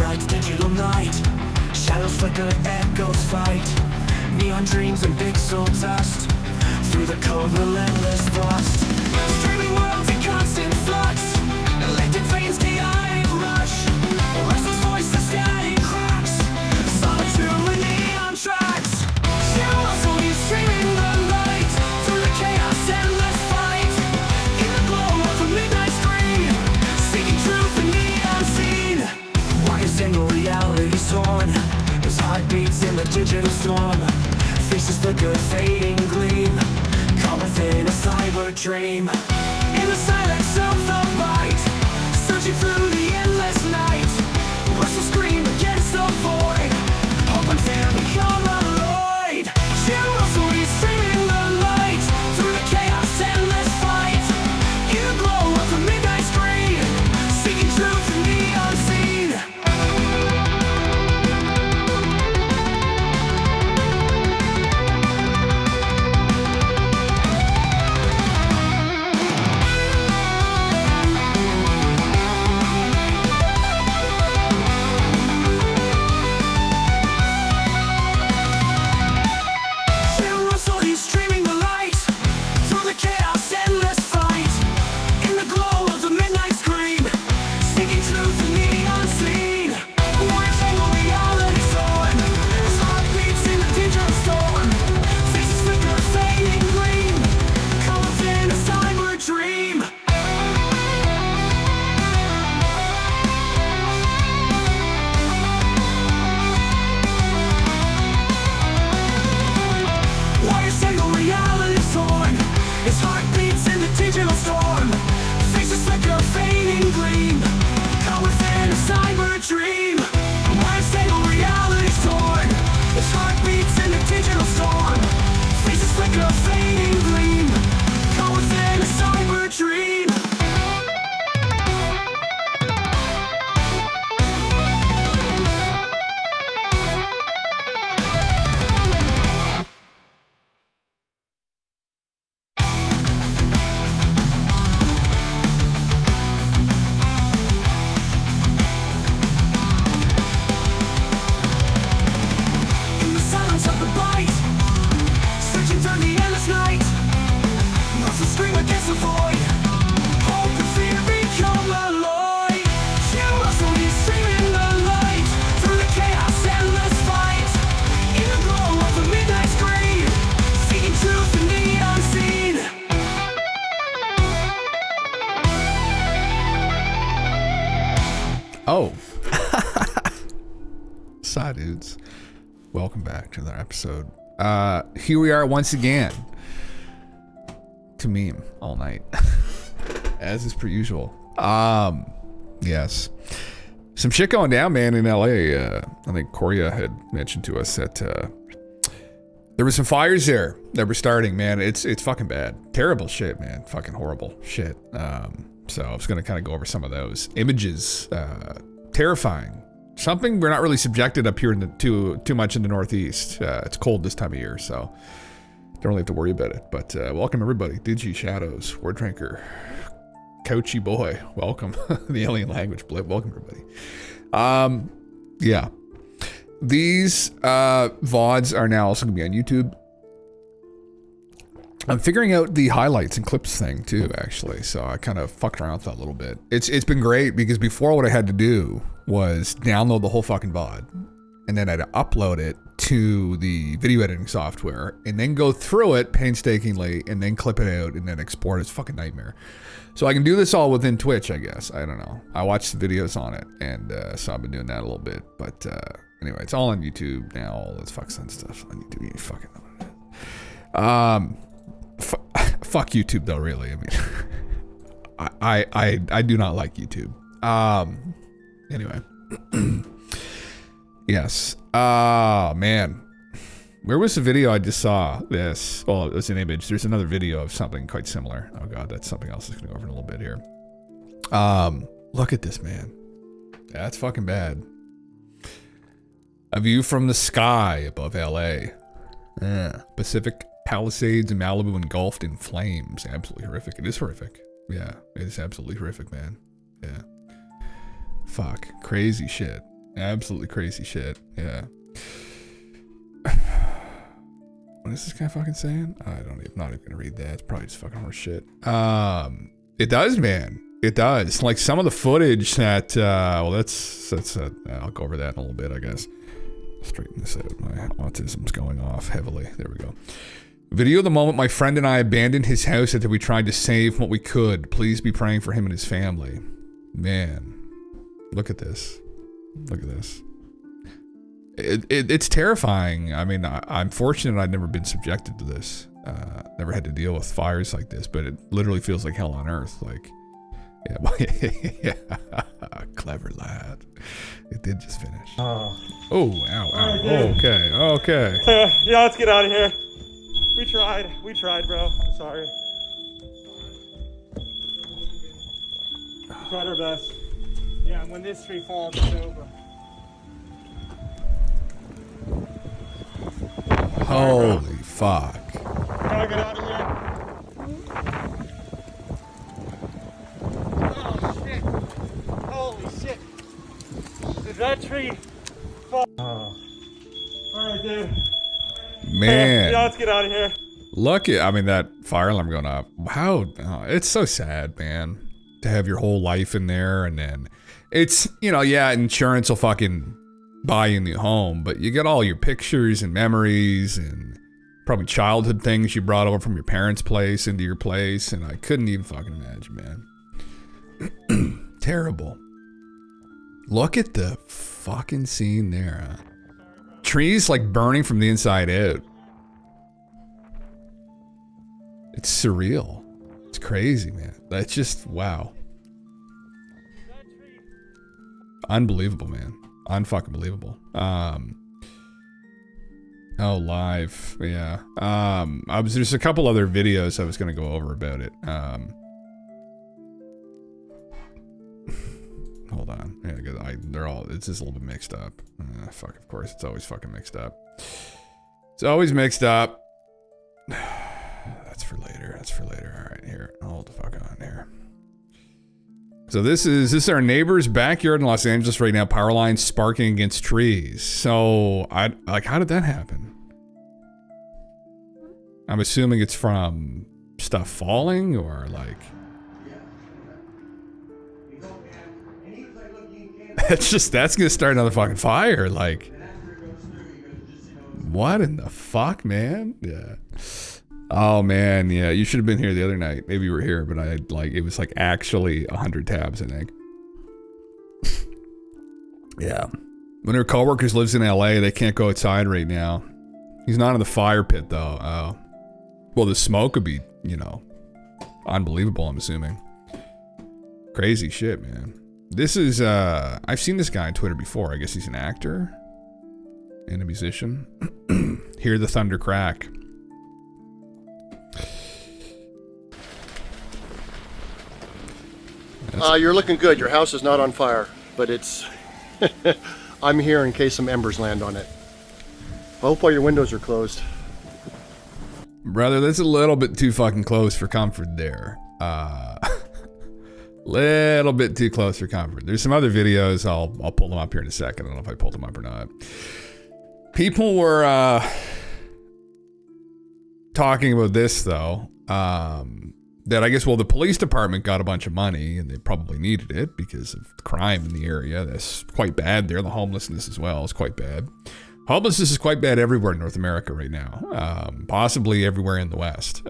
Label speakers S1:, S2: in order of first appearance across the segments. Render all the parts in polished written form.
S1: Lights, digital night, shadows flicker, echoes fight, neon dreams and pixel dust, through the cold relentless thrust. Streaming worlds in constant flux, electric veins, chaotic rush, a restless voice, the static cracks, solitude with neon tracks. Shadow also is streaming the light, through the chaos, endless fight, in the glow of a midnight screen, seeking truth in the unseen. Single reality torn, there's heartbeats in the digital storm, faces flicker, fading gleam, caught within a cyber dream. In the silence of the light, searching through the endless night, restless scream against the void, hope and fear become alloyed. You also is streaming the light, through the chaos, endless fight, in the glow of the midnight screen, seeking truth in the unseen.
S2: Welcome back to another episode. Here we are once again to meme all night, as is per usual. Yes, some shit going down, man, in LA. I think Korea had mentioned to us that there were some fires there that were starting, man. It's fucking bad. Terrible shit, man. Fucking horrible shit. So I was gonna kind of go over some of those images. Terrifying. Something we're not really subjected up here in the, too much in the Northeast. It's cold this time of year, so don't really have to worry about it. But welcome everybody. Digi Shadows, Word Drinker, Coachy Boy, welcome. The Alien Language Blip, welcome everybody. Yeah. These VODs are now also gonna be on YouTube. I'm figuring out the highlights and clips thing too, actually. So I kind of fucked around with that a little bit. It's been great because before what I had to do was download the whole fucking VOD and then I'd upload it to the video editing software and then go through it painstakingly and then clip it out and then export it. It's a fucking nightmare. So I can do this all within Twitch, I guess. I don't know. I watched the videos on it and so I've been doing that a little bit. But anyway, it's all on YouTube now. All this fucking stuff on YouTube. You fucking know what it is. Fuck YouTube though, really. I mean, I do not like YouTube. Anyway. Yes. Man. Where was the video I just saw this? Well, it was an image. There's another video of something quite similar. Oh god, that's something else that's gonna go over in a little bit here. Look at this, man. That's fucking bad. A view from the sky above LA. Yeah. Pacific Palisades and Malibu engulfed in flames. Absolutely horrific. It is horrific. Yeah, it is absolutely horrific, man. Yeah. Fuck. Crazy shit. Absolutely crazy shit. Yeah. What is this guy fucking saying? I'm not even gonna read that. It's probably just fucking horse shit. It does, man. It does. Like some of the footage that, well, that's I'll go over that in a little bit, I guess. Straighten this out. My autism's going off heavily. There we go. Video of the moment my friend and I abandoned his house after we tried to save what we could. Please be praying for him and his family. Man, look at this. Look at this. It's terrifying. I mean, I'm fortunate I've never been subjected to this. Never had to deal with fires like this, but it literally feels like hell on earth. Like, yeah, yeah. Clever lad. It did just finish. Oh, ow.
S3: Right,
S2: Okay.
S3: Yeah, let's get out of here. We tried, bro. I'm sorry. We tried our best. Yeah, and when this tree falls, it's over.
S2: Holy fuck.
S3: Gotta get out of here. Oh, shit. Holy shit. Did that tree fall? Oh. Alright, dude.
S2: Man.
S3: Yeah, let's get out of here.
S2: Look at, I mean, that fire alarm going off. How, it's so sad, man. To have your whole life in there and then it's, you know, yeah, insurance will fucking buy you a new home, but you get all your pictures and memories and probably childhood things you brought over from your parents' place into your place, and I couldn't even fucking imagine, man. Terrible. Look at the fucking scene there, huh? Trees like burning from the inside out. It's surreal. It's crazy, man. That's just, wow. Unbelievable, man. Unfucking believable. Oh, live. Yeah. There's a couple other videos I was gonna go over about it. Hold on. Yeah, because it's just a little bit mixed up. Fuck, of course, it's always fucking mixed up. It's always mixed up. That's for later. All right, here. Hold the fuck on here. So this is our neighbor's backyard in Los Angeles right now. Power lines sparking against trees. So how did that happen? I'm assuming it's from stuff falling or like. That's gonna start another fucking fire. Like, what in the fuck, man? Yeah. Oh man, yeah. You should have been here the other night. Maybe you were here, but it was like actually 100 tabs, I think. Yeah. One of her coworkers lives in LA. They can't go outside right now. He's not in the fire pit though. Oh. Well, the smoke would be, you know, unbelievable, I'm assuming. Crazy shit, man. This is, I've seen this guy on Twitter before. I guess he's an actor and a musician. Hear the thunder crack.
S4: You're looking good. Your house is not on fire, but it's... I'm here in case some embers land on it. I hope all your windows are closed.
S2: Brother, that's a little bit too fucking close for comfort there. Little bit too close for comfort. There's some other videos. I'll pull them up here in a second. I don't know if I pulled them up or not. People were talking about this though. That I guess, well, the police department got a bunch of money and they probably needed it because of the crime in the area. That's quite bad there. The homelessness as well is quite bad. Homelessness is quite bad everywhere in North America right now. Possibly everywhere in the West.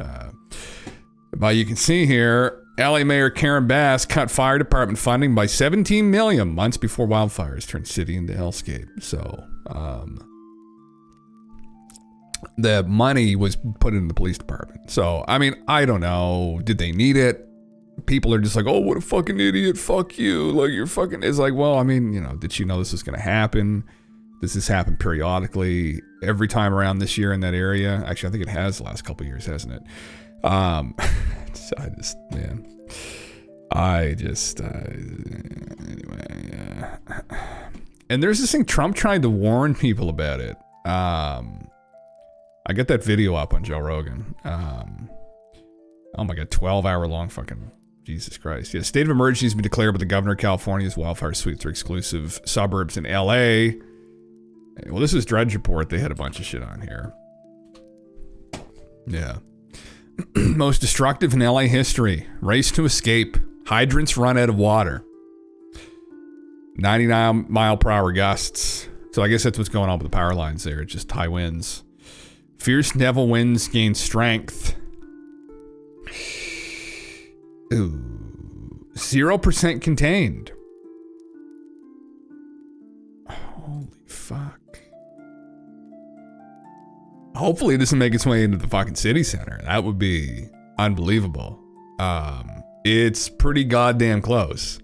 S2: But you can see here, LA Mayor Karen Bass cut fire department funding by $17 million months before wildfires turned city into hellscape. So, the money was put in the police department. So, I mean, I don't know. Did they need it? People are just like, oh, what a fucking idiot. Fuck you. Like, you're fucking... It's like, well, I mean, you know, did she know this was going to happen? Does this happen periodically every time around this year in that area? Actually, I think it has the last couple of years, hasn't it? Anyway, yeah. And there's this thing, Trump tried to warn people about it. I get that video up on Joe Rogan. Oh my God, 12-hour long fucking Jesus Christ. Yeah, state of emergency has been declared by the governor of California's wildfire sweep through exclusive suburbs in LA. Well, this is Drudge Report. They had a bunch of shit on here. Yeah. Most destructive in LA history. Race to escape. Hydrants run out of water. 99 mile per hour gusts. So I guess that's what's going on with the power lines there. It's just high winds. Fierce devil winds gain strength. Ooh. 0% contained. Holy fuck. Hopefully it doesn't make its way into the fucking city center. That would be unbelievable. It's pretty goddamn close.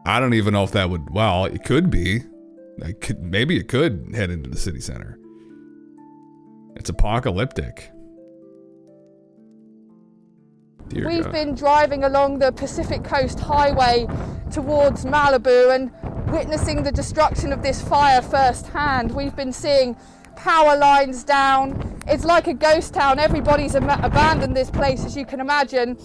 S2: I don't even know if that would, well, it could be. Maybe it could head into the city center. It's apocalyptic. Dear
S5: We've
S2: God.
S5: been driving along the Pacific Coast Highway towards Malibu and witnessing the destruction of this fire firsthand. We've been seeing power lines down. It's like a ghost town. Everybody's abandoned this place, as you can imagine,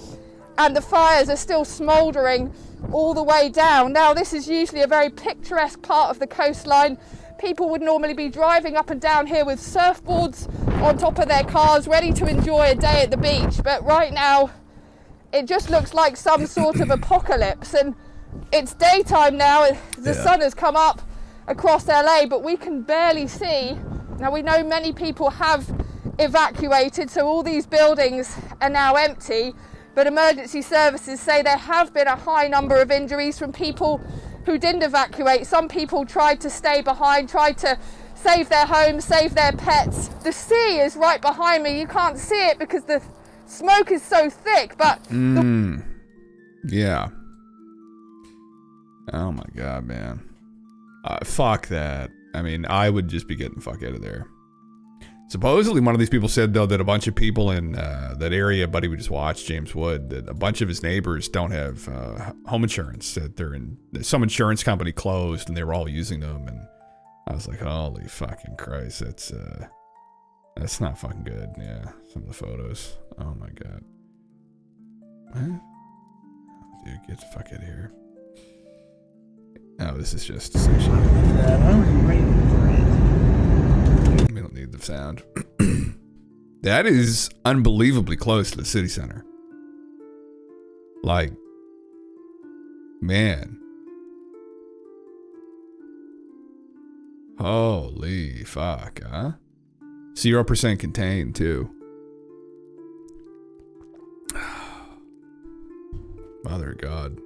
S5: and the fires are still smouldering all the way down. Now, this is usually a very picturesque part of the coastline. People would normally be driving up and down here with surfboards on top of their cars, ready to enjoy a day at the beach. But right now, it just looks like some sort of apocalypse. And it's daytime now. The sun has come up across LA, but we can barely see. Now, we know many people have evacuated, so all these buildings are now empty. But emergency services say there have been a high number of injuries from people who didn't evacuate. Some people tried to stay behind, tried to save their homes, save their pets. The sea is right behind me. You can't see it because the smoke is so thick, but...
S2: Yeah. Oh my God, man. Fuck that. I mean, I would just be getting the fuck out of there. Supposedly, one of these people said, though, that a bunch of people in that area, buddy we just watched, James Wood, that a bunch of his neighbors don't have home insurance. That they're in some insurance company closed, and they were all using them. And I was like, holy fucking Christ, that's not fucking good. Yeah, some of the photos. Oh my God. What? Dude, get the fuck out of here. Oh, this is just essentially. We don't need the sound. That is unbelievably close to the city center. Like, man. Holy fuck, huh? 0% contained, too. Mother of God.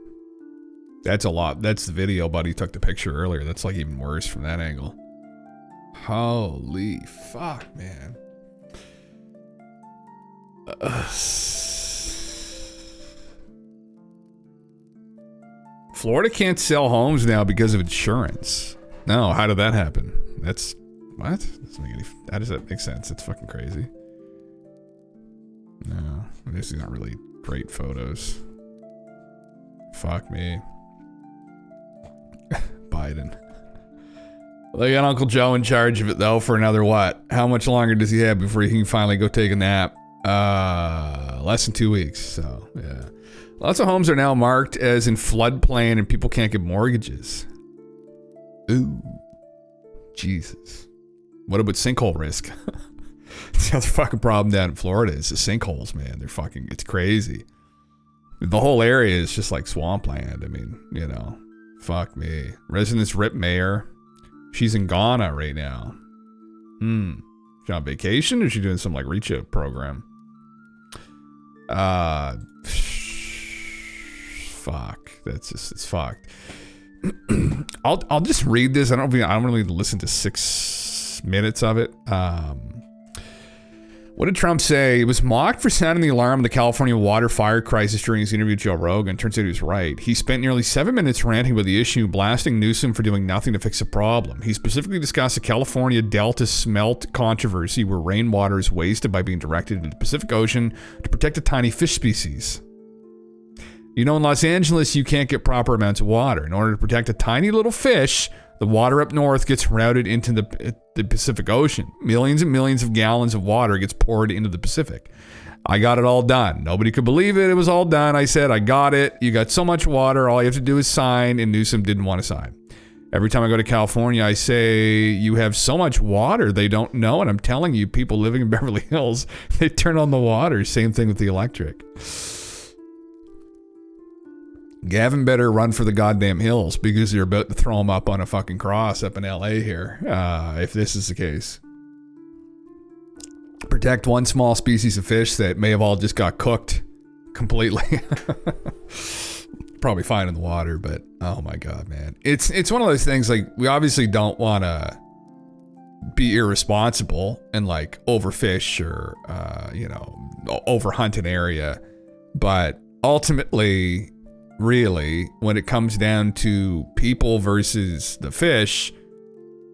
S2: That's a lot. That's the video buddy took the picture earlier. That's like even worse from that angle. Holy fuck, man. Florida can't sell homes now because of insurance. No, how did that happen? That's what? How does that make sense? It's fucking crazy. No, these are not really great photos. Fuck me. Biden. They got Uncle Joe in charge of it though for another what? How much longer does he have before he can finally go take a nap? Less than 2 weeks. So yeah, lots of homes are now marked as in floodplain and people can't get mortgages. Ooh, Jesus. What about sinkhole risk? That's the other fucking problem down in Florida is the sinkholes, man. They're fucking, it's crazy. The whole area is just like swampland. I mean, you know, fuck me. Residents rip mayor. She's in Ghana right now. She on vacation or is she doing some like reach out program? Fuck. That's just, it's fucked. I'll just read this. I don't really listen to 6 minutes of it. What did Trump say? He was mocked for sounding the alarm on the California water fire crisis during his interview with Joe Rogan. Turns out he was right. He spent nearly 7 minutes ranting about the issue, blasting Newsom for doing nothing to fix the problem. He specifically discussed the California Delta smelt controversy where rainwater is wasted by being directed into the Pacific Ocean to protect a tiny fish species. You know, in Los Angeles, you can't get proper amounts of water. In order to protect a tiny little fish, the water up north gets routed into the Pacific Ocean. Millions and millions of gallons of water gets poured into the Pacific. I got it all done. Nobody could believe it. It was all done. I said, I got it. You got so much water. All you have to do is sign. And Newsom didn't want to sign. Every time I go to California, I say, you have so much water. They don't know. And I'm telling you, people living in Beverly Hills, they turn on the water. Same thing with the electric. Gavin better run for the goddamn hills because they're about to throw him up on a fucking cross up in LA here, if this is the case. Protect one small species of fish that may have all just got cooked completely. Probably fine in the water, but oh my God, man. It's one of those things, like, we obviously don't want to be irresponsible and like overfish or, overhunt an area. But ultimately, really, when it comes down to people versus the fish,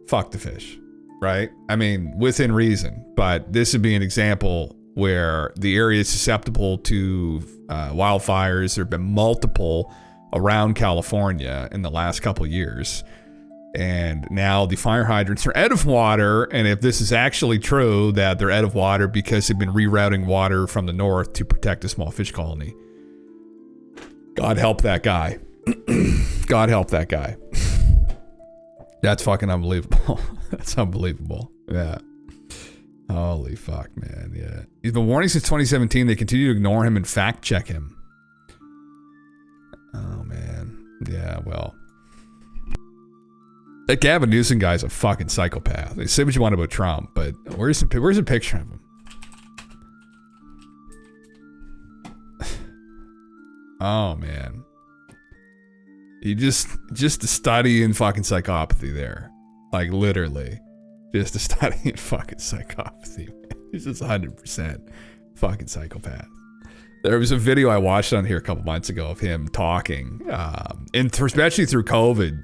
S2: fuck the fish, right? I mean, within reason. But this would be an example where the area is susceptible to wildfires. There have been multiple around California in the last couple of years. And now the fire hydrants are out of water. And if this is actually true, that they're out of water because they've been rerouting water from the north to protect a small fish colony. God help that guy. God help that guy. That's fucking unbelievable. That's unbelievable. Yeah. Holy fuck, man. Yeah. He's been warning since 2017. They continue to ignore him and fact check him. Oh, man. Yeah, well. That Gavin Newsom guy's a fucking psychopath. They say what you want about Trump, but where's a picture of him? Oh, man. You just a study in fucking psychopathy there. Like, literally. Just a study in fucking psychopathy. He's just 100% fucking psychopath. There was a video I watched on here a couple months ago of him talking. And especially through COVID,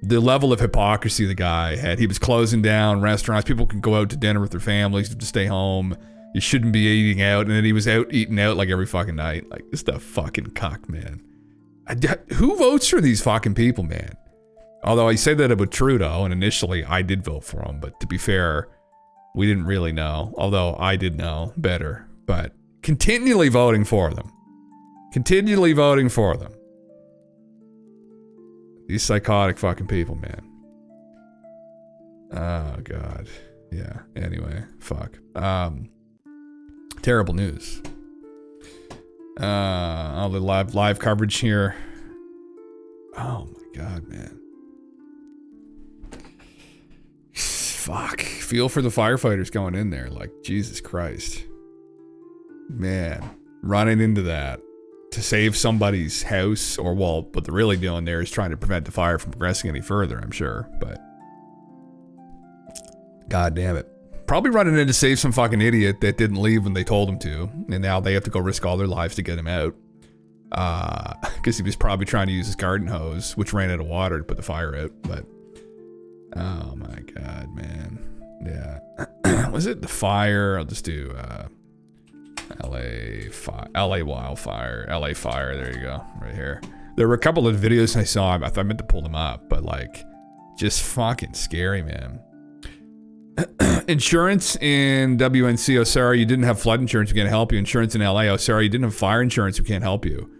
S2: the level of hypocrisy the guy had. He was closing down restaurants. People could go out to dinner with their families to stay home. You shouldn't be eating out. And then he was out eating out like every fucking night. Like, just a fucking cock, man. Who votes for these fucking people, man? Although I say that about Trudeau, and initially I did vote for him. But to be fair, we didn't really know. Although I did know better. But continually voting for them. Continually voting for them. These psychotic fucking people, man. Oh, God. Yeah. Anyway, fuck. Terrible news. All the live coverage here. Oh my God, man. Fuck. Feel for the firefighters going in there. Like, Jesus Christ. Man. Running into that. to save somebody's house, or well, what they're really doing there is trying to prevent the fire from progressing any further, I'm sure. But god damn it. Probably running in to save some fucking idiot that didn't leave when they told him to, and now they have to go risk all their lives to get him out. Because he was probably trying to use his garden hose, which ran out of water to put the fire out. But oh my god, man. Yeah. Was it the fire? I'll just do LA wildfire, LA fire. There you go, right here. There were a couple of videos I saw. I meant to pull them up, but like, just fucking scary, man. Insurance in WNC, oh sorry, you didn't have flood insurance, we can't help you. Insurance in LA, oh sorry, you didn't have fire insurance, we can't help you.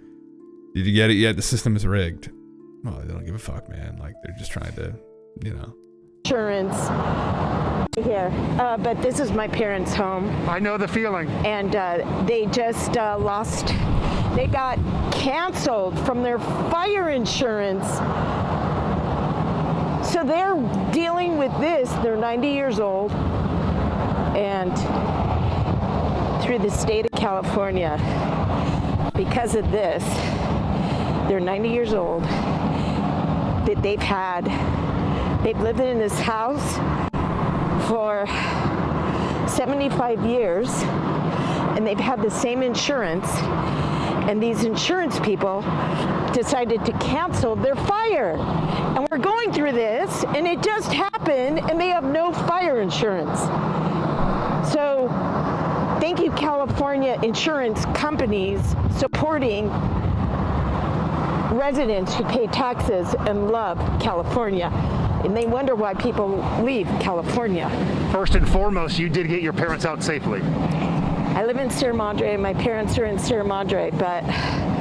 S2: Did you get it yet? The system is rigged. Well, they don't give a fuck, man. Like, they're just trying to, you know.
S6: Insurance here, but this is my parents' home.
S3: I know the feeling.
S6: And they just they got canceled from their fire insurance. So they're dealing with this. They're 90 years old, and through the state of California, because of this, they're 90 years old, that they've lived in this house for 75 years, and they've had the same insurance, and these insurance people decided to cancel their fire. And we're going through this, and it just happened, and they have no fire insurance. So thank you, California insurance companies, supporting residents who pay taxes and love California. And they wonder why people leave California.
S3: First and foremost, you did get your parents out safely.
S6: I live in Sierra Madre. My parents are in Sierra Madre, but...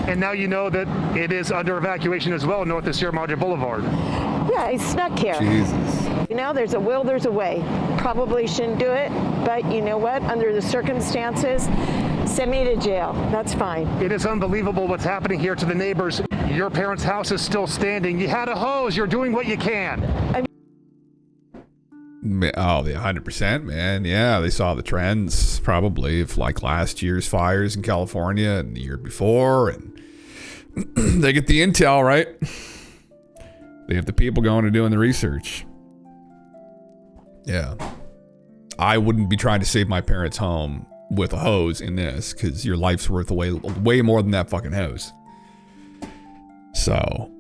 S3: And now you know that it is under evacuation as well, north of Sierra Madre Boulevard.
S6: Yeah, I snuck here.
S2: Jesus.
S6: You know, there's a will, there's a way. Probably shouldn't do it, but you know what? Under the circumstances, send me to jail. That's fine.
S3: It is unbelievable what's happening here to the neighbors. Your parents' house is still standing. You had a hose. You're doing what you can.
S2: Oh, the 100%, man. Yeah, they saw the trends probably of like last year's fires in California and the year before, and they get the intel, right? They have the people going and doing the research. Yeah. I wouldn't be trying to save my parents' home with a hose in this, because your life's worth way more than that fucking hose. So,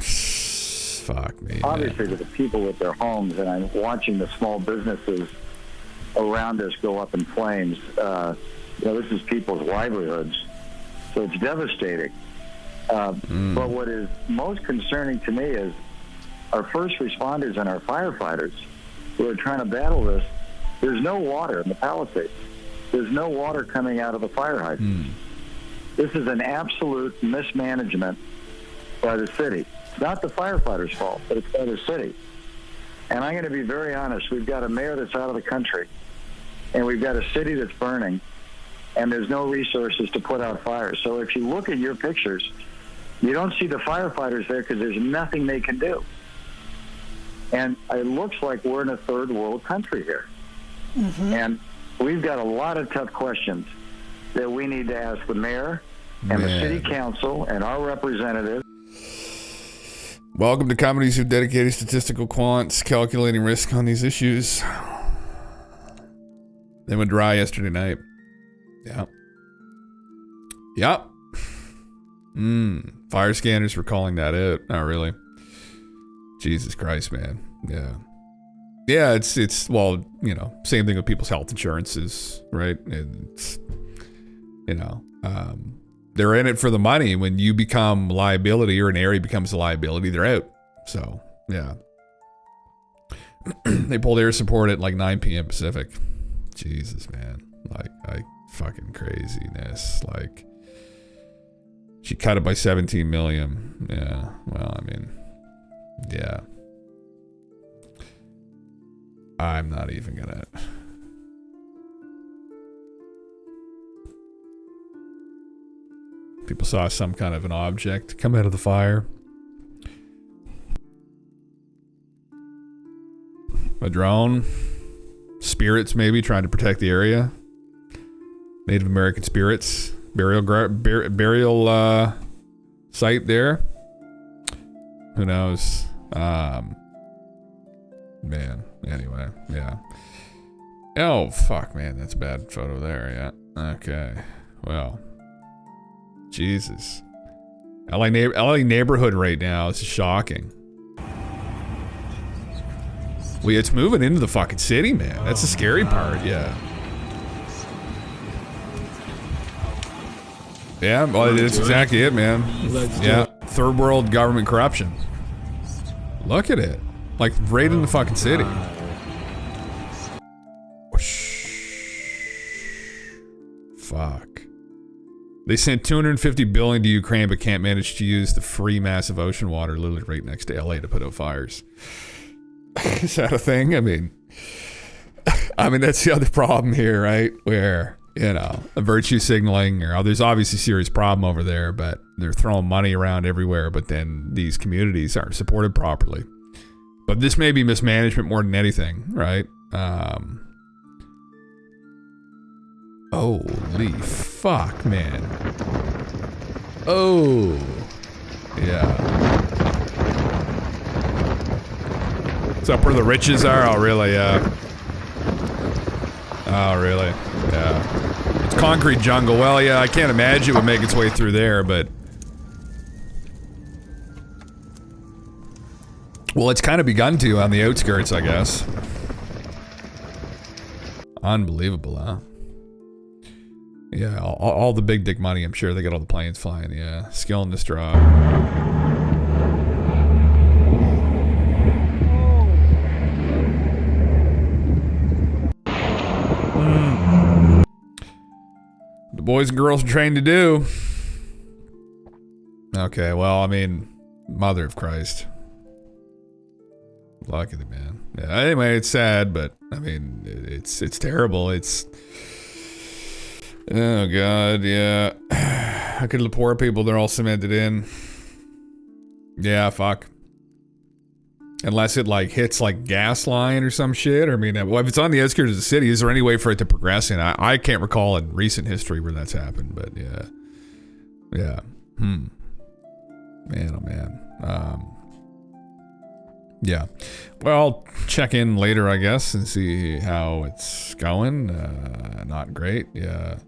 S2: fuck me.
S7: Obviously, to the people with their homes, and I'm watching the small businesses around us go up in flames. This is people's livelihoods, so it's devastating. But what is most concerning to me is our first responders and our firefighters who are trying to battle this. There's no water in the Palisades. There's no water coming out of the fire hydrants. This is an absolute mismanagement by the city. It's not the firefighters' fault, but it's by the city. And I'm going to be very honest. We've got a mayor that's out of the country, and we've got a city that's burning, and there's no resources to put out fires. So if you look at your pictures, you don't see the firefighters there because there's nothing they can do. And it looks like we're in a third world country here. And we've got a lot of tough questions that we need to ask the mayor and the city council and our representatives.
S2: Welcome to companies who dedicated statistical quants calculating risk on these issues. They went dry yesterday night. Yep. Fire scanners were calling that out. Oh, really? Jesus Christ, man. Yeah. Yeah, it's well, same thing with people's health insurances, right? It's, they're in it for the money. When you become liability or an area becomes a liability, they're out. So, yeah. They pulled air support at like 9 p.m. Pacific. Jesus, man. Like fucking craziness. Like, she cut it by 17 million. Yeah, well, I mean, yeah. I'm not even gonna... People saw some kind of an object come out of the fire. A drone. Spirits maybe trying to protect the area. Native American spirits. burial site there. Who knows? Man. Anyway, yeah. Oh fuck, man, that's a bad photo there. Yeah. Okay. Well. Jesus. LA neighborhood right now is shocking. It's moving into the fucking city, man. That's the scary part. Yeah. Yeah, well, that's exactly it, man. Yeah, third world government corruption. Look at it. Like, right in the fucking city. Fuck. They sent $250 billion to Ukraine, but can't manage to use the free massive ocean water literally right next to LA to put out fires. Is that a thing? I mean, that's the other problem here, right? Where, you know, a virtue signaling, or there's obviously a serious problem over there, but they're throwing money around everywhere, but then these communities aren't supported properly. But this may be mismanagement more than anything, right? Holy fuck, man. Oh, yeah. Is that where the riches are? Oh, really? Yeah. Oh, really? Yeah. It's concrete jungle. Well, yeah, I can't imagine it would make its way through there, but... Well, it's kind of begun to on the outskirts, I guess. Unbelievable, huh? Yeah, all the big dick money, I'm sure they got all the planes flying, yeah. Skill in this draw. The boys and girls are trained to do. Okay, well, I mean, Mother of Christ. Lucky the man. Yeah, anyway, it's sad, but I mean, it's terrible. It's... Oh god, yeah. How could the poor people, they're all cemented in. Yeah, fuck. Unless it like hits like gas line or some shit. Or, I mean, well, if it's on the outskirts of the city, is there any way for it to progress in? I can't recall in recent history where that's happened, but yeah. Yeah. Man, oh man. Yeah. Well, check in later, I guess, and see how it's going. Not great. Yeah.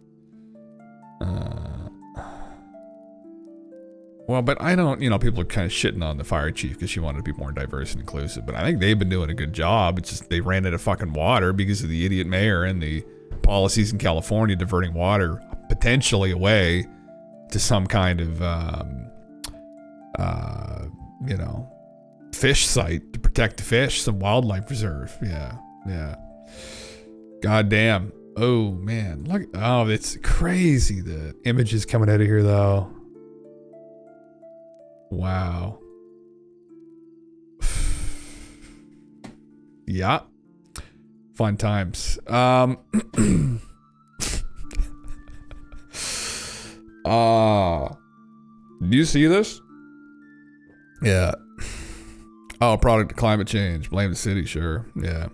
S2: Well, but I don't, you know, people are kind of shitting on the fire chief because she wanted to be more diverse and inclusive, but I think they've been doing a good job. It's just they ran out of fucking water because of the idiot mayor and the policies in California diverting water potentially away to some kind of, you know, fish site to protect the fish, some wildlife reserve. Yeah, yeah. God damn. Oh man, look! Oh, it's crazy. The images coming out of here, though. Wow. Yeah. Fun times. Do you see this? Yeah. Oh, product of climate change. Blame the city, sure. Yeah.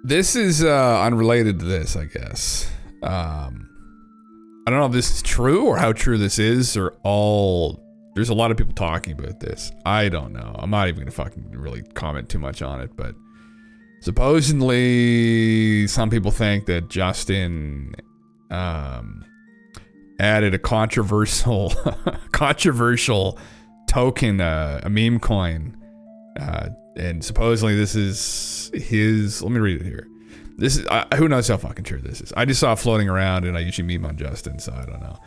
S2: This is unrelated to this, I guess. I don't know if this is true or how true this is, or all... There's a lot of people talking about this. I don't know. I'm not even gonna fucking really comment too much on it, but supposedly some people think that Justin added a controversial token, a meme coin, and supposedly this is his. Let me read it here. This is who knows how fucking true this is. I just saw it floating around, and I usually meme on Justin, so I don't know.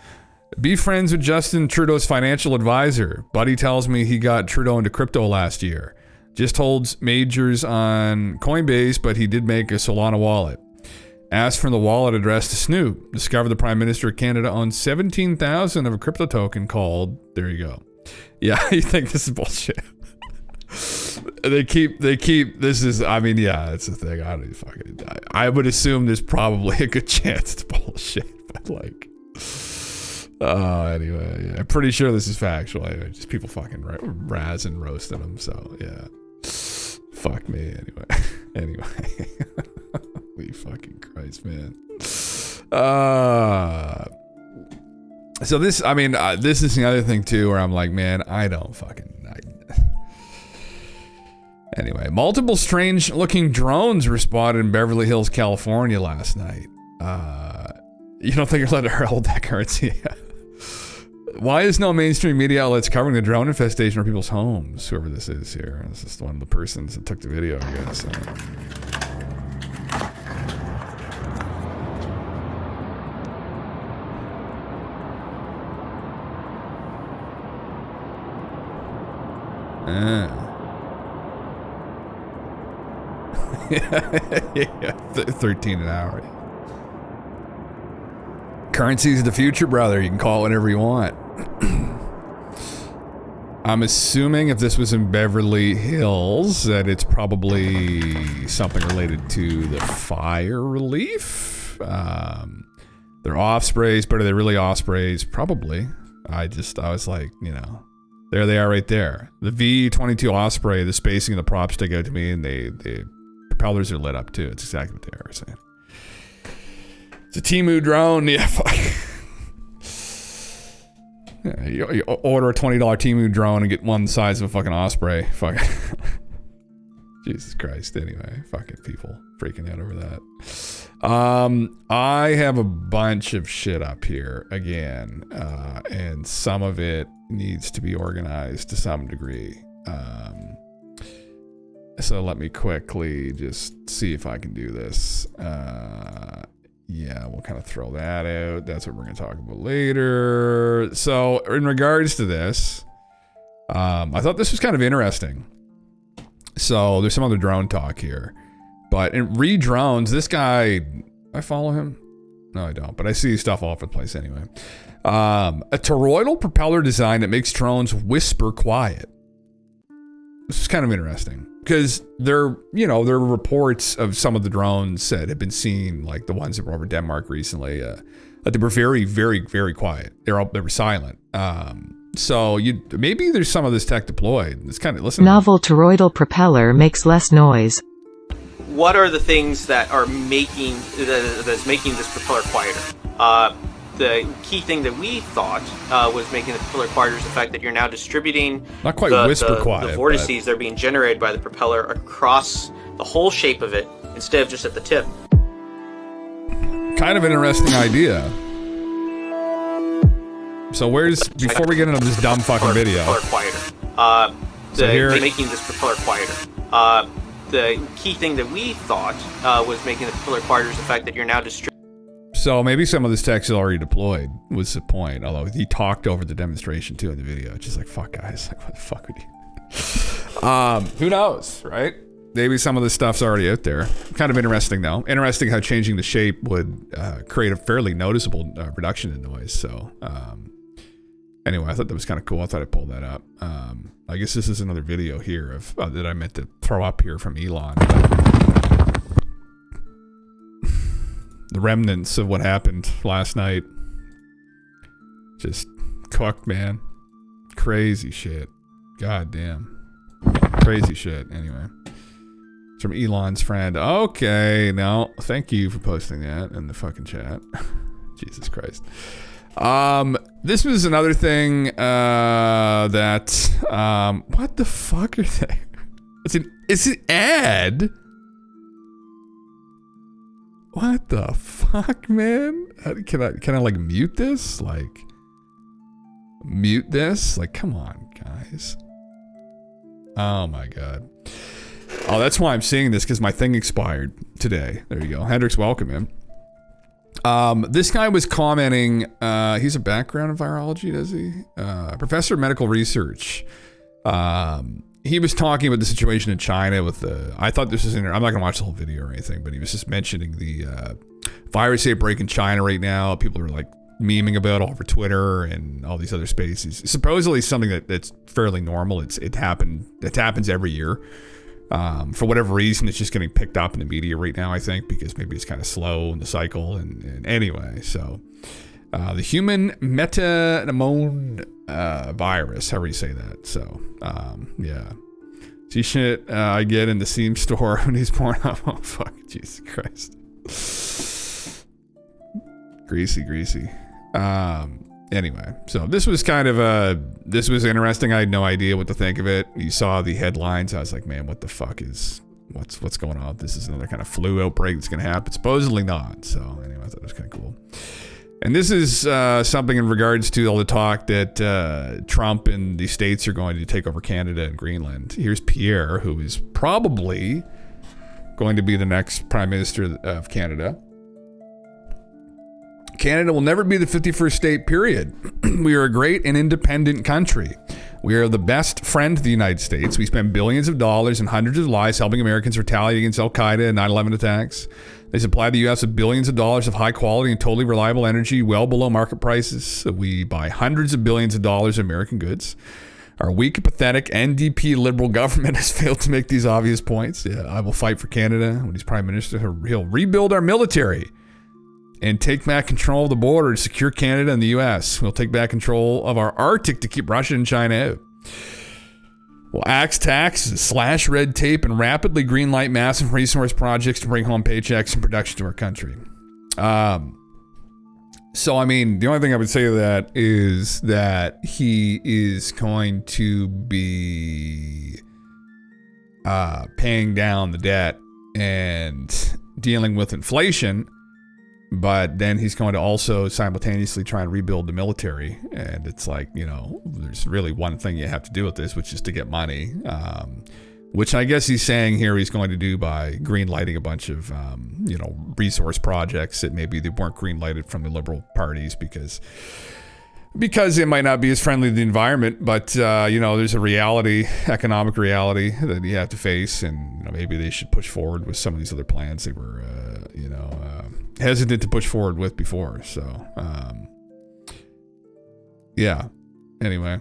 S2: Be friends with Justin Trudeau's financial advisor. Buddy tells me he got Trudeau into crypto last year. Just holds majors on Coinbase, but he did make a Solana wallet. Asked for the wallet address to Snoop. Discovered the Prime Minister of Canada owns 17,000 of a crypto token called... There you go. Yeah, you think this is bullshit. They keep, this is, I mean, yeah, it's a thing. I would assume there's probably a good chance it's bullshit, but like... anyway, yeah, I'm pretty sure this is factual. Anyway, just people fucking razz and roasting them. So yeah, fuck me. Anyway, Holy fucking Christ, man. So this, I mean, this is the other thing too, where I'm like, man, I don't fucking. Anyway, multiple strange-looking drones were spotted in Beverly Hills, California last night. You don't think you're allowed to hold that currency? Why is no mainstream media outlets covering the drone infestation of people's homes? Whoever this is here. This is one of the persons that took the video, I guess. Yeah, 13 an hour. Currency's the future, brother. You can call it whatever you want. I'm assuming if this was in Beverly Hills, that it's probably something related to the fire relief. They're ospreys, but are they really ospreys? Probably. I was like, you know, there they are right there. The V-22 Osprey, the spacing of the props stick out to me, and the propellers are lit up too. It's exactly what they are saying. It's a Temu drone. Yeah, fuck. Yeah, you order a $20 Temu drone and get one the size of a fucking Osprey. Fuck it. Jesus Christ. Anyway, fucking people freaking out over that. I have a bunch of shit up here again, and some of it needs to be organized to some degree. So let me quickly just see if I can do this. Yeah, we'll kind of throw that out. That's what we're going to talk about later. So in regards to this, I thought this was kind of interesting. So there's some other drone talk here. But in Re-Drones, this guy, I follow him? No, I don't. But I see stuff all over the place anyway. A toroidal propeller design that makes drones whisper quiet. This is kind of interesting. Because there are reports of some of the drones that have been seen, like the ones that were over Denmark recently, that they were very, very, very quiet. They were silent. So maybe there's some of this tech deployed. It's kind of, listen.
S8: Novel toroidal propeller makes less noise.
S9: What are the things that are making this propeller quieter? The key thing that we thought was making the propeller quieter is the fact that you're now distributing
S2: not quite whisper quiet,
S9: the vortices that are being generated by the propeller across the whole shape of it instead of just at the tip.
S2: Kind of an interesting idea. So before we get into this dumb fucking video.
S9: Propeller quieter. Making this propeller quieter. The key thing that we thought was making the propeller quieter is the fact that you're now distributing.
S2: So maybe some of this tech is already deployed, was the point. Although he talked over the demonstration too in the video. It's just like, fuck guys, like what the fuck would you? Who knows, right? Maybe some of this stuff's already out there. Kind of interesting though. Interesting how changing the shape would create a fairly noticeable reduction in noise. So anyway, I thought that was kind of cool. I thought I'd pull that up. I guess this is another video here of that I meant to throw up here from Elon. The remnants of what happened last night. Just cooked, man. Crazy shit. God damn. Crazy shit. Anyway. It's from Elon's friend. Okay, no. Thank you for posting that in the fucking chat. Jesus Christ. This was another thing that what the fuck are they? It's an ad. What the fuck, man? Can I like mute this? Like mute this? Like come on, guys. Oh my god. Oh, that's why I'm seeing this, because my thing expired today. There you go. Hendrix, welcome in. This guy was commenting, he's a background in virology, does he? Professor of medical research. He was talking about the situation in China with I thought this was I'm not gonna watch the whole video or anything, but he was just mentioning the virus outbreak in China right now. People are like memeing about all over Twitter and all these other spaces. Supposedly something that's fairly normal. It happens every year. For whatever reason, it's just getting picked up in the media right now, I think, because maybe it's kind of slow in the cycle. And anyway, so the human metapneumovirus, virus, however you say that. So, yeah. See shit I get in the Steam store when he's pouring up. Oh, fuck. Jesus Christ. Greasy. Anyway, so this was interesting. I had no idea what to think of it. You saw the headlines. I was like, man, what the fuck what's going on? This is another kind of flu outbreak that's going to happen. Supposedly not. So anyway, I thought it was kind of cool. And this is something in regards to all the talk that Trump and the states are going to take over Canada and Greenland. Here's Pierre, who is probably going to be the next Prime Minister of Canada. Canada will never be the 51st state, period. We are a great and independent country. We are the best friend to the United States. We spend billions of dollars and hundreds of lives helping Americans retaliate against Al-Qaeda and 9/11 attacks. They supply the U.S. with billions of dollars of high quality and totally reliable energy well below market prices. We buy hundreds of billions of dollars of American goods. Our weak, pathetic NDP liberal government has failed to make these obvious points. Yeah, I will fight for Canada. When he's Prime Minister, he'll rebuild our military and take back control of the border to secure Canada and the U.S. We'll take back control of our Arctic to keep Russia and China out. We'll axe taxes, slash red tape, and rapidly greenlight massive resource projects to bring home paychecks and production to our country. So, I mean, the only thing I would say to that is that he is going to be paying down the debt and dealing with inflation, but then he's going to also simultaneously try and rebuild the military. And it's like, you know, there's really one thing you have to do with this, which is to get money, which I guess he's saying here he's going to do by green lighting a bunch of, resource projects that maybe they weren't green lighted from the liberal parties because it might not be as friendly to the environment. But, there's a reality, economic reality that you have to face. And maybe they should push forward with some of these other plans they were, hesitant to push forward with before. So, yeah. Anyway,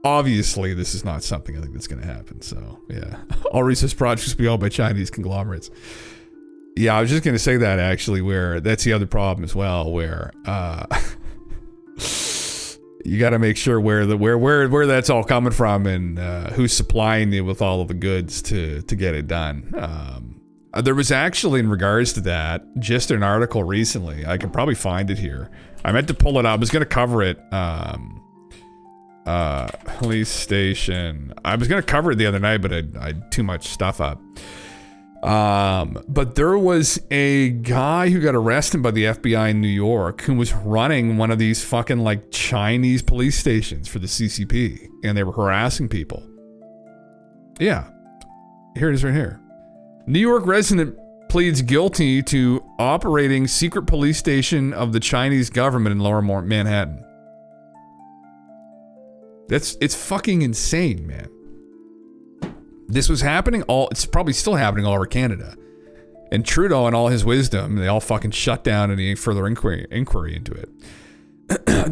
S2: obviously this is not something I think that's going to happen. So, yeah. All research projects will be owned by Chinese conglomerates. Yeah, I was just going to say that actually, where that's the other problem as well, where you got to make sure where that's all coming from and who's supplying you with all of the goods to get it done. There was actually, in regards to that, just an article recently. I can probably find it here. I meant to pull it up. I was going to cover it. Police station. I was going to cover it the other night, but I had too much stuff up. But there was a guy who got arrested by the FBI in New York who was running one of these fucking like Chinese police stations for the CCP, and they were harassing people. Yeah. Here it is right here. New York resident pleads guilty to operating secret police station of the Chinese government in Lower Manhattan. It's fucking insane, man. This was happening it's probably still happening all over Canada. And Trudeau and all his wisdom, they all fucking shut down any further inquiry into it.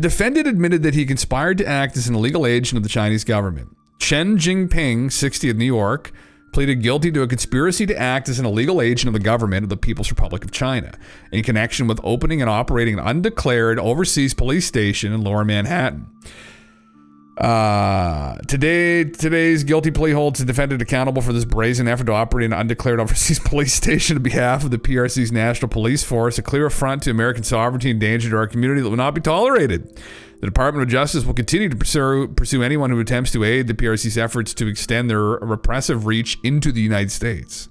S2: Defendant admitted that he conspired to act as an illegal agent of the Chinese government. Chen Jingping, 60 of New York, pleaded guilty to a conspiracy to act as an illegal agent of the government of the People's Republic of China in connection with opening and operating an undeclared overseas police station in Lower Manhattan. Today's guilty plea holds the defendant accountable for this brazen effort to operate an undeclared overseas police station on behalf of the PRC's National Police Force, a clear affront to American sovereignty and danger to our community that will not be tolerated. The Department of Justice will continue to pursue anyone who attempts to aid the PRC's efforts to extend their repressive reach into the United States.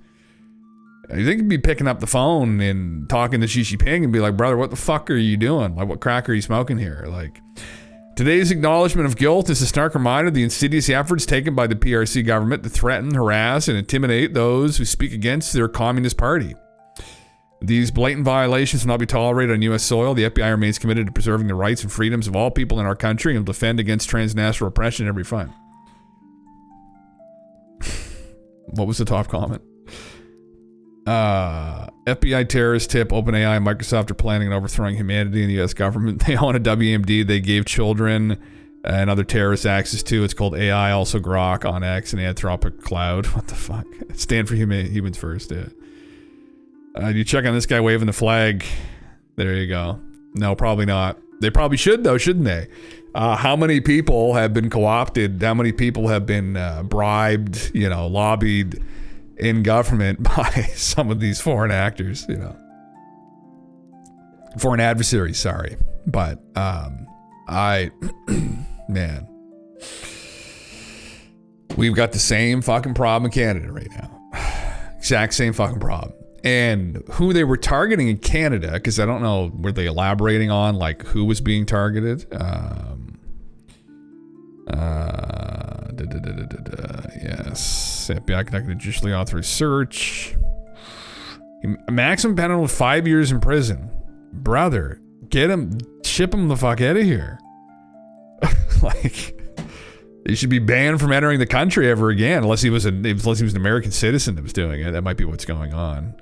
S2: You think you'd be picking up the phone and talking to Xi Jinping and be like, brother, what the fuck are you doing? Like, what crack are you smoking here? Like, today's acknowledgement of guilt is a stark reminder of the insidious efforts taken by the PRC government to threaten, harass, and intimidate those who speak against their Communist Party. These blatant violations will not be tolerated on U.S. soil. The FBI remains committed to preserving the rights and freedoms of all people in our country and will defend against transnational oppression in every front. What was the top comment? FBI terrorist tip, OpenAI and Microsoft are planning on overthrowing humanity in the U.S. government. They own a WMD they gave children and other terrorists access to. It's called AI, also Grok on X and Anthropic Cloud. What the fuck? Stand for humans first, yeah. You check on this guy waving the flag. There you go. No, probably not. They probably should, though, shouldn't they? How many people have been co-opted? How many people have been bribed, lobbied in government by some of these foreign actors, foreign adversaries, sorry. But man, we've got the same fucking problem in Canada right now. Exact same fucking problem. And who they were targeting in Canada, because I don't know, were they elaborating on like who was being targeted? Yes. FBI conducted a judicially authorized search. Maximum penalty of 5 years in prison. Brother, get him, ship him the fuck out of here. Like, he should be banned from entering the country ever again, unless he was an American citizen that was doing it. That might be what's going on.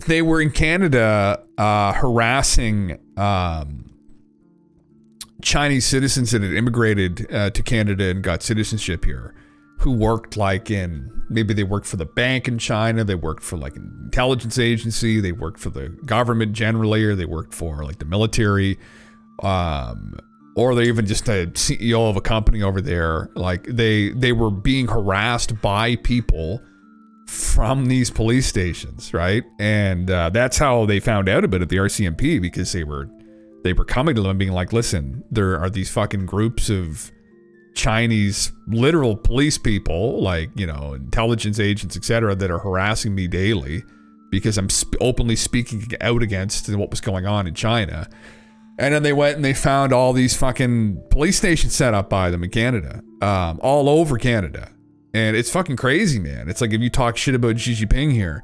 S2: They were in Canada harassing Chinese citizens that had immigrated to Canada and got citizenship here, who worked like maybe they worked for the bank in China, they worked for like an intelligence agency, they worked for the government generally, or they worked for like the military, or they're even just a CEO of a company over there. Like they were being harassed by people from these police stations, right? And that's how they found out about it, the RCMP, because they were coming to them and being like, listen, there are these fucking groups of Chinese literal police people, like, you know, intelligence agents, etc., that are harassing me daily because I'm openly speaking out against what was going on in China. And then they went and they found all these fucking police stations set up by them in Canada, all over Canada. And it's fucking crazy, man. It's like, if you talk shit about Xi Jinping here,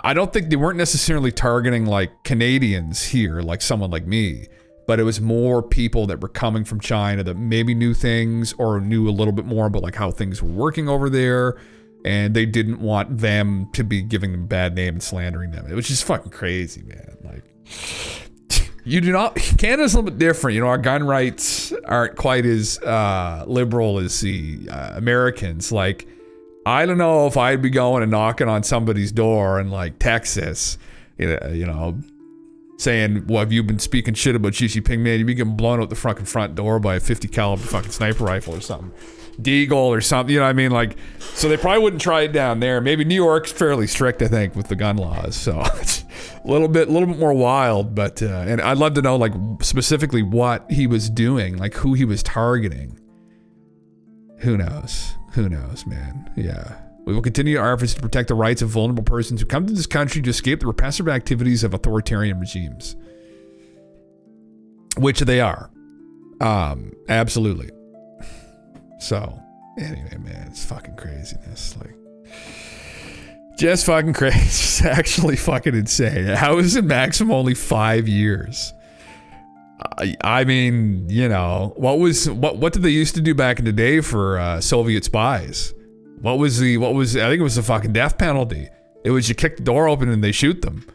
S2: I don't think they weren't necessarily targeting like Canadians here, like someone like me, but it was more people that were coming from China that maybe knew things or knew a little bit more about like how things were working over there, and they didn't want them to be giving them a bad name and slandering them. It was just fucking crazy, man. Like, you do not, Canada's a little bit different. You know, our gun rights aren't quite as liberal as the Americans. Like, I don't know if I'd be going and knocking on somebody's door in like Texas, you know, saying, well, have you been speaking shit about Xi Jinping, man? You'd be getting blown out the fucking front door by a 50 caliber fucking sniper rifle or something. Deagle or something, you know what I mean? Like, so they probably wouldn't try it down there. Maybe New York's fairly strict, I think, with the gun laws. So it's a little bit more wild, but, and I'd love to know like specifically what he was doing, like who he was targeting. Who knows? Who knows, man? Yeah. We will continue our efforts to protect the rights of vulnerable persons who come to this country to escape the repressive activities of authoritarian regimes. Which they are. Absolutely. So, anyway, man, it's fucking craziness. Like, just fucking crazy. It's actually fucking insane. How is it maximum only 5 years? I mean, you know, what did they used to do back in the day for Soviet spies? I think it was the fucking death penalty. It was you kick the door open and they shoot them.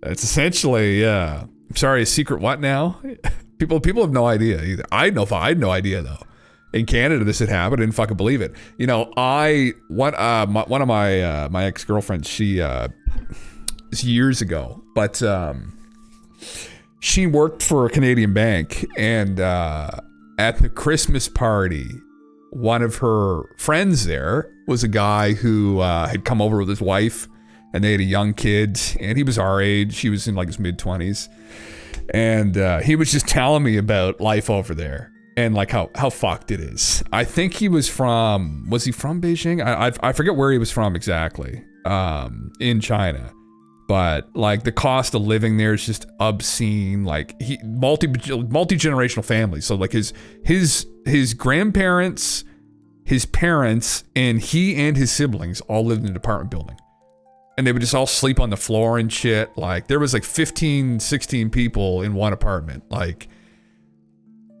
S2: That's essentially, I'm sorry, a secret what now? People have no idea either. I had no idea though. In Canada, this had happened. I didn't fucking believe it. You know, one of my ex-girlfriends, she, years ago, but, she worked for a Canadian bank, and at the Christmas party, one of her friends there was a guy who had come over with his wife, and they had a young kid, and he was our age. He was in like his mid-20s, and he was just telling me about life over there and like how fucked it is. I think he was from Beijing? I forget where he was from exactly, in China. But like the cost of living there is just obscene. Like multi-generational family. So like his grandparents, his parents, and he and his siblings all lived in an apartment building. And they would just all sleep on the floor and shit. Like there was like 15, 16 people in one apartment. Like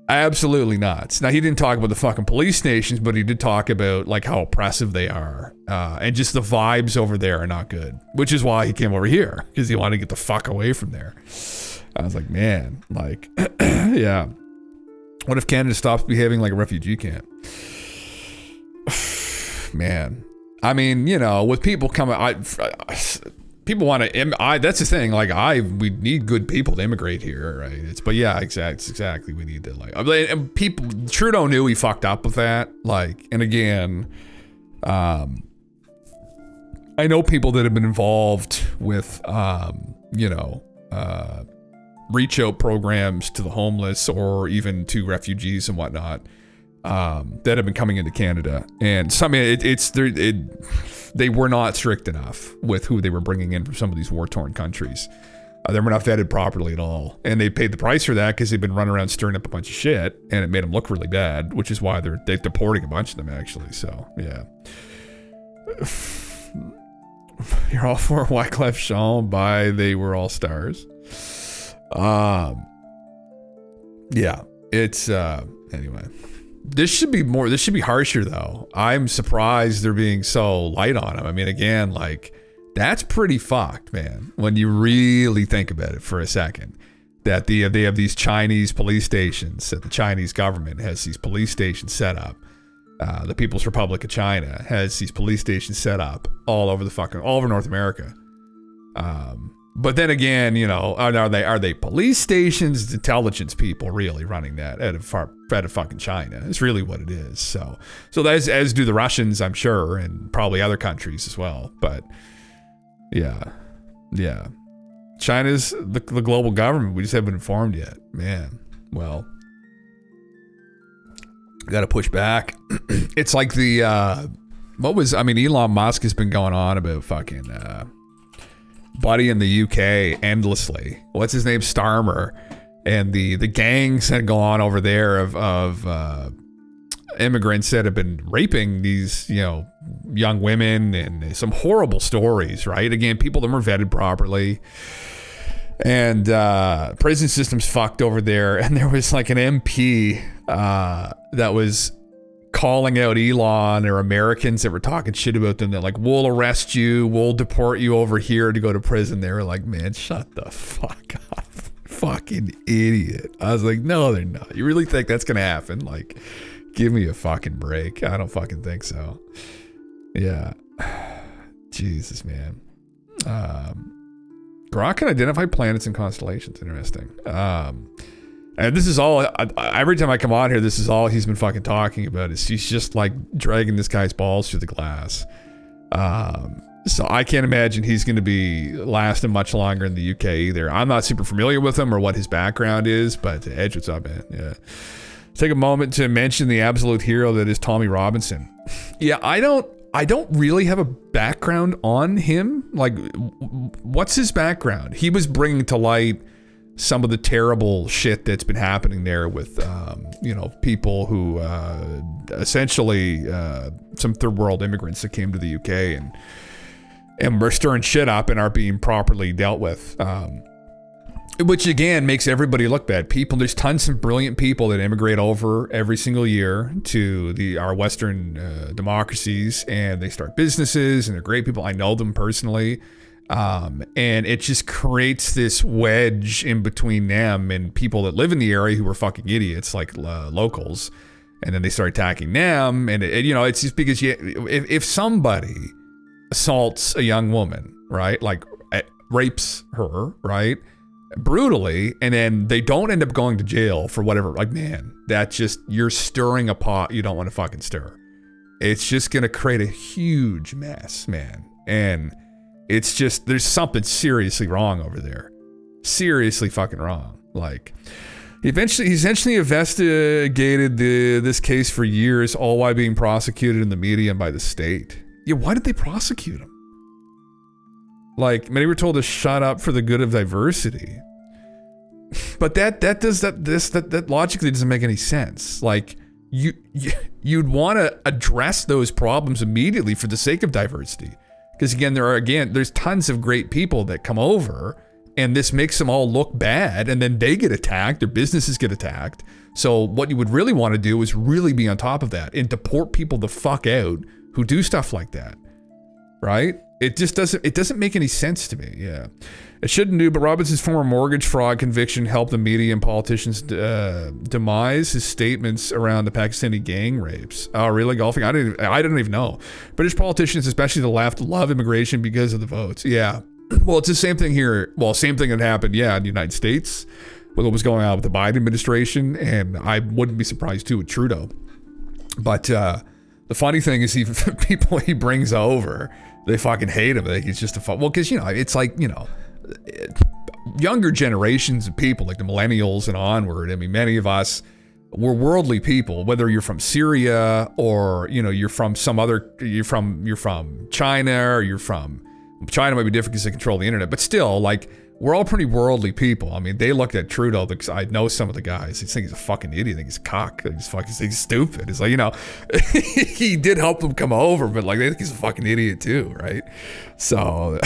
S2: absolutely nuts. Now he didn't talk about the fucking police stations, but he did talk about like how oppressive they are. And just the vibes over there are not good, which is why he came over here, because he wanted to get the fuck away from there. I was like, man, like, yeah. What if Canada stops behaving like a refugee camp? Man. I mean, you know, with people coming, people want to, that's the thing, like we need good people to immigrate here, right? But yeah, exactly. We need to like, and people, Trudeau knew he fucked up with that. Like, and again, I know people that have been involved with, you know, reach out programs to the homeless or even to refugees and whatnot that have been coming into Canada. And they were not strict enough with who they were bringing in from some of these war-torn countries. They were not vetted properly at all. And they paid the price for that because they've been running around stirring up a bunch of shit, and it made them look really bad, which is why they're deporting a bunch of them, actually. So, yeah. You're all for Wyclef Jean by They Were All Stars. Yeah, it's, anyway. This should be harsher, though. I'm surprised they're being so light on him. I mean, again, like, that's pretty fucked, man, when you really think about it for a second. That they have these Chinese police stations, that the Chinese government has these police stations set up. The People's Republic of China has these police stations set up all over North America. But then again, you know, are they police stations? Intelligence people really running that out of fucking China. It's really what it is. So as do the Russians, I'm sure, and probably other countries as well. But yeah. China's the global government. We just haven't been informed yet, man. Well, got to push back. It's like Elon Musk has been going on about fucking Buddy in the UK endlessly. What's his name? Starmer. And the gangs that go on over there of immigrants that have been raping these, you know, young women, and some horrible stories, right? Again, people that were vetted properly. And prison system's fucked over there. And there was like an MP that was calling out Elon or Americans that were talking shit about them, that like, we'll arrest you, we'll deport you over here to go to prison. They were like, man, shut the fuck up. Fucking idiot. I was like, no, they're not. You really think that's gonna happen? Like, give me a fucking break. I don't fucking think so. Yeah. Jesus, man. Grok can identify planets and constellations. Interesting. And this is all, every time I come on here, this is all he's been fucking talking about, is he's just like dragging this guy's balls through the glass. So I can't imagine he's going to be lasting much longer in the UK either. I'm not super familiar with him or what his background is, but Edge, what's up, man? Yeah. Take a moment to mention the absolute hero that is Tommy Robinson. Yeah, I don't really have a background on him. Like, what's his background? He was bringing to light some of the terrible shit that's been happening there with, people who essentially some third world immigrants that came to the UK and were stirring shit up and aren't being properly dealt with. Which again makes everybody look bad. There's tons of brilliant people that immigrate over every single year to our Western democracies, and they start businesses, and they're great people. I know them personally. And it just creates this wedge in between them and people that live in the area who are fucking idiots, like locals. And then they start attacking them. And it's just because if somebody assaults a young woman, right, like rapes her, right, brutally, and then they don't end up going to jail for whatever, like, man, that's just, you're stirring a pot you don't want to fucking stir. It's just gonna create a huge mess, man. And it's just, there's something seriously wrong over there. Seriously fucking wrong. Like, he essentially investigated this case for years, all while being prosecuted in the media and by the state. Yeah, why did they prosecute him? Like, many were told to shut up for the good of diversity. But that logically doesn't make any sense. Like, you'd want to address those problems immediately for the sake of diversity. Because there's tons of great people that come over, and this makes them all look bad, and then they get attacked, their businesses get attacked. So what you would really want to do is really be on top of that and deport people the fuck out who do stuff like that, right? It doesn't make any sense to me. Yeah, it shouldn't do. But Robinson's former mortgage fraud conviction helped the media and politicians demise his statements around the Pakistani gang rapes. Oh, really? Golfing? I didn't even know. British politicians, especially the left, love immigration because of the votes. Yeah. Well, it's the same thing here. Well, same thing that happened, in the United States with what was going on with the Biden administration, and I wouldn't be surprised too with Trudeau. But the funny thing is, people he brings over, they fucking hate him. They think it's just because, it's like, younger generations of people, like the millennials and onward. I mean, many of us were worldly people, whether you're from Syria or, you know, you're from China, or you're from China. Might be different because they control the internet, but still, like, we're all pretty worldly people. I mean, they looked at Trudeau, because I know some of the guys, they think he's a fucking idiot, they think he's a cock, they just fucking think he's stupid. It's like, you know, he did help them come over, but like, they think he's a fucking idiot too, right? So,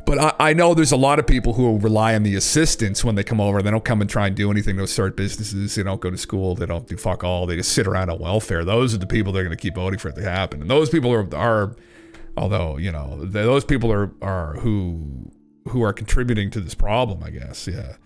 S2: but I know there's a lot of people who rely on the assistance when they come over. They don't come and try and do anything. They don't start businesses. They don't go to school. They don't do fuck all. They just sit around on welfare. Those are the people that are going to keep voting for it to happen. And those people are although, you know, those people are who are contributing to this problem, I guess. Yeah.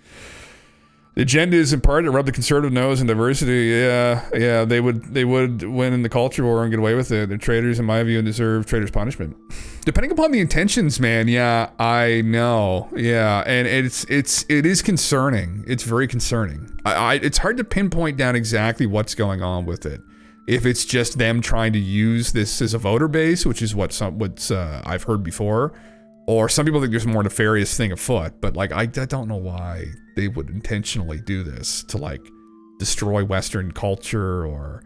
S2: The agenda is in part to rub the conservative nose in diversity. Yeah, they would win in the culture war and get away with it. They're traitors, in my view, and deserve traitors' punishment. Depending upon the intentions, man. Yeah, I know. Yeah, and it is concerning. It's very concerning. It's hard to pinpoint down exactly what's going on with it. If it's just them trying to use this as a voter base, which is what I've heard before, or some people think there's a more nefarious thing afoot. But like, I don't know why they would intentionally do this to like destroy Western culture, or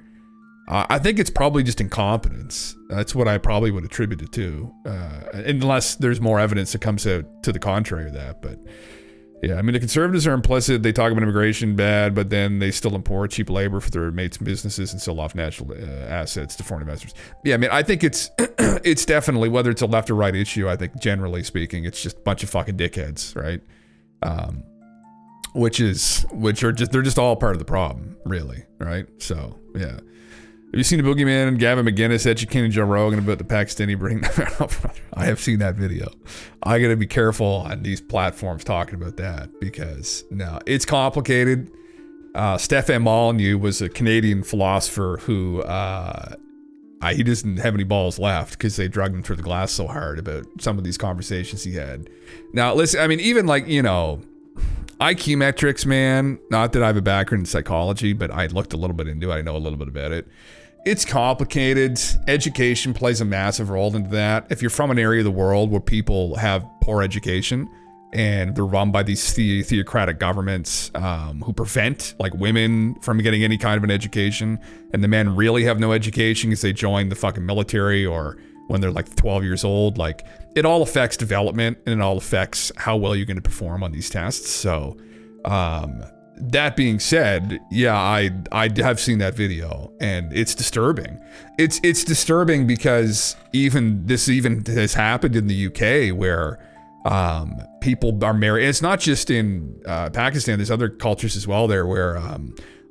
S2: I think it's probably just incompetence. That's what I probably would attribute it to, unless there's more evidence that comes out to the contrary of that. But yeah, I mean, the conservatives are implicit. They talk about immigration bad, but then they still import cheap labor for their mates' businesses and sell off national assets to foreign investors. Yeah, I mean, I think it's definitely, whether it's a left or right issue, I think generally speaking, it's just a bunch of fucking dickheads, right? They're just all part of the problem, really, right? So, yeah. Have you seen the Boogeyman and Gavin McGinnis educating Joe Rogan about the Pakistani bring? I have seen that video. I got to be careful on these platforms talking about that, because no, it's complicated. Stefan Molyneux was a Canadian philosopher who he doesn't have any balls left because they drugged him through the glass so hard about some of these conversations he had. Now, listen, I mean, even like, you know, IQ metrics, man, not that I have a background in psychology, but I looked a little bit into it. I know a little bit about it. It's complicated. Education plays a massive role into that. If you're from an area of the world where people have poor education and they're run by these theocratic governments who prevent like women from getting any kind of an education, and the men really have no education because they join the fucking military or when they're like 12 years old, like it all affects development and it all affects how well you're going to perform on these tests. So, that being said, yeah, I have seen that video and it's disturbing. It's disturbing because this has happened in the UK where people are married. And it's not just in Pakistan. There's other cultures as well there where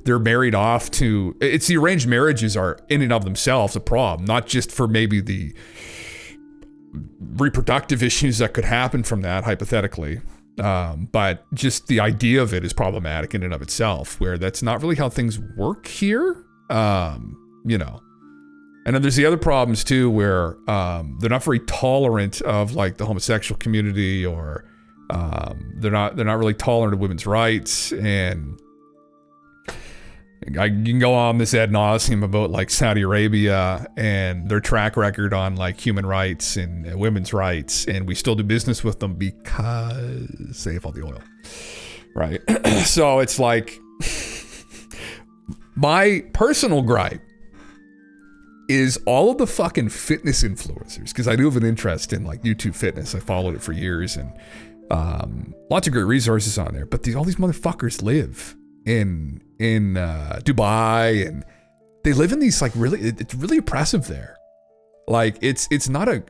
S2: they're married off to. It's the arranged marriages are in and of themselves a problem, not just for maybe the reproductive issues that could happen from that hypothetically. But just the idea of it is problematic in and of itself, where that's not really how things work here. You know, and then there's the other problems too, where they're not very tolerant of like the homosexual community, or they're not really tolerant of women's rights. And you can go on this ad nauseum about like Saudi Arabia and their track record on like human rights and women's rights, and we still do business with them because they have all the oil, right? So it's like, my personal gripe is all of the fucking fitness influencers, because I do have an interest in like YouTube fitness. I followed it for years, and lots of great resources on there, but all these motherfuckers live in Dubai, and they live in these like it's really oppressive there. Like it's not a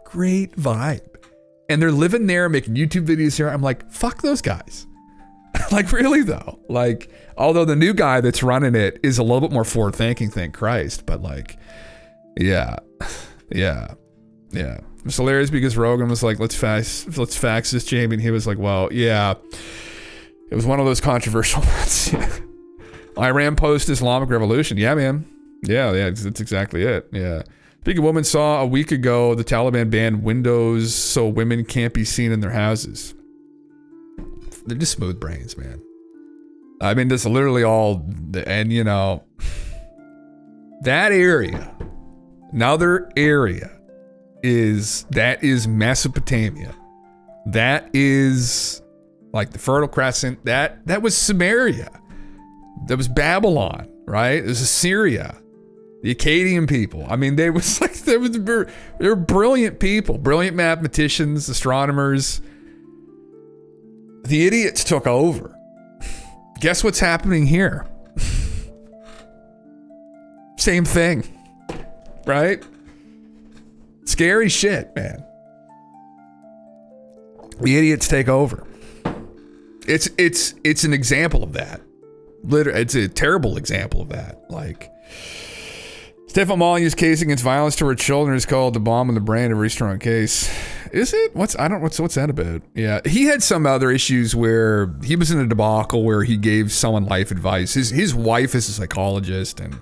S2: great vibe, and they're living there making YouTube videos here. I'm like, fuck those guys. Like, really though, like, although the new guy that's running it is a little bit more forward thinking, thank Christ, but like, yeah. It's hilarious because Rogan was like, let's fax this, Jamie, and he was like, well, yeah, it was one of those controversial ones. Iran post-Islamic revolution. Yeah, man. Yeah, that's exactly it. Yeah. Speaking of women, saw a week ago the Taliban banned windows so women can't be seen in their houses. They're just smooth brains, man. I mean, that's literally all, and you know, that area, another area is Mesopotamia. That is like the Fertile Crescent. That was Samaria. That was Babylon, right? It was Assyria. The Akkadian people. I mean, they were brilliant people, brilliant mathematicians, astronomers. The idiots took over. Guess what's happening here? Same thing, right? Scary shit, man. The idiots take over. It's an example of that. Literally, it's a terrible example of that. Like, Stefan Molyneux's case against violence toward children is called the bomb in the brain, a very strong case. Is it? What's that about? Yeah, he had some other issues where he was in a debacle where he gave someone life advice. His wife is a psychologist, and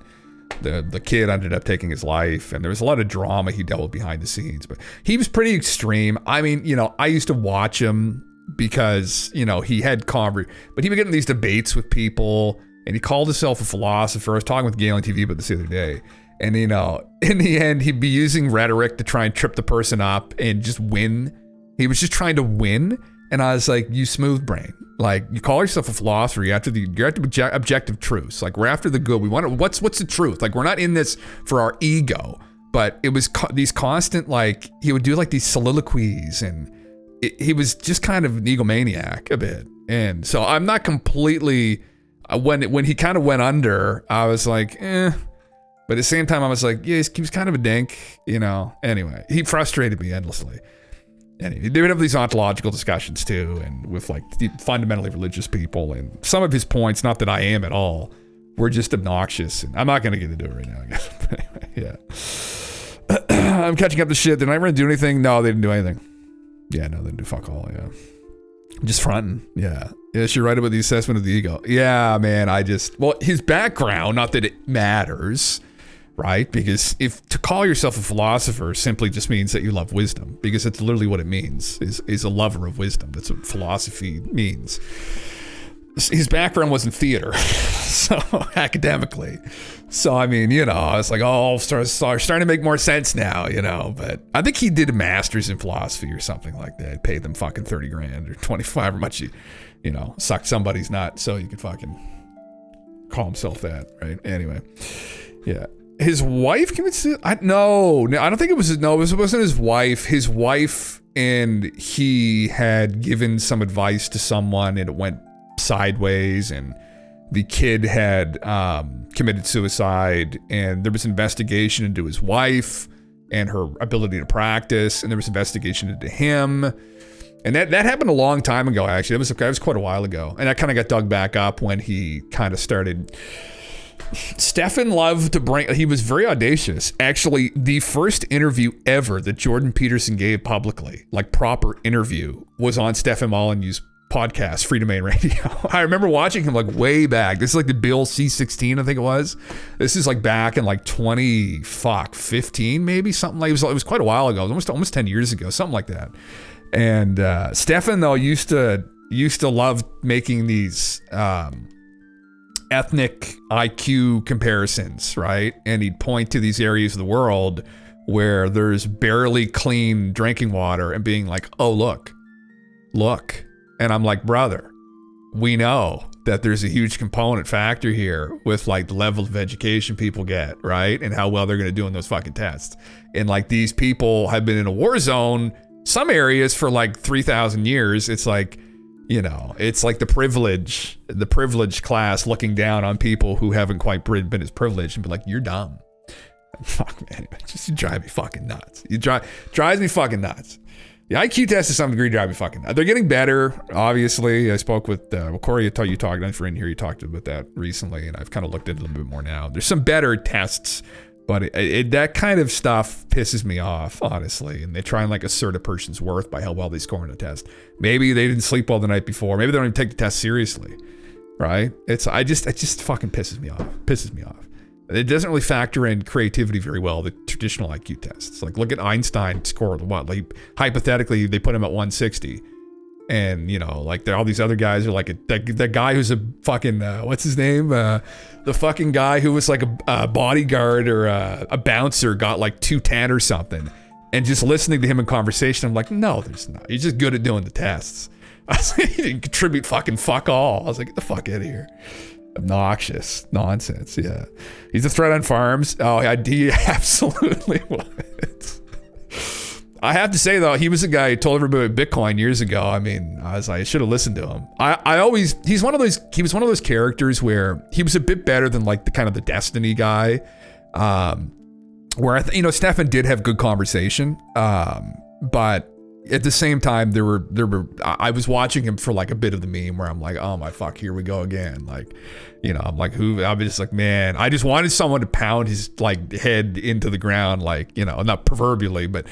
S2: the kid ended up taking his life, and there was a lot of drama he dealt with behind the scenes. But he was pretty extreme. I mean, I used to watch him because he had but he would get in these debates with people, and he called himself a philosopher. I was talking with Gale on TV about this the other day. And, in the end, he'd be using rhetoric to try and trip the person up and just win. He was just trying to win. And I was like, you smooth brain. Like, you call yourself a philosopher. You're after objective truths. Like, we're after the good. We want to, what's the truth? Like, we're not in this for our ego. But it was these constant, like, he would do like these soliloquies. And he was just kind of an egomaniac a bit. And so I'm not completely, when he kind of went under, I was like, But at the same time, I was like, yeah, he was kind of a dink, Anyway, he frustrated me endlessly. Anyway, they would have these ontological discussions too, and with like fundamentally religious people. And some of his points, not that I am at all, were just obnoxious. And I'm not going to get into it right now, I guess. But anyway, yeah. I'm catching up to shit. Did I ever do anything? No, they didn't do anything. Yeah, no, they didn't do fuck all, yeah. Just fronting, yeah. Yes, you're right about the assessment of the ego. Yeah, man, his background, not that it matters, right? Because if to call yourself a philosopher simply just means that you love wisdom, because it's literally what it means, is a lover of wisdom. That's what philosophy means. His background was in theater, so academically. So, I mean, I was like, starting to make more sense now, but I think he did a master's in philosophy or something like that. Paid them fucking 30 grand or 25 or much, sucked somebody's nut so you could fucking call himself that, right? Anyway, yeah. His wife committed no, I don't think it was it wasn't his wife. His wife and he had given some advice to someone and it went sideways, and the kid had committed suicide, and there was investigation into his wife and her ability to practice, and there was investigation into him. And that happened a long time ago, actually. That was quite a while ago. And that kind of got dug back up when he kind of started. Stefan loved to he was very audacious. Actually, the first interview ever that Jordan Peterson gave publicly, like proper interview, was on Stefan Molyneux's podcast, Free Domain Radio. I remember watching him like way back. This is like the Bill C16, I think it was. This is like back in like 2015, maybe something like it was quite a while ago. It was almost 10 years ago, something like that. And Stefan though used to love making these ethnic IQ comparisons, right? And he'd point to these areas of the world where there's barely clean drinking water and being like, oh, look. And I'm like, brother, we know that there's a huge component factor here with like the level of education people get, right? And how well they're going to do in those fucking tests. And like these people have been in a war zone, some areas for like 3,000 years. It's like, it's like the privileged class looking down on people who haven't quite been as privileged and be like, you're dumb. Fuck, man, you drive me fucking nuts. Drives me fucking nuts. The IQ test to some degree drive me fucking nuts. They're getting better, obviously. I spoke with Corey, you talked, I'm sure in here, you talked about that recently, and I've kind of looked at it a little bit more now. There's some better tests, but that kind of stuff pisses me off, honestly. And they try and like assert a person's worth by how well they score in a test. Maybe they didn't sleep well the night before. Maybe they don't even take the test seriously, right? It just fucking pisses me off. It doesn't really factor in creativity very well, the traditional IQ tests. Like, look at Einstein scored what? Like, hypothetically, they put him at 160. And, like, all these other guys are like, that guy who's a fucking, what's his name? The fucking guy who was like a bodyguard or a bouncer got like 210 or something. And just listening to him in conversation, I'm like, no, there's not. He's just good at doing the tests. I was like, he didn't contribute fucking fuck all. I was like, get the fuck out of here. Obnoxious nonsense. Yeah, he's a threat on farms. Oh, he absolutely was. I have to say though, he was a guy who told everybody about Bitcoin years ago. I mean, I was like, I should have listened to him. He was one of those characters where he was a bit better than like the kind of the Destiny guy, where Stefan did have good conversation, but at the same time, I was watching him for like a bit of the meme where I'm like, oh my fuck, here we go again. Like, I'm like, I'm just like, man, I just wanted someone to pound his like head into the ground, like, not proverbially, but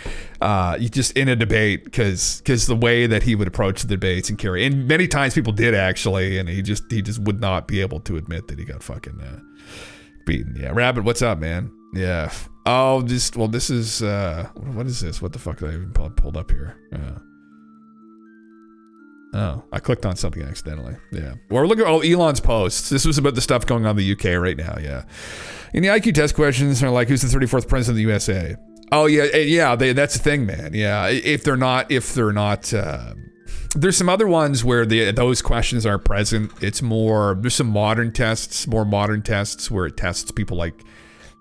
S2: just in a debate, because the way that he would approach the debates and carry, and many times people did actually, and he just would not be able to admit that he got fucking beaten. Yeah, Rabbit, what's up, man? Yeah. Oh, this is, what is this? What the fuck did I even pulled up here? Oh, I clicked on something accidentally. Yeah. Well, we're looking at Elon's posts. This was about the stuff going on in the UK right now. Yeah. In the IQ test questions are like, who's the 34th president of the USA? Oh yeah. That's the thing, man. Yeah. If they're not, there's some other ones where those questions aren't present. It's more, there's some more modern tests where it tests people like,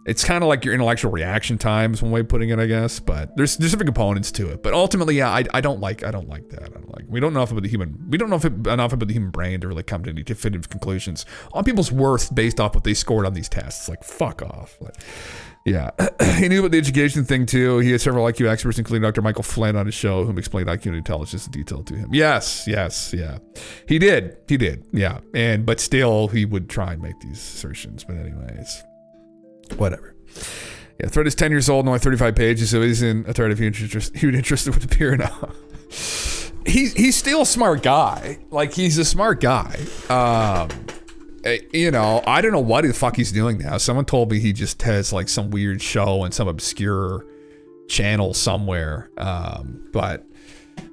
S2: it's kind of like your intellectual reaction times, one way of putting it, I guess. But there's different components to it. But ultimately, yeah, I don't like that. We don't know enough about the human brain to really come to any definitive conclusions on people's worth based off what they scored on these tests. Like, fuck off. Like, yeah. He knew about the education thing too. He had several IQ experts, including Dr. Michael Flynn, on his show, whom explained IQ and intelligence in detail to him. Yes, yeah. He did, yeah. But still, he would try and make these assertions. But anyways. Whatever. Yeah, thread is 10 years old and only 35 pages, so he's in a thread if you're interested with the peer now. He's still a smart guy. Like, he's a smart guy. I don't know what the fuck he's doing now. Someone told me he just has like some weird show on some obscure channel somewhere. But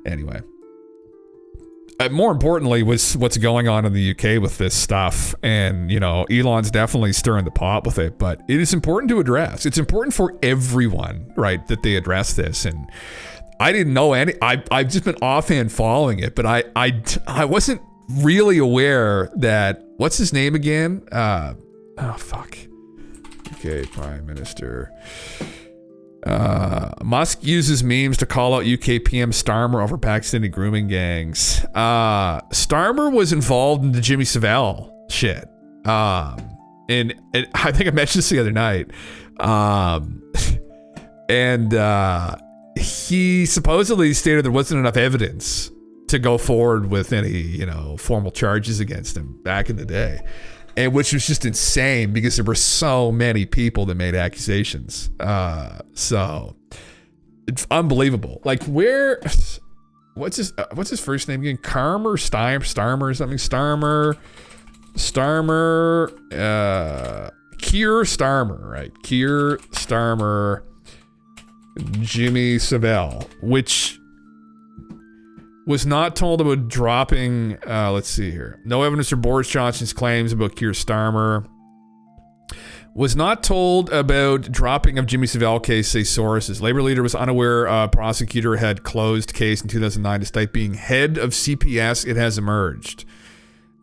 S2: anyway. More importantly was what's going on in the UK with this stuff. And, Elon's definitely stirring the pot with it, but it is important to address. It's important for everyone, right, that they address this. And I didn't know I've just been offhand following it, but I wasn't really aware that, what's his name again? UK Prime Minister. Musk uses memes to call out UK PM Starmer over Pakistani grooming gangs. Starmer was involved in the Jimmy Savile shit. And I think I mentioned this the other night. He supposedly stated there wasn't enough evidence to go forward with any, formal charges against him back in the day. And which was just insane because there were so many people that made accusations. So it's unbelievable. Like, what's his first name again? Starmer or something? Keir Starmer, right? Keir Starmer, Jimmy Savile, which was not told about dropping, let's see here. No evidence for Boris Johnson's claims about Keir Starmer. Was not told about dropping of Jimmy Savile case, say sources. Labor leader was unaware prosecutor had closed case in 2009 despite being head of CPS. It has emerged.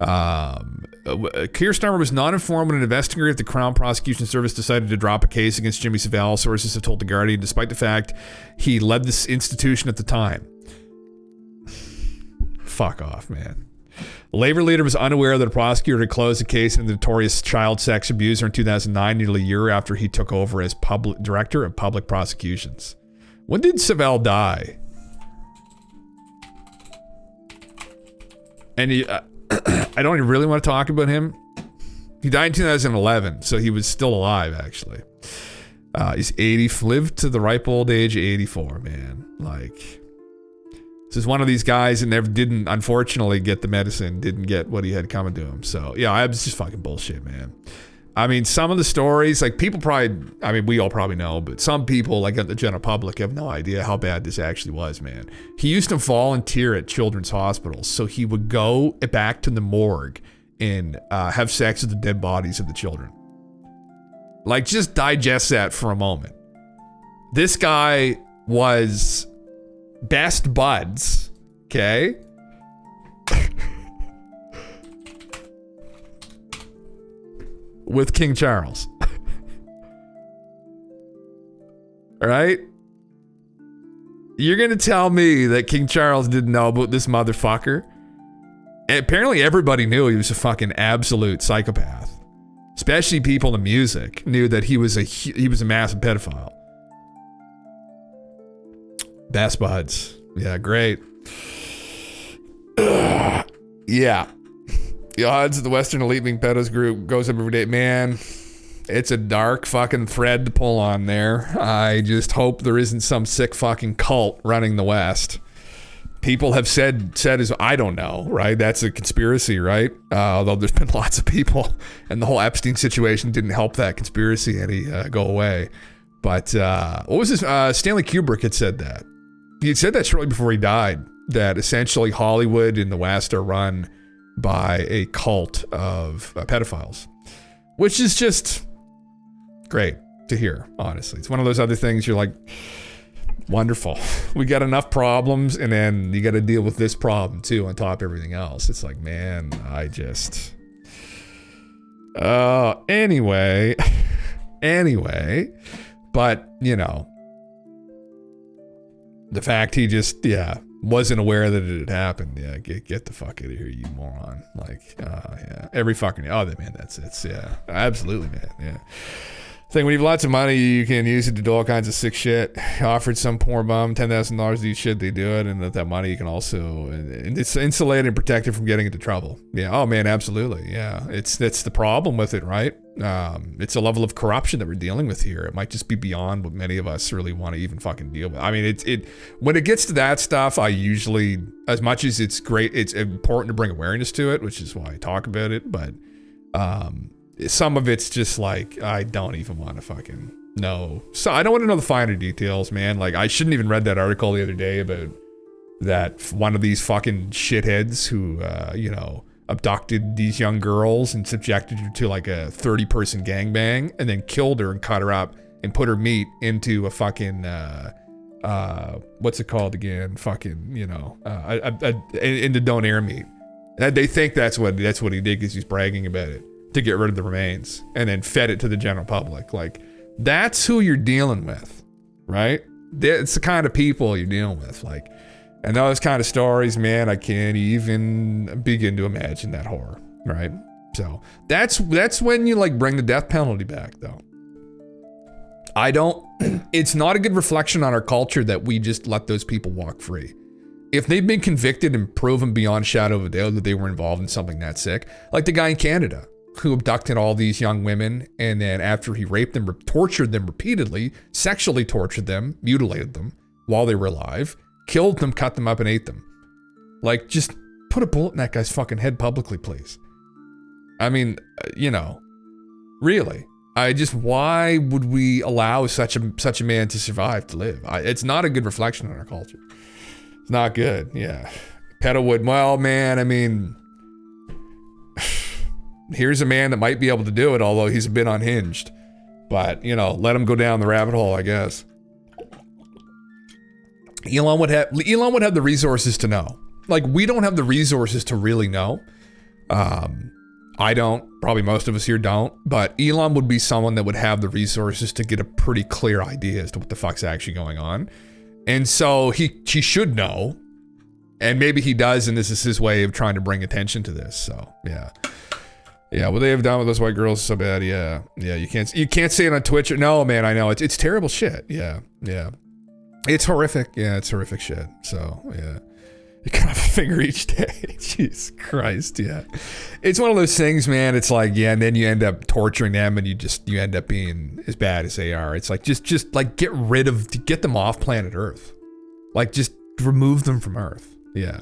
S2: Keir Starmer was not informed when an investigator at the Crown Prosecution Service decided to drop a case against Jimmy Savile, sources have told The Guardian, despite the fact he led this institution at the time. Fuck off, man. Labor leader was unaware that a prosecutor had closed a case into the notorious child sex abuser in 2009, nearly a year after he took over as director of public prosecutions. When did Savile die? And I don't even really want to talk about him. He died in 2011, so he was still alive, actually. He's 80, lived to the ripe old age of 84, man. Like, this is one of these guys and never didn't, unfortunately, get the medicine, didn't get what he had coming to him. So, yeah, it's just fucking bullshit, man. I mean, some of the stories, like, people probably, I mean, we all probably know, but some people, like the general public, have no idea how bad this actually was, man. He used to volunteer at children's hospitals, so he would go back to the morgue and have sex with the dead bodies of the children. Like, just digest that for a moment. This guy was best buds, okay? with King Charles. All right? You're going to tell me that King Charles didn't know about this motherfucker? Apparently everybody knew he was a fucking absolute psychopath. Especially people in music knew that he was a massive pedophile. Best buds. Yeah, great. Yeah. The odds of the Western Elite Wing Pedos group goes up every day. Man, it's a dark fucking thread to pull on there. I just hope there isn't some sick fucking cult running the West. People have said as I don't know, right? That's a conspiracy, right? Although there's been lots of people, and the whole Epstein situation didn't help that conspiracy any go away. But what was this? Stanley Kubrick had said that. He had said that shortly before he died, that essentially Hollywood and the West are run by a cult of pedophiles, which is just great to hear, honestly. It's one of those other things you're like, wonderful. We got enough problems, and then you got to deal with this problem too on top of everything else. It's like, man, I just... anyway. But, you know, the fact he just, wasn't aware that it had happened. Yeah, get the fuck out of here, you moron. Like, yeah. Every fucking, man, that's it. Yeah, absolutely, man. Yeah. Thing, when you have lots of money, you can use it to do all kinds of sick shit. Offered some poor bum $10,000 to do shit, they do it, and that money you can also, and it's insulated and protected from getting into trouble. Yeah, oh man, absolutely. Yeah, that's the problem with it, right? It's a level of corruption that we're dealing with here. It might just be beyond what many of us really want to even fucking deal with. I mean, it when it gets to that stuff, I usually, as much as it's great, it's important to bring awareness to it, which is why I talk about it, but some of it's just like, I don't even want to fucking know. So I don't want to know the finer details, man. Like, I shouldn't even read that article the other day about that one of these fucking shitheads who, abducted these young girls and subjected her to like a 30-person gangbang and then killed her and cut her up and put her meat into a fucking, what's it called again? Fucking, into donair meat. And they think that's what he did because he's bragging about it, to get rid of the remains, and then fed it to the general public. Like, that's who you're dealing with, right? It's the kind of people you're dealing with. Like, and those kind of stories, man, I can't even begin to imagine that horror, right? So that's when you like bring the death penalty back, though. It's not a good reflection on our culture that we just let those people walk free. If they've been convicted and proven beyond shadow of a doubt that they were involved in something that sick, like the guy in Canada who abducted all these young women, and then after he raped them, tortured them repeatedly, sexually tortured them, mutilated them while they were alive, killed them, cut them up, and ate them. Like, just put a bullet in that guy's fucking head publicly, please. I mean, really. Why would we allow such a man to survive, to live? It's not a good reflection on our culture. It's not good, yeah. Pedowood, well, man, I mean, here's a man that might be able to do it, although he's a bit unhinged. But, let him go down the rabbit hole, I guess. Elon would have the resources to know. Like, we don't have the resources to really know. I don't. Probably most of us here don't. But Elon would be someone that would have the resources to get a pretty clear idea as to what the fuck's actually going on. And so he should know. And maybe he does, and this is his way of trying to bring attention to this. So, yeah. Yeah, what they have done with those white girls is so bad. Yeah, you can't say it on Twitch. No, man, I know it's terrible shit. Yeah, it's horrific. Yeah, it's horrific shit. So yeah, you cut off a finger each day. Jesus Christ. Yeah, it's one of those things, man. It's like, yeah, and then you end up torturing them, and you end up being as bad as they are. It's like just like get them off planet Earth, like just remove them from Earth. Yeah.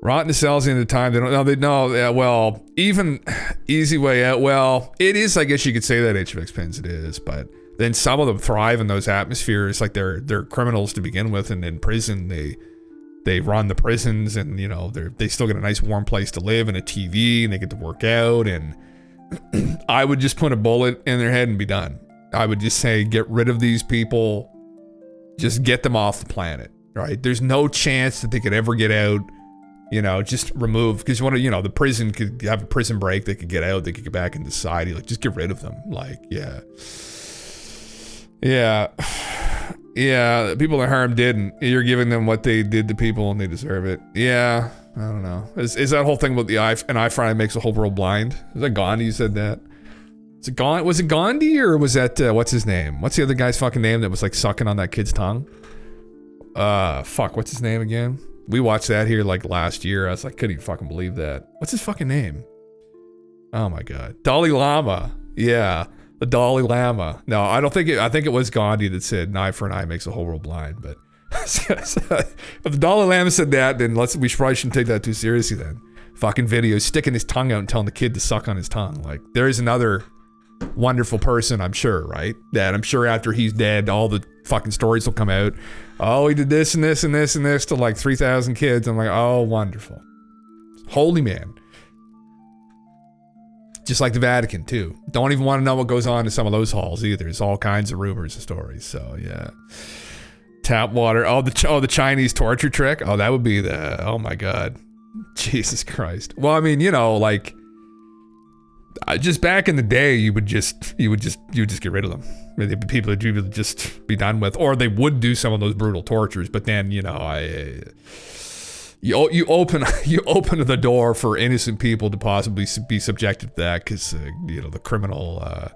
S2: Rot in the cells the end of the time. They don't know. Yeah, well, even easy way out. Well, it is, I guess you could say that HFX pins it is, but then some of them thrive in those atmospheres. Like they're criminals to begin with, and in prison they run the prisons, and they still get a nice warm place to live and a TV, and they get to work out. And I would just put a bullet in their head and be done. I would just say, get rid of these people Just get them off the planet, right? There's no chance that they could ever get out, you know, just remove, because the prison could have a prison break, they could get out, they could get back into society, like, just get rid of them. Like, yeah, people that harm didn't. You're giving them what they did to people and they deserve it. Yeah, I don't know. Is that whole thing about an eye for an eye makes the whole world blind? Is that Gandhi who said that? Was it Gandhi, or was that, what's his name? What's the other guy's fucking name that was like sucking on that kid's tongue? What's his name again? We watched that here like last year. I was like, couldn't even fucking believe that. What's his fucking name? Oh my God. Dalai Lama. Yeah. The Dalai Lama. No, I think it was Gandhi that said an eye for an eye makes the whole world blind, but if the Dalai Lama said that, then we probably shouldn't take that too seriously then. Fucking video, sticking his tongue out and telling the kid to suck on his tongue. Like, there is another wonderful person, I'm sure, right? That I'm sure after he's dead, all the fucking stories will come out. Oh, he did this and this and this and this to like 3,000 kids. I'm like, oh, wonderful. Holy man. Just like the Vatican, too. Don't even want to know what goes on in some of those halls either. There's all kinds of rumors and stories. So, yeah. Tap water. Oh, the Chinese torture trick. Oh, that would be oh my God. Jesus Christ. Well, I mean, like, just back in the day, you would just get rid of them. People that you would just be done with, or they would do some of those brutal tortures. But then, you open the door for innocent people to possibly be subjected to that, because the criminal,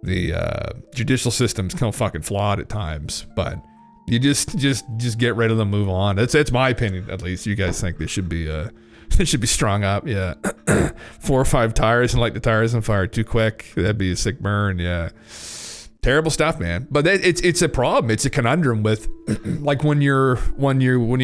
S2: the judicial system's kind of fucking flawed at times. But you just get rid of them, move on. That's my opinion, at least. You guys think they should be strung up? Yeah. 4 or 5 tires and light the tires on fire too quick. That'd be a sick burn. Yeah. Terrible stuff, man. But it's a problem. It's a conundrum with like when you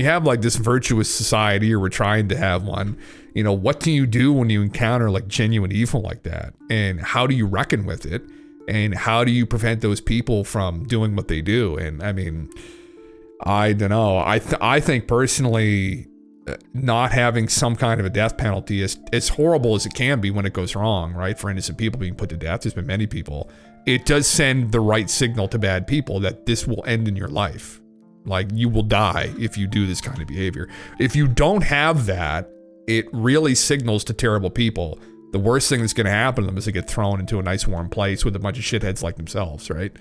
S2: have like this virtuous society, or we're trying to have one, what do you do when you encounter like genuine evil like that? And how do you reckon with it? And how do you prevent those people from doing what they do? And I mean, I don't know. I think personally, not having some kind of a death penalty is as horrible as it can be when it goes wrong, right? For innocent people being put to death, there's been many people. It does send the right signal to bad people that this will end in your life. Like, you will die if you do this kind of behavior. If you don't have that, it really signals to terrible people. The worst thing that's going to happen to them is they get thrown into a nice warm place with a bunch of shitheads like themselves, right?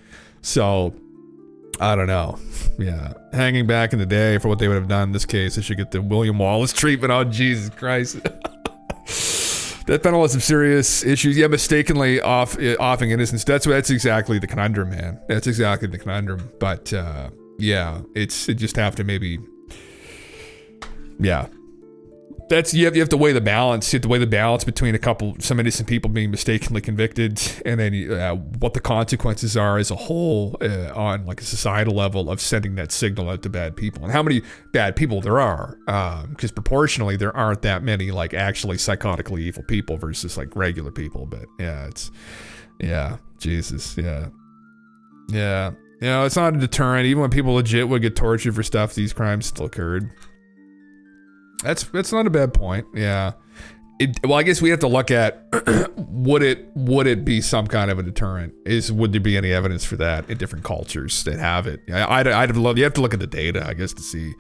S2: So, I don't know. Yeah. Hanging back in the day for what they would have done in this case, they should get the William Wallace treatment. Oh, Jesus Christ. That panel has some serious issues. Yeah, mistakenly offing innocence. That's exactly the conundrum, man. That's exactly the conundrum. But yeah, it just have to maybe, yeah. You have to weigh the balance. You have to weigh the balance between some innocent people being mistakenly convicted, and then what the consequences are as a whole on like a societal level of sending that signal out to bad people, and how many bad people there are. Because proportionally, there aren't that many like actually psychotically evil people versus like regular people. But yeah, Jesus, yeah. It's not a deterrent. Even when people legit would get tortured for stuff, these crimes still occurred. That's not a bad point. Yeah. Well, I guess we have to look at would it be some kind of a deterrent? Would there be any evidence for that in different cultures that have it? You have to look at the data, I guess, to see.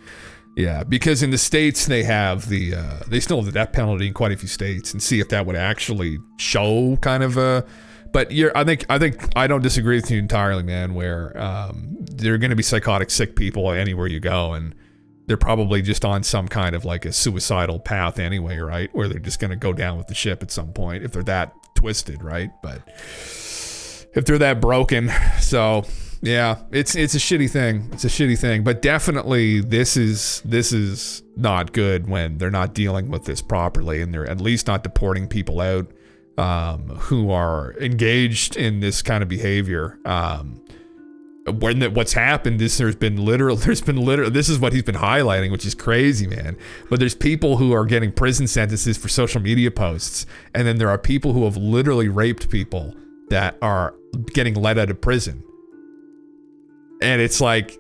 S2: Yeah, because in the States they still have the death penalty in quite a few states, and see if that would actually show kind of a. But I don't disagree with you entirely, man. Where there are going to be psychotic sick people anywhere you go, and they're probably just on some kind of like a suicidal path anyway, right? Where they're just going to go down with the ship at some point if they're that twisted, right? But if they're that broken, so yeah, it's a shitty thing. It's a shitty thing, but definitely this is not good when they're not dealing with this properly, and they're at least not deporting people out who are engaged in this kind of behavior. What's happened is there's been literal, this is what he's been highlighting, which is crazy, man. But there's people who are getting prison sentences for social media posts, and then there are people who have literally raped people that are getting let out of prison. And it's like,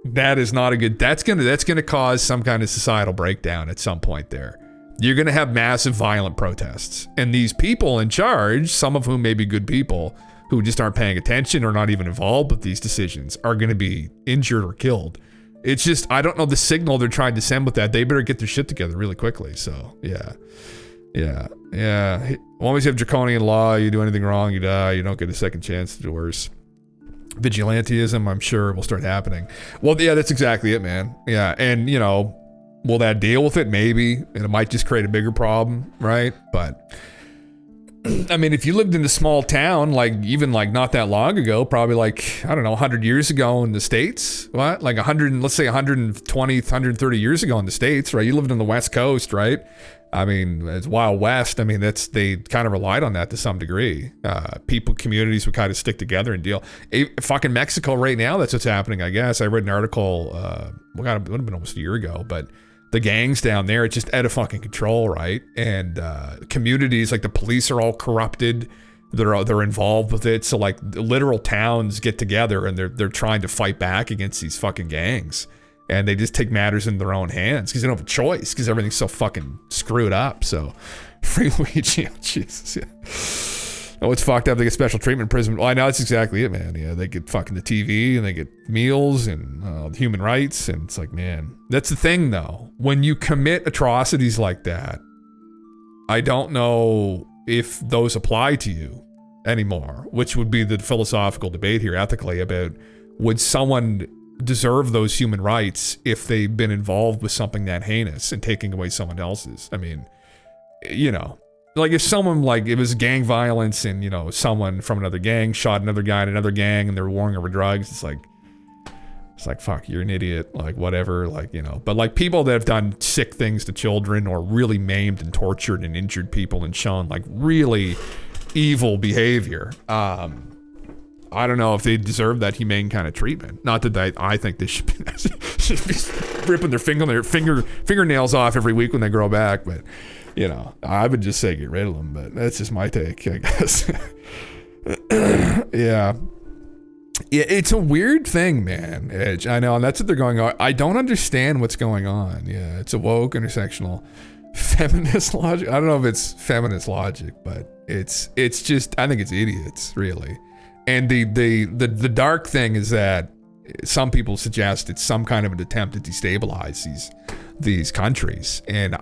S2: that is not a good, that's gonna cause some kind of societal breakdown at some point there. You're gonna have massive violent protests. And these people in charge, some of whom may be good people, who just aren't paying attention or not even involved with these decisions are going to be injured or killed. It's just, I don't know the signal they're trying to send with that. They better get their shit together really quickly. So, yeah. Always have draconian law. You do anything wrong, you die. You don't get a second chance to do worse. Vigilantism, I'm sure, will start happening. Well, yeah, that's exactly it, man. Yeah, and, you know, will that deal with it? Maybe. And it might just create a bigger problem, right? But I mean, if you lived in a small town, like even like not that long ago, probably like, I don't know, 100 years ago in the States, what? Like 100, let's say 120, 130 years ago in the States, right? You lived on the West Coast, right? I mean, it's Wild West. I mean, they kind of relied on that to some degree. Communities would kind of stick together and deal. Fucking Mexico right now, that's what's happening, I guess. I read an article, it would have been almost a year ago, but the gangs down there, it's just out of fucking control, right? And communities, like the police are all corrupted. They're involved with it. So like literal towns get together and they're trying to fight back against these fucking gangs. And they just take matters in their own hands because they don't have a choice because everything's so fucking screwed up. So free Luigi, oh, Jesus, yeah. Oh, it's fucked up. They get special treatment in prison. Well, I know that's exactly it, man. Yeah, they get fucking the TV and they get meals and human rights. And it's like, man, that's the thing though. When you commit atrocities like that, I don't know if those apply to you anymore, which would be the philosophical debate here ethically about would someone deserve those human rights if they've been involved with something that heinous and taking away someone else's. I mean, you know, like if someone, like it was gang violence and, you know, someone from another gang shot another guy in another gang and they were warring over drugs, it's like, fuck, you're an idiot, like whatever, like, you know. But like people that have done sick things to children or really maimed and tortured and injured people and shown like really evil behavior, I don't know if they deserve that humane kind of treatment. Not that I think they should be ripping their fingernails off every week when they grow back, but you know, I would just say get rid of them. But that's just my take, I guess. Yeah, it's a weird thing, man. Edge, I know, and that's what they're going on. I don't understand what's going on. Yeah, it's a woke intersectional feminist logic. I don't know if it's feminist logic, but it's just, I think it's idiots, really. And the dark thing is that some people suggest it's some kind of an attempt to destabilize these countries. And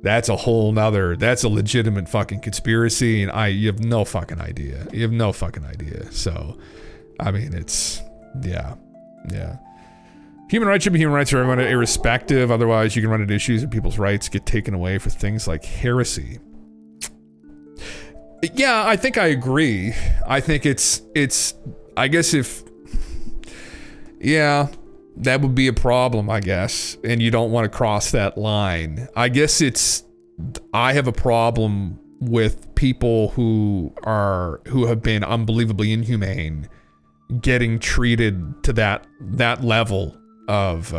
S2: that's a legitimate fucking conspiracy. And you have no fucking idea. So, I mean, it's, yeah. Human rights should be human rights for everyone, irrespective. Otherwise, you can run into issues and people's rights get taken away for things like heresy. Yeah, I think I agree. I think it's I guess that would be a problem, I guess. And you don't want to cross that line. I guess I have a problem with people who have been unbelievably inhumane getting treated to that level of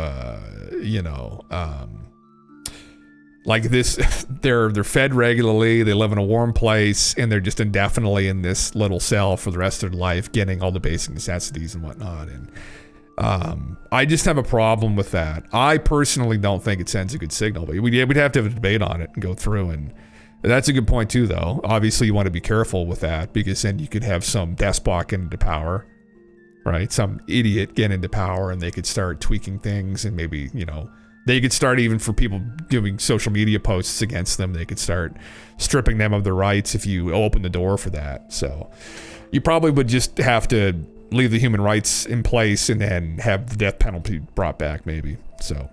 S2: like this. They're fed regularly, they live in a warm place, and they're just indefinitely in this little cell for the rest of their life getting all the basic necessities and whatnot. And I just have a problem with that. I personally don't think it sends a good signal, but we'd have to have a debate on it and go through. And that's a good point too, though. Obviously you want to be careful with that because then you could have some despot get into power, right? Some idiot get into power and they could start tweaking things, and maybe, you know, they could start, even for people doing social media posts against them, they could start stripping them of their rights if you open the door for that. So you probably would just have to leave the human rights in place and then have the death penalty brought back, maybe. So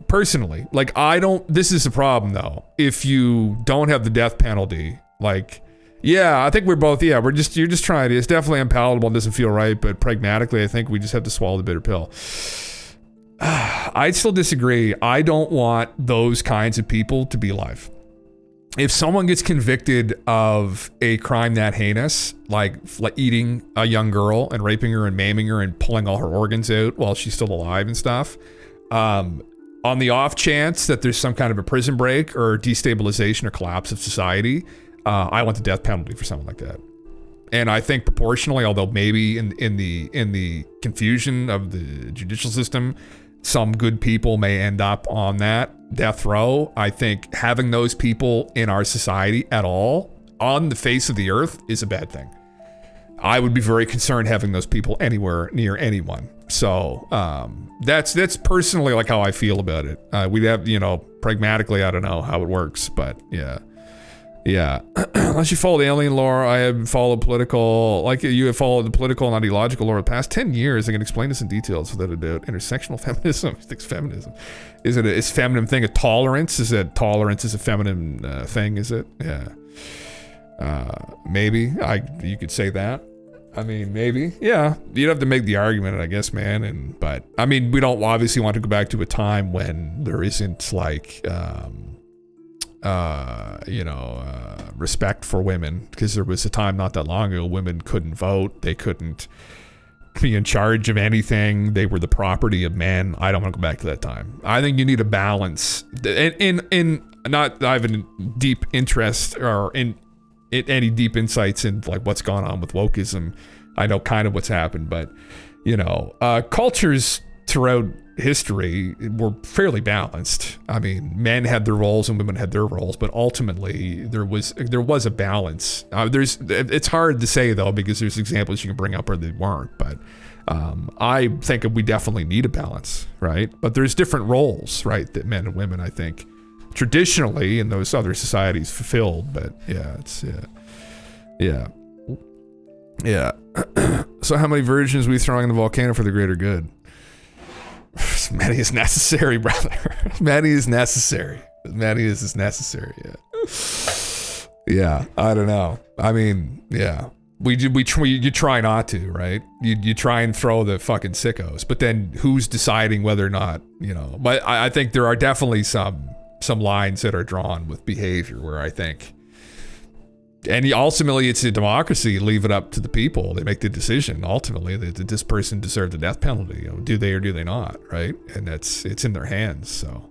S2: personally, like, this is the problem though. If you don't have the death penalty, like, yeah, I think you're just trying to, it's definitely unpalatable and doesn't feel right, but pragmatically, I think we just have to swallow the bitter pill. I'd still disagree. I don't want those kinds of people to be alive. If someone gets convicted of a crime that heinous, like eating a young girl and raping her and maiming her and pulling all her organs out while she's still alive and stuff, on the off chance that there's some kind of a prison break or destabilization or collapse of society, I want the death penalty for something like that. And I think proportionally, although maybe in the confusion of the judicial system, some good people may end up on that death row, I think having those people in our society at all on the face of the earth is a bad thing. I would be very concerned having those people anywhere near anyone. So that's personally like how I feel about it. We'd have, pragmatically, I don't know how it works, but yeah. Unless you followed alien lore, I have followed political, like you have followed the political and ideological lore the past 10 years. I can explain this in details without a doubt. Intersectional feminism. Who thinks feminism? Is feminine thing a tolerance? Is it tolerance is a feminine thing? Is it? Yeah. Maybe. You could say that. I mean, maybe. Yeah. You'd have to make the argument, I guess, man. But I mean, we don't obviously want to go back to a time when there isn't like, respect for women, because there was a time not that long ago women couldn't vote, they couldn't be in charge of anything, they were the property of men. I don't want to go back to that time. I think you need a balance in not having deep interest or in any deep insights in like what's gone on with wokeism. I know kind of what's happened, but cultures throughout history were fairly balanced. I mean, men had their roles and women had their roles, but ultimately there was a balance. It's hard to say though, because there's examples you can bring up where they weren't, but I think we definitely need a balance, right? But there's different roles, right, that men and women, I think, traditionally in those other societies fulfilled. But yeah. So how many virgins are we throwing in the volcano for the greater good? As many as necessary, brother. As many as necessary. Yeah. I don't know. I mean, yeah. You try not to, right? You try and throw the fucking sickos, but then who's deciding whether or not, But I think there are definitely some lines that are drawn with behavior where I think, and ultimately it's a democracy, leave it up to the people. They make the decision ultimately that this person deserves the death penalty. Do they or do they not, right? And it's in their hands, so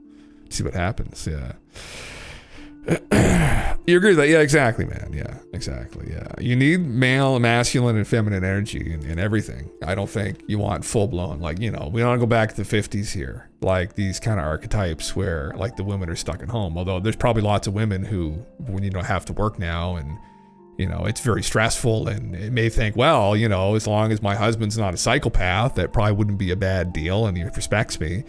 S2: see what happens. Yeah. You agree with that? Yeah, exactly, man. Yeah, exactly. Yeah. You need male, masculine, and feminine energy in everything. I don't think you want full-blown, we don't go back to the 50s here, like these kind of archetypes where like the women are stuck at home. Although there's probably lots of women who, have to work now and, it's very stressful, and it may think, well, as long as my husband's not a psychopath, that probably wouldn't be a bad deal and he respects me.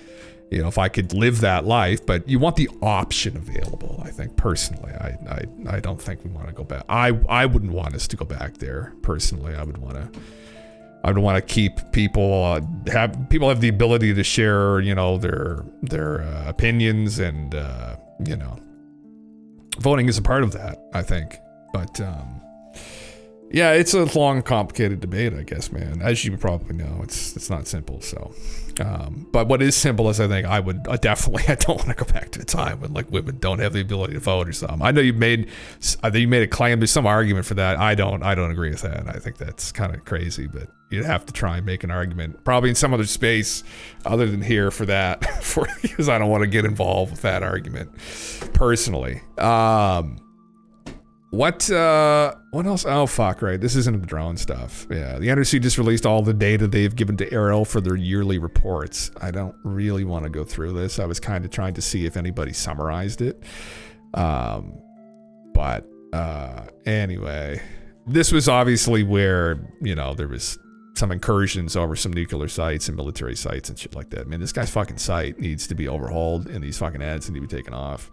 S2: If I could live that life, but you want the option available. I think personally, I don't think we want to go back. I wouldn't want us to go back there personally. I would want to keep people have the ability to share, their opinions, and voting is a part of that, I think. But yeah, it's a long, complicated debate, I guess, man. As you probably know, it's not simple. So, but what is simple is I think I don't want to go back to a time when like women don't have the ability to vote or something. I know you made a claim. There's some argument for that. I don't agree with that. I think that's kind of crazy, but you'd have to try and make an argument, probably in some other space other than here for that, because I don't want to get involved with that argument personally. What else? Oh, fuck, right. This isn't the drone stuff. Yeah, the NRC just released all the data they've given to Ariel for their yearly reports. I don't really want to go through this. I was kind of trying to see if anybody summarized it. But anyway, this was obviously where, there was some incursions over some nuclear sites and military sites and shit like that. Man, this guy's fucking site needs to be overhauled, and these fucking ads need to be taken off.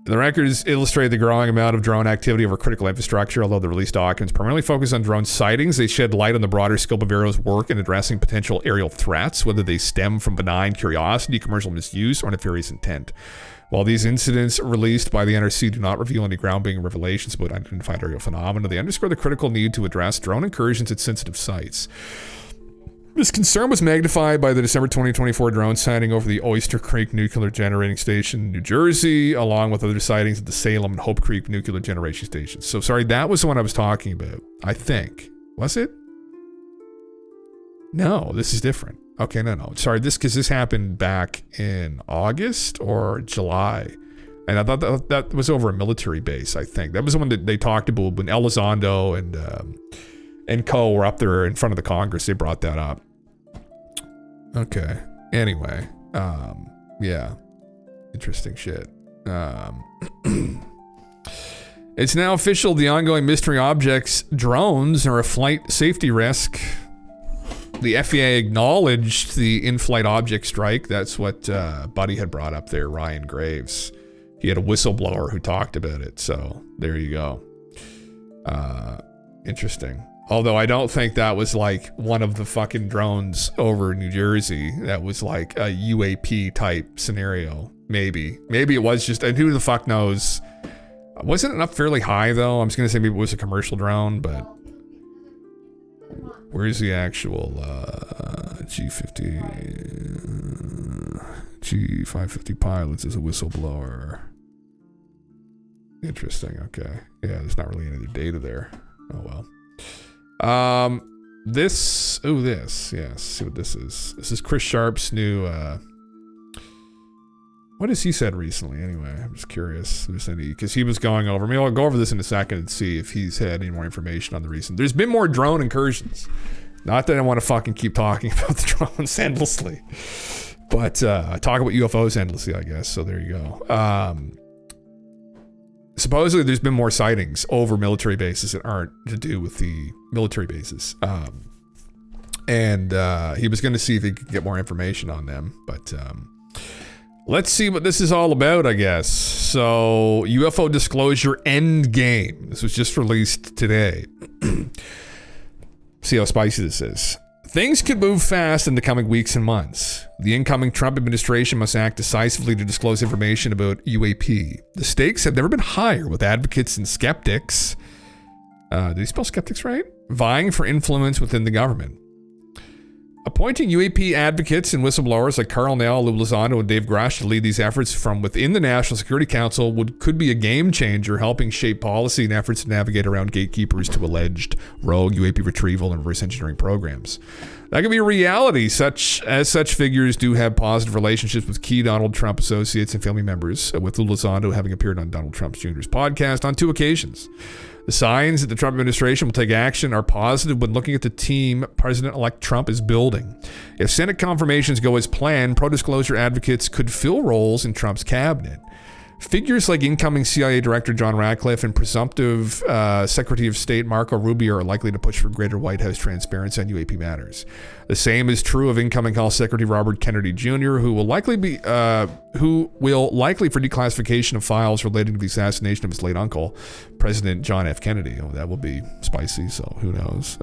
S2: The records illustrate the growing amount of drone activity over critical infrastructure. Although the released documents primarily focus on drone sightings, they shed light on the broader scope of Aerial's work in addressing potential aerial threats, whether they stem from benign curiosity, commercial misuse, or nefarious intent. While these incidents released by the NRC do not reveal any groundbreaking revelations about unidentified aerial phenomena, they underscore the critical need to address drone incursions at sensitive sites. This concern was magnified by the December 2024 drone sighting over the Oyster Creek Nuclear Generating Station in New Jersey, along with other sightings at the Salem and Hope Creek Nuclear Generation Stations. So, sorry, that was the one I was talking about, I think. Was it? No, this is different. Okay, no. Sorry, because this happened back in August or July. And I thought that was over a military base, I think. That was the one that they talked about when Elizondo and co were up there in front of the Congress. They brought that up. Okay. Anyway, yeah, interesting shit. It's now official. The ongoing mystery objects drones are a flight safety risk. The FAA acknowledged the in-flight object strike. That's what Buddy had brought up there, Ryan Graves. He had a whistleblower who talked about it. So there you go. Interesting. Although I don't think that was like one of the fucking drones over New Jersey. That was like a UAP type scenario. Maybe it was just, and who the fuck knows? Wasn't it up fairly high though? I'm just gonna say maybe it was a commercial drone, but where's the actual G550 pilots as a whistleblower? Interesting. Okay. Yeah, there's not really any other data there. Oh well. This. Yes. See what this is. This is Chris Sharp's new. What has he said recently? Anyway, I'm just curious. Because he was going over. Maybe I'll go over this in a second and see if he's had any more information on the recent. There's been more drone incursions. Not that I want to fucking keep talking about the drones endlessly, but talk about UFOs endlessly, I guess. So there you go. Supposedly there's been more sightings over military bases that aren't to do with the military bases. And he was going to see if he could get more information on them, but let's see what this is all about, I guess. So UFO disclosure endgame. This was just released today. See how spicy this is. Things could move fast in the coming weeks and months. The incoming Trump administration must act decisively to disclose information about UAP. The stakes have never been higher, with advocates and skeptics, did he spell skeptics right? Vying for influence within the government. Appointing UAP advocates and whistleblowers like Carl Nell, Lou Lozano, and Dave Grush to lead these efforts from within the National Security Council could be a game changer, helping shape policy and efforts to navigate around gatekeepers to alleged rogue UAP retrieval and reverse engineering programs. That could be a reality, such figures do have positive relationships with key Donald Trump associates and family members, with Lou Lozano having appeared on Donald Trump Jr.'s podcast on 2 occasions. The signs that the Trump administration will take action are positive when looking at the team President-elect Trump is building. If Senate confirmations go as planned, pro-disclosure advocates could fill roles in Trump's cabinet. Figures like incoming CIA Director John Ratcliffe and presumptive Secretary of State Marco Rubio are likely to push for greater White House transparency on UAP matters. The same is true of incoming Health Secretary Robert Kennedy Jr., who will likely for declassification of files relating to the assassination of his late uncle, President John F. Kennedy. Oh, that will be spicy, so who knows?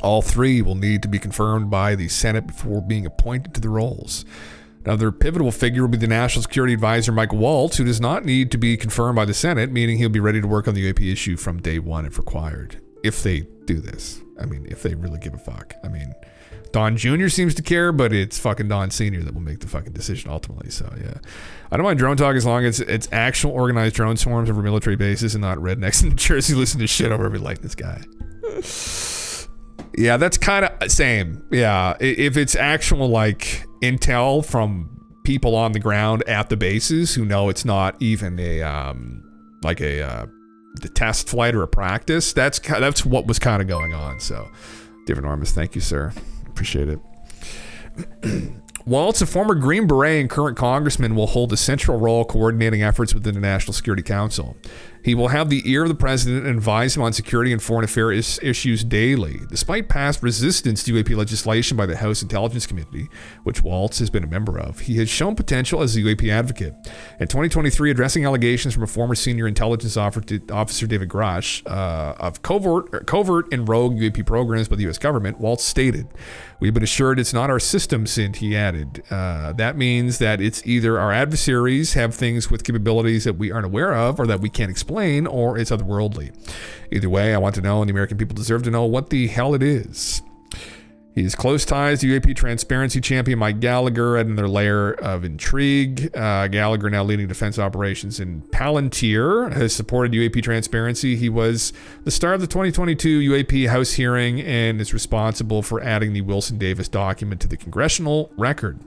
S2: All 3 will need to be confirmed by the Senate before being appointed to the roles. Another pivotal figure will be the National Security Advisor Mike Waltz, who does not need to be confirmed by the Senate, meaning he'll be ready to work on the UAP issue from day one if required. If they do this. I mean, if they really give a fuck. I mean, Don Jr. seems to care, but it's fucking Don Sr. that will make the fucking decision ultimately. So, yeah. I don't mind drone talk as long as it's actual organized drone swarms over military bases and not rednecks in New Jersey listen to shit over every like this guy. Yeah, that's kind of same. Yeah, if it's actual like intel from people on the ground at the bases who know it's not even the test flight or a practice, that's what was kind of going on. So, David Normus, thank you, sir. Appreciate it. Waltz, a former Green Beret and current congressman, will hold a central role coordinating efforts within the National Security Council. He will have the ear of the president and advise him on security and foreign affairs issues daily. Despite past resistance to UAP legislation by the House Intelligence Committee, which Waltz has been a member of, he has shown potential as a UAP advocate. In 2023, addressing allegations from a former senior intelligence officer, David Grush, of covert and rogue UAP programs by the U.S. government, Waltz stated, "We've been assured it's not our system, Sint," he added. That means that it's either our adversaries have things with capabilities that we aren't aware of or that we can't explain, or it's otherworldly. Either way, I want to know, and the American people deserve to know what the hell it is. His close ties to UAP transparency champion Mike Gallagher add another layer of intrigue. Gallagher, now leading defense operations in Palantir, has supported UAP transparency. He was the star of the 2022 UAP House hearing and is responsible for adding the Wilson Davis document to the congressional record.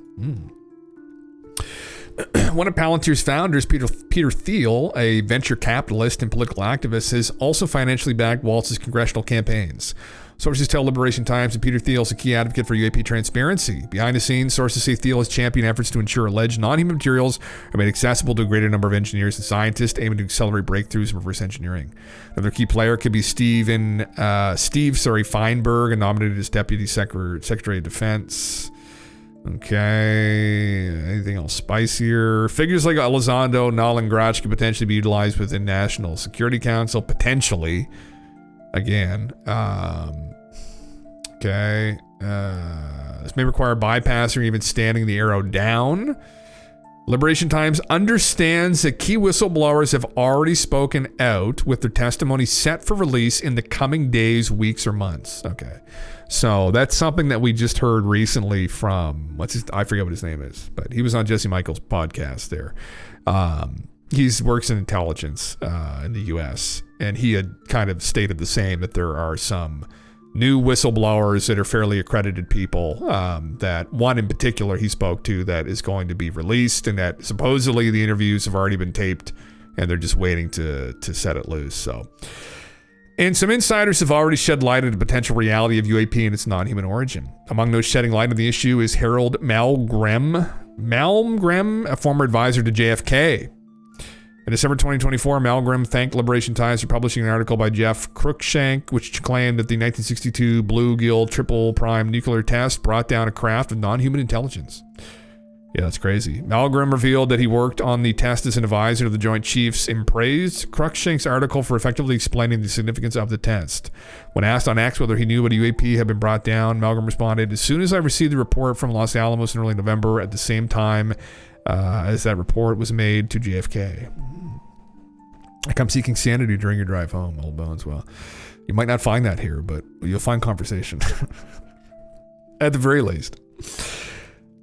S2: One of Palantir's founders, Peter Thiel, a venture capitalist and political activist, has also financially backed Waltz's congressional campaigns. Sources tell Liberation Times that Peter Thiel is a key advocate for UAP transparency. Behind the scenes, sources say Thiel has championed efforts to ensure alleged non-human materials are made accessible to a greater number of engineers and scientists, aiming to accelerate breakthroughs in reverse engineering. Another key player could be Steve Feinberg, nominated as Deputy Secretary of Defense. Okay, anything else spicier? Figures like Elizondo, Null, and Grach could potentially be utilized within National Security Council, potentially. Again, okay. This may require bypassing or even standing the arrow down. Liberation Times understands that key whistleblowers have already spoken out with their testimony set for release in the coming days, weeks, or months. Okay. So that's something that we just heard recently from, I forget what his name is, but he was on Jesse Michael's podcast there. He works in intelligence in the U.S., and he had kind of stated the same, that there are some new whistleblowers that are fairly accredited people, that one in particular he spoke to that is going to be released, and that supposedly the interviews have already been taped and they're just waiting to set it loose. So, and some insiders have already shed light on the potential reality of UAP and its non-human origin. Among those shedding light on the issue is Harold Malmgren, a former advisor to JFK. In December 2024, Malmgren thanked Liberation Times for publishing an article by Jeff Cruikshank, which claimed that the 1962 Bluegill triple prime nuclear test brought down a craft of non-human intelligence. Yeah, that's crazy. Malmgren revealed that he worked on the test as an advisor to the Joint Chiefs and praised Cruikshank's article for effectively explaining the significance of the test. When asked on X whether he knew what UAP had been brought down, Malmgren responded, "As soon as I received the report from Los Alamos in early November, at the same time as that report was made to JFK. I come seeking sanity during your drive home, old bones." Well, you might not find that here, but you'll find conversation. At the very least.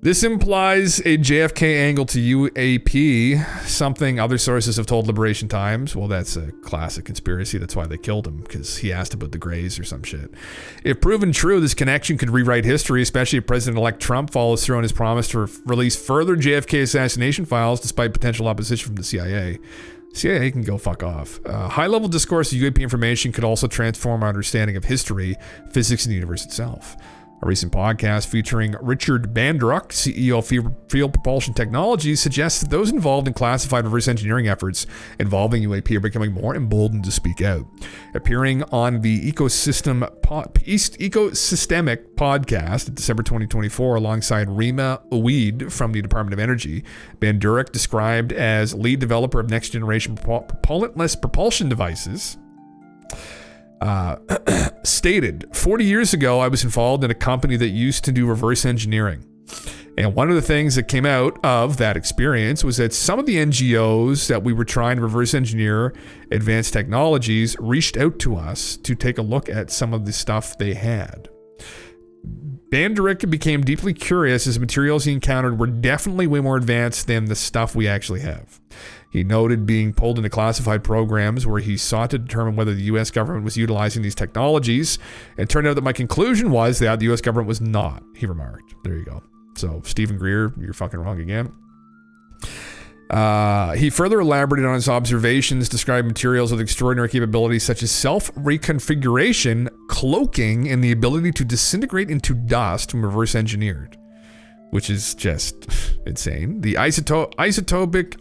S2: This implies a JFK angle to UAP, something other sources have told Liberation Times. Well, that's a classic conspiracy. That's why they killed him, because he asked about the Greys or some shit. If proven true, this connection could rewrite history, especially if President-elect Trump follows through on his promise to release further JFK assassination files despite potential opposition from the CIA. CIA can go fuck off. High-level discourse of UAP information could also transform our understanding of history, physics, and the universe itself. A recent podcast featuring Richard Bandruck, CEO of Field Propulsion Technologies, suggests that those involved in classified reverse engineering efforts involving UAP are becoming more emboldened to speak out. Appearing on the Ecosystemic podcast in December 2024 alongside Rima Ouid from the Department of Energy, Bandruck, described as lead developer of next-generation propellantless propulsion devices, stated, 40 years ago, I was involved in a company that used to do reverse engineering. And one of the things that came out of that experience was that some of the NGOs that we were trying to reverse engineer advanced technologies reached out to us to take a look at some of the stuff they had. Banderick became deeply curious as the materials he encountered were definitely way more advanced than the stuff we actually have. He noted being pulled into classified programs where he sought to determine whether the U.S. government was utilizing these technologies. It turned out that my conclusion was that the U.S. government was not, he remarked. There you go. So, Stephen Greer, you're fucking wrong again. He further elaborated on his observations, describing materials with extraordinary capabilities such as self-reconfiguration, cloaking, and the ability to disintegrate into dust when reverse engineered, which is just insane. The isotropic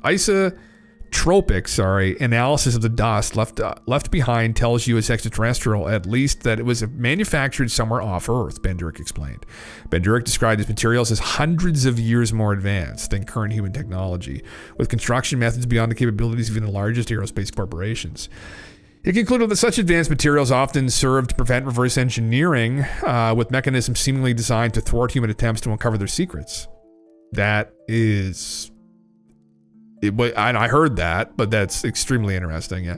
S2: analysis of the dust left behind tells you it's extraterrestrial, at least that it was manufactured somewhere off Earth, Banderick explained. Banderick described his materials as hundreds of years more advanced than current human technology, with construction methods beyond the capabilities of even the largest aerospace corporations. He concluded that such advanced materials often serve to prevent reverse engineering, with mechanisms seemingly designed to thwart human attempts to uncover their secrets. That is... I heard that, but that's extremely interesting. Yeah.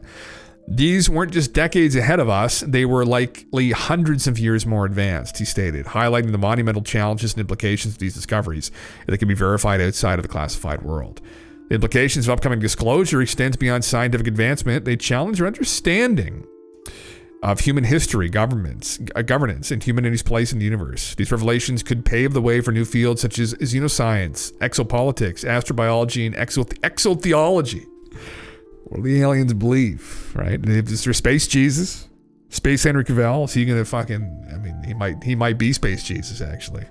S2: These weren't just decades ahead of us, they were likely hundreds of years more advanced, he stated, highlighting the monumental challenges and implications of these discoveries that can be verified outside of the classified world. The implications of upcoming disclosure extends beyond scientific advancement. They challenge our understanding of human history, governance, and humanity's place in the universe. These revelations could pave the way for new fields such as xenoscience, exopolitics, astrobiology, and exotheology. What do the aliens believe, right? Is there space Jesus? Space Henry Cavill, is he gonna fucking, I mean, he might be Space Jesus, actually.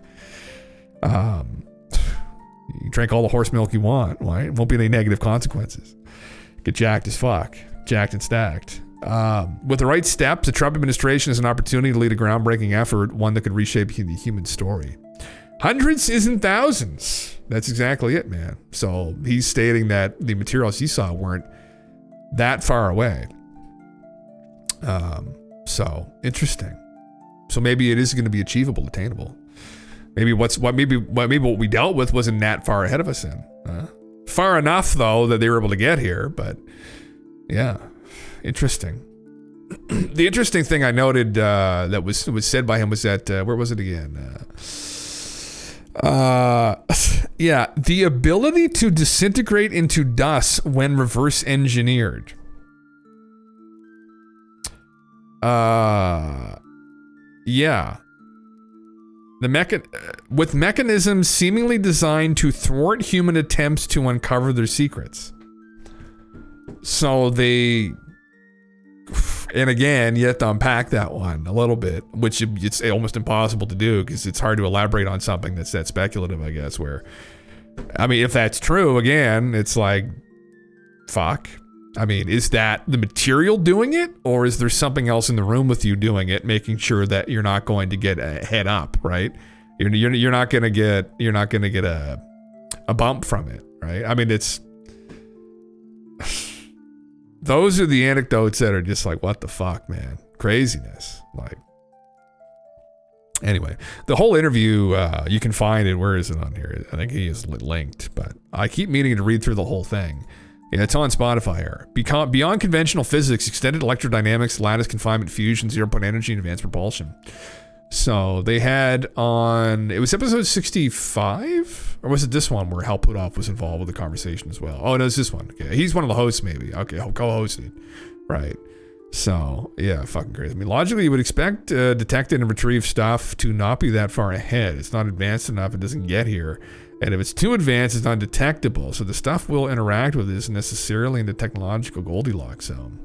S2: You drink all the horse milk you want, right? Won't be any negative consequences. Get jacked as fuck. Jacked and stacked. With the right steps, the Trump administration has an opportunity to lead a groundbreaking effort, one that could reshape the human story. Hundreds isn't thousands. That's exactly it, man. So he's stating that the materials he saw weren't that far away. So interesting. So maybe it is going to be achievable, attainable. Maybe what we dealt with wasn't that far ahead of us in. Far enough though that they were able to get here, but yeah, interesting. The interesting thing I noted that was said by him was that where was it again? Yeah, the ability to disintegrate into dust when reverse engineered. Yeah. With mechanisms seemingly designed to thwart human attempts to uncover their secrets. So they, and again, you have to unpack that one a little bit, which it's almost impossible to do because it's hard to elaborate on something that's that speculative, I guess, where, I mean, if that's true, again, it's like, fuck. I mean, is that the material doing it, or is there something else in the room with you doing it, making sure that you're not going to get a head up, right? You're not gonna get a bump from it, right? I mean, it's those are the anecdotes that are just like, what the fuck, man, craziness. Like, anyway, the whole interview, you can find it. Where is it on here? I think he is linked, but I keep meaning to read through the whole thing. Yeah, it's on Spotify here. Beyond conventional physics, extended electrodynamics, lattice confinement, fusion, zero-point energy, and advanced propulsion. So they had on, it was episode 65? Or was it this one where Hal Puthoff was involved with the conversation as well? Oh, no, it's this one. Okay, he's one of the hosts, maybe. Okay, co-hosted. Right. So, yeah, fucking crazy. I mean, logically, you would expect detected and retrieved stuff to not be that far ahead. It's not advanced enough. It doesn't get here. And if it's too advanced, it's undetectable. So the stuff we'll interact with isn't necessarily in the technological Goldilocks zone.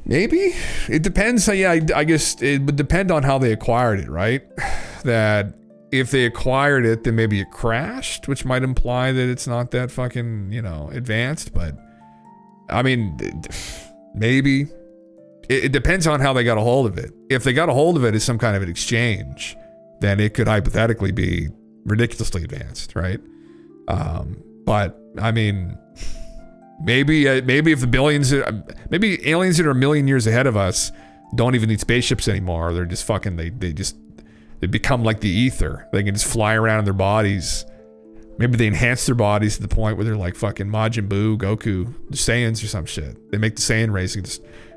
S2: Maybe? It depends. Yeah, I guess it would depend on how they acquired it, right? That if they acquired it, then maybe it crashed, which might imply that it's not that fucking, advanced. But, I mean, maybe. It depends on how they got a hold of it. If they got a hold of it as some kind of an exchange, then it could hypothetically be ridiculously advanced, right? But I mean, maybe if the billions, maybe aliens that are a million years ahead of us don't even need spaceships anymore. They're just fucking, they become like the ether. They can just fly around in their bodies. Maybe they enhance their bodies to the point where they're like fucking Majin Buu, Goku, the Saiyans or some shit. They make the Saiyan race.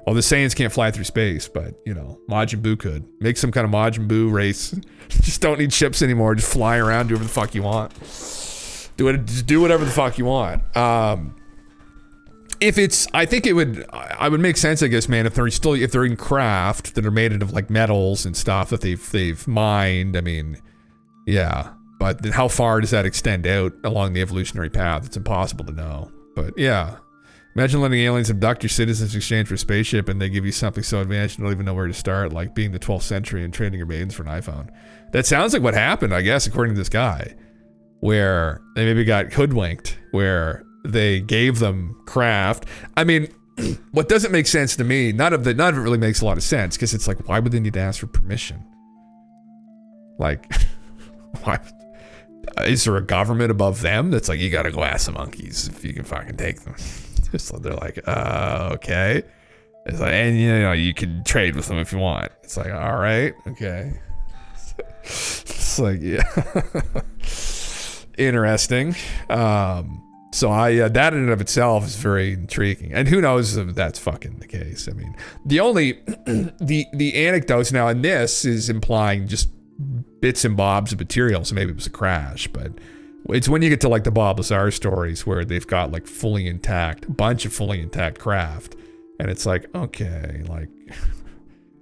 S2: Well, the Saiyans can't fly through space, but, Majin Buu could. Make some kind of Majin Buu race. Just don't need ships anymore. Just fly around, do whatever the fuck you want. Just do whatever the fuck you want. I think it would make sense, I guess, man, if they're in craft that are made out of like metals and stuff that they've mined. I mean, yeah. But then how far does that extend out along the evolutionary path? It's impossible to know. But yeah. Imagine letting aliens abduct your citizens in exchange for a spaceship and they give you something so advanced you don't even know where to start, like being the 12th century and trading your maidens for an iPhone. That sounds like what happened, I guess, according to this guy, where they maybe got hoodwinked, where they gave them craft. I mean, what doesn't make sense to me, none of it really makes a lot of sense, because it's like, why would they need to ask for permission? Like, why? Is there a government above them that's like, you gotta go ask the monkeys if you can fucking take them? So they're like, okay. It's like, and you can trade with them if you want. It's like, all right, okay. It's like, yeah. Interesting. So that in and of itself is very intriguing. And who knows if that's fucking the case. I mean, the only, the anecdotes now in this is implying just bits and bobs of material. So maybe it was a crash, but it's when you get to like the Bob Lazar stories where they've got like a bunch of fully intact craft. And it's like, okay, like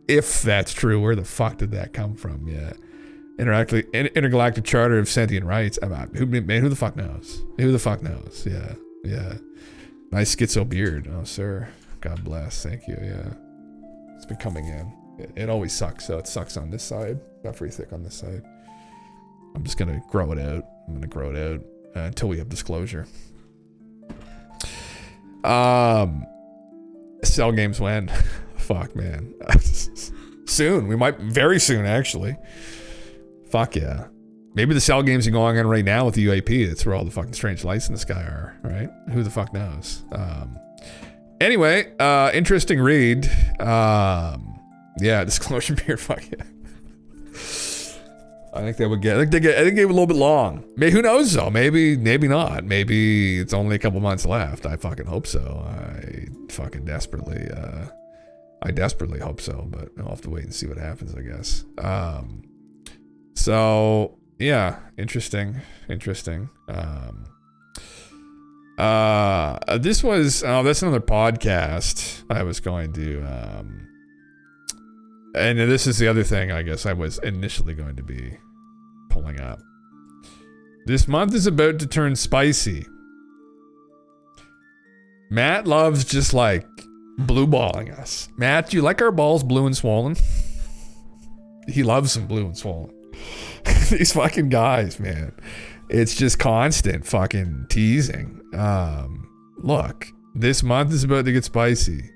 S2: if that's true, where the fuck did that come from? Yeah. Intergalactic Charter of Sentient Rights. Who the fuck knows? Who the fuck knows? Yeah. Nice schizo beard. Oh, sir. God bless. Thank you. Yeah. It's been coming in. It always sucks. So it sucks on this side. Not very thick on this side. I'm just gonna grow it out. I'm gonna grow it out until we have disclosure. Cell games when? Fuck, man. Soon. We might, very soon, actually. Fuck yeah. Maybe the cell games are going on right now with the UAP. That's where all the fucking strange lights in the sky are, right? Who the fuck knows? Anyway, interesting read. Yeah, disclosure period. Fuck yeah. I think they would get. I think they gave it a little bit long. Maybe, who knows though? Maybe not. Maybe it's only a couple months left. I fucking hope so. I fucking desperately hope so. But I'll have to wait and see what happens, I guess. So yeah, interesting. This was that's another podcast I was going to. And this is the other thing I guess I was initially going to be pulling up. This month is about to turn spicy. Matt loves just like blue balling us. Matt, do you like our balls blue and swollen? He loves them blue and swollen. These fucking guys, man. It's just constant fucking teasing. Look, this month is about to get spicy.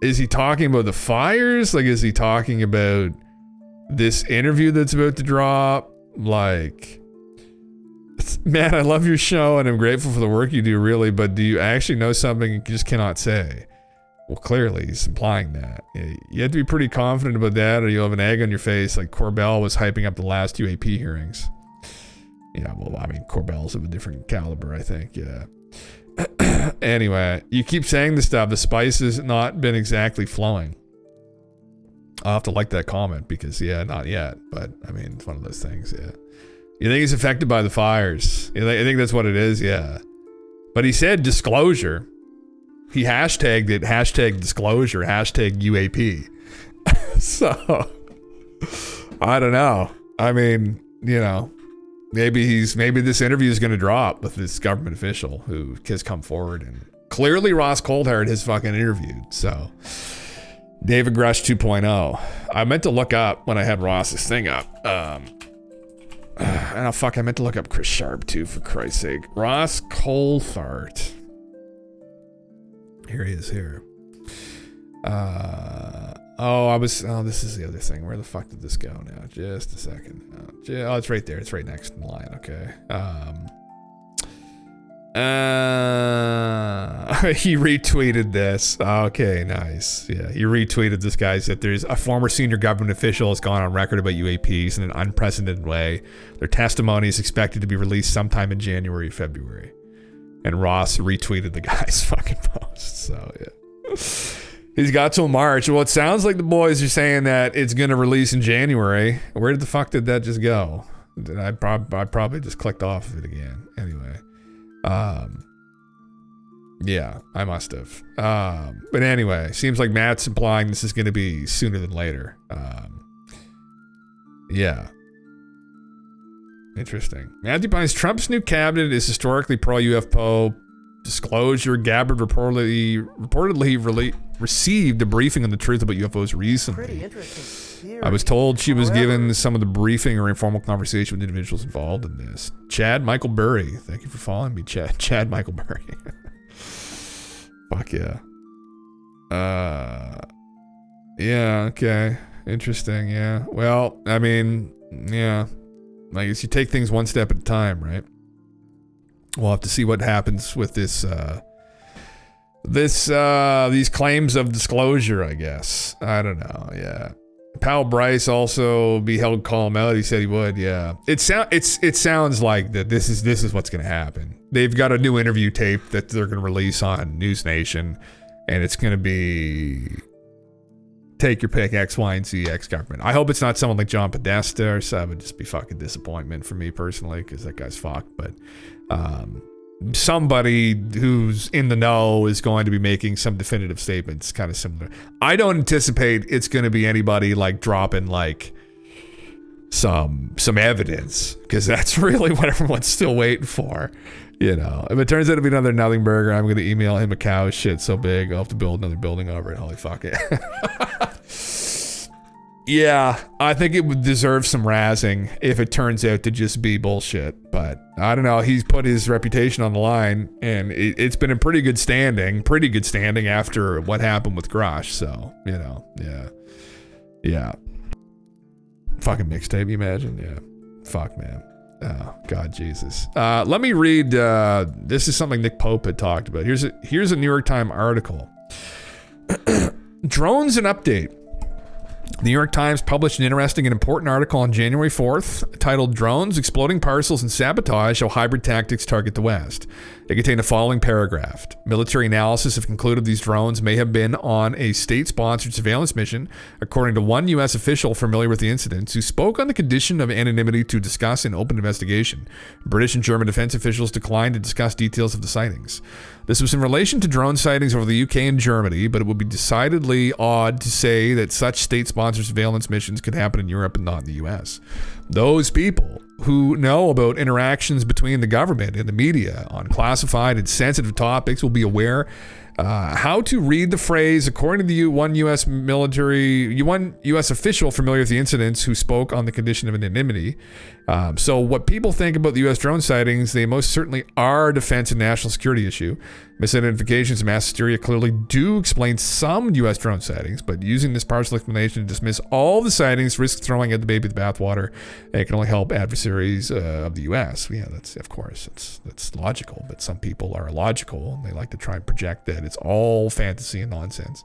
S2: Is he talking about the fires? Like, is he talking about this interview that's about to drop? Like, man, I love your show and I'm grateful for the work you do, really, but do you actually know something you just cannot say? Well, clearly he's implying that. You have to be pretty confident about that, or you'll have an egg on your face like Corbell was hyping up the last UAP hearings. Yeah, well, I mean, Corbell's of a different caliber, I think, yeah. Anyway, you keep saying this stuff. The spice has not been exactly flowing. I'll have to like that comment because, yeah, not yet. But, I mean, it's one of those things, yeah. You think he's affected by the fires? I think that's what it is, yeah. But he said disclosure. He hashtagged it, hashtag disclosure, hashtag UAP. So, I don't know. I mean, you know. Maybe this interview is going to drop with this government official who has come forward, and clearly Ross Coulthard has fucking interviewed. So David Grush 2.0. I meant to look up when I had Ross's thing up. I meant to look up Chris Sharp too, for Christ's sake. Ross Coulthard. Here he is here. This is the other thing. Where the fuck did this go now? Just a second. Oh, it's right there. It's right next in the line. Okay. He retweeted this. Okay, nice. Yeah, he retweeted this guy. Said there's a former senior government official has gone on record about UAPs in an unprecedented way. Their testimony is expected to be released sometime in January or February. And Ross retweeted the guy's fucking post. So, yeah. He's got till March. Well, it sounds like the boys are saying that it's going to release in January. Where the fuck did that just go? I probably just clicked off of it again. Anyway. Yeah, I must have. But anyway, seems like Matt's implying this is going to be sooner than later. Yeah. Interesting. Matthew Pines, Trump's new cabinet is historically pro-UFO. Disclosure, Gabbard reportedly received a briefing on the truth about UFOs recently. Pretty interesting. I was told she was given some of the briefing or informal conversation with individuals involved in this. Chad Michael Burry. Thank you for following me, Chad Michael Burry. Fuck yeah. Yeah, okay. Interesting, yeah. Well, I mean, yeah. I guess you take things one step at a time, right? We'll have to see what happens with this, these claims of disclosure, I guess. I don't know, yeah. Powell Bryce also be held calm out. He said he would, yeah. It sounds like that this is what's going to happen. They've got a new interview tape that they're going to release on News Nation, and it's going to be take your pick, X, Y, and Z, X government. I hope it's not someone like John Podesta, or so. That would just be fucking disappointment for me personally, because that guy's fucked, but somebody who's in the know is going to be making some definitive statements, kind of similar. I don't anticipate it's going to be anybody like dropping like some evidence, because that's really what everyone's still waiting for. You know, if it turns out to be another nothing burger, I'm going to email him a cow shit so big I'll have to build another building over it. Holy fuck it. Yeah, I think it would deserve some razzing if it turns out to just be bullshit. But I don't know. He's put his reputation on the line, and it's been in pretty good standing after what happened with Grosh. So, you know, yeah. Fucking mixtape, you imagine? Yeah. Fuck, man. Oh, God, Jesus. Let me read. This is something Nick Pope had talked about. Here's a New York Times article. Drones and update. The New York Times published an interesting and important article on January 4th titled Drones, Exploding Parcels and Sabotage How Hybrid Tactics Target the West. It contained the following paragraph. Military analysis have concluded these drones may have been on a state-sponsored surveillance mission, according to one U.S. official familiar with the incidents, who spoke on the condition of anonymity to discuss an open investigation. British and German defense officials declined to discuss details of the sightings. This was in relation to drone sightings over the UK and Germany, but it would be decidedly odd to say that such state-sponsored surveillance missions could happen in Europe and not in the US. Those people who know about interactions between the government and the media on classified and sensitive topics will be aware how to read the phrase, according to the one U.S. official familiar with the incidents who spoke on the condition of anonymity. So what people think about the U.S. drone sightings, they most certainly are a defense and national security issue. Misidentifications and mass hysteria clearly do explain some U.S. drone sightings, but using this partial explanation to dismiss all the sightings risks throwing out the baby with the bathwater, and it can only help adversaries of the U.S. Yeah, that's, of course, that's logical, but some people are illogical, and they like to try and project that it's all fantasy and nonsense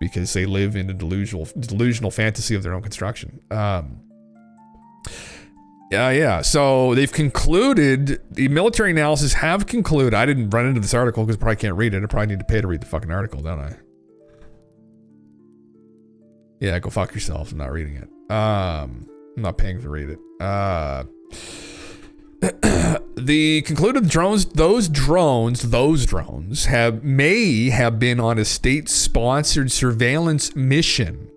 S2: because they live in a delusional fantasy of their own construction. Yeah. So they've concluded, the military analysis have concluded, I didn't run into this article because I probably can't read it. I probably need to pay to read the fucking article, don't I? Yeah, go fuck yourselves. I'm not reading it. I'm not paying to read it. The concluded those drones may have been on a state-sponsored surveillance mission,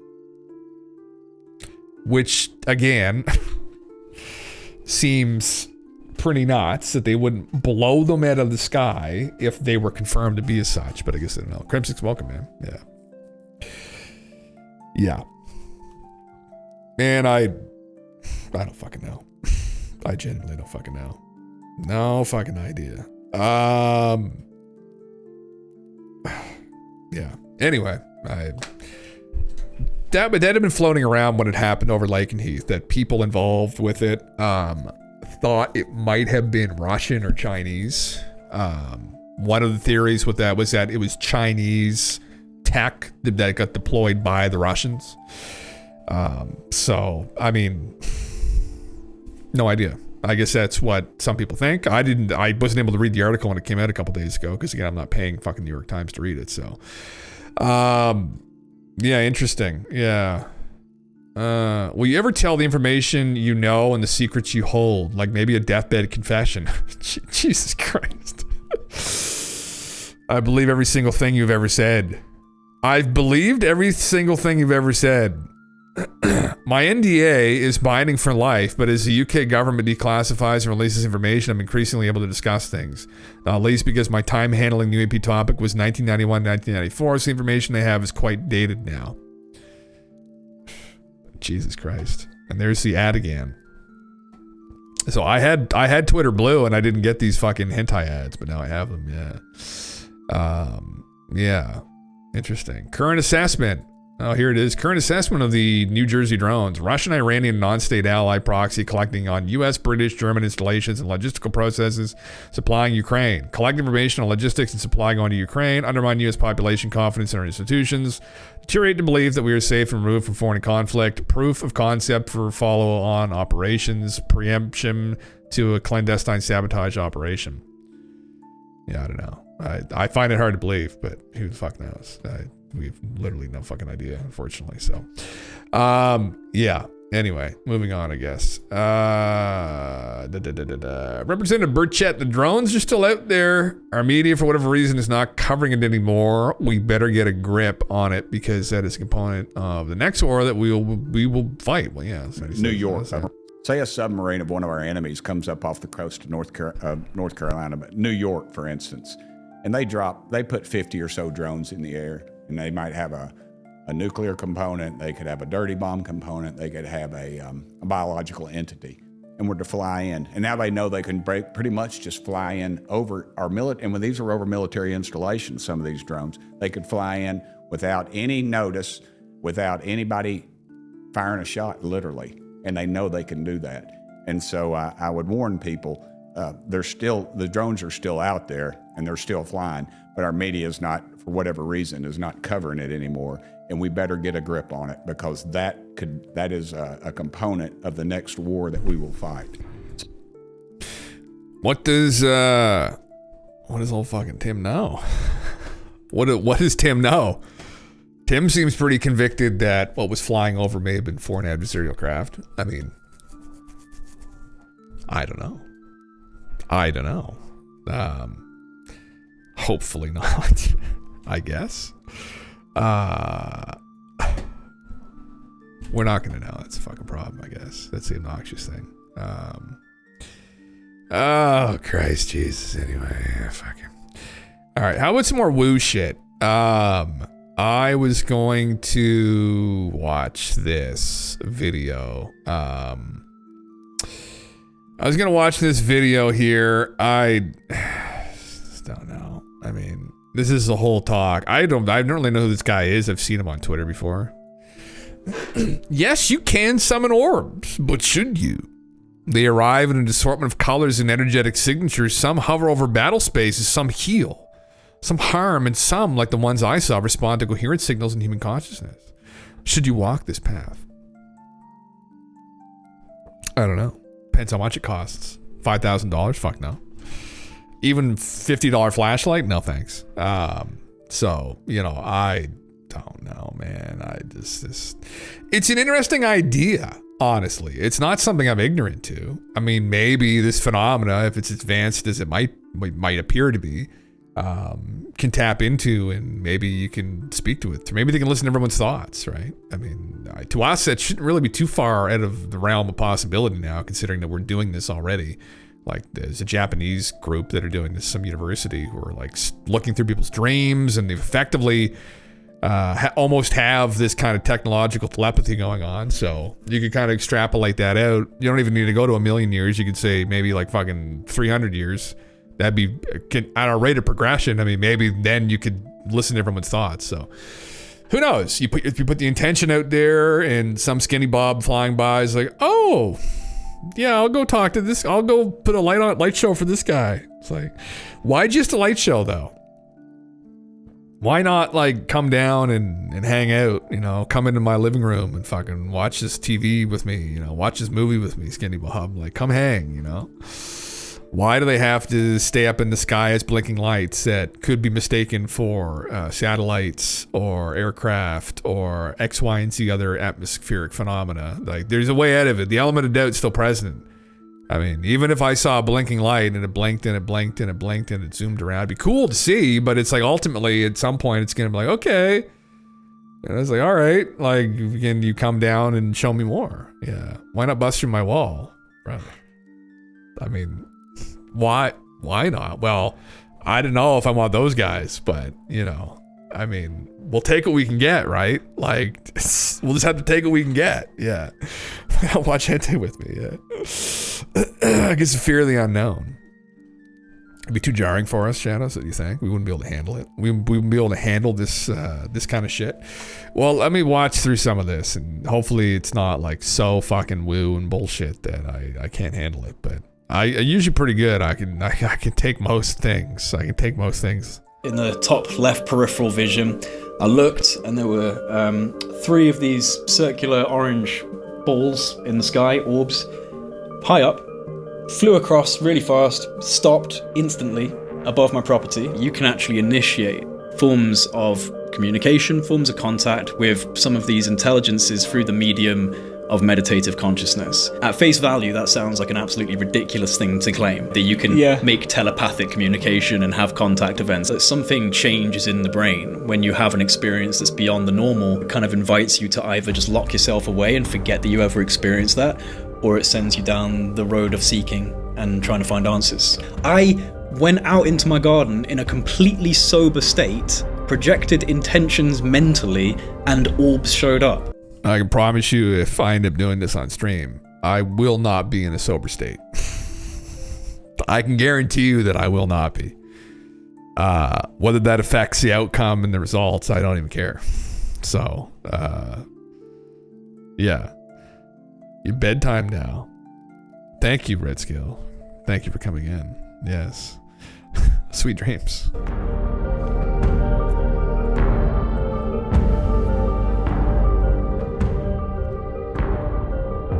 S2: which again seems pretty nuts that they wouldn't blow them out of the sky if they were confirmed to be as such. But I guess I don't know. Crimson's welcome, man. Yeah. And I don't fucking know. I genuinely don't fucking know. No fucking idea. Yeah. Anyway, that had been floating around when it happened over Lakenheath, that people involved with it thought it might have been Russian or Chinese. One of the theories with that was that it was Chinese tech that got deployed by the Russians. So, I mean, no idea. I guess that's what some people think. I wasn't able to read the article when it came out a couple days ago because, again, I'm not paying fucking New York Times to read it. So, yeah, interesting. Yeah. Will you ever tell the information you know and the secrets you hold? Like maybe a deathbed confession? Jesus Christ. I believe every single thing you've ever said. I've believed every single thing you've ever said. My NDA is binding for life, but as the UK government declassifies and releases information, I'm increasingly able to discuss things. Not least because my time handling the UAP topic was 1991, 1994, so the information they have is quite dated now. Jesus Christ. And there's the ad again. So I had Twitter Blue and I didn't get these fucking hentai ads, but now I have them, yeah. Yeah. Interesting. Current assessment. Oh, here it is. Current assessment of the New Jersey drones. Russian, Iranian, non-state ally proxy collecting on U.S., British, German installations and logistical processes supplying Ukraine. Collect information on logistics and supply going to Ukraine. Undermine U.S. population confidence in our institutions. Deteriorate the belief that we are safe and removed from foreign conflict. Proof of concept for follow-on operations. Preemption to a clandestine sabotage operation. Yeah, I don't know. I find it hard to believe, but who the fuck knows? We have literally no fucking idea, unfortunately. So, yeah. Anyway, moving on, I guess. Representative Burchett, the drones are still out there. Our media, for whatever reason, is not covering it anymore. We better get a grip on it because that is a component of the next war that we will fight. Well, yeah.
S10: New York. Say a submarine of one of our enemies comes up off the coast of North Carolina, but New York, for instance, and they put 50 or so drones in the air, and they might have a nuclear component, they could have a dirty bomb component, they could have a biological entity, and were to fly in. And now they know they can pretty much just fly in over our military, and when these are over military installations, some of these drones, they could fly in without any notice, without anybody firing a shot, literally. And they know they can do that. And so I would warn people, the drones are still out there and they're still flying, but our media is not, for whatever reason, is not covering it anymore. And we better get a grip on it, because that is a component of the next war that we will fight.
S2: What does old fucking Tim know? What does Tim know? Tim seems pretty convicted that what was flying over may have been foreign adversarial craft. I mean, I don't know. Hopefully not, I guess. We're not going to know. That's a fucking problem, I guess. That's the obnoxious thing. Oh, Christ, Jesus. Anyway, fuck him. All right, how about some more woo shit? I was going to watch this video. I was going to watch this video here. I just don't know. I mean, this is the whole talk. I don't really know who this guy is. I've seen him on Twitter before. Yes, you can summon orbs, but should you? They arrive in an assortment of colors and energetic signatures. Some hover over battle spaces, some heal. Some harm, and some, like the ones I saw, respond to coherent signals in human consciousness. Should you walk this path? I don't know. Depends how much it costs. $5,000? Fuck no. Even $50 flashlight? No thanks. So, I don't know, man. It's an interesting idea, honestly. It's not something I'm ignorant to. I mean, maybe this phenomena, if it's advanced as it might appear to be, can tap into, and maybe you can speak to it. Maybe they can listen to everyone's thoughts, right? I mean, to us, that shouldn't really be too far out of the realm of possibility now, considering that we're doing this already. Like, there's a Japanese group that are doing this, some university, who are like looking through people's dreams, and they effectively almost have this kind of technological telepathy going on. So you could kind of extrapolate that out. You don't even need to go to 1,000,000 years. You could say maybe like fucking 300 years. That'd be at our rate of progression. I mean, maybe then you could listen to everyone's thoughts. So who knows? If you put the intention out there, and some skinny Bob flying by is like, oh yeah, I'll go talk to this. I'll go put a light show for this guy. It's like, why just a light show though? Why not like come down and hang out? Come into my living room and fucking watch this TV with me. Watch this movie with me, skinny Bob. Like, come hang. Why do they have to stay up in the sky as blinking lights that could be mistaken for satellites or aircraft or X, Y, and Z other atmospheric phenomena? Like, there's a way out of it. The element of doubt is still present. I mean, even if I saw a blinking light and it blinked and it blinked and it blinked and it zoomed around, it'd be cool to see, but it's like ultimately at some point it's going to be like, okay. And I was like, all right, like, can you come down and show me more? Yeah. Why not bust through my wall? Right. I mean, why not? Well, I don't know if I want those guys, but I mean, we'll take what we can get, right? Like, we'll just have to take what we can get. Yeah. Watch hentai with me. Yeah. I guess fear of the unknown. It'd be too jarring for us, Shadows. What do you think? We wouldn't be able to handle it. We wouldn't be able to handle this kind of shit. Well, let me watch through some of this, and hopefully it's not like so fucking woo and bullshit that I can't handle it. But I'm usually pretty good. I can take most things.
S11: In the top left peripheral vision, I looked, and there were 3 of these circular orange balls in the sky, orbs, high up, flew across really fast, stopped instantly above my property. You can actually initiate forms of communication, forms of contact with some of these intelligences through the medium of meditative consciousness. At face value, that sounds like an absolutely ridiculous thing to claim, that you can make telepathic communication and have contact events. That something changes in the brain when you have an experience that's beyond the normal. It kind of invites you to either just lock yourself away and forget that you ever experienced that, or it sends you down the road of seeking and trying to find answers. I went out into my garden in a completely sober state, projected intentions mentally, and orbs showed up.
S2: I can promise you, if I end up doing this on stream, I will not be in a sober state. I can guarantee you that I will not be. Whether that affects the outcome and the results, I don't even care. So, yeah. Your bedtime now. Thank you, Red Skill. Thank you for coming in. Yes. Sweet dreams.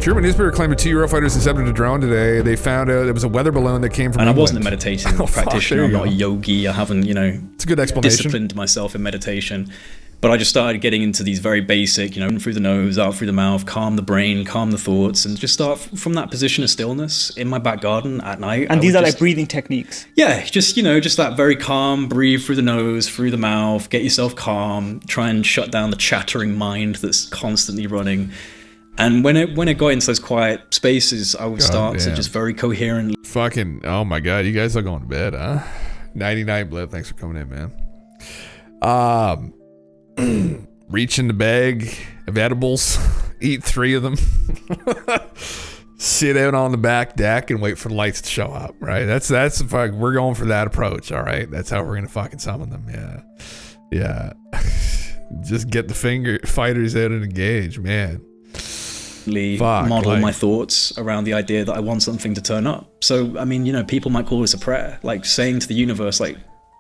S2: German newspaper claimed 2 Eurofighters intercepted a drone today. They found out it was a weather balloon that came from
S11: England. I wasn't a
S2: meditating
S11: practitioner. I'm not a yogi. I haven't,
S2: it's a good explanation.
S11: Disciplined myself in meditation. But I just started getting into these very basic, in through the nose, out through the mouth, calm the brain, calm the thoughts, and just start from that position of stillness in my back garden at night.
S12: And these are like breathing techniques?
S11: Yeah, just that very calm, breathe through the nose, through the mouth, get yourself calm, try and shut down the chattering mind that's constantly running. And when it got into those quiet spaces, I would start to just very coherently.
S2: Fucking, oh my God, you guys are going to bed, huh? 99 Blip, thanks for coming in, man. Reach in the bag of edibles, eat 3 of them, sit out on the back deck and wait for the lights to show up, right? That's we're going for that approach, all right? That's how we're going to fucking summon them, yeah. Just get the finger fighters out and engage, man.
S11: Model my thoughts around the idea that I want something to turn up. So, I mean, people might call this a prayer, like saying to the universe, like,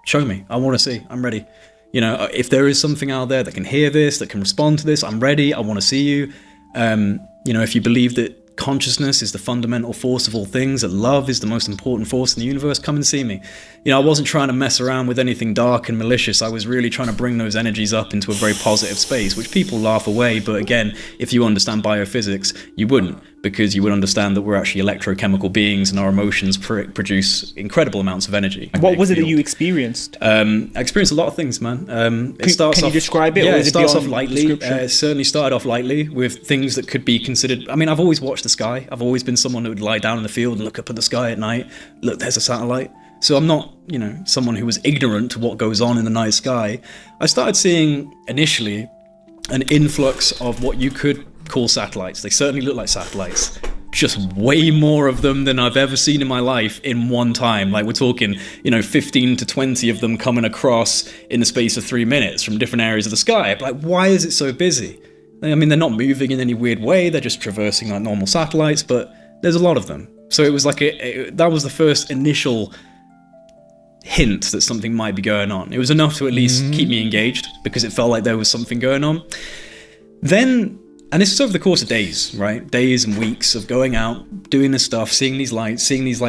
S11: show me, I want to see, I'm ready. If there is something out there that can hear this, that can respond to this, I'm ready, I want to see you. If you believe that consciousness is the fundamental force of all things, that love is the most important force in the universe, come and see me. I wasn't trying to mess around with anything dark and malicious. I was really trying to bring those energies up into a very positive space, which people laugh away. But again, if you understand biophysics, you wouldn't, because you would understand that we're actually electrochemical beings and our emotions produce incredible amounts of energy.
S12: What was it that you experienced?
S11: I experienced a lot of things, man. Can
S12: you describe it?
S11: Yeah,
S12: or
S11: it starts off lightly. It certainly started off lightly with things that could be considered. I mean, I've always watched the sky. I've always been someone who would lie down in the field and look up at the sky at night. Look, there's a satellite. So I'm not, someone who was ignorant to what goes on in the night sky. I started seeing initially an influx of what you could call satellites. They certainly look like satellites. Just way more of them than I've ever seen in my life in one time. Like we're talking, 15 to 20 of them coming across in the space of 3 minutes from different areas of the sky. Like, why is it so busy? I mean, they're not moving in any weird way. They're just traversing like normal satellites, but there's a lot of them. So it was like that was the first initial hint that something might be going on. It was enough to at least keep me engaged because it felt like there was something going on. Then, and this is over the course of days, right? Days and weeks of going out, doing this stuff, seeing these lights, seeing these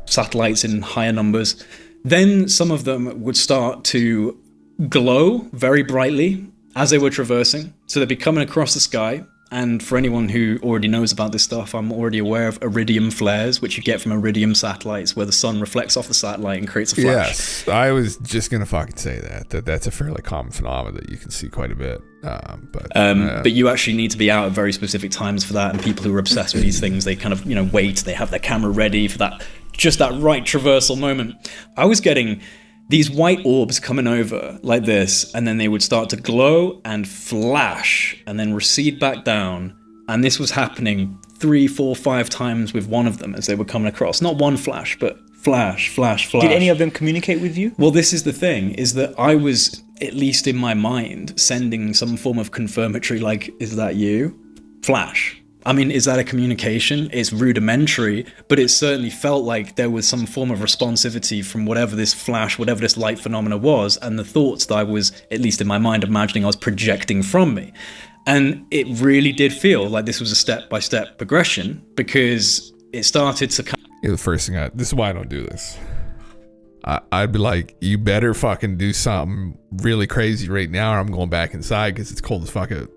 S11: satellites in higher numbers. Then some of them would start to glow very brightly as they were traversing. So they'd be coming across the sky. And for anyone who already knows about this stuff, I'm already aware of iridium flares, which you get from iridium satellites, where the sun reflects off the satellite and creates a flash.
S2: Yes, I was just going to fucking say that's a fairly common phenomenon that you can see quite a bit. But
S11: you actually need to be out at very specific times for that. And people who are obsessed with these things, they kind of, wait, they have their camera ready for that, just that right traversal moment. I was getting these white orbs coming over like this, and then they would start to glow and flash and then recede back down. And this was happening 3, 4, 5 times with one of them as they were coming across. Not one flash, but flash, flash, flash.
S12: Did any of them communicate with you?
S11: Well, this is the thing, is that I was, at least in my mind, sending some form of confirmatory, like, is that you? Flash. I mean, is that a communication? It's rudimentary, but it certainly felt like there was some form of responsivity from whatever this flash, whatever this light phenomena was, and the thoughts that I was, at least in my mind, imagining I was projecting from me. And it really did feel like this was a step-by-step progression, because it started to come...
S2: The first thing this is why I don't do this. I'd be like, you better fucking do something really crazy right now, or I'm going back inside because it's cold as fuck out.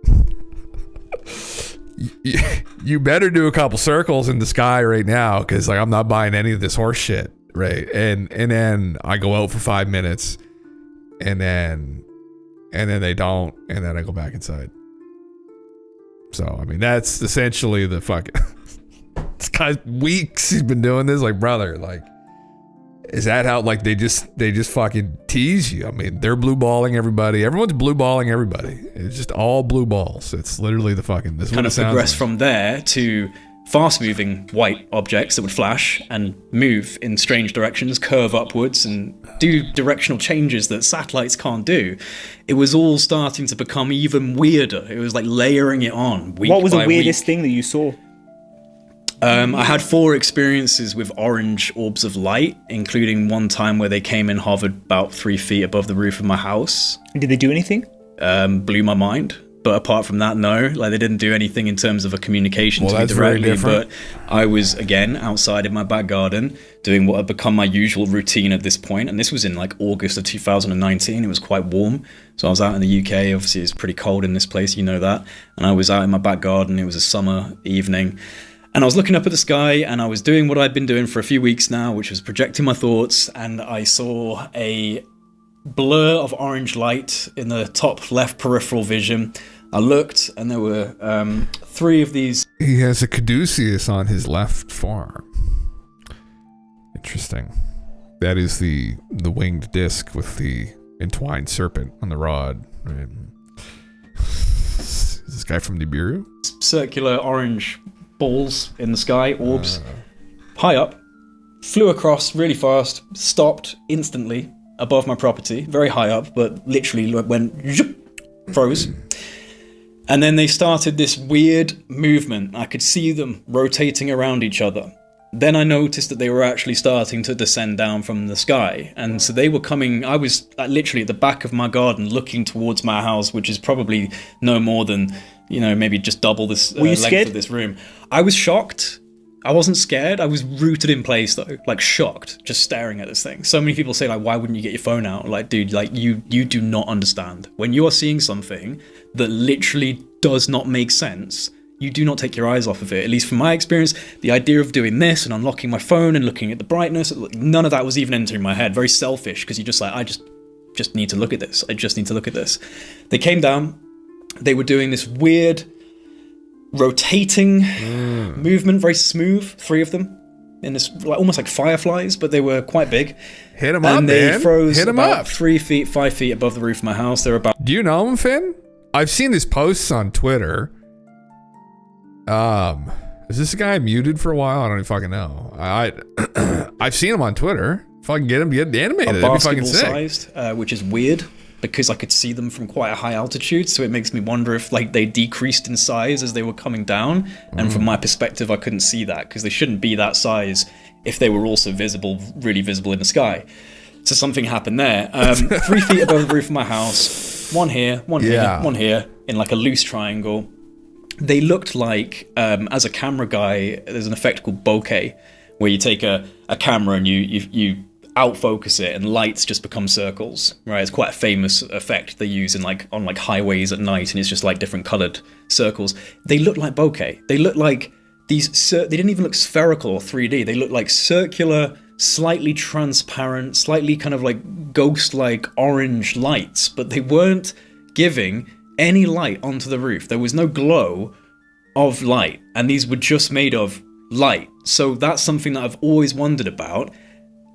S2: You better do a couple circles in the sky right now, because I'm not buying any of this horse shit, right? And then I go out for 5 minutes, and then they don't, and then I go back inside. So I mean, that's essentially the fucking guy's weeks he's been doing this. Like, brother, like, is that how, like, they just fucking tease you? I mean, they're blue balling everybody. Everyone's blue balling everybody. It's just all blue balls. It's literally the fucking, this is what
S11: Kind
S2: it
S11: of
S2: sounds
S11: progress
S2: like.
S11: from there to fast-moving white objects that would flash and move in strange directions, curve upwards, and do directional changes that satellites can't do. It was all starting to become even weirder. It was like layering it on week
S12: What was the
S11: by
S12: weirdest
S11: week.
S12: thing that you saw?
S11: I had 4 experiences with orange orbs of light, including one time where they came and hovered about 3 feet above the roof of my house.
S12: Did they do anything?
S11: Blew my mind. But apart from that, no. Like, they didn't do anything in terms of a communication to me
S2: that's very
S11: directly.
S2: different.
S11: But I was, again, outside in my back garden, doing what had become my usual routine at this point. And this was in, like, August of 2019. It was quite warm. So I was out in the UK. Obviously, it's pretty cold in this place. You know that. And I was out in my back garden. It was a summer evening. And I was looking up at the sky, and I was doing what I'd been doing for a few weeks now, which was projecting my thoughts. And I saw a blur of orange light in the top left peripheral vision. I looked, and there were 3 of these.
S2: He has a caduceus on his left forearm. Interesting. That is the winged disc with the entwined serpent on the rod. Right. Is this guy from Nibiru?
S11: Circular orange balls in the sky, orbs, high up, flew across really fast, stopped instantly above my property, very high up, but literally went zoop, froze. And then they started this weird movement. I could see them rotating around each other. Then I noticed that they were actually starting to descend down from the sky. And so they were coming. I was literally at the back of my garden looking towards my house, which is probably no more than, maybe just double this length
S12: scared?
S11: of this room. I was shocked. I wasn't scared. I was rooted in place though, like shocked, just staring at this thing. So many people say, like, why wouldn't you get your phone out? Like, dude, like you do not understand. When you are seeing something that literally does not make sense, you do not take your eyes off of it. At least from my experience, the idea of doing this and unlocking my phone and looking at the brightness, none of that was even entering my head. Very selfish, because you're just like, I just need to look at this. I just need to look at this. They came down. They were doing this weird rotating movement, very smooth, 3 of them, in this, like, almost like fireflies, but they were quite big.
S2: Hit him up,
S11: and they
S2: man.
S11: froze
S2: Hit him
S11: about
S2: up.
S11: 3 feet, 5 feet above the roof of my house. They're about.
S2: Do you know him, Finn? I've seen his posts on Twitter. Is this guy muted for a while? I don't even fucking know. I've seen him on Twitter. Fucking get animated. That'd be fucking sick.
S11: Sized, which is weird because I could see them from quite a high altitude. So it makes me wonder if, like, they decreased in size as they were coming down. And from my perspective, I couldn't see that because they shouldn't be that size if they were also visible, really visible in the sky. So something happened there. 3 feet above the roof of my house. One here, one here, one here, in like a loose triangle. They looked like, as a camera guy, there's an effect called bokeh, where you take a camera and you outfocus it and lights just become circles, right? It's quite a famous effect they use in on highways at night, and it's just like different colored circles. They look like bokeh. They look like these, they didn't even look spherical or 3D. They look like circular, slightly transparent, slightly kind of like ghost-like orange lights, but they weren't giving any light onto the roof. There was no glow of light, and these were just made of light. So that's something that I've always wondered about.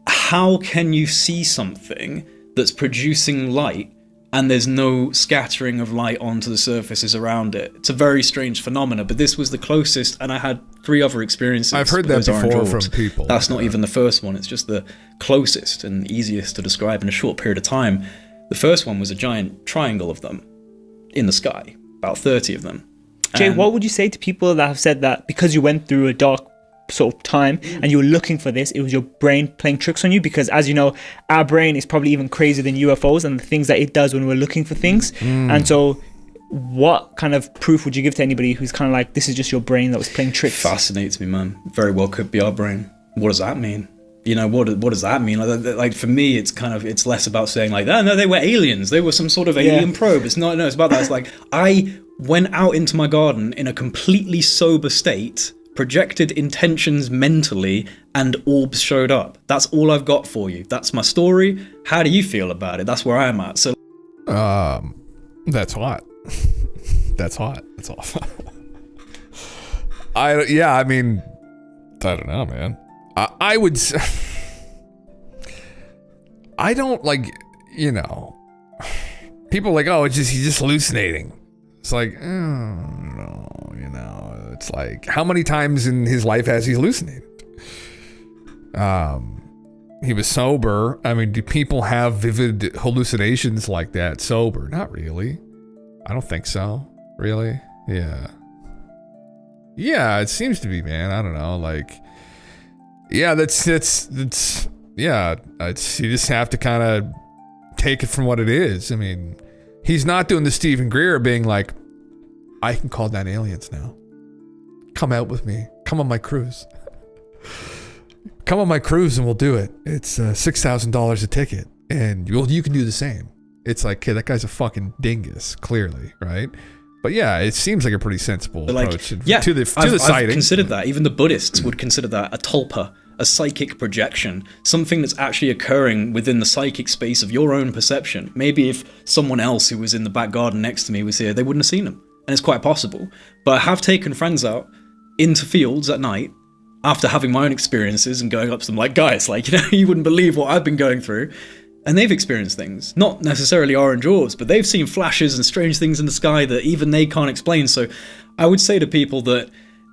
S11: How can you see something that's producing light and there's no scattering of light onto the surfaces around it? It's a very strange phenomena, but this was the closest, and I had 3 other experiences.
S2: I've heard
S11: with
S2: that
S11: those orange
S2: before
S11: orbs.
S2: from people.
S11: That's not even the first one. It's just the closest and easiest to describe in a short period of time. The first one was a giant triangle of them in the sky, about 30 of them.
S12: Jay, what would you say to people that have said that because you went through a dark sort of time and you were looking for this, it was your brain playing tricks on you? Because, as you know, our brain is probably even crazier than UFOs and the things that it does when we're looking for things. And so what kind of proof would you give to anybody who's kind of like, this is just your brain that was playing tricks?
S11: Fascinates me, man. Very well could be our brain. What does that mean? You know, what does that mean? Like for me, it's less about saying like, oh no, they were aliens. They were some sort of alien probe. It's not. No, it's about that. It's like I went out into my garden in a completely sober state, projected intentions mentally, and orbs showed up. That's all I've got for you. That's my story. How do you feel about it? That's where I'm at. So,
S2: that's hot. That's hot. That's awesome. I mean, don't know, man. I would. I don't like, people are like, oh, he's just hallucinating. It's like, oh, no, it's like, how many times in his life has he hallucinated? He was sober. I mean, do people have vivid hallucinations like that sober? Not really. I don't think so. Really? Yeah. Yeah, it seems to be, man. I don't know. Like, yeah, that's yeah. You just have to kind of take it from what it is. I mean, he's not doing the Stephen Greer being like, I can call down aliens now. Come out with me. Come on my cruise. Come on my cruise and we'll do it. It's $6,000 a ticket, and you can do the same. It's like, okay, that guy's a fucking dingus, clearly, right? But yeah, it seems like a pretty sensible approach to the sighting.
S11: I've considered that. Even the Buddhists would consider that a tulpa, a psychic projection, something that's actually occurring within the psychic space of your own perception. Maybe if someone else who was in the back garden next to me was here, they wouldn't have seen them. And it's quite possible. But I have taken friends out into fields at night after having my own experiences and going up to them like, guys, like, you wouldn't believe what I've been going through. And they've experienced things, not necessarily orange orbs, but they've seen flashes and strange things in the sky that even they can't explain. So I would say to people that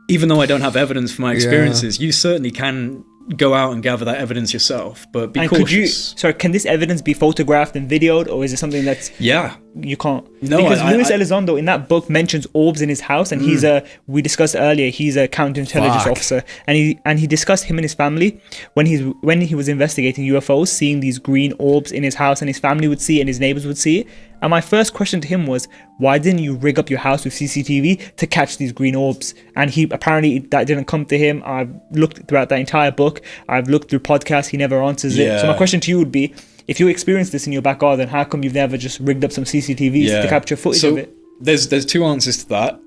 S11: even though I don't have evidence for my experiences, you certainly can go out and gather that evidence yourself, but be cautious.
S12: Can this evidence be photographed and videoed, or is it something that's you can't?
S11: No,
S12: because Luis Elizondo in that book mentions orbs in his house, and he's we discussed earlier, he's a counterintelligence officer, and he discussed him and his family when he was investigating UFOs, seeing these green orbs in his house, and his family would see it and his neighbors would see it. And my first question to him was, why didn't you rig up your house with CCTV to catch these green orbs? And he apparently, that didn't come to him. I've looked throughout the entire book. I've looked through podcasts. He never answers it. So my question to you would be, if you experienced this in your back garden, how come you've never just rigged up some CCTVs to capture footage of it?
S11: There's two answers to that.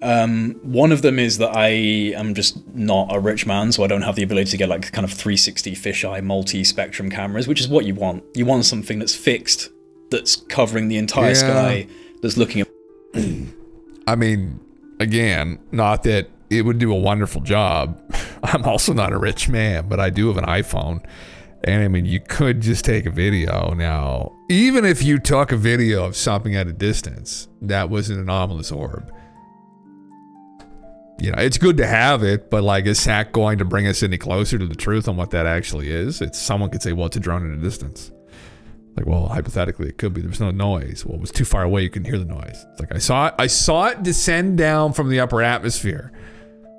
S11: One of them is that I am just not a rich man, so I don't have the ability to get like kind of 360 fisheye multi-spectrum cameras, which is what you want. You want something that's fixed, that's covering the entire sky, that's looking at...
S2: I mean, again, not that it would do a wonderful job. I'm also not a rich man, but I do have an iPhone. And I mean, you could just take a video now. Even if you took a video of something at a distance that was an anomalous orb, it's good to have it, but like, is that going to bring us any closer to the truth on what that actually is? Someone could say, well, it's a drone at a distance. Like, well, hypothetically, it could be. There was no noise. Well, it was too far away. You couldn't hear the noise. It's like, I saw it descend down from the upper atmosphere.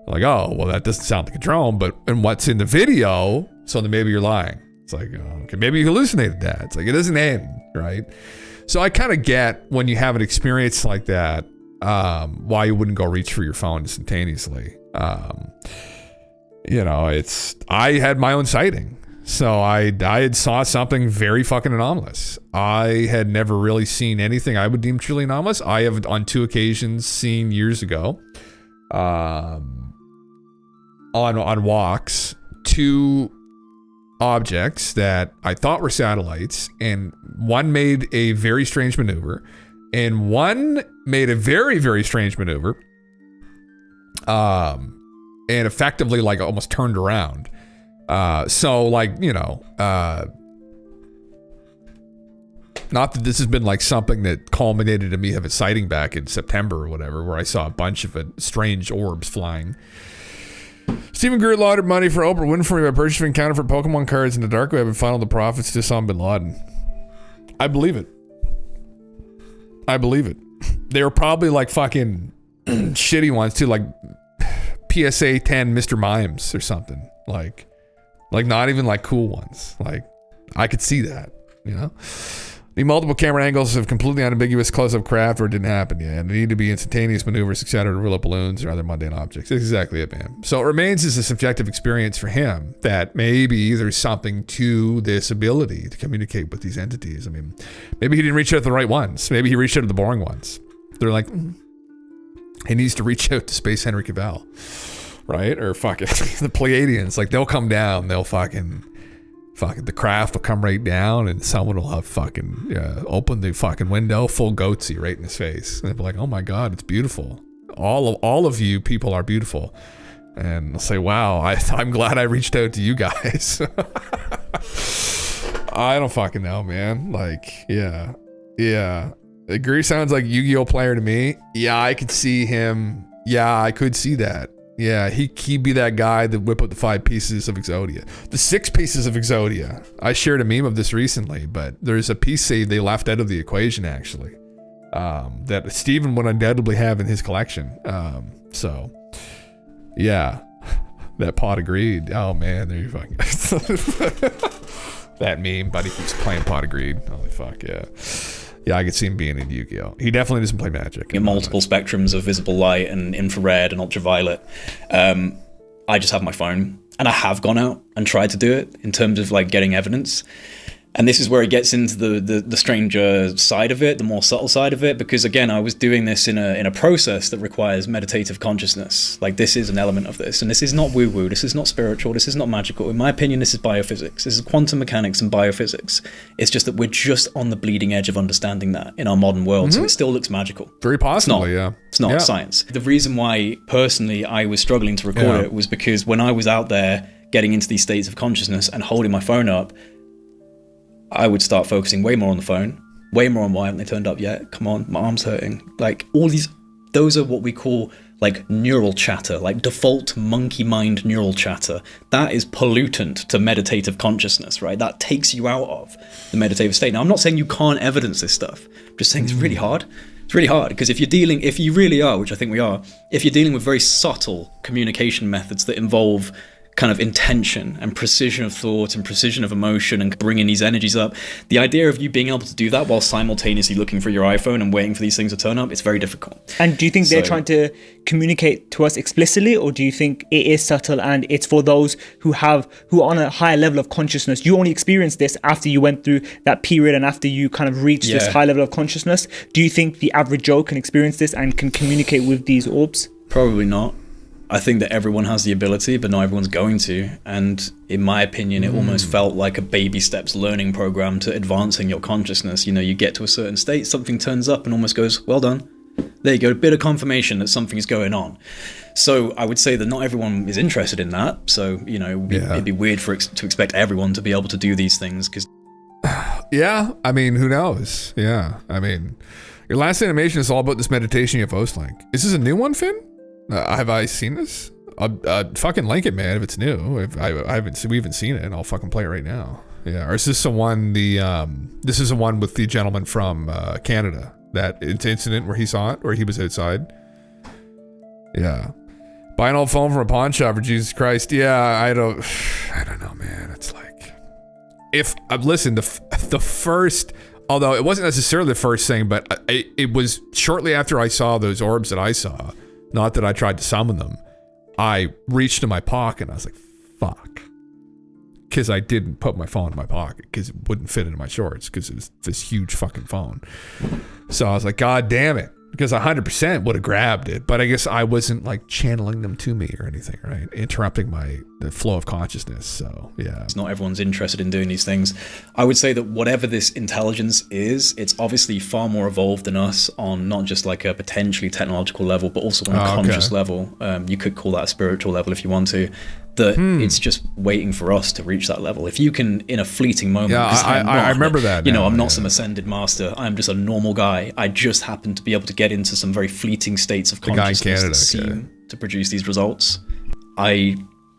S2: Like, oh, well, that doesn't sound like a drone, and what's in the video? So then maybe you're lying. It's like, okay, maybe you hallucinated that. It's like, it doesn't end, right? So I kind of get when you have an experience like that, why you wouldn't go reach for your phone instantaneously. I had my own sighting. So I had saw something very fucking anomalous. I had never really seen anything I would deem truly anomalous. I have on 2 occasions seen years ago, on walks, 2 objects that I thought were satellites, and one made a very strange maneuver, and one made a very, very strange maneuver, and effectively like almost turned around. Not that this has been like something that culminated in me having a sighting back in September or whatever, where I saw a bunch of strange orbs flying. Stephen Greer laundered money for Oprah Winfrey by purchasing counterfeit Pokemon cards in the dark web and funneled the profits to Osama bin Laden. I believe it. They were probably like fucking shitty ones too, like PSA 10 Mr. Mimes or something. Like not even like cool ones. Like, I could see that, The multiple camera angles of completely unambiguous close-up craft, or it didn't happen yet. They need to be instantaneous maneuvers, etc., to rule up balloons or other mundane objects. That's exactly it, man. So it remains as a subjective experience for him that maybe there's something to this ability to communicate with these entities. I mean, maybe he didn't reach out to the right ones. Maybe he reached out to the boring ones. They're like, he needs to reach out to Space Henry Cavill. Right? Or fucking the Pleiadians. Like, they'll come down, they'll fucking the craft will come right down, and someone will have fucking open the fucking window, full goatsy right in his face. And they'll be like, oh my God, it's beautiful. All of you people are beautiful. and I'll say, wow, I'm glad I reached out to you guys. I don't fucking know, man. Like, yeah. Agree sounds like Yu-Gi-Oh player to me. Yeah, I could see him. Yeah, I could see that. Yeah, he'd be that guy that whip up the 5 pieces of Exodia. The 6 pieces of Exodia. I shared a meme of this recently, but there's a piece they left out of the equation, actually, that Steven would undoubtedly have in his collection. So, yeah, that pot of greed. Oh, man, there you fucking... that meme, buddy keeps playing pot of greed. Holy fuck, yeah. Yeah, I could see him being in Yu-Gi-Oh. He definitely doesn't play Magic.
S11: Multiple spectrums of visible light and infrared and ultraviolet. I just have my phone, and I have gone out and tried to do it in terms of like getting evidence. And this is where it gets into the stranger side of it, the more subtle side of it, because again, I was doing this in a process that requires meditative consciousness. Like, this is an element of this, and this is not woo-woo, this is not spiritual, this is not magical. In my opinion, this is biophysics. This is quantum mechanics and biophysics. It's just that we're just on the bleeding edge of understanding that in our modern world, so it still looks magical.
S2: Very possibly,
S11: It's not science. The reason why, personally, I was struggling to record it was because when I was out there getting into these states of consciousness and holding my phone up, I would start focusing way more on the phone, way more on why haven't they turned up yet? Come on, my arm's hurting. Like, all these, those are what we call like neural chatter, like default monkey mind neural chatter. That is pollutant to meditative consciousness, right? That takes you out of the meditative state. Now, I'm not saying you can't evidence this stuff. I'm just saying it's really hard. It's really hard because if you really are, which I think we are, if you're dealing with very subtle communication methods that involve kind of intention and precision of thought and precision of emotion and bringing these energies up, the idea of you being able to do that while simultaneously looking for your iPhone and waiting for these things to turn up, it's very difficult.
S12: And do you think they're trying to communicate to us explicitly, or do you think it is subtle and it's for those who are on a higher level of consciousness? You only experienced this after you went through that period and after you kind of reached this high level of consciousness. Do you think the average Joe can experience this and can communicate with these orbs?
S11: Probably not. I think that everyone has the ability, but not everyone's going to. And in my opinion, it almost felt like a baby steps learning program to advancing your consciousness. You know, you get to a certain state, something turns up and almost goes, well done. There you go, a bit of confirmation that something is going on. So I would say that not everyone is interested in that. So, you know, it'd be weird to expect everyone to be able to do these things.
S2: Yeah, I mean, who knows? Yeah, I mean, your last animation is all about this meditation UFO link. Is this a new one, Finn? Have I seen this? Fucking link it, man, if it's new. If we haven't seen it, and I'll fucking play it right now. Yeah, or is this the one? This is the one with the gentleman from Canada. That incident where he saw it, where he was outside. Yeah, buy an old phone from a pawn shop for Jesus Christ. Yeah, I don't know, man. It's like, if listen, the first. Although it wasn't necessarily the first thing, but it was shortly after I saw those orbs that I saw. Not that I tried to summon them. I reached in my pocket and I was like, fuck. Because I didn't put my phone in my pocket because it wouldn't fit into my shorts because it was this huge fucking phone. So I was like, God damn it. Because 100% would have grabbed it. But I guess I wasn't like channeling them to me or anything, right? Interrupting the flow of consciousness. So, yeah.
S11: Not everyone's interested in doing these things. I would say that whatever this intelligence is, it's obviously far more evolved than us on not just like a potentially technological level, but also on a conscious level. You could call that a spiritual level if you want to. That it's just waiting for us to reach that level. If you can, in a fleeting moment,
S2: I remember that.
S11: You know, I'm not some ascended master. I'm just a normal guy. I just happen to be able to get into some very fleeting states of consciousness that seem to produce these results. I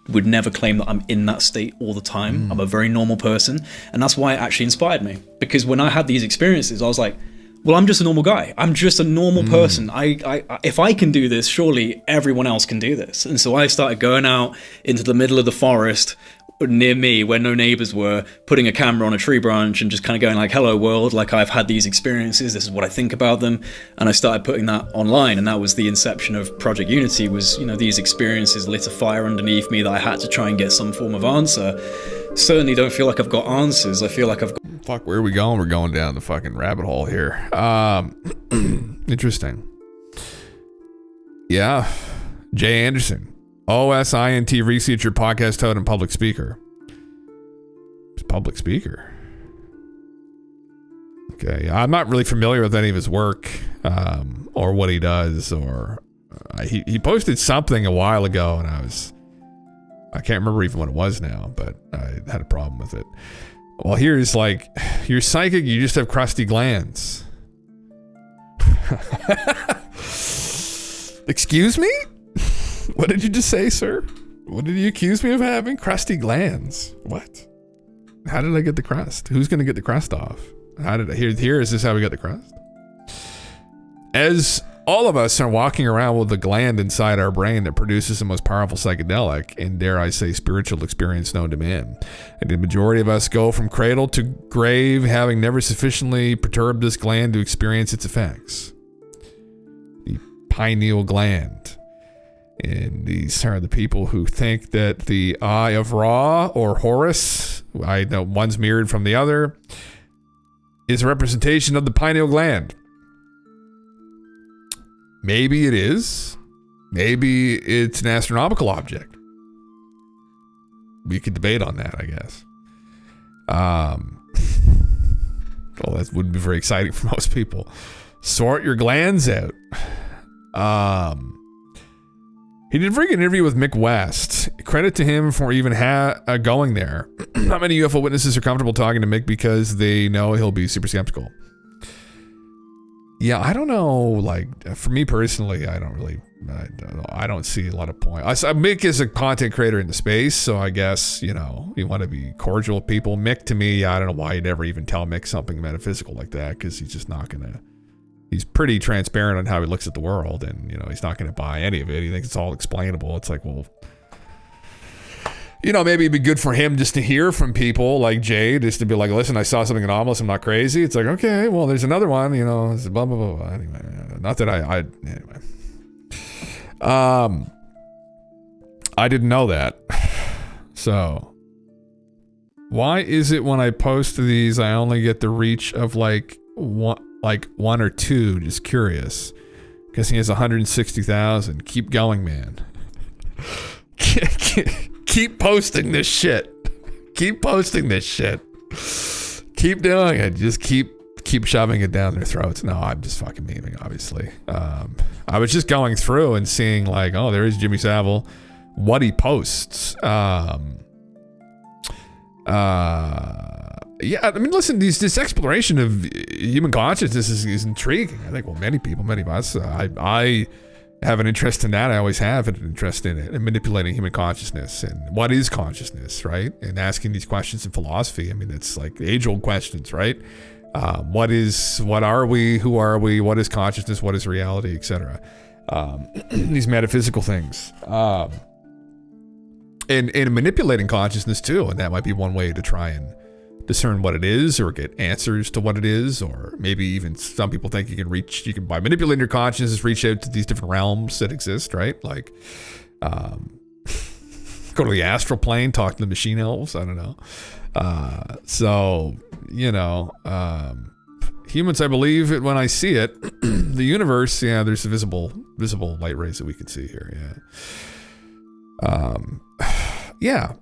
S11: would never claim that I'm in that state all the time. I'm a very normal person, and that's why it actually inspired me. Because when I had these experiences, I was like, well, I'm just a normal guy. I'm just a normal person. If I can do this, surely everyone else can do this. And so I started going out into the middle of the forest near me where no neighbors were, putting a camera on a tree branch and just kind of going like, hello world, like I've had these experiences, this is what I think about them. And I started putting that online, and that was the inception of Project Unity. Was, you know, these experiences lit a fire underneath me that I had to try and get some form of answer. Certainly don't feel like I've got answers. I feel like I've got...
S2: Fuck, where are we going? We're going down the fucking rabbit hole here. Interesting. Yeah. Jay Anderson. OSINT researcher, podcast host, and public speaker. Public speaker. Okay. I'm not really familiar with any of his work, or what he does, or he posted something a while ago, and I can't remember even what it was now, but I had a problem with it. Well, here's like, you're psychic, you just have crusty glands. Excuse me? What did you just say, sir? What did you accuse me of having? Crusty glands. What? How did I get the crust? Who's going to get the crust off? How did I, here, is this how we got the crust? As all of us are walking around with a gland inside our brain that produces the most powerful psychedelic and, dare I say, spiritual experience known to man. And the majority of us go from cradle to grave having never sufficiently perturbed this gland to experience its effects. The pineal gland. And these are the people who think that the Eye of Ra or Horus, I know one's mirrored from the other, is a representation of the pineal gland. Maybe it is. Maybe it's an astronomical object. We could debate on that, I guess. Well, that wouldn't be very exciting for most people. Sort your glands out. He did a freaking interview with Mick West. Credit to him for even going there. Not many UFO witnesses are comfortable talking to Mick because they know he'll be super skeptical. Yeah, I don't know. Like, for me personally, I don't see a lot of point. Mick is a content creator in the space, so I guess, you want to be cordial with people. Mick, to me, I don't know why you'd ever even tell Mick something metaphysical like that, because he's just not going to. He's pretty transparent on how he looks at the world, and he's not going to buy any of it. He thinks it's all explainable. It's like, well, maybe it'd be good for him just to hear from people like Jade, just to be like, listen, I saw something anomalous. I'm not crazy. It's like, okay, well, there's another one. It's blah blah blah. Anyway, not that anyway. I didn't know that. So, why is it when I post these, I only get the reach of like one or two? Just curious, because he has 160,000. Keep going, man. Keep posting this shit. Keep posting this shit. Keep doing it. Just keep shoving it down their throats. No, I'm just fucking memeing, obviously. I was just going through and seeing like, oh, there is Jimmy Savile. What he posts. Yeah, I mean, listen, this exploration of human consciousness is intriguing. I think, well, many of us, I have an interest in that. I always have an interest in it, and manipulating human consciousness and what is consciousness, right? And asking these questions in philosophy. I mean, it's like age-old questions, right? What are we? Who are we? What is consciousness? What is reality, etc. These metaphysical things. And manipulating consciousness too, and that might be one way to try and discern what it is or get answers to what it is, or maybe even some people think you can by manipulating your consciousness reach out to these different realms that exist, right? Like go to the astral plane, talk to the machine elves, I don't know. So humans, I believe it when I see it. The universe, yeah, there's the visible light rays that we can see here, yeah.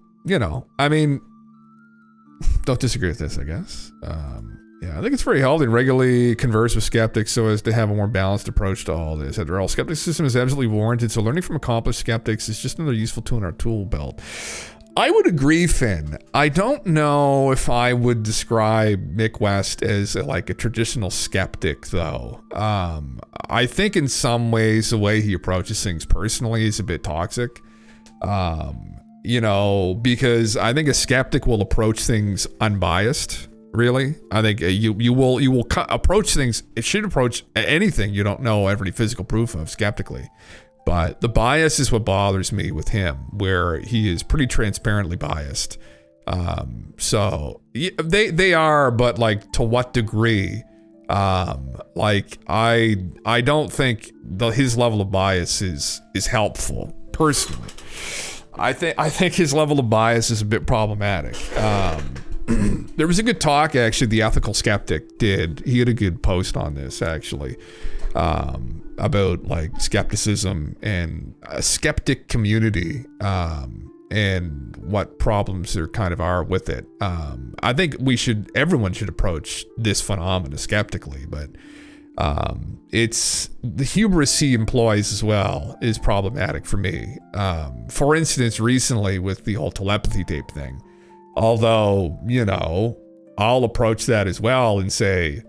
S2: I mean, don't disagree with this, I guess. I think it's very healthy to regularly converse with skeptics so as to have a more balanced approach to all this. After all, skepticism is absolutely warranted, so learning from accomplished skeptics is just another useful tool in our tool belt. I would agree, Finn. I don't know if I would describe Mick West as a traditional skeptic, though. I think in some ways the way he approaches things personally is a bit toxic. Because I think a skeptic will approach things unbiased. Really, I think you will approach things. It should approach anything you don't know every physical proof of skeptically. But the bias is what bothers me with him, where he is pretty transparently biased. So they are, but to what degree? I don't think his level of bias is helpful personally. I think his level of bias is a bit problematic. There was a good talk, actually, the Ethical Skeptic did. He had a good post on this, actually, about skepticism and a skeptic community, and what problems there kind of are with it. I think everyone should approach this phenomena skeptically, but It's the hubris he employs as well is problematic for me. For instance, recently with the whole telepathy tape thing, although, you know, I'll approach that as well and say,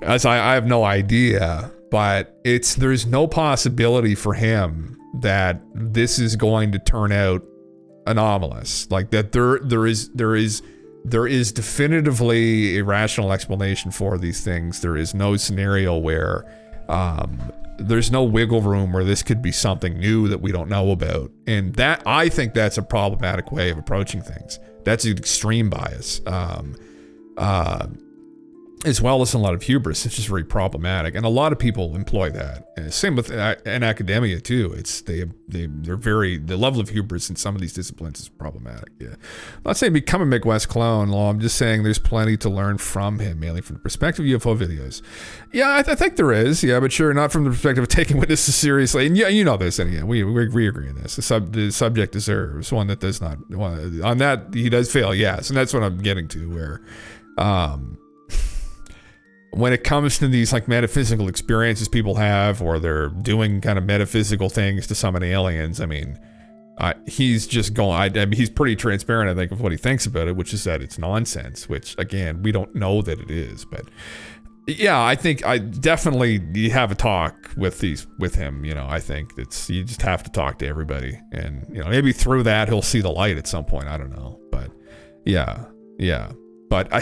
S2: as I have no idea, but there's no possibility for him that this is going to turn out anomalous. Like that there is definitively a rational explanation for these things. There is no scenario where there's no wiggle room where this could be something new that we don't know about. And that, I think that's a problematic way of approaching things. That's an extreme bias. As well as a lot of hubris. It's just very problematic, and a lot of people employ that. And same with in academia too. It's they're very, the level of hubris in some of these disciplines is problematic. Yeah, I'm not saying become a McWest clone. I'm just saying there's plenty to learn from him, mainly from the perspective of UFO videos. Yeah, I think there is. Yeah, but sure, not from the perspective of taking witnesses seriously. And yeah, you know this. And yeah, we agree on this. The subject deserves one that does not. On that, he does fail. Yes, and that's what I'm getting to. Where. When it comes to these like metaphysical experiences people have, or they're doing kind of metaphysical things to summon aliens, I mean, he's just going, I mean, he's pretty transparent, I think, of what he thinks about it, which is that it's nonsense, which again, we don't know that it is, but yeah, I think you have a talk with him, you know. I think you just have to talk to everybody, and you know, maybe through that he'll see the light at some point, I don't know, but yeah, but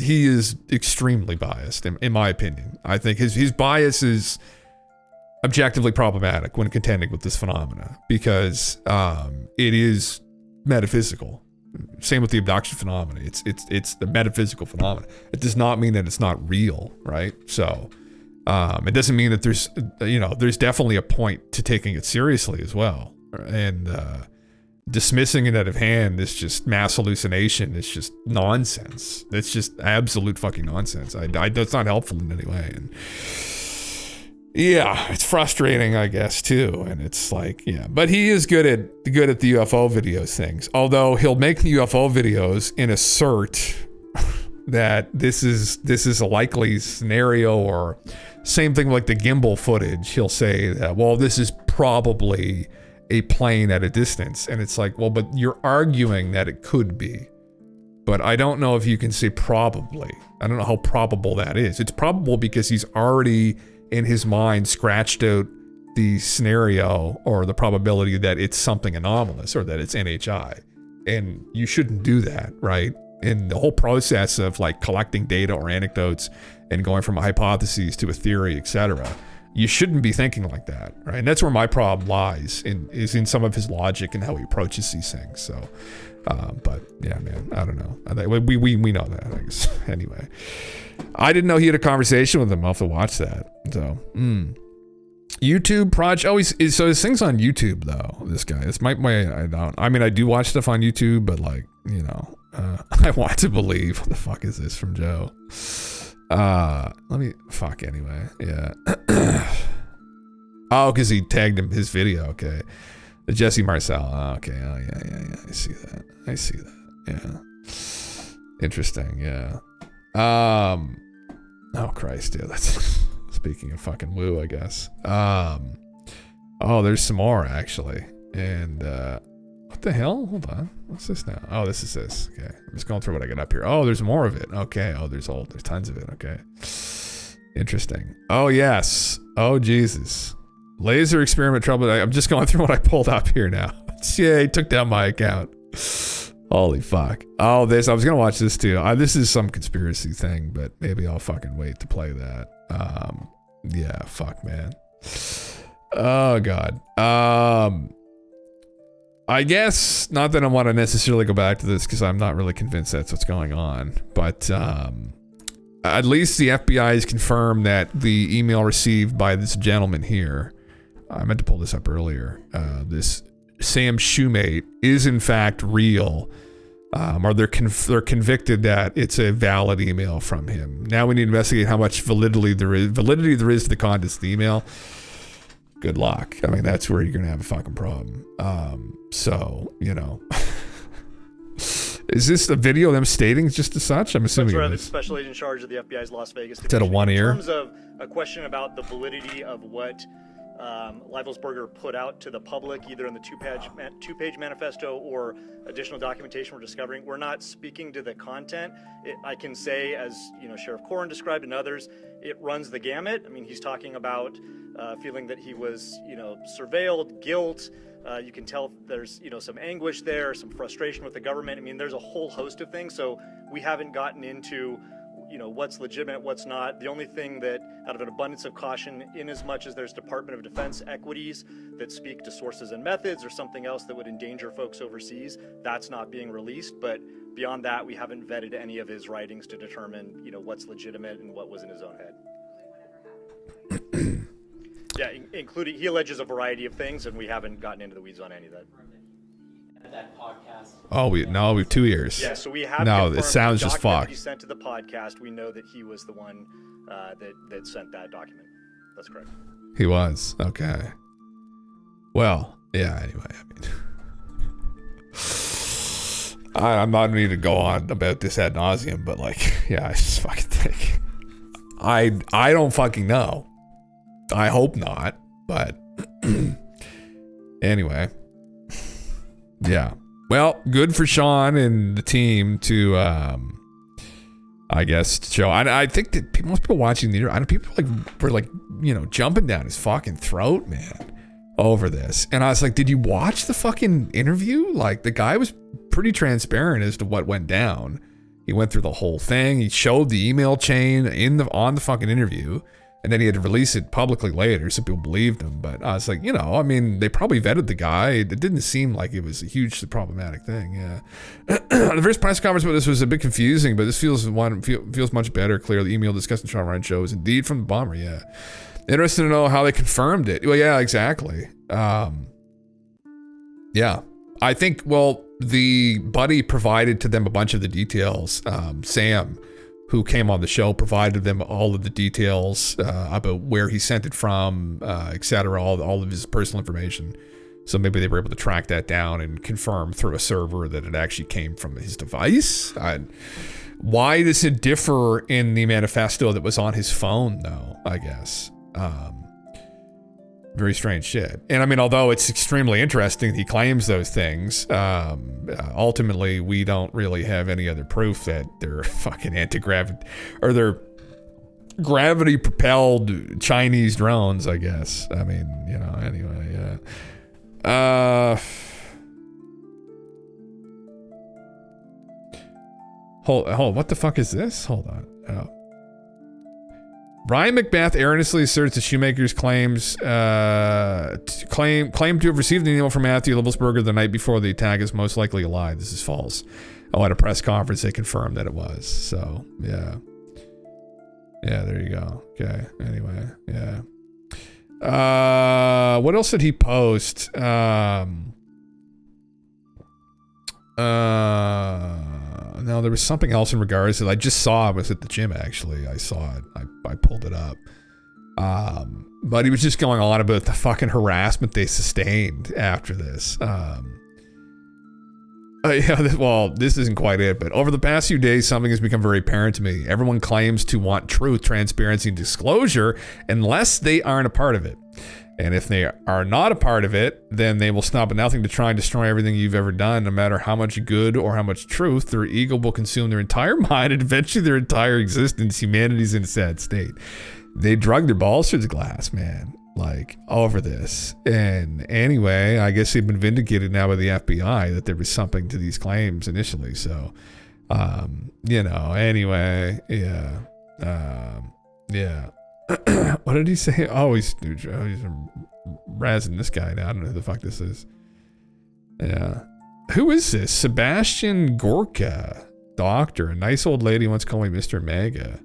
S2: he is extremely biased, in my opinion. I think his bias is objectively problematic when contending with this phenomena, because it is metaphysical. Same with the abduction phenomena. It's the metaphysical phenomena. It does not mean that it's not real, right? So it doesn't mean that there's definitely a point to taking it seriously as well. And dismissing it out of hand is just mass hallucination. It's just nonsense. It's just absolute fucking nonsense. That's not helpful in any way. And yeah, it's frustrating, I guess, too. And it's like, yeah, but he is good at the UFO videos things. Although he'll make the UFO videos and assert that this is a likely scenario, or same thing like the gimbal footage. He'll say that, well, this is probably a plane at a distance, and it's like, well, but you're arguing that it could be, but I don't know if you can say probably. I don't know how probable that is. It's probable because he's already in his mind scratched out the scenario or the probability that it's something anomalous or that it's NHI, and you shouldn't do that, right? And the whole process of like collecting data or anecdotes and going from hypotheses to a theory, etc., you shouldn't be thinking like that, right? And that's where my problem lies, is in some of his logic and how he approaches these things. So, but yeah, man, I don't know. We know that, I guess. Anyway, I didn't know he had a conversation with him. I'll have to watch that. So, YouTube project. Oh, so his thing's on YouTube though. This guy. It's my. I mean, I do watch stuff on YouTube, but like, you know, I want to believe. What the fuck is this from Joe? Anyway, yeah. Oh, because he tagged him his video. Okay, the Jesse Marcel. Oh, okay. Oh, yeah. I see that. Yeah. Interesting. Yeah. Oh Christ. Yeah. That's speaking of fucking woo, I guess. Oh, there's some more actually, and what the hell? Hold on. What's this now? Oh, this is this. Okay. I'm just going through what I got up here. Oh, there's more of it. Okay. Oh, there's tons of it. Okay. Interesting. Oh, yes. Oh, Jesus. Laser experiment trouble. I'm just going through what I pulled up here now. Yeah, he took down my account. Holy fuck. Oh, I was going to watch this too. This is some conspiracy thing, but maybe I'll fucking wait to play that. Yeah, fuck, man. Oh, God. I guess not that I want to necessarily go back to this because I'm not really convinced that's what's going on, but at least the FBI has confirmed that the email received by this gentleman here, I meant to pull this up earlier, this Sam Shoemate is in fact real, or they're convicted that it's a valid email from him. Now we need to investigate how much validity there is to the contents of the email. Good luck. I mean, that's where you're gonna have a fucking problem. So, you know, Is this a video of them stating just as such? I'm assuming it is.
S13: Special agent in charge of the FBI's Las Vegas
S2: It's at a
S13: division.
S2: one ear.
S13: In terms of a question about the validity of what Leibelsberger put out to the public, either in the two-page manifesto or additional documentation we're discovering, we're not speaking to the content. I can say, as Sheriff Corrin described and others, it runs the gamut. I mean, he's talking about feeling that he was, surveilled, guilt. You can tell there's, some anguish there, some frustration with the government. I mean, there's a whole host of things. So we haven't gotten into what's legitimate, what's not. The only thing that, out of an abundance of caution, in as much as there's Department of Defense equities that speak to sources and methods or something else that would endanger folks overseas, that's not being released. But beyond that, we haven't vetted any of his writings to determine, what's legitimate and what was in his own head. Yeah, including, he alleges a variety of things, and we haven't gotten into the weeds on any of that.
S12: That podcast.
S2: Oh, we have 2 ears.
S13: Yeah, so we have.
S2: No,
S13: confirmed
S2: it sounds
S13: the
S2: just
S13: document
S2: fucked.
S13: that he sent to the podcast. We know that he was the one that sent that document. That's correct.
S2: He was. Okay. Well, yeah. Anyway, I'm not need to go on about this ad nauseum, but I just fucking think I don't fucking know. I hope not, but anyway. Yeah. Well, good for Sean and the team to, I guess, show. I think that most people watching the interview, I know people were jumping down his fucking throat, man, over this. And I was like, did you watch the fucking interview? Like, the guy was pretty transparent as to what went down. He went through the whole thing. He showed the email chain on the fucking interview. And then he had to release it publicly later, so people believed him. But I was like, they probably vetted the guy. It didn't seem like it was a hugely problematic thing. Yeah. The first press conference about this was a bit confusing, but this feels much better. Clear the email discussing Sean Ryan show is indeed from the bomber. Yeah. Interested to know how they confirmed it. Well, yeah, exactly. Yeah. I think, the buddy provided to them a bunch of the details. Sam, who came on the show, provided them all of the details about where he sent it from, etc., all of his personal information. So maybe they were able to track that down and confirm through a server that it actually came from his device. Why does it differ in the manifesto that was on his phone, though, I guess? Very strange shit. And I mean, although it's extremely interesting he claims those things, ultimately we don't really have any other proof that they're fucking anti-gravity or they're gravity propelled Chinese drones, I guess. I mean, anyway, yeah. Hold, what the fuck is this? Hold on. Oh. Brian McBath erroneously asserts the Shoemaker's claim to have received an email from Matthew Leibelsberger the night before the attack is most likely a lie. This is false. At a press conference, they confirmed that it was. So, yeah. Yeah, there you go. Okay, anyway, yeah. What else did he post? No, there was something else in regards to, I just saw, I was at the gym actually. I saw it. I pulled it up. But he was just going on about the fucking harassment they sustained after this. This isn't quite it, but over the past few days, something has become very apparent to me. Everyone claims to want truth, transparency, and disclosure unless they aren't a part of it. And if they are not a part of it, then they will stop at nothing to try and destroy everything you've ever done, no matter how much good or how much truth. Their ego will consume their entire mind and eventually their entire existence. Humanity's in a sad state. They drug their balls through the glass, man, over this. And anyway, I guess they've been vindicated now by the FBI that there was something to these claims initially. So, anyway, yeah. Yeah. What did he say? Oh, he's razzing this guy now. I don't know who the fuck this is. Yeah. Who is this? Sebastian Gorka. Doctor. A nice old lady once called me Mr. Mega.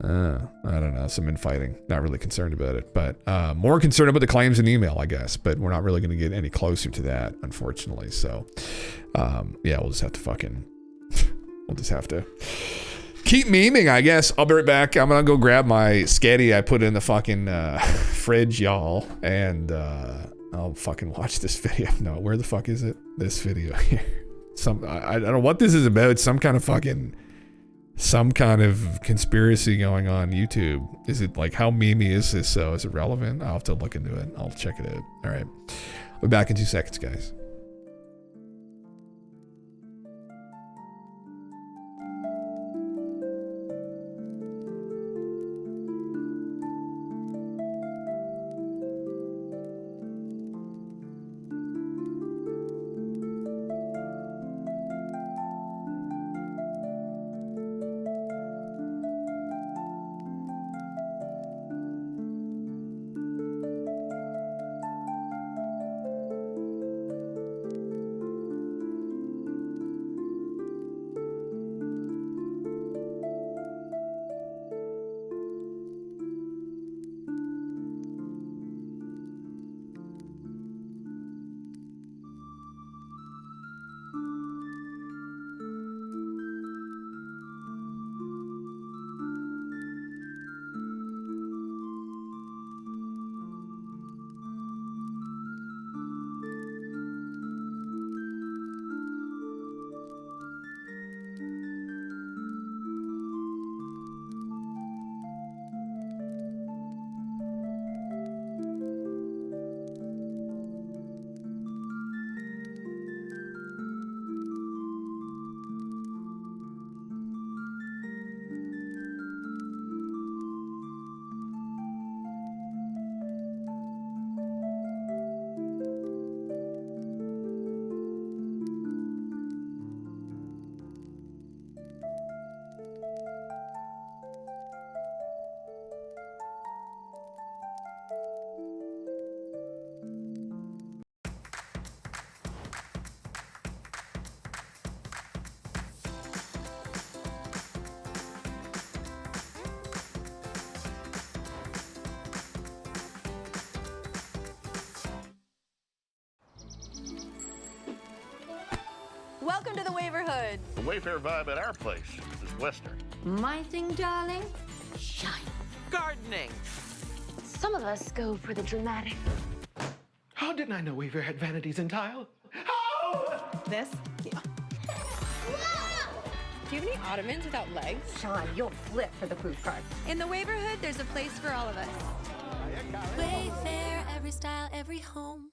S2: I don't know. Some infighting. Not really concerned about it. But more concerned about the claims in email, I guess. But we're not really going to get any closer to that, unfortunately. So, we'll just have to keep memeing, I guess. I'll be right back. I'm gonna go grab my sketty I put in the fucking fridge, y'all, and I'll fucking watch this video. No, where the fuck is it? This video here. I don't know what this is about. Some kind of conspiracy going on YouTube. Is it like, how memey is this? So is it relevant? I'll have to look into it. I'll check it out. All right. I'll be back in 2 seconds, guys.
S14: Welcome to the Waverhood.
S15: The Wayfair vibe at our place is Western.
S14: My thing, darling, shine.
S16: Gardening.
S14: Some of us go for the dramatic.
S17: How didn't I know Wayfair had vanities in tile?
S14: This? Yeah. Do you have any ottomans without legs? Sean, you'll flip for the poop card. In the Waverhood, there's a place for all of us.
S18: Wayfair, every style, every home.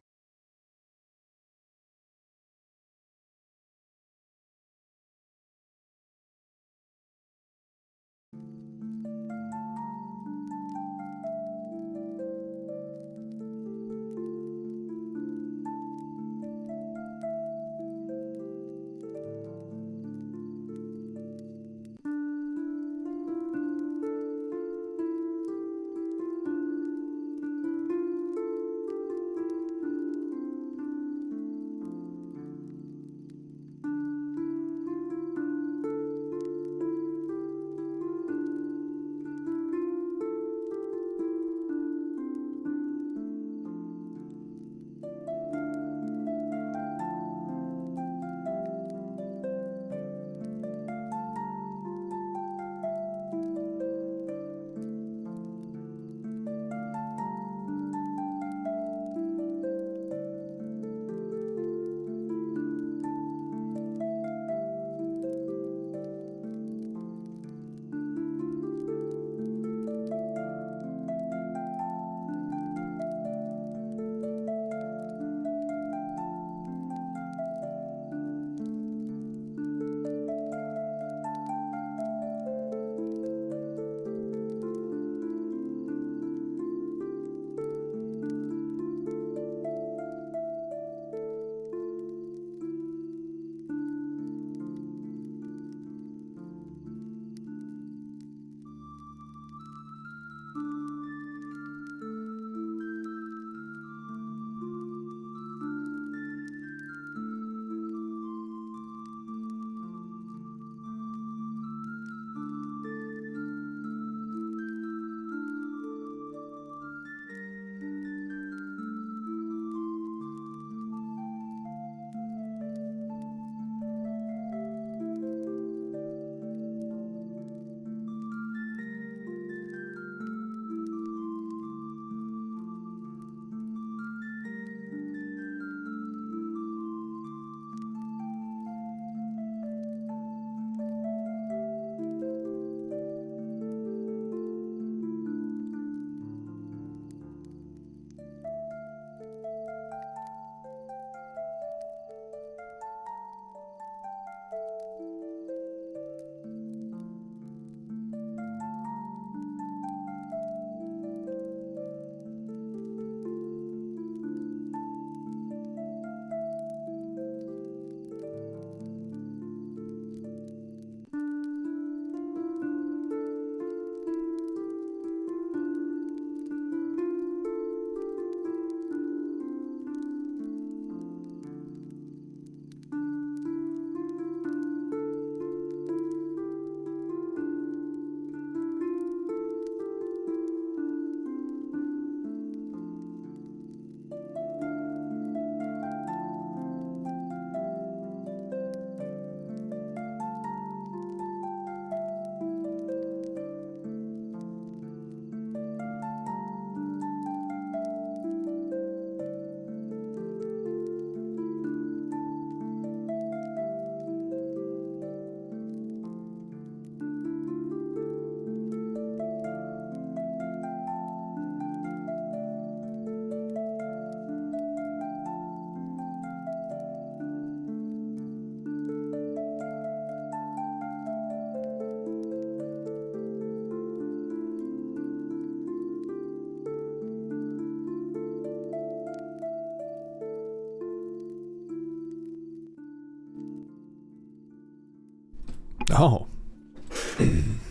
S2: Oh,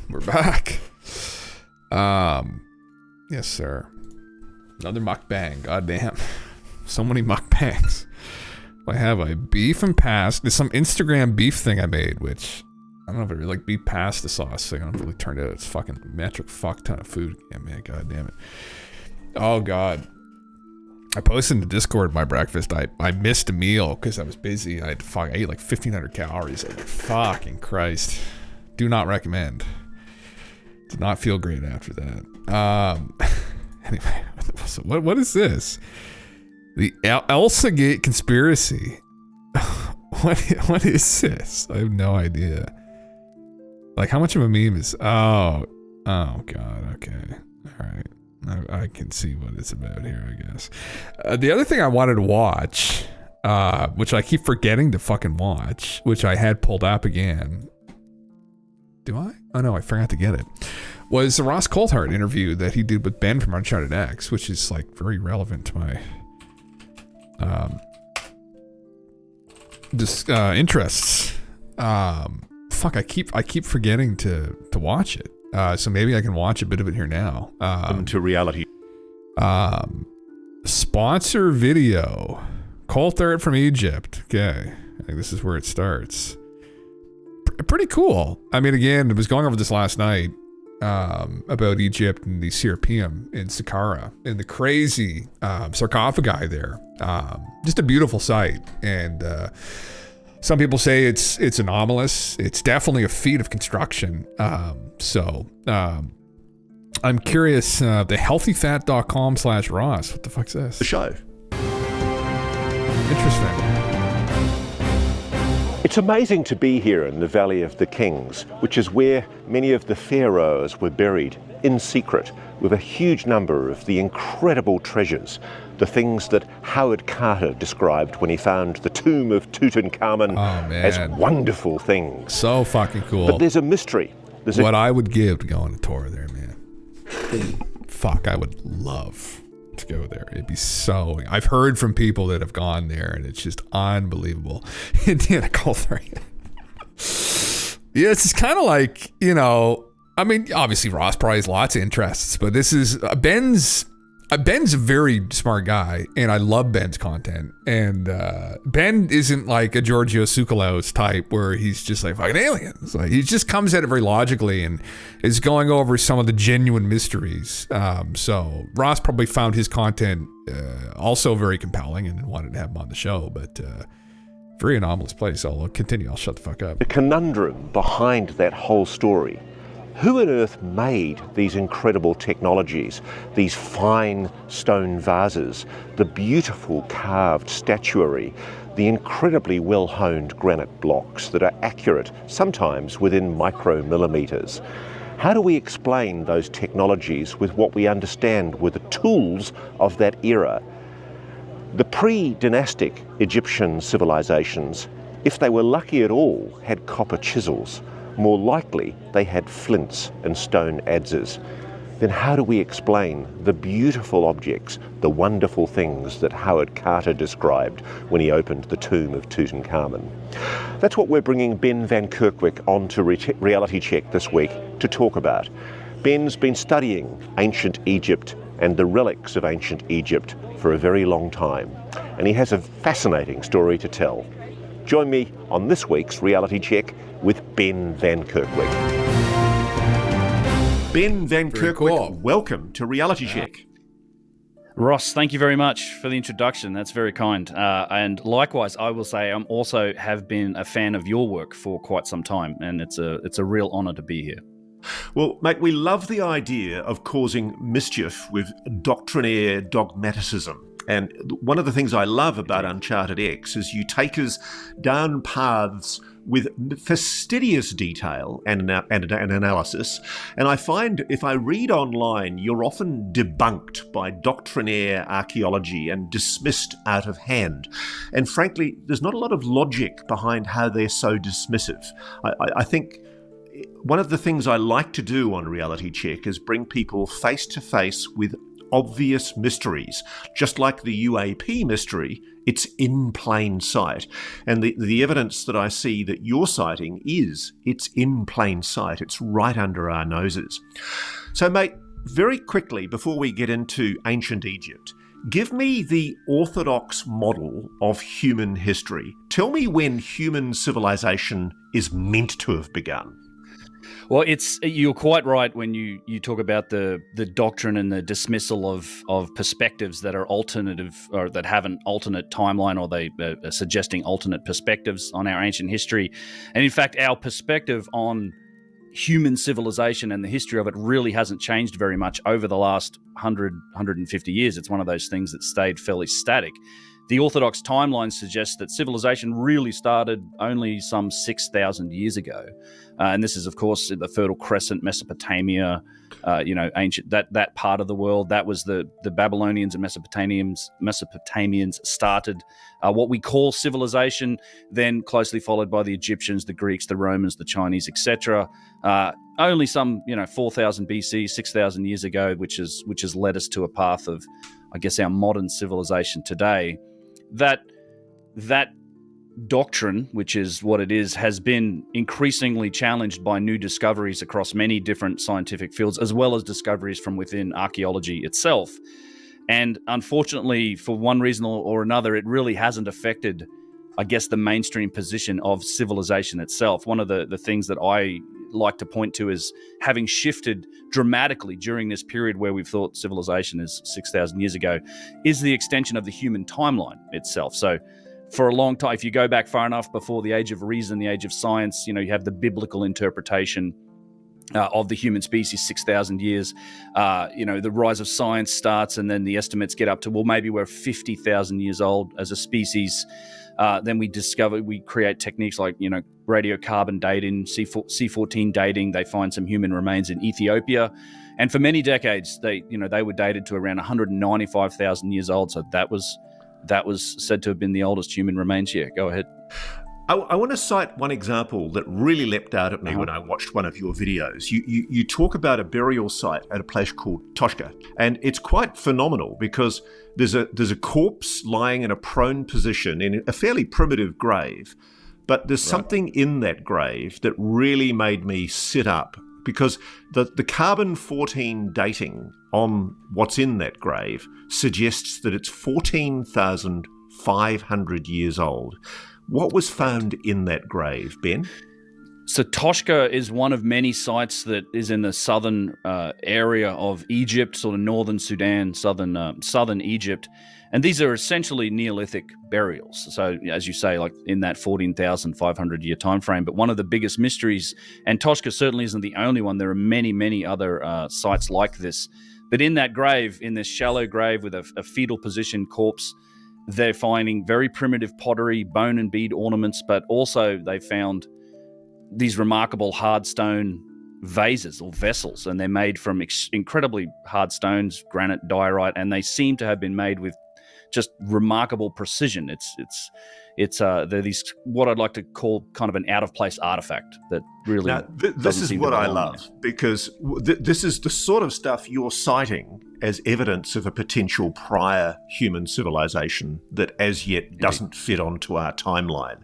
S2: we're back. Yes, sir. Another mukbang. Goddamn. So many mukbangs. I have a beef and pasta. There's some Instagram beef thing I made, which I don't know if I really like beef pasta sauce thing. I don't really turned out. It's fucking metric fuck ton of food. Yeah, man. God damn it. Oh, God. I posted in the Discord my breakfast. I missed a meal because I was busy. I ate like 1,500 calories. Like, fucking Christ. Do not recommend. Did not feel great after that. Anyway, so what is this? The Elsa Gate conspiracy. What is this? I have no idea. Like, how much of a meme is? Oh God. Okay. All right. I can see what it's about here, I guess. The other thing I wanted to watch, which I keep forgetting to fucking watch, which I had pulled up again. Do I? Oh no, I forgot to get it. Was the Ross Coulthart interview that he did with Ben from Uncharted X, which is like very relevant to my interests. Fuck, I keep forgetting to watch it. So maybe I can watch a bit of it here now.
S16: To reality.
S2: Sponsor video. Coulthart from Egypt. Okay, I think this is where it starts. Pretty cool. I mean, again, I was going over this last night about Egypt and the Serapeum in Saqqara and the crazy sarcophagi there. Just a beautiful sight. And some people say it's anomalous. It's definitely a feat of construction. So I'm curious, the healthyfat.com/Ross. What the fuck's this?
S16: The show.
S2: Interesting.
S19: It's amazing to be here in the Valley of the Kings, which is where many of the pharaohs were buried in secret, with a huge number of the incredible treasures, the things that Howard Carter described when he found the tomb of Tutankhamun as wonderful things.
S2: So fucking cool.
S19: But there's a mystery.
S2: What I would give to go on a tour there, man. Fuck, I would love to go there. It'd be so... I've heard from people that have gone there, and it's just unbelievable. Indiana Coulthart. Yeah, it's just kind of like, you know... I mean, obviously Ross probably has lots of interests, but this is... Ben's a very smart guy, and I love Ben's content. And Ben isn't like a Giorgio Tsoukalos type where he's just like fucking aliens. Like, he just comes at it very logically and is going over some of the genuine mysteries. So Ross probably found his content also very compelling and wanted to have him on the show. But very anomalous place. I'll continue. I'll shut the fuck up.
S19: The conundrum behind that whole story. Who on earth made these incredible technologies, these fine stone vases, the beautiful carved statuary, the incredibly well-honed granite blocks that are accurate, sometimes within micromillimeters? How do we explain those technologies with what we understand were the tools of that era? The pre-dynastic Egyptian civilizations, if they were lucky at all, had copper chisels. More likely, they had flints and stone adzes. Then how do we explain the beautiful objects, the wonderful things that Howard Carter described when he opened the tomb of Tutankhamun? That's what we're bringing Ben Van Kerkwijk on to Reality Check this week to talk about. Ben's been studying ancient Egypt and the relics of ancient Egypt for a very long time, and he has a fascinating story to tell. Join me on this week's Reality Check with Ben Van Kerkwijk.
S16: Ben Van Kerkwijk, welcome to Reality Check.
S20: Ross, thank you very much for the introduction. That's very kind. And likewise, I will say I'm also have been a fan of your work for quite some time, and it's a real honour to be here.
S16: Well, mate, we love the idea of causing mischief with doctrinaire dogmaticism. And one of the things I love about Uncharted X is you take us down paths with fastidious detail and analysis. And I find if I read online, you're often debunked by doctrinaire archaeology and dismissed out of hand. And frankly, there's not a lot of logic behind how they're so dismissive. I think one of the things I like to do on Reality Check is bring people face to face with obvious mysteries, just like the UAP mystery It's in plain sight. And the evidence that I see that you're citing it's in plain sight. It's right under our noses. So, mate, very quickly, before we get into ancient Egypt, give me the orthodox model of human history. Tell me when human civilization is meant to have begun.
S20: Well, you're quite right when you talk about the doctrine and the dismissal of perspectives that are alternative or that have an alternate timeline, or they are suggesting alternate perspectives on our ancient history. And in fact, our perspective on human civilization and the history of it really hasn't changed very much over the last 150 years. It's one of those things that stayed fairly static. The Orthodox timeline suggests that civilization really started only some 6,000 years ago. And this is, of course, the Fertile Crescent, Mesopotamia, ancient, that part of the world. That was the Babylonians and Mesopotamians started what we call civilization, then closely followed by the Egyptians, the Greeks, the Romans, the Chinese, etc. Only some, 4,000 BC, 6,000 years ago, which has led us to a path of, I guess, our modern civilization today. That doctrine, which is what it is, has been increasingly challenged by new discoveries across many different scientific fields, as well as discoveries from within archaeology itself. And unfortunately, for one reason or another, it really hasn't affected, I guess, the mainstream position of civilization itself. One of the things that I like to point to is having shifted dramatically during this period where we've thought civilization is 6,000 years ago, is the extension of the human timeline itself. So for a long time, if you go back far enough before the age of reason, the age of science, you have the biblical interpretation of the human species, 6,000 years. The rise of science starts, and then the estimates get up to, well, maybe we're 50,000 years old as a species. Then we create techniques like, radiocarbon dating, C14 dating. They find some human remains in Ethiopia. And for many decades, they were dated to around 195,000 years old. So that was said to have been the oldest human remains here. Go ahead.
S16: I want to cite one example that really leapt out at me when I watched one of your videos. You talk about a burial site at a place called Toshka, and it's quite phenomenal because there's a corpse lying in a prone position in a fairly primitive grave, but there's something in that grave that really made me sit up, because the carbon-14 dating on what's in that grave suggests that it's 14,500 years old. What was found in that grave, Ben?
S20: So Toshka is one of many sites that is in the southern area of Egypt, sort of northern Sudan, southern Egypt. And these are essentially Neolithic burials. So as you say, like in that 14,500 year time frame. But one of the biggest mysteries, and Toshka certainly isn't the only one, there are many, many other sites like this. But in that grave, in this shallow grave with a fetal position corpse, they're finding very primitive pottery, bone and bead ornaments, but also they found these remarkable hard stone vases or vessels, and they're made from incredibly hard stones, granite, diorite, and they seem to have been made with just remarkable precision. They're these, what I'd like to call kind of an out-of-place artifact that really
S16: this is what I love, because this is the sort of stuff you're citing as evidence of a potential prior human civilization that as yet doesn't fit onto our timeline.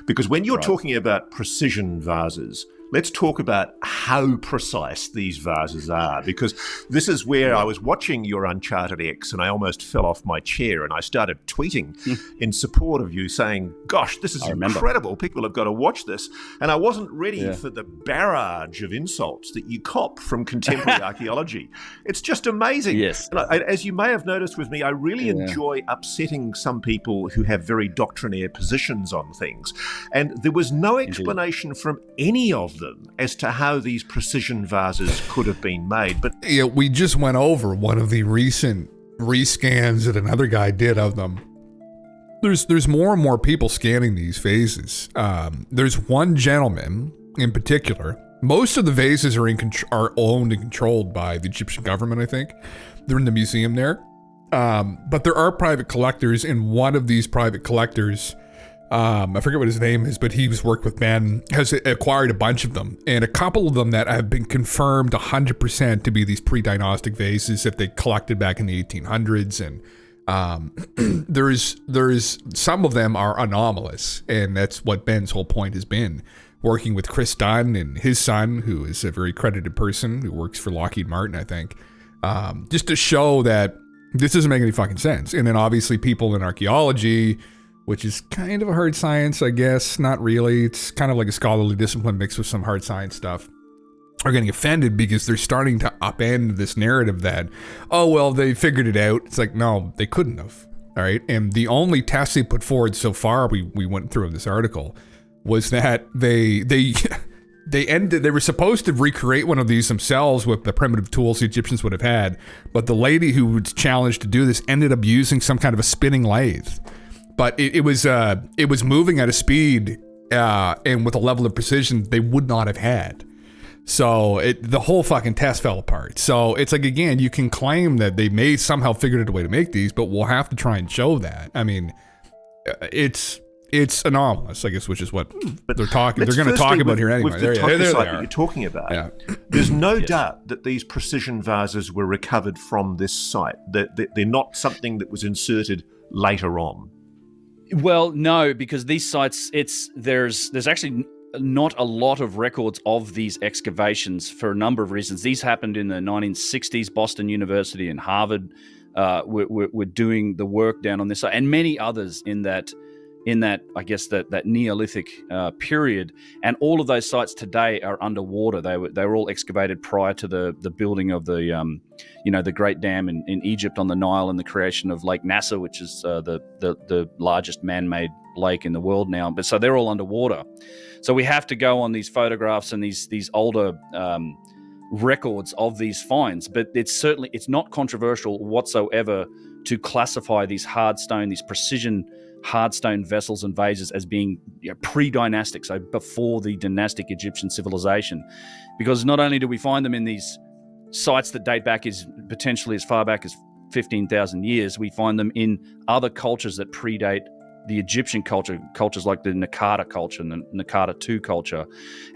S16: Because when you're talking about precision vases, let's talk about how precise these vases are, because this is where I was watching your Uncharted X and I almost fell off my chair and I started tweeting in support of you saying, gosh, this is incredible. People have got to watch this. And I wasn't ready for the barrage of insults that you cop from contemporary archaeology. It's just amazing.
S20: Yes.
S16: And as you may have noticed with me, I really enjoy upsetting some people who have very doctrinaire positions on things. And there was no explanation from any of them as to how these precision vases could have been made. But
S2: we just went over one of the recent rescans that another guy did of them. There's more and more people scanning these vases. There's one gentleman in particular. Most of the vases are owned and controlled by the Egyptian government, I think. They're in the museum there. But there are private collectors, and one of these private collectors, I forget what his name is, but he's worked with Ben, has acquired a bunch of them, and a couple of them that have been confirmed 100% to be these pre-dynastic vases that they collected back in the 1800s, and There's some of them are anomalous, and that's what Ben's whole point has been, working with Chris Dunn and his son, who is a very credited person who works for Lockheed Martin, I think, just to show that this doesn't make any fucking sense. And then obviously people in archaeology, which is kind of a hard science, I guess. Not really. It's kind of like a scholarly discipline mixed with some hard science stuff, are getting offended because they're starting to upend this narrative that, oh, well, they figured it out. It's like, no, they couldn't have. All right. And the only test they put forward so far, we went through in this article, was that they were supposed to recreate one of these themselves with the primitive tools the Egyptians would have had. But the lady who was challenged to do this ended up using some kind of a spinning lathe. But it was moving at a speed and with a level of precision they would not have had. So the whole fucking test fell apart. So it's like, again, you can claim that they may somehow figured out a way to make these, but we'll have to try and show that. I mean, it's anomalous, I guess, which is what they're talking. They're going to talk about here anyway.
S16: With the
S2: there they
S16: that
S2: are.
S16: you're talking about,
S2: Yeah.
S16: There's no doubt that these precision vases were recovered from this site. They're not something that was inserted later on.
S20: Well, no, because these sites, there's actually not a lot of records of these excavations for a number of reasons. These happened in the 1960s. Boston University and Harvard were doing the work down on this site, and many others in that I guess that Neolithic period. And all of those sites today are underwater. They were all excavated prior to the building of the Great Dam in Egypt on the Nile and the creation of Lake Nasser, which is the largest man-made lake in the world now. But so they're all underwater. So we have to go on these photographs and these older records of these finds. But it's not controversial whatsoever to classify these precision hardstone vessels and vases as being pre-dynastic, so before the dynastic Egyptian civilization, because not only do we find them in these sites that date back as potentially as far back as 15,000 years, we find them in other cultures that predate the Egyptian cultures like the Naqada culture and the Naqada II culture,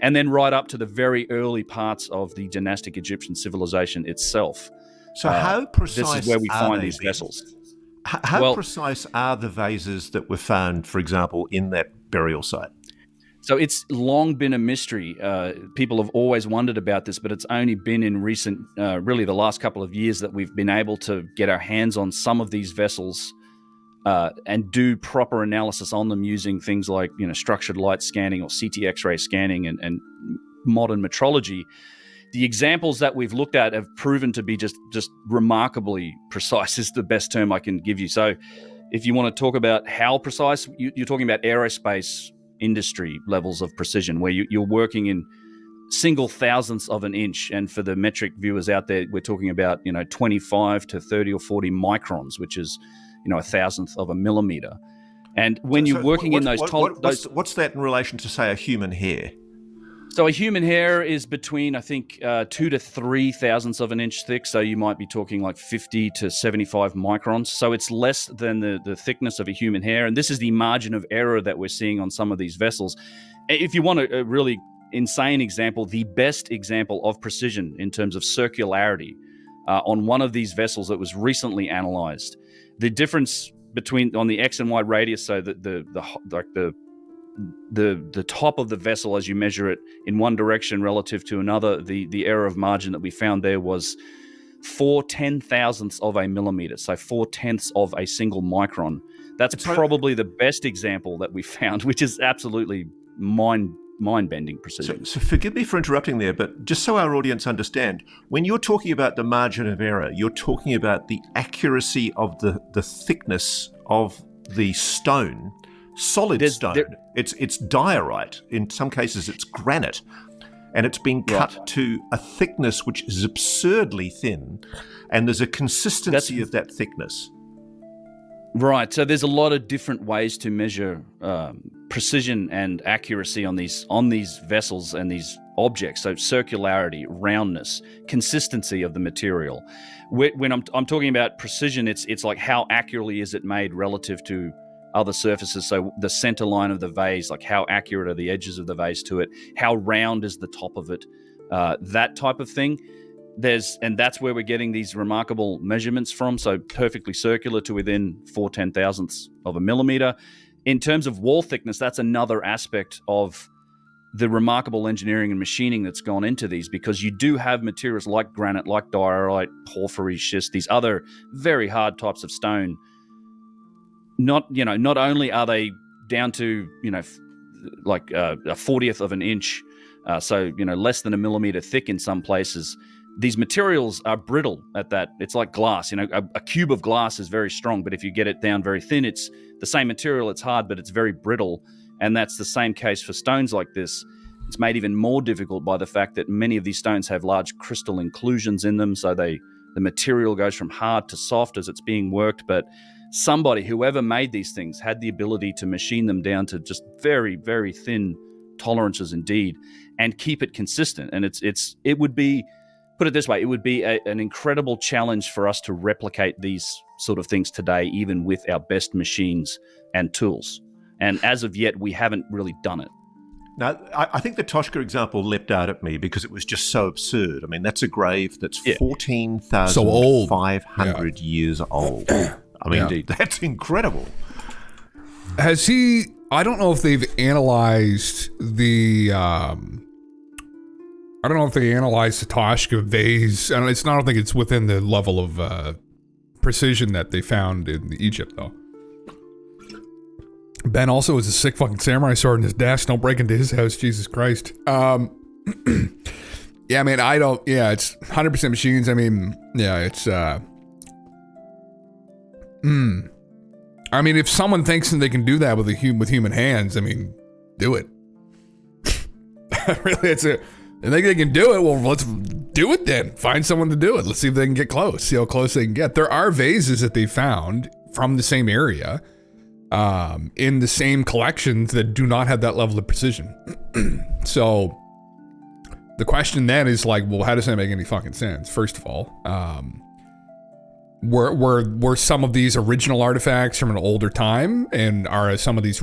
S20: and then right up to the very early parts of the dynastic Egyptian civilization itself.
S16: So how precise
S20: this is where we
S16: are
S20: find
S16: they
S20: these
S16: then?
S20: vessels.
S16: How precise are the vases that were found, for example, in that burial site?
S20: So it's long been a mystery. People have always wondered about this, but it's only been in recent, really the last couple of years, that we've been able to get our hands on some of these vessels and do proper analysis on them using things like structured light scanning or CT X-ray scanning and modern metrology. The examples that we've looked at have proven to be just remarkably precise is the best term I can give you. So if you want to talk about how precise, you're talking about aerospace industry levels of precision, where you're working in single thousandths of an inch. And for the metric viewers out there, we're talking about 25 to 30 or 40 microns, which is a thousandth of a millimeter. And when you're working in those...
S16: What's that in relation to, say, a human hair?
S20: So a human hair is between, I think, 2 to 3 thousandths of an inch thick. So you might be talking like 50 to 75 microns. So it's less than the thickness of a human hair. And this is the margin of error that we're seeing on some of these vessels. If you want a really insane example, the best example of precision in terms of circularity on one of these vessels that was recently analyzed, the difference between on the X and Y radius, so the top of the vessel as you measure it in one direction relative to another, the error of margin that we found there was 4/10,000ths of a millimeter, so 4/10ths of a single micron. That's probably the best example that we found, which is absolutely mind-bending precision.
S16: So forgive me for interrupting there, but just so our audience understand, when you're talking about the margin of error, you're talking about the accuracy of the thickness of the stone. Solid stone. It's diorite. In some cases, it's granite, and it's been cut to a thickness which is absurdly thin, and there's a consistency of that thickness.
S20: Right. So there's a lot of different ways to measure precision and accuracy on these vessels and these objects. So circularity, roundness, consistency of the material. When I'm talking about precision, it's like how accurately is it made relative to other surfaces. So the center line of the vase, like how accurate are the edges of the vase to it? How round is the top of it? That type of thing. that's where we're getting these remarkable measurements from. So perfectly circular to within 4/10,000ths of a millimeter. In terms of wall thickness, that's another aspect of the remarkable engineering and machining that's gone into these, because you do have materials like granite, like diorite, porphyry, schist, these other very hard types of stone. Not only are they down to, like a 40th of an inch, so less than a millimeter thick in some places. These materials are brittle at that. It's like glass. A cube of glass is very strong, but if you get it down very thin, it's the same material. It's hard, but it's very brittle. And that's the same case for stones like this. It's made even more difficult by the fact that many of these stones have large crystal inclusions in them, so the material goes from hard to soft as it's being worked. But whoever made these things, had the ability to machine them down to just very, very thin tolerances indeed, and keep it consistent. And it would be, put it this way, it would be an incredible challenge for us to replicate these sort of things today, even with our best machines and tools. And as of yet, we haven't really done it.
S16: Now, I think the Toshka example leapt out at me because it was just so absurd. I mean, that's a grave that's 14,500 years old. I mean, indeed, that's incredible.
S2: Has he... I don't know if they've analyzed the... I don't know if they analyzed the Toshka vase. I don't think it's within the level of precision that they found in Egypt, though. Ben also has a sick fucking samurai sword in his desk. Don't break into his house, Jesus Christ. Yeah, I mean, it's 100% machines. I mean, yeah, it's, I mean, if someone thinks that they can do that with human hands, I mean, do it. Really, I think they can do it. Well, let's do it then. Find someone to do it. Let's see if they can get close. See how close they can get. There are vases that they found from the same area, in the same collections that do not have that level of precision. So the question then is like, well, how does that make any fucking sense? First of all, were some of these original artifacts from an older time, and are some of these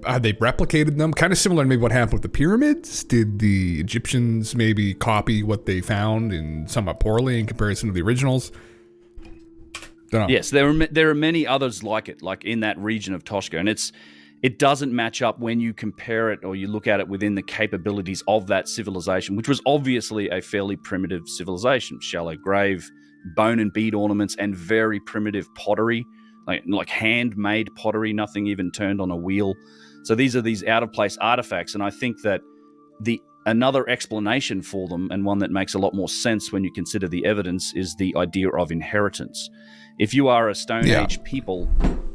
S2: have they replicated them? Kind of similar to maybe what happened with the pyramids. Did the Egyptians maybe copy what they found and somewhat poorly in comparison to the originals?
S20: Yes, there are many others like it, like in that region of Toshka, and it doesn't match up when you compare it or you look at it within the capabilities of that civilization, which was obviously a fairly primitive civilization. Shallow grave, bone and bead ornaments, and very primitive pottery, like handmade pottery, nothing even turned on a wheel. So these are these out-of-place artifacts, and I think that another explanation for them, and one that makes a lot more sense when you consider the evidence, is the idea of inheritance. If you are a Stone Age people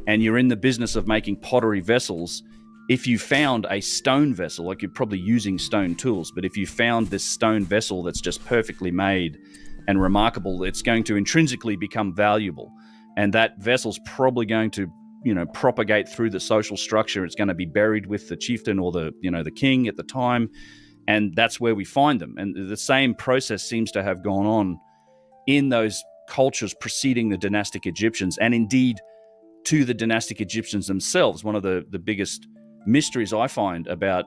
S20: and you're in the business of making pottery vessels, if you found a stone vessel, like you're probably using stone tools, but if you found this stone vessel that's just perfectly made and remarkable, it's going to intrinsically become valuable. And that vessel's probably going to, propagate through the social structure. It's going to be buried with the chieftain or the king at the time. And that's where we find them. And the same process seems to have gone on in those cultures preceding the dynastic Egyptians, and indeed to the dynastic Egyptians themselves. One of the biggest mysteries I find about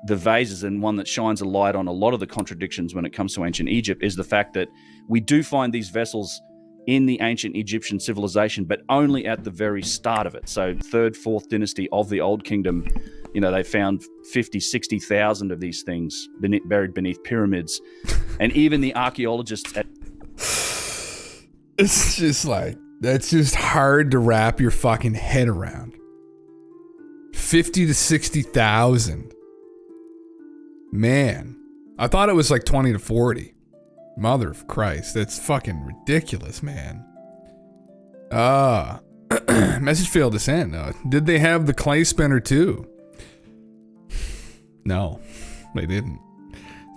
S20: the vases, and one that shines a light on a lot of the contradictions when it comes to ancient Egypt, is the fact that we do find these vessels in the ancient Egyptian civilization, but only at the very start of it. So 3rd, 4th dynasty of the Old Kingdom, they found 50, 60,000 of these things buried beneath pyramids. And even the archaeologists
S2: it's just like, that's just hard to wrap your fucking head around. 50 to 60,000. Man, I thought it was like 20 to 40. Mother of Christ, that's fucking ridiculous, man. Message failed to send. Did they have the clay spinner too? No, they didn't.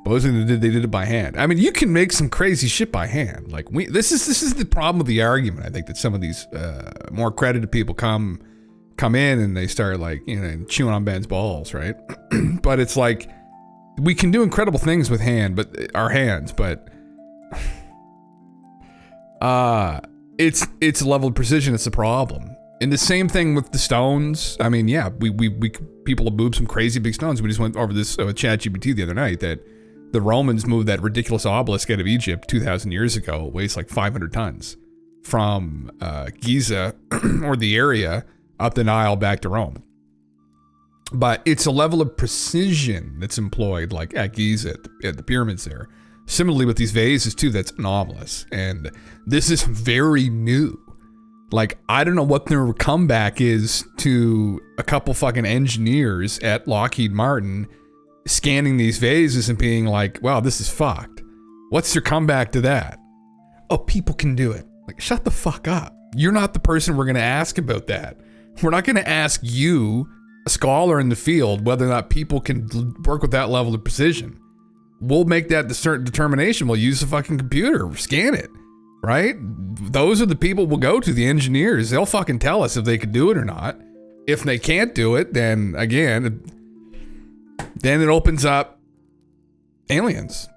S2: Supposing they did it by hand. I mean, you can make some crazy shit by hand. Like this is the problem with the argument. I think that some of these more accredited people come in and they start chewing on Ben's balls, right? But it's like, we can do incredible things with our hands, but it's level of precision. It's the problem. And the same thing with the stones. I mean, yeah, we people have moved some crazy big stones. We just went over this with ChatGPT the other night, that the Romans moved that ridiculous obelisk out of Egypt 2,000 years ago. It weighs like 500 tons from Giza or the area up the Nile back to Rome. But it's a level of precision that's employed, like at Giza, at the pyramids there. Similarly with these vases too, that's anomalous. And this is very new. Like, I don't know what their comeback is to a couple fucking engineers at Lockheed Martin scanning these vases and being like, wow, this is fucked. What's your comeback to that? Oh, people can do it. Like, shut the fuck up. You're not the person we're going to ask about that. We're not going to ask you, a scholar in the field, whether or not people can work with that level of precision. We'll make that determination. We'll use the fucking computer, scan it, right? Those are the people we'll go to, the engineers. They'll fucking tell us if they can do it or not. If they can't do it, then again, then it opens up aliens.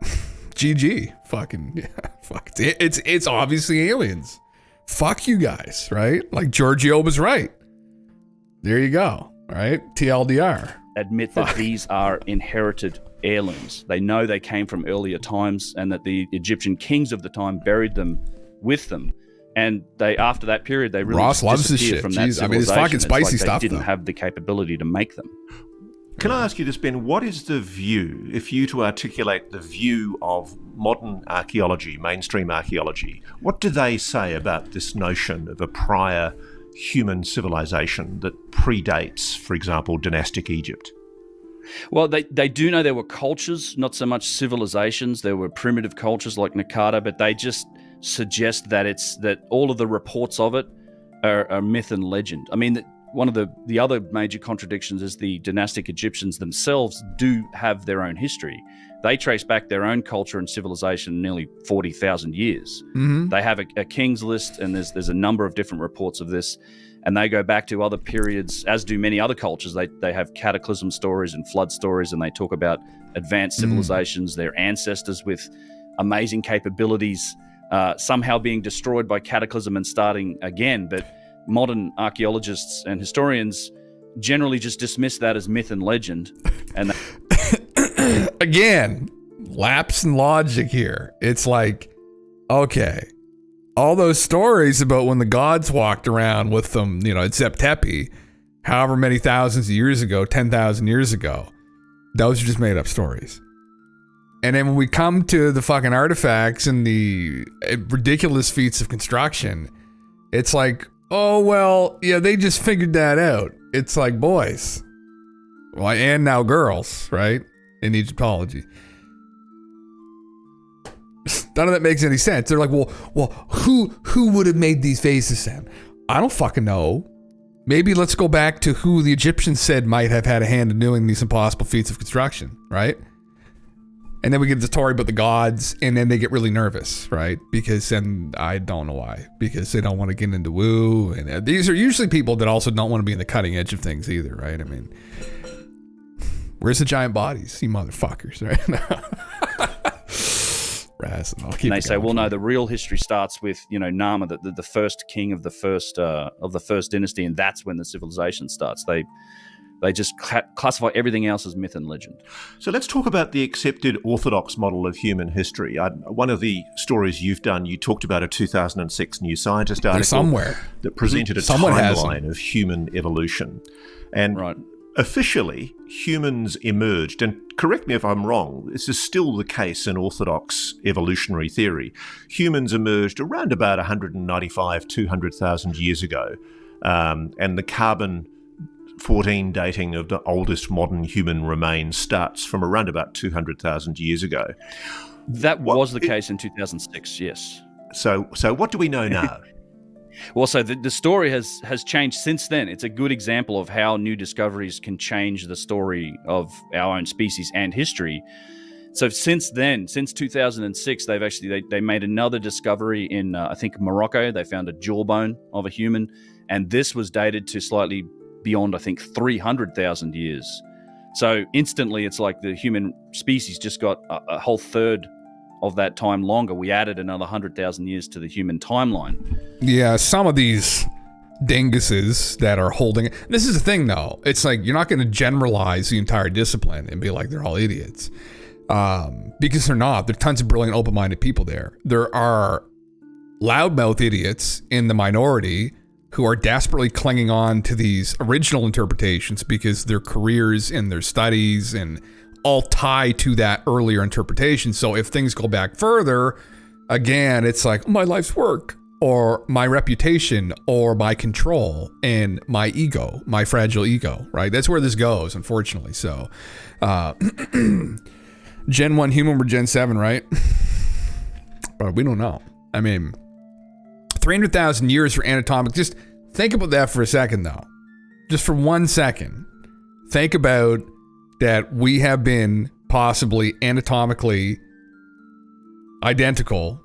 S2: GG. Fucking, yeah, fuck. It's obviously aliens. Fuck you guys, right? Like Giorgio was right. There you go, right? TLDR.
S20: Admit that these are inherited heirlooms. They know they came from earlier times and that the Egyptian kings of the time buried them with them. And they, after that period, they really
S2: Ross loves this
S20: disappeared
S2: shit.
S20: from that
S2: Jeez, I mean, it's
S20: civilization.
S2: fucking spicy
S20: like
S2: stuff,
S20: They didn't
S2: though.
S20: have the capability to make them.
S16: Can I ask you this, Ben? What is the view, if you to articulate the view of modern archaeology, mainstream archaeology, what do they say about this notion of a prior human civilization that predates, for example, dynastic Egypt?
S20: Well, they do know there were cultures, not so much civilizations. There were primitive cultures like Nakata, but they just suggest that that all of the reports of it are myth and legend. I mean, one of the other major contradictions is the dynastic Egyptians themselves do have their own history. They trace back their own culture and civilization nearly 40,000 years.
S2: Mm-hmm.
S20: They have a king's list, and there's a number of different reports of this. And they go back to other periods, as do many other cultures. They have cataclysm stories and flood stories, and they talk about advanced civilizations, their ancestors with amazing capabilities, somehow being destroyed by cataclysm and starting again. But modern archaeologists and historians generally just dismiss that as myth and legend. And
S2: again, lapse in logic here. It's like, okay, all those stories about when the gods walked around with them, you know, at Zep-Tepi, however many thousands of years ago, 10,000 years ago, those are just made up stories. And then when we come to the fucking artifacts and the ridiculous feats of construction, it's like, oh, well, yeah, they just figured that out. It's like, boys, well, and now girls, right? In Egyptology. None of that makes any sense. They're like, well, who would have made these vases then? I don't fucking know. Maybe let's go back to who the Egyptians said might have had a hand in doing these impossible feats of construction, right? And then we get the story about the gods, and then they get really nervous, right? Because then I don't know why. Because they don't want to get into woo, and these are usually people that also don't want to be in the cutting edge of things either, right? I mean, where's the giant bodies, you motherfuckers, right?
S20: And they say, well, no, the real history starts with, you know, Nama, the first king of the first dynasty, and that's when the civilization starts. They just classify everything else as myth and legend.
S16: So let's talk about the accepted orthodox model of human history. One of the stories you've done, you talked about a 2006 New Scientist article
S2: somewhere
S16: that presented a timeline of human evolution. And officially, humans emerged, and correct me if I'm wrong, this is still the case in orthodox evolutionary theory. Humans emerged around about 195, 200,000 years ago, and the carbon 14 dating of the oldest modern human remains starts from around about 200,000 years ago.
S20: That was the case in 2006, yes.
S16: So what do we know now?
S20: Well, so the story has changed since then. It's a good example of how new discoveries can change the story of our own species and history. So since then, since 2006, they made another discovery in, I think, Morocco. They found a jawbone of a human, and this was dated to slightly beyond, I think, 300,000 years. So instantly, it's like the human species just got a whole third of that time longer. We added another 100,000 years to the human timeline.
S2: Yeah, some of these dinguses that are holding it. This is the thing, though. It's like you're not going to generalize the entire discipline and be like they're all idiots. Because they're not. There are tons of brilliant, open-minded people there. There are loudmouth idiots in the minority who are desperately clinging on to these original interpretations because their careers and their studies and all tie to that earlier interpretation. So if things go back further, again, it's like my life's work or my reputation or my control and my ego, my fragile ego, right? That's where this goes, unfortunately. So Gen 1 human, we're Gen 7, right? But we don't know. I mean, 300,000 years for anatomic. Just think about that for a second, though. Just for 1 second. Think about that we have been possibly anatomically identical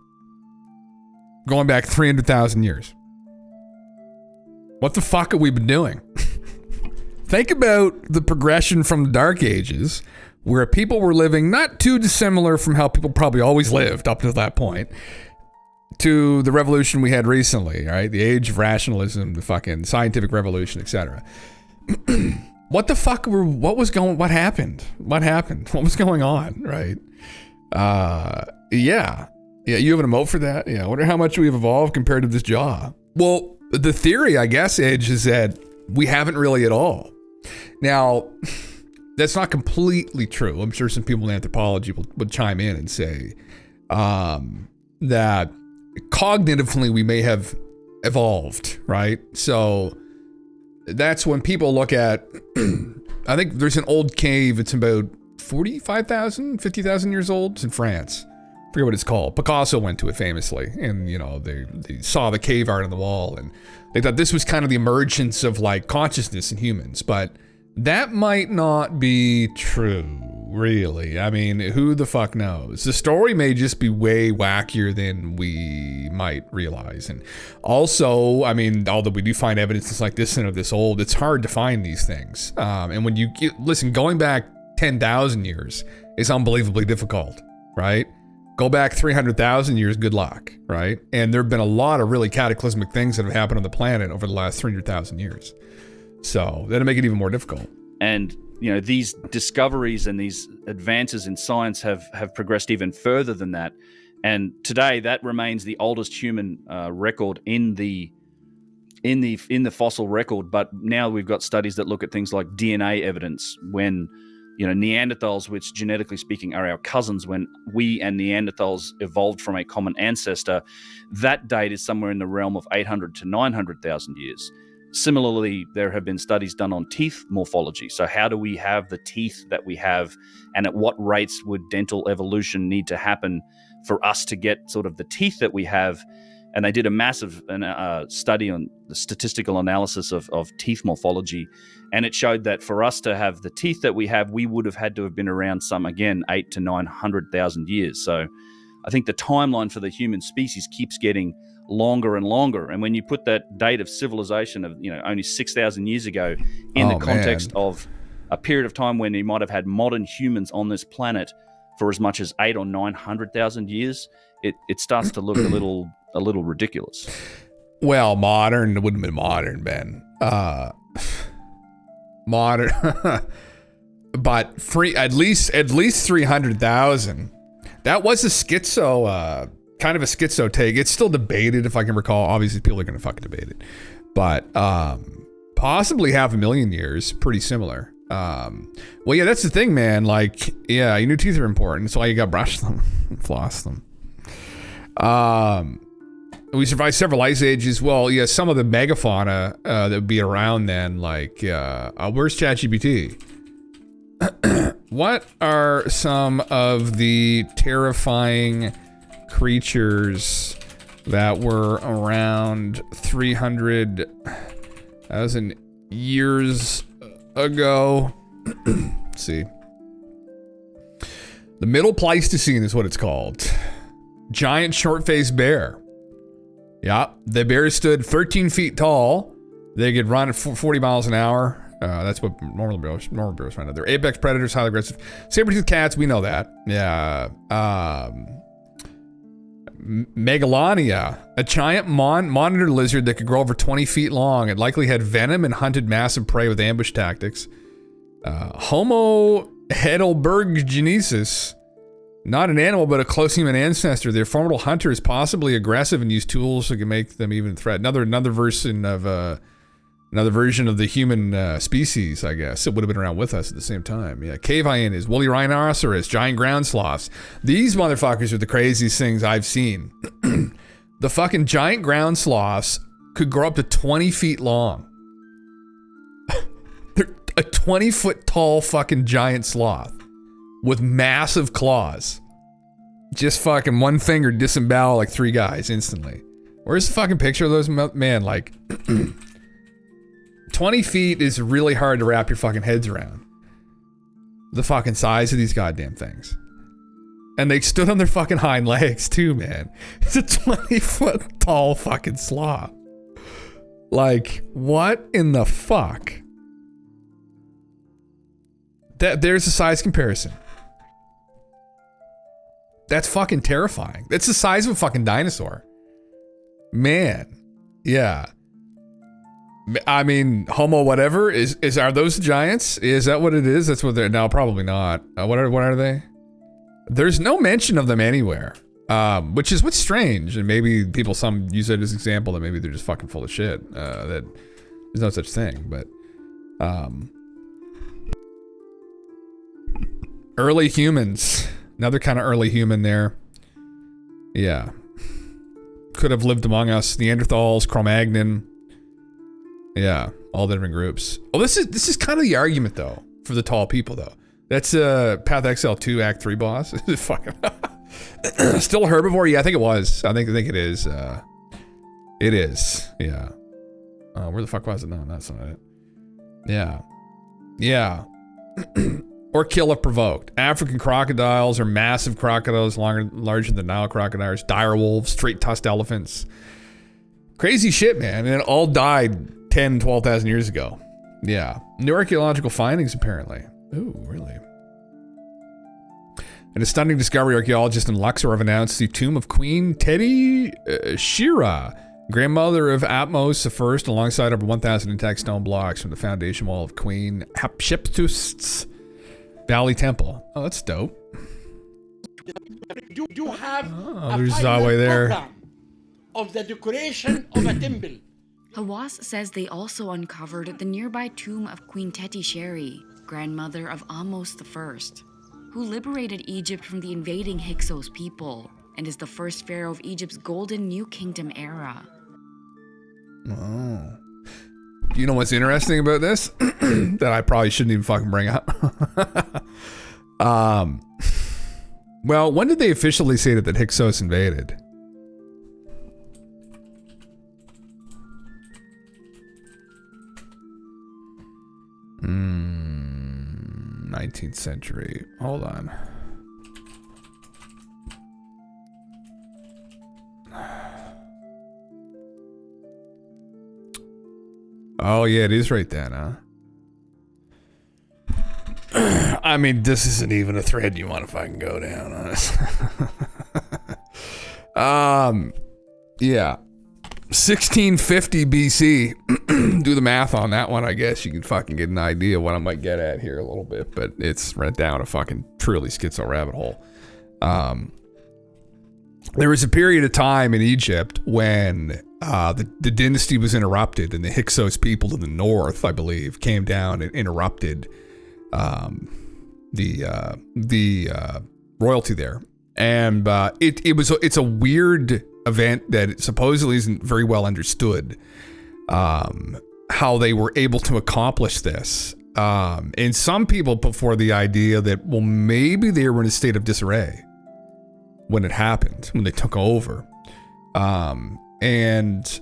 S2: going back 300,000 years. What the fuck have we been doing? Think about the progression from the Dark Ages, where people were living not too dissimilar from how people probably always lived up to that point, to the revolution we had recently, right? The age of rationalism, the fucking scientific revolution, etc. What the fuck what happened? What was going on, right? Yeah, you have an emote for that? Yeah, I wonder how much we've evolved compared to this jaw. Well, the theory, I guess, Edge, is that we haven't really at all. Now, that's not completely true. I'm sure some people in anthropology would chime in and say that cognitively we may have evolved, right? So that's when people look at, I think there's an old cave, it's about 45,000, 50,000 years old. It's in France. I forget what it's called. Picasso went to it famously, and they saw the cave art on the wall, and they thought this was kind of the emergence of like consciousness in humans, but that might not be true, really. I mean, who the fuck knows? The story may just be way wackier than we might realize. And also, I mean, although we do find evidence that's like this and of this old, it's hard to find these things. And when listen, going back 10,000 years is unbelievably difficult, right? Go back 300,000 years, good luck, right? And there have been a lot of really cataclysmic things that have happened on the planet over the last 300,000 years. So that'll make it even more difficult.
S20: And these discoveries and these advances in science have progressed even further than that. And today, that remains the oldest human record in the fossil record. But now we've got studies that look at things like DNA evidence when Neanderthals, which genetically speaking are our cousins, when we and Neanderthals evolved from a common ancestor, that date is somewhere in the realm of 800 to 900,000 years. Similarly, there have been studies done on teeth morphology. So how do we have the teeth that we have, and at what rates would dental evolution need to happen for us to get sort of the teeth that we have? And they did a massive study on the statistical analysis of teeth morphology, and it showed that for us to have the teeth that we have, we would have had to have been around 8 to 900,000 years. So I think the timeline for the human species keeps getting longer and longer. And when you put that date of civilization of only 6,000 years ago in the context of a period of time when you might have had modern humans on this planet for as much as 800,000 or 900,000 years, it starts to look a little ridiculous.
S2: Well, modern, it wouldn't have been modern, Ben. Modern, but at least 300,000. That was a schizo. Kind of a schizo take. It's still debated, if I can recall. Obviously, people are going to fucking debate it. But possibly 500,000 years, pretty similar. Well, yeah, that's the thing, man. Like, yeah, your new teeth are important. That's why you got to brush them and floss them. We survived several ice ages. Well, yeah, some of the megafauna that would be around then, like, where's ChatGPT? What are some of the terrifying creatures that were around 300,000 years ago? Let's see. The Middle Pleistocene is what it's called. Giant short-faced bear. Yeah, the bear stood 13 feet tall. They could run at 40 miles an hour. That's what normal bears run. They're apex predators, highly aggressive. Saber-toothed cats, we know that. Yeah. Megalania, a giant monitor lizard that could grow over 20 feet long. It likely had venom and hunted massive prey with ambush tactics. Homo heidelbergensis, Not an animal, but a close human ancestor. Their formidable hunter is possibly aggressive and use tools that can make them even a threat. Another version of the human species, I guess. It would have been around with us at the same time. Yeah, cave hyenas, woolly rhinoceros, giant ground sloths. These motherfuckers are the craziest things I've seen. The fucking giant ground sloths could grow up to 20 feet long. They're a 20-foot tall fucking giant sloth with massive claws. Just fucking one finger disembowel like 3 guys instantly. Where's the fucking picture of those? Man, like 20 feet is really hard to wrap your fucking heads around. The fucking size of these goddamn things. And they stood on their fucking hind legs too, man. It's a 20-foot tall fucking sloth. Like, what in the fuck? There's a size comparison. That's fucking terrifying. That's the size of a fucking dinosaur. Man. Yeah. I mean, Homo whatever, are those giants? Is that what it is? That's what they're, no, probably not. What are they? There's no mention of them anywhere. Which is what's strange, and maybe some use it as an example that maybe they're just fucking full of shit. That there's no such thing, but early humans, another kind of early human there. Yeah, could have lived among us. Neanderthals, Cro-Magnon. Yeah, all the different groups. Well, this is kind of the argument though for the tall people though. That's Path XL2 Act 3 boss. Fucking still a herbivore? Yeah, I think it was. I think it is. It is. Yeah. Where the fuck was it? No, that's not it. Yeah. Yeah. Or kill if provoked. African crocodiles are massive crocodiles, larger than Nile crocodiles. Dire wolves, straight-tusked elephants. Crazy shit, man. And it all died 10, 12,000 years ago. Yeah. New archaeological findings, apparently. Ooh, really? And a stunning discovery, archaeologists in Luxor have announced the tomb of Queen Teti Shira, grandmother of Atmos I, alongside over 1,000 intact stone blocks from the foundation wall of Queen Hatshepsut's Valley Temple. Oh, that's dope.
S21: You have
S2: there's Zawe there.
S21: Of the decoration of a temple.
S22: Hawass says they also uncovered the nearby tomb of Queen Teti Sheri, grandmother of Ahmose I, who liberated Egypt from the invading Hyksos people and is the first pharaoh of Egypt's golden New Kingdom era.
S2: Oh. You know what's interesting about this? That I probably shouldn't even fucking bring up. Well, when did they officially say that Hyksos invaded? Hmm. 19th century. Hold on. Oh, yeah, it is right then, huh? I mean, this isn't even a thread you want to fucking go down, honestly. Yeah. 1650 BC. Do the math on that one, I guess. You can fucking get an idea what I might get at here a little bit, but it's right down a fucking truly schizo rabbit hole. There was a period of time in Egypt when the dynasty was interrupted, and the Hyksos people to the north, I believe, came down and interrupted the royalty there. And it's a weird event that supposedly isn't very well understood, how they were able to accomplish this. And some people put forward the idea that, well, maybe they were in a state of disarray when it happened, when they took over. And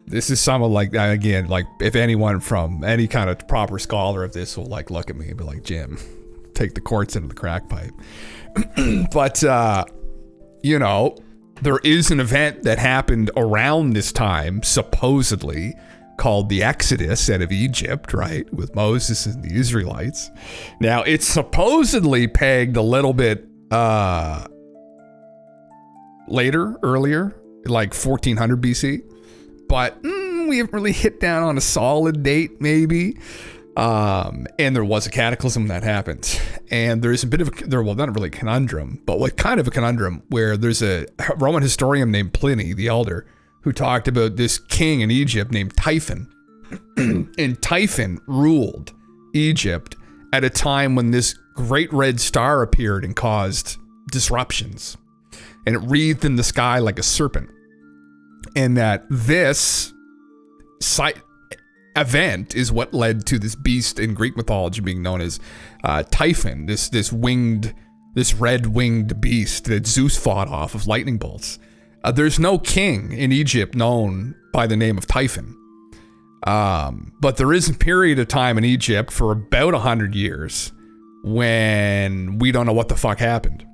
S2: this is some of, like, again, like, if anyone from any kind of proper scholar of this will, like, look at me and be like, Jim, take the quartz into the crack pipe. But, you know, there is an event that happened around this time, supposedly, called the Exodus out of Egypt, right? With Moses and the Israelites. Now, it's supposedly pegged a little bit earlier, like 1400 BC. But we haven't really hit down on a solid date, maybe. And there was a cataclysm that happened. And there's a bit of well, not really a conundrum, but what kind of a conundrum where there's a Roman historian named Pliny the Elder who talked about this king in Egypt named Typhon. And Typhon ruled Egypt at a time when this great red star appeared and caused disruptions. And it wreathed in the sky like a serpent. And that this event is what led to this beast in Greek mythology being known as Typhon, this red-winged beast that Zeus fought off of lightning bolts. There's no king in Egypt known by the name of Typhon. But there is a period of time in Egypt for about 100 years when we don't know what the fuck happened.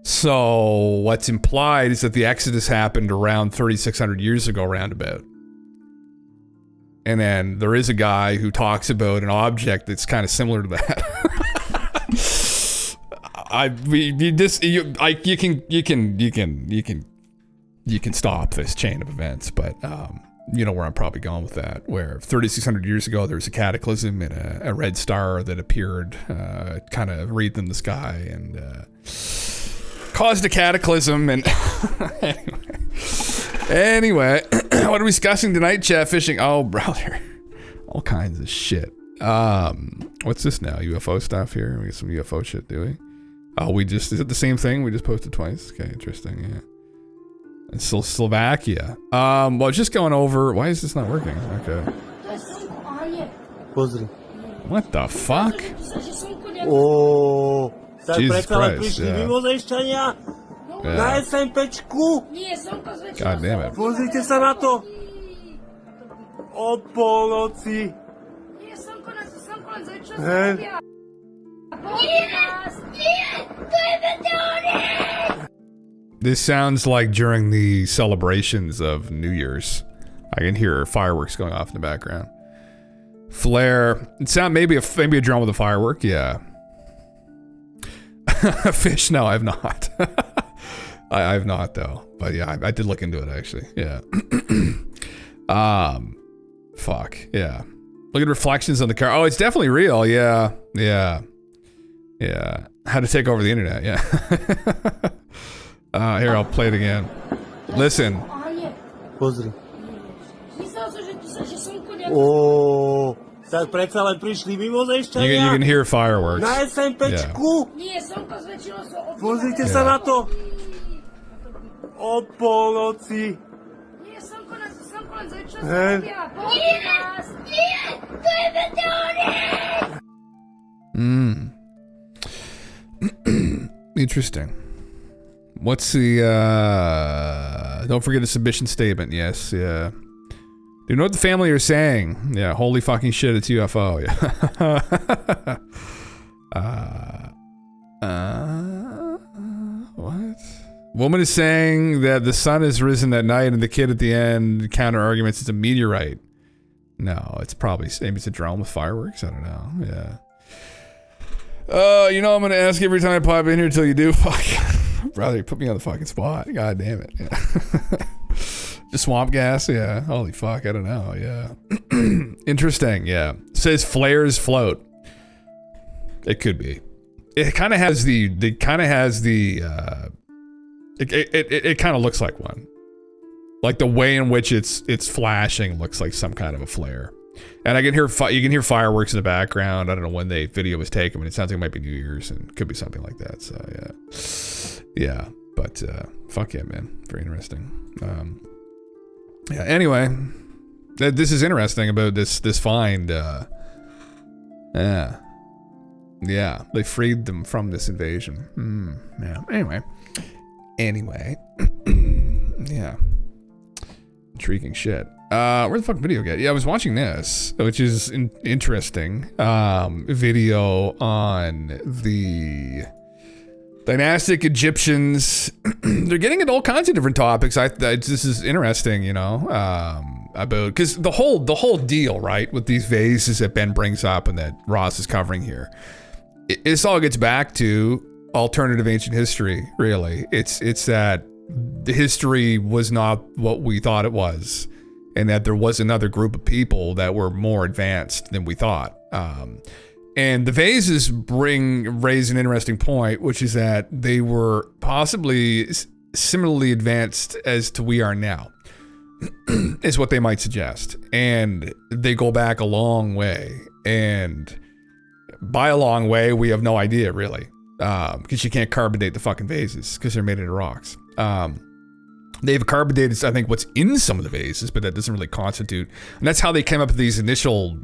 S2: So what's implied is that the Exodus happened around 3,600 years ago, roundabout. And then there is a guy who talks about an object that's kind of similar to that. You can stop this chain of events, but you know where I'm probably going with that. Where 3,600 years ago there was a cataclysm and a red star that appeared, kind of wreathed in the sky and caused a cataclysm. And anyway, what are we discussing tonight? Chat fishing. Oh, brother, all kinds of shit. What's this now? UFO stuff here. We get some UFO shit, do we? Oh, is it the same thing? We just posted twice. Okay, interesting. Yeah. And Slovakia. Well, just going over. Why is this not working? Okay. What the fuck?
S1: Oh,
S2: Jesus Christ. Yeah.
S1: Na SMP-čku.
S2: God damn it.
S1: Pozrite sa na to. O polnoci.
S2: This sounds like during the celebrations of New Year's. I can hear fireworks going off in the background. Flare. It sounds maybe a drum with a firework. Yeah. Fish. No, I've not. I've not though. But yeah, I did look into it actually. Yeah. Fuck. Yeah. Look at reflections on the car. Oh, it's definitely real. Yeah. Yeah. Yeah. How to take over the internet. Yeah. Here, I'll play it again. Listen.
S1: Oh, tak predsa len prišli mimozemšťania.
S2: You can hear fireworks.
S1: Na SMP-čku. Pozrite sa na to. O polnoci.
S2: Interesting. What's the don't forget a submission statement. Yes, yeah. Do you know what the family are saying? Yeah, holy fucking shit, it's UFO. Yeah. What? Woman is saying that the sun has risen that night and the kid at the end counter arguments it's a meteorite. No, it's probably, maybe it's a drone with fireworks. I don't know. Yeah. You know, I'm going to ask every time I pop in here until you do. Fuck. Brother, you put me on the fucking spot. God damn it. Yeah. Just swamp gas? Yeah. Holy fuck. I don't know. Yeah. Interesting. Yeah. Says flares float. It could be. It kind of has it kind of looks like one. Like the way in which it's flashing looks like some kind of a flare. And I can hear you can hear fireworks in the background. I don't know when the video was taken, but it sounds like it might be New Year's and could be something like that. So yeah. But fuck yeah, man. Very interesting. Yeah. Anyway, this is interesting about this find. Yeah. They freed them from this invasion. Yeah. Anyway. Yeah. Intriguing shit. Where the fuck video get? Yeah, I was watching this, which is interesting. Video on the dynastic Egyptians. They're getting into all kinds of different topics. This is interesting, you know, about, because the whole deal, right, with these vases that Ben brings up and that Ross is covering here, this all gets back to alternative ancient history. Really, it's that the history was not what we thought it was. And that there was another group of people that were more advanced than we thought. And the vases raise an interesting point, which is that they were possibly similarly advanced as to we are now, is what they might suggest. And they go back a long way. And by a long way, we have no idea, really. Because you can't carbonate the fucking vases because they're made out of rocks. They've carbonated, I think, what's in some of the vases, but that doesn't really constitute. And that's how they came up with these initial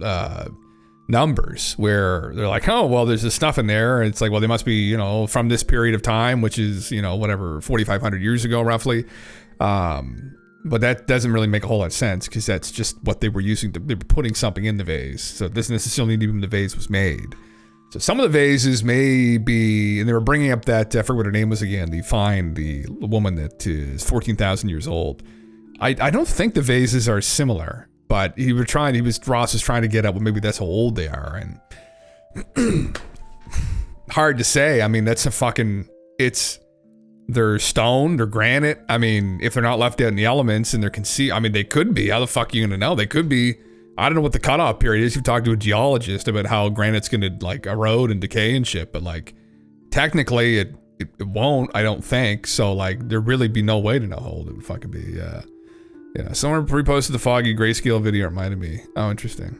S2: numbers, where they're like, oh, well, there's this stuff in there. And it's like, well, they must be, you know, from this period of time, which is, you know, whatever, 4,500 years ago, roughly. But that doesn't really make a whole lot of sense because that's just what they were using. They were putting something in the vase. So it doesn't necessarily mean the vase was made. So some of the vases may be, and they were bringing up that, I forget what her name was again, the woman that is 14,000 years old. I don't think the vases are similar, but Ross was trying to get at, well, maybe that's how old they are. And hard to say. I mean, they're stone, they're granite. I mean, if they're not left out in the elements and they're I mean, they could be. How the fuck are you gonna know? They could be. I don't know what the cutoff period is. You've talked to a geologist about how granite's gonna like erode and decay and shit, but like technically it won't, I don't think. So like there really be no way to know how old it would fucking be. Yeah. Someone reposted the foggy grayscale video, reminded me. Oh, interesting.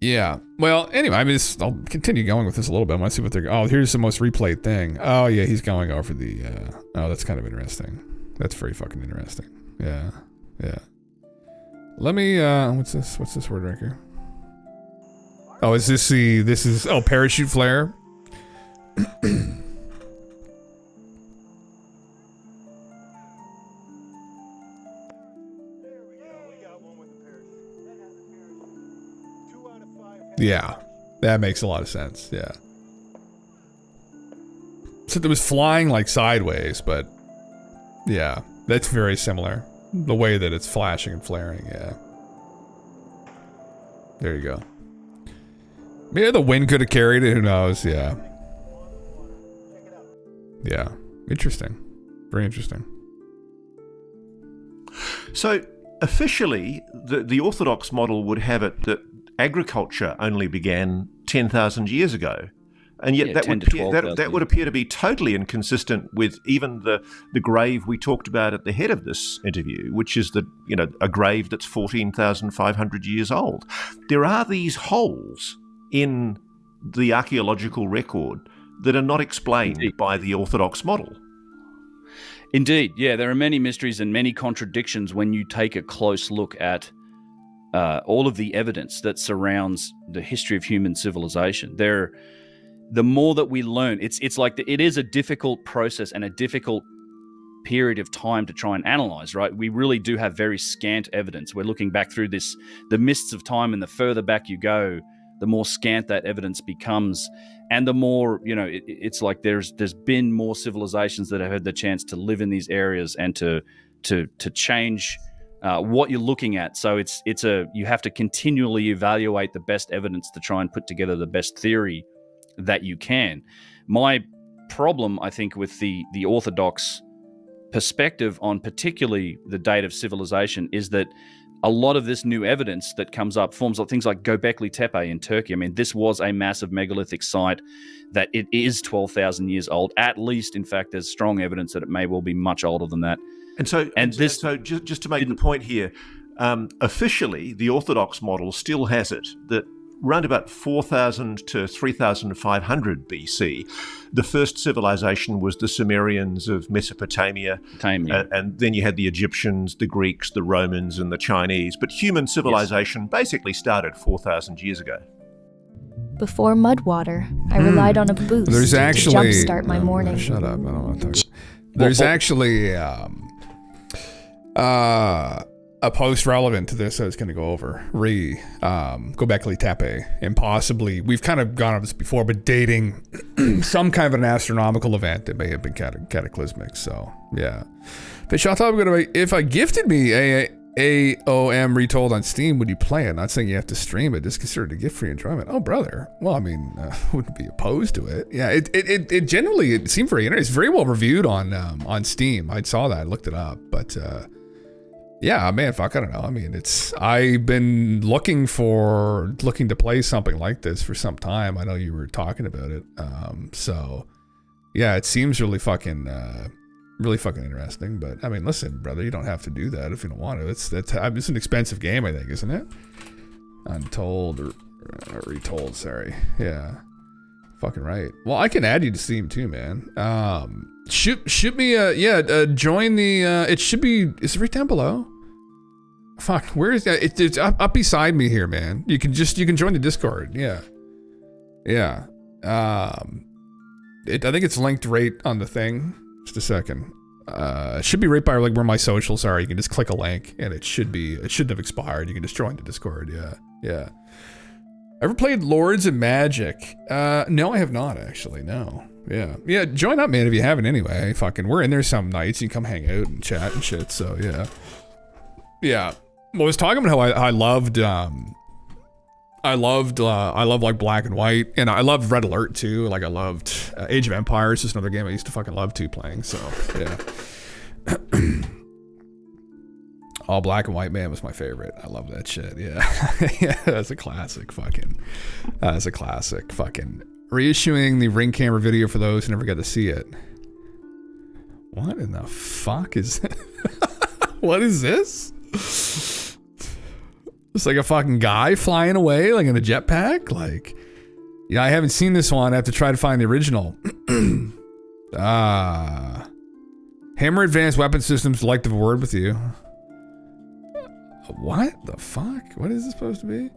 S2: Yeah. Well, anyway, I mean, I'll continue going with this a little bit. I want to see what they're. Oh, here's the most replayed thing. Oh yeah, he's going over the. Oh, that's kind of interesting. That's very fucking interesting. Yeah. Let me. What's this word right here? Oh, is this parachute flare? Yeah, that makes a lot of sense. Yeah. So it was flying like sideways, but yeah, that's very similar. The way that it's flashing and flaring, yeah. There you go. Maybe the wind could have carried it, who knows, yeah. Yeah, interesting. Very interesting.
S16: So, officially, the orthodox model would have it that agriculture only began 10,000 years ago. And yet that would appear to be totally inconsistent with even the grave we talked about at the head of this interview, which is a grave that's 14,500 years old. There are these holes in the archaeological record that are not explained by the orthodox model.
S20: Indeed, yeah, there are many mysteries and many contradictions when you take a close look at all of the evidence that surrounds the history of human civilization. The more that we learn, it's like it is a difficult process and a difficult period of time to try and analyze, right? We really do have very scant evidence. We're looking back through the mists of time, and the further back you go, the more scant that evidence becomes, and the more, it's like there's been more civilizations that have had the chance to live in these areas and to change what you're looking at. So you have to continually evaluate the best evidence to try and put together the best theory that you can. My problem, I think, with the orthodox perspective on particularly the date of civilization is that a lot of this new evidence that comes up forms like things like Göbekli Tepe in Turkey. I mean, this was a massive megalithic site that it is 12,000 years old. At least, in fact, there's strong evidence that it may well be much older than that. So just to make the point here, officially, the Orthodox model still has it that around about 4,000 to 3,500 BC, the first civilization was the Sumerians of Mesopotamia. And then you had the Egyptians, the Greeks, the Romans, and the Chinese. But human civilization basically started 4,000 years ago.
S4: Before Mudwater, I relied on a boost to jumpstart my morning.
S2: Shut up, I don't want to talk. There's actually a post relevant to this I was going to go over. Göbekli Tepe, and possibly, we've kind of gone over this before, but dating some kind of an astronomical event that may have been cataclysmic. So, yeah. But if I gifted me AOM retold on Steam, would you play it? Not saying you have to stream it, just consider it a gift for your enjoyment. Oh, brother. Well, I mean, wouldn't be opposed to it. Yeah, it generally, it seemed very interesting. It's very well reviewed on Steam. I saw that, I looked it up, but Yeah, man, fuck, I don't know. I mean, I've been looking to play something like this for some time. I know you were talking about it. So yeah, it seems really fucking interesting. But I mean, listen, brother, you don't have to do that if you don't want to. It's an expensive game, I think, isn't it? Untold or Retold, sorry. Yeah. Fucking right. Well, I can add you to Steam too, man. Shoot me join the it should be, is it right down below? Fuck, where is that? It's up beside me here, man. You can join the Discord. Yeah. I think it's linked right on the thing. Just a second. It should be right by like where my socials are. You can just click a link and it shouldn't have expired. You can just join the Discord. Yeah. Ever played Lords of Magic? No, I have not actually. No. Yeah. Join up, man, if you haven't anyway. Fucking, we're in there some nights. You can come hang out and chat and shit. So yeah. Well, I was talking about how I loved like Black and White, and I loved Red Alert too. Like I loved Age of Empires, just another game I used to fucking love too playing. So yeah. All Black and White, man, was my favorite. I love that shit. Yeah. Yeah, that's a classic fucking. Reissuing the ring camera video for those who never got to see it. What in the fuck is that? What is this? It's like a fucking guy flying away like in a jetpack. Like, yeah, I haven't seen this one. I have to try to find the original. Hammer Advanced Weapon Systems would like to have a word with you. What the fuck? What is this supposed to be?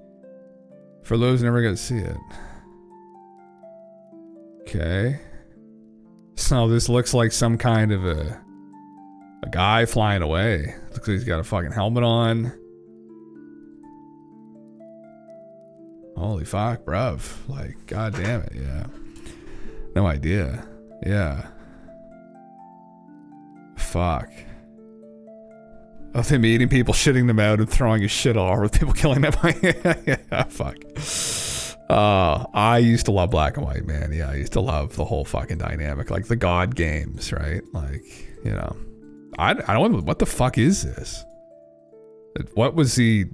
S2: For those who never got to see it. Okay. So this looks like some kind of a guy flying away. Looks like he's got a fucking helmet on. Holy fuck, bruv. Like, god damn it, yeah. No idea. Yeah. Fuck. Of him eating people, shitting them out, and throwing his shit all over with people killing them. Yeah, fuck. I used to love Black and White, man. Yeah, I used to love the whole fucking dynamic. Like the God games, right? Like, you know. I don't, what the fuck is this? What was he...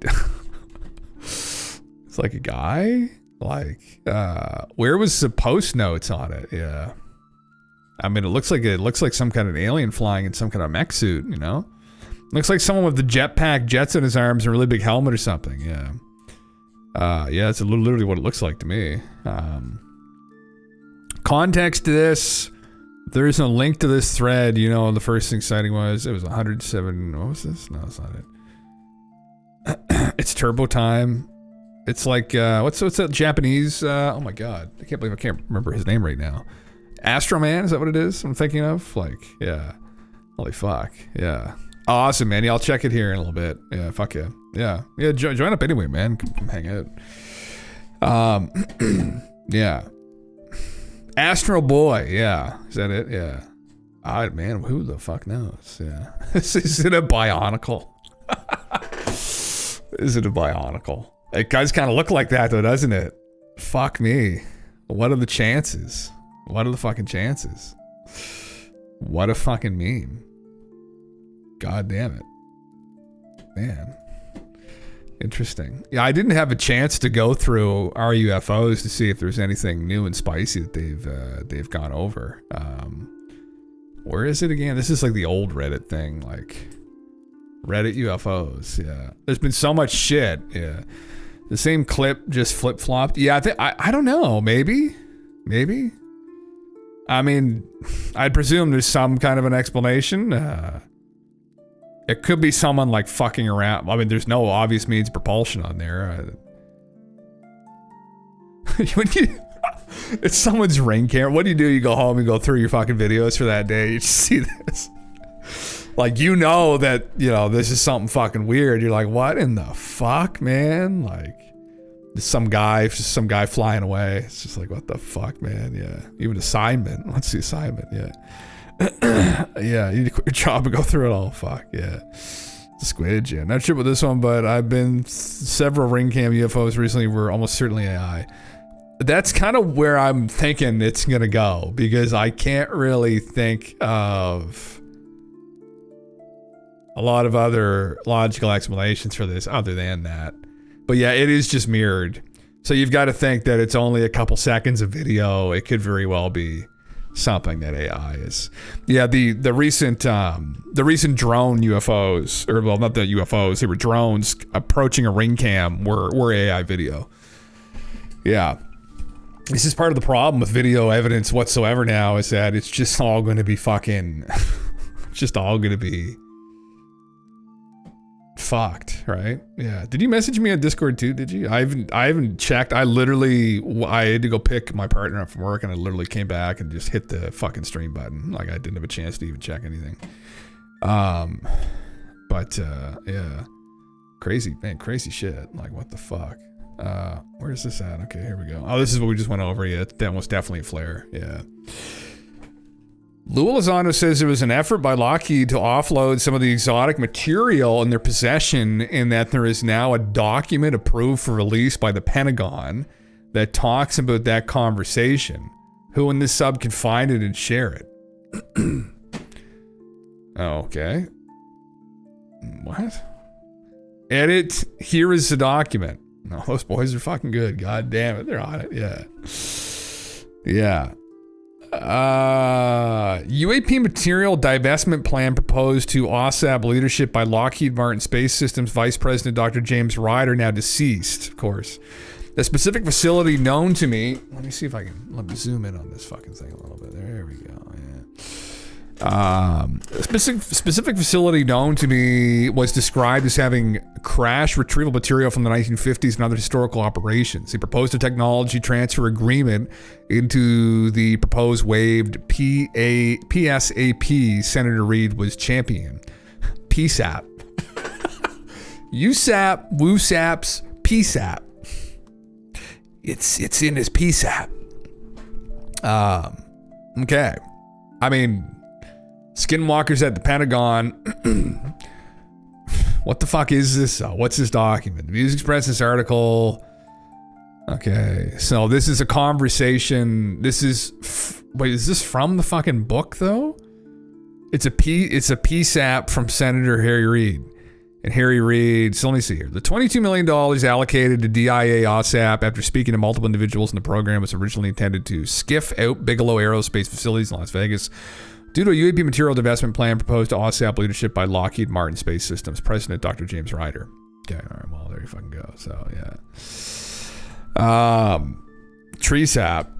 S2: It's like a guy? Like, where was the post notes on it? Yeah. I mean, it looks like some kind of alien flying in some kind of mech suit, you know? Looks like someone with the jetpack, jets in his arms, and a really big helmet or something, yeah. Yeah, it's literally what it looks like to me. Context to this, there's a link to this thread, you know, the first thing citing was, it was 107, what was this? No, it's not it. It's Turbo Time. It's like, what's that Japanese, oh my god, I can't believe I can't remember his name right now. Astro Man, is that what it is I'm thinking of? Like, yeah. Holy fuck, yeah. Awesome, man. Yeah, I'll check it here in a little bit. Yeah, fuck yeah. Yeah, join up anyway, man. Come hang out. Yeah. Astro Boy, yeah. Is that it? Yeah. Man, who the fuck knows? Yeah. Is it a Bionicle? Is it a Bionicle? It does kind of look like that though, doesn't it? Fuck me. What are the chances? What are the fucking chances? What a fucking meme. God damn it. Man. Interesting. Yeah, I didn't have a chance to go through our UFOs to see if there's anything new and spicy that they've gone over. Where is it again? This is like the old Reddit thing, like Reddit UFOs. Yeah. There's been so much shit. Yeah. The same clip just flip-flopped. Yeah, I don't know. Maybe. I mean, I'd presume there's some kind of an explanation. It could be someone like fucking around. I mean, there's no obvious means of propulsion on there. It's someone's ring camera. What do? You go home and go through your fucking videos for that day. You just see this. Like, you know that, you know, this is something fucking weird. You're like, what in the fuck, man? Like, just some guy flying away. It's just like, what the fuck, man? Yeah. Even assignment. What's the assignment? Yeah. Yeah, you need to quit your job and go through it all. Fuck, yeah. Squid, yeah. Not sure about this one, but I've been several ring cam UFOs recently were almost certainly AI. That's kind of where I'm thinking it's gonna go, because I can't really think of a lot of other logical explanations for this other than that. But yeah, it is just mirrored. So you've got to think that it's only a couple seconds of video. It could very well be something that AI is. Yeah, the recent drone UFOs, or well, not the UFOs, they were drones approaching a ring cam were AI video. Yeah. This is part of the problem with video evidence whatsoever now, is that it's just all going to be fucking, just all going to be fucked, right? Yeah. Did you message me on Discord too? Did you? I haven't checked. I had to go pick my partner up from work, and I literally came back and just hit the fucking stream button. Like, I didn't have a chance to even check anything. But yeah, crazy shit. Like, what the fuck? Where's this at? Okay, here we go. Oh, this is what we just went over. Yeah, that was definitely a flare. Yeah. Lou Elizondo says there was an effort by Lockheed to offload some of the exotic material in their possession, and that there is now a document approved for release by the Pentagon that talks about that conversation. Who in this sub can find it and share it? Okay. What? Edit. Here is the document. No, those boys are fucking good. God damn it. They're on it. Yeah. Yeah. UAP material divestment plan proposed to OSAP leadership by Lockheed Martin Space Systems Vice President Dr. James Ryder, now deceased, of course. The specific facility known to me, let me see if I can, let me zoom in on this fucking thing a little bit. There we go. Yeah. Specific facility known to me was described as having crash retrieval material from the 1950s and other historical operations. He proposed a technology transfer agreement into the proposed waived PSAP Senator Reid was champion. PSAP. USAP, WUSAPs, PSAP. It's in his PSAP. Okay. I mean, Skinwalkers at the Pentagon. What the fuck is this? What's this document? The News Express, this article. Okay, so this is a conversation. This is, wait, is this from the fucking book though? It's a PSAP from Senator Harry Reid. And Harry Reid, so let me see here. The $22 million allocated to DIA OSAP after speaking to multiple individuals in the program was originally intended to skiff out Bigelow Aerospace facilities in Las Vegas due to a UAP material divestment plan proposed to OSAP leadership by Lockheed Martin Space Systems President Dr. James Ryder. Okay, all right, well, there you fucking go. So, yeah. Tree sap.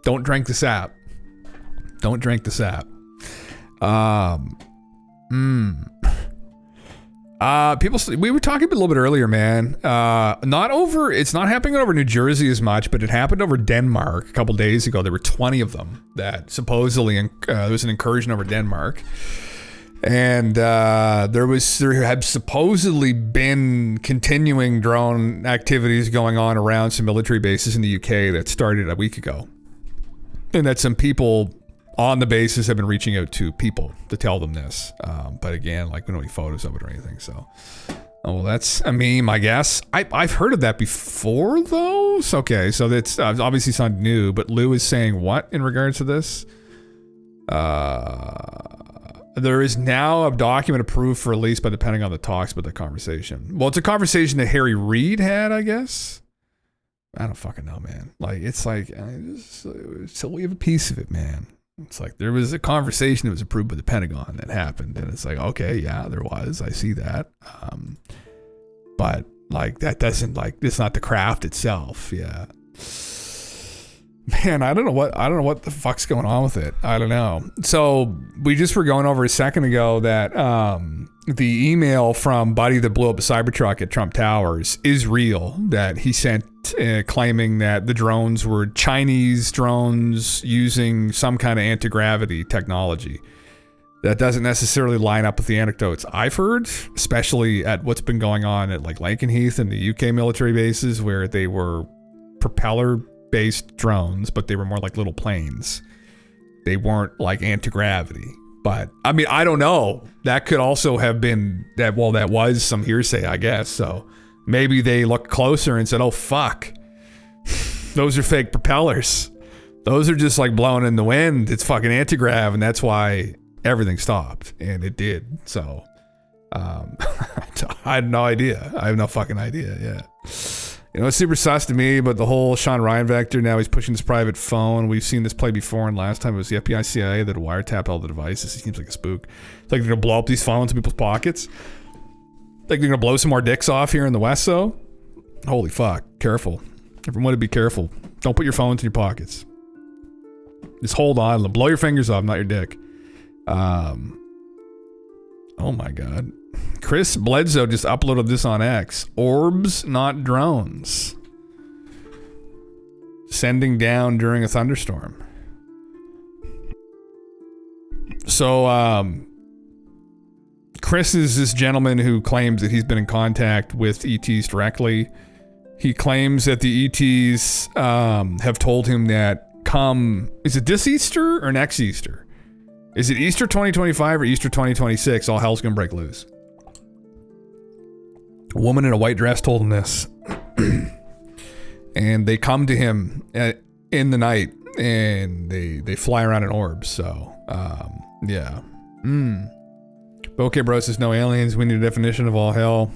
S2: Don't drink the sap. Don't drink the sap. People, we were talking a little bit earlier, man. It's not happening over New Jersey as much, but it happened over Denmark a couple days ago. There were 20 of them that supposedly, there was an incursion over Denmark. And there had supposedly been continuing drone activities going on around some military bases in the UK that started a week ago. And that some people on the bases have been reaching out to people to tell them this. But again, like, we don't have any photos of it or anything. So, well, that's a meme, I guess. I've heard of that before, though. So, okay, so that's obviously it's not new. But Lou is saying what in regards to this? There is now a document approved for release by the Pentagon that talks about the conversation. Well, it's a conversation that Harry Reid had, I guess. I don't fucking know, man. Like, it's like, so we have a piece of it, man. It's like there was a conversation that was approved by the Pentagon that happened, and it's like, okay, yeah, there was. I see that. But like that doesn't, like, it's not the craft itself. Yeah. Man, I don't know what the fuck's going on with it. I don't know. So we just were going over a second ago that the email from Buddy that blew up a Cybertruck at Trump Towers is real, that he sent claiming that the drones were Chinese drones using some kind of anti-gravity technology. That doesn't necessarily line up with the anecdotes I've heard, especially at what's been going on at like Lakenheath and the UK military bases, where they were propeller-based drones, but they were more like little planes. They weren't like anti-gravity. But I mean, I don't know. That could also have been that. Well, that was some hearsay, I guess. So maybe they looked closer and said, "Oh fuck, those are fake propellers. Those are just like blown in the wind. It's fucking anti-grav, and that's why everything stopped, and it did. So, I had no idea. I have no fucking idea. Yeah. You know, it's super sus to me, but the whole Sean Ryan vector, now he's pushing his private phone. We've seen this play before, and last time it was the FBI CIA that wiretapped all the devices. He seems like a spook. It's like they're going to blow up these phones in people's pockets. Like they're going to blow some more dicks off here in the West, though. Holy fuck. Careful. Everyone be careful. Don't put your phones in your pockets. Just hold on. Blow your fingers off, not your dick. Oh my God. Chris Bledsoe just uploaded this on X. Orbs, not drones. Sending down during a thunderstorm. So, Chris is this gentleman who claims that he's been in contact with ETs directly. He claims that the ETs have told him that is it this Easter or next Easter? Is it Easter 2025 or Easter 2026? All hell's gonna break loose. A woman in a white dress told him this. And they come to him in the night and they fly around in orbs. So, yeah. Okay, bro, says no aliens. We need a definition of all hell.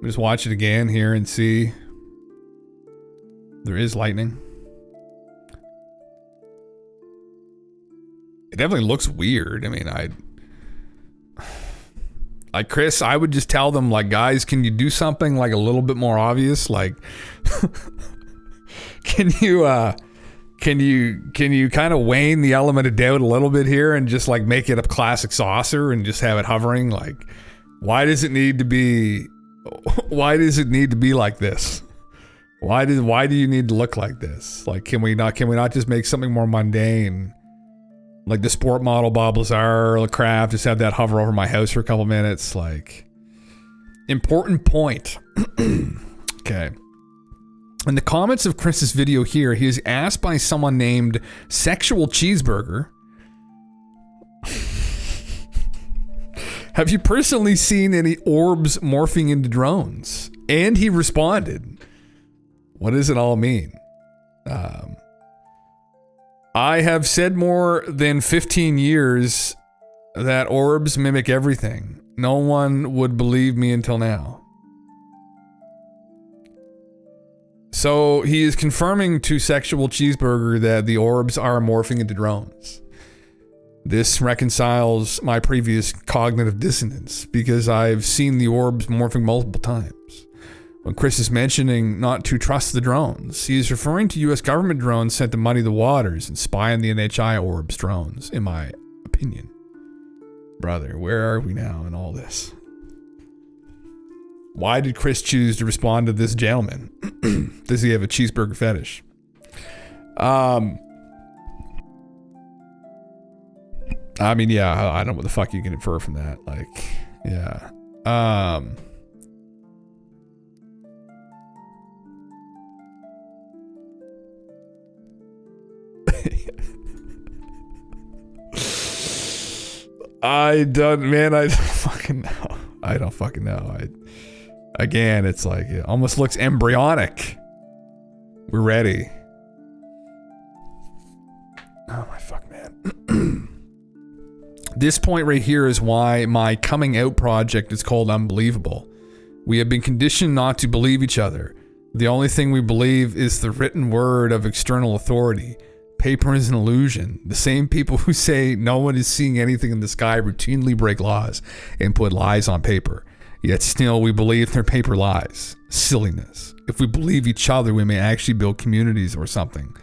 S2: Just watch it again here and see. There is lightning. It definitely looks weird. I mean, like Chris, I would just tell them, like, guys, can you do something like a little bit more obvious? Like, can you kind of wane the element of doubt a little bit here and just like make it a classic saucer and just have it hovering? Like, why does it need to be like this? Why do you need to look like this? Like, can we not just make something more mundane? Like the sport model Bob Lazar or LaCraft, just have that hover over my house for a couple minutes. Like, important point. Okay. In the comments of Chris's video here, he is asked by someone named Sexual Cheeseburger, have you personally seen any orbs morphing into drones? And he responded, what does it all mean? I have said more than 15 years that orbs mimic everything. No one would believe me until now. So he is confirming to Sexual Cheeseburger that the orbs are morphing into drones. This reconciles my previous cognitive dissonance because I've seen the orbs morphing multiple times. When Chris is mentioning not to trust the drones, he is referring to US government drones sent to muddy the waters and spy on the NHI orbs drones, in my opinion. Brother, where are we now in all this? Why did Chris choose to respond to this gentleman? Does he have a cheeseburger fetish? I mean, yeah, I don't know what the fuck you can infer from that. Like, yeah. I don't fucking know. I don't fucking know. Again, it's like, it almost looks embryonic. We're ready. Oh my fuck, man. This point right here is why my coming out project is called Unbelievable. We have been conditioned not to believe each other. The only thing we believe is the written word of external authority. Paper is an illusion. The same people who say no one is seeing anything in the sky routinely break laws and put lies on paper. Yet still we believe their paper lies. Silliness. If we believe each other, we may actually build communities or something.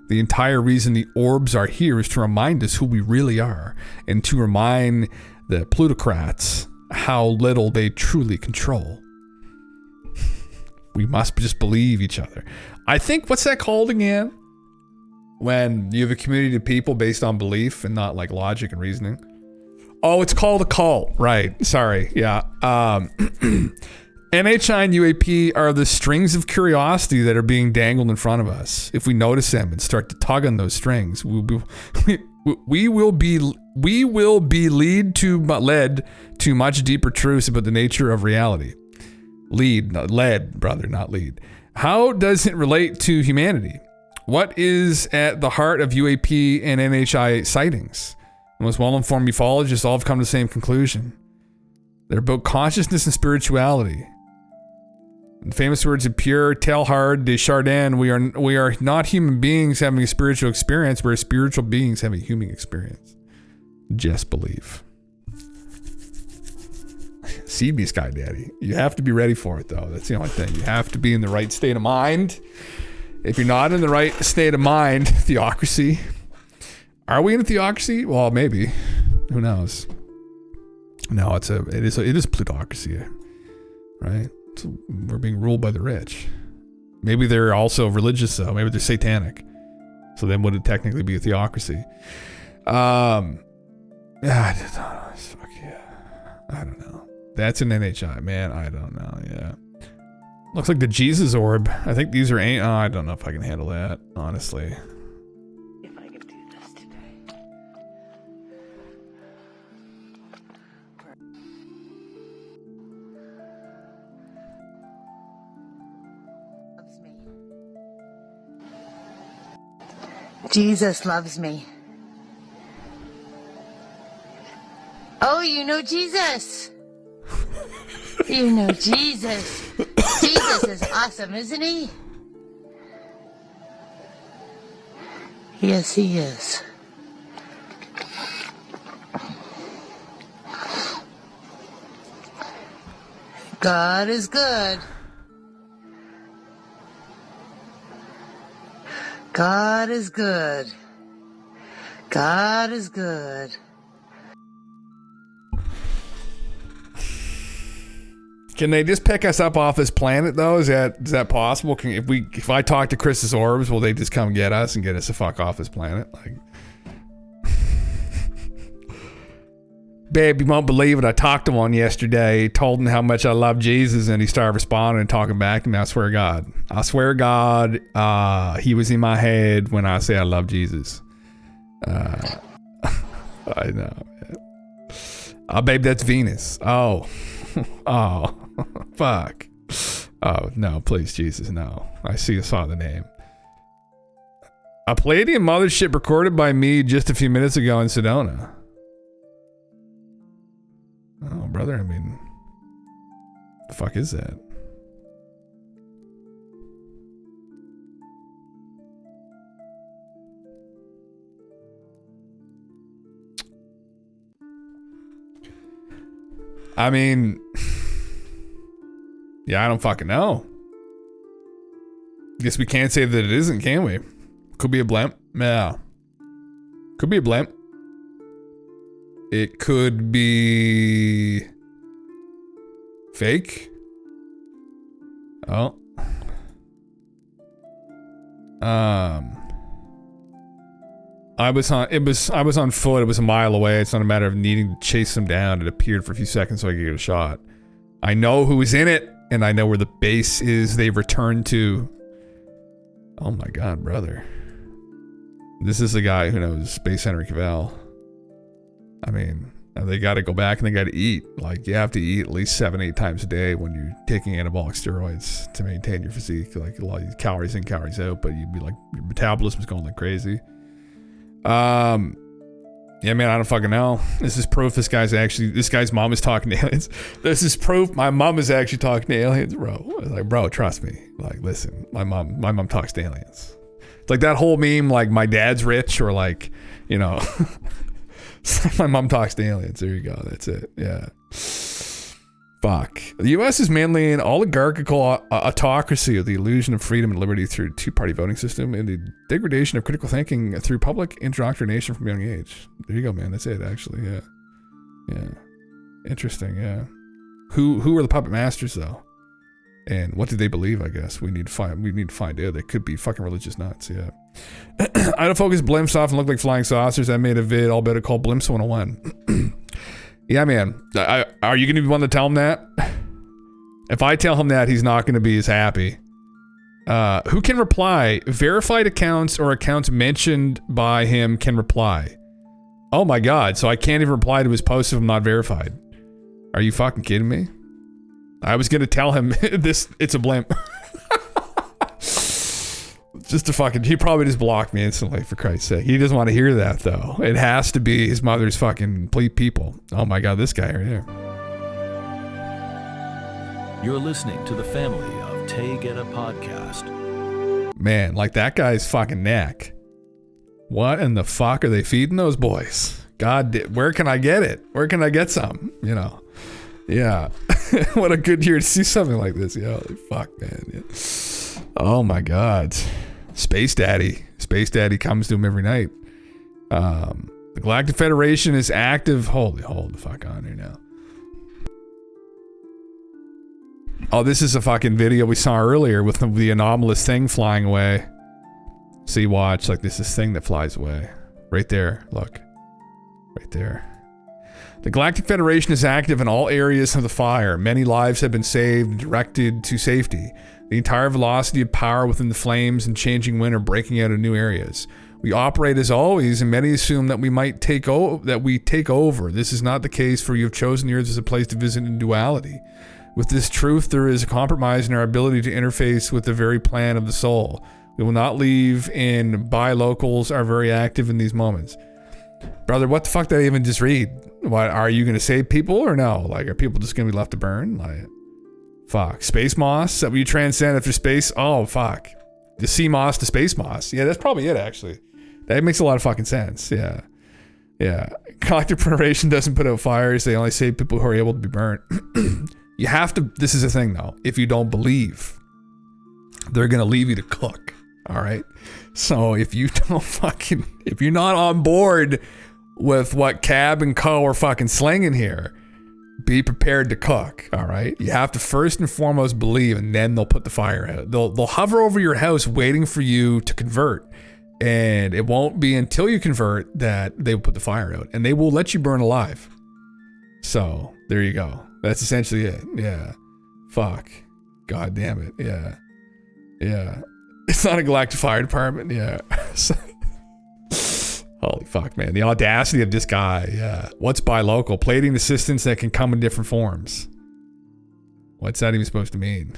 S2: The entire reason the orbs are here is to remind us who we really are and to remind the plutocrats how little they truly control. We must just believe each other. I think, what's that called again? When you have a community of people based on belief and not like logic and reasoning. Oh, it's called a cult. Right. Sorry. Yeah. NHI and UAP are the strings of curiosity that are being dangled in front of us. If we notice them and start to tug on those strings, we will be led to much deeper truths about the nature of reality. Led, brother, not lead. How does it relate to humanity? What is at the heart of UAP and NHI sightings? The most well-informed ufologists all have come to the same conclusion. They're about consciousness and spirituality. In the famous words of Pierre Teilhard de Chardin, we are not human beings having a spiritual experience, we're spiritual beings having a human experience. Just believe. See me, Sky Daddy. You have to be ready for it, though. That's the only thing. You have to be in the right state of mind. If you're not in the right state of mind, theocracy. Are we in a theocracy? Well, maybe. Who knows? No, it is plutocracy, right? So we're being ruled by the rich. Maybe they're also religious, though. Maybe they're satanic. So then would it technically be a theocracy? I don't know. That's an NHI, man. I don't know. Yeah. Looks like the Jesus orb. I think these are. I don't know if I can handle that, honestly.
S5: If I could do this today.
S6: Loves me. Jesus loves me. Oh, you know Jesus. You know Jesus. Jesus is awesome, isn't he? Yes, he is. God is good. God is good. God is good.
S2: Can they just pick us up off this planet, though? Is that possible? If I talk to Chris's orbs, will they just come get us and get us the fuck off this planet? Like, babe, you won't believe it. I talked to one yesterday, told him how much I love Jesus, and he started responding and talking back to me. I swear to God, he was in my head when I say I love Jesus. I know. Babe, that's Venus. Oh, fuck. Oh, no, please, Jesus, no. I saw the name. A Palladium mothership recorded by me just a few minutes ago in Sedona. Oh, brother, I mean, the fuck is that? I mean, yeah, I don't fucking know. Guess we can't say that it isn't, can we? Could be a blimp. Yeah. Could be a blimp. It could be fake. Oh. I was on foot. It was a mile away. It's not a matter of needing to chase them down. It appeared for a few seconds so I could get a shot. I know who was in it, and I know where the base is they returned to. Oh my God, brother. This is the guy who knows Base Henry Cavill. I mean, they got to go back and they got to eat. Like, you have to eat at least 7-8 times a day when you're taking anabolic steroids to maintain your physique. Like, a lot of calories in, calories out, but you'd be like, your metabolism's going like crazy. Yeah, man, I don't fucking know. This is proof this guy's mom is talking to aliens. This is proof my mom is actually talking to aliens, bro. Like, bro, trust me. Like, listen, my mom talks to aliens. It's like that whole meme, like, my dad's rich, or like, you know, my mom talks to aliens. There you go. That's it. Yeah. Fuck. The U.S. is mainly an oligarchical autocracy of the illusion of freedom and liberty through two-party voting system and the degradation of critical thinking through public indoctrination from a young age. There you go, man. That's it, actually. Yeah. Yeah. Interesting, yeah. Who are the puppet masters, though? And what did they believe, I guess? We need to find out. They could be fucking religious nuts, yeah. Autofocus blimps often look like flying saucers. I made a vid all better called Blimps 101. Yeah, man. Are you going to be one to tell him that? If I tell him that, he's not going to be as happy. Who can reply? Verified accounts or accounts mentioned by him can reply. Oh my God. So I can't even reply to his post if I'm not verified. Are you fucking kidding me? I was going to tell him it's a blimp. Just to fucking, he probably just blocked me instantly, for Christ's sake. He doesn't want to hear that, though. It has to be his mother's fucking people. Oh my God, this guy right here.
S3: You're listening to the Family of Tay Getta podcast.
S2: Man, like that guy's fucking neck. What in the fuck are they feeding those boys? God, where can I get it? Where can I get some? You know? Yeah. What a good year to see something like this. Yeah, holy fuck, man. Yeah. Oh my God. Space Daddy. Space Daddy comes to him every night. The Galactic Federation is active. Hold the fuck on here now. Oh, this is a fucking video we saw earlier with the anomalous thing flying away. See, watch, like this thing that flies away. Right there, look. Right there. The Galactic Federation is active in all areas of the fire. Many lives have been saved and directed to safety. The entire velocity of power within the flames and changing wind are breaking out of new areas. We operate as always, and many assume that we take over. This is not the case, for you have chosen the Earth as a place to visit in duality. With this truth, there is a compromise in our ability to interface with the very plan of the soul. We will not leave, and bilocals are very active in these moments. Brother, what the fuck did I even just read? What, are you going to save people or no? Like, are people just going to be left to burn? Like, fuck. Space moss? Is that what you transcend after space? Oh, fuck. The sea moss to space moss. Yeah, that's probably it, actually. That makes a lot of fucking sense. Yeah. Yeah. Galactic Federation doesn't put out fires. They only save people who are able to be burnt. You have to, this is the thing though, if you don't believe, they're going to leave you to cook. All right. So if you don't fucking, if you're not on board with what Cab and Co are fucking slinging here, be prepared to cook. All right. You have to first and foremost believe, and then they'll put the fire out. They'll hover over your house waiting for you to convert. And it won't be until you convert that they will put the fire out, and they will let you burn alive. So there you go. That's essentially it. Yeah. Fuck. God damn it. Yeah. Yeah. It's not a galactic fire department. Yeah. Holy fuck, man. The audacity of this guy. Yeah. What's buy local? Plating assistance that can come in different forms. What's that even supposed to mean?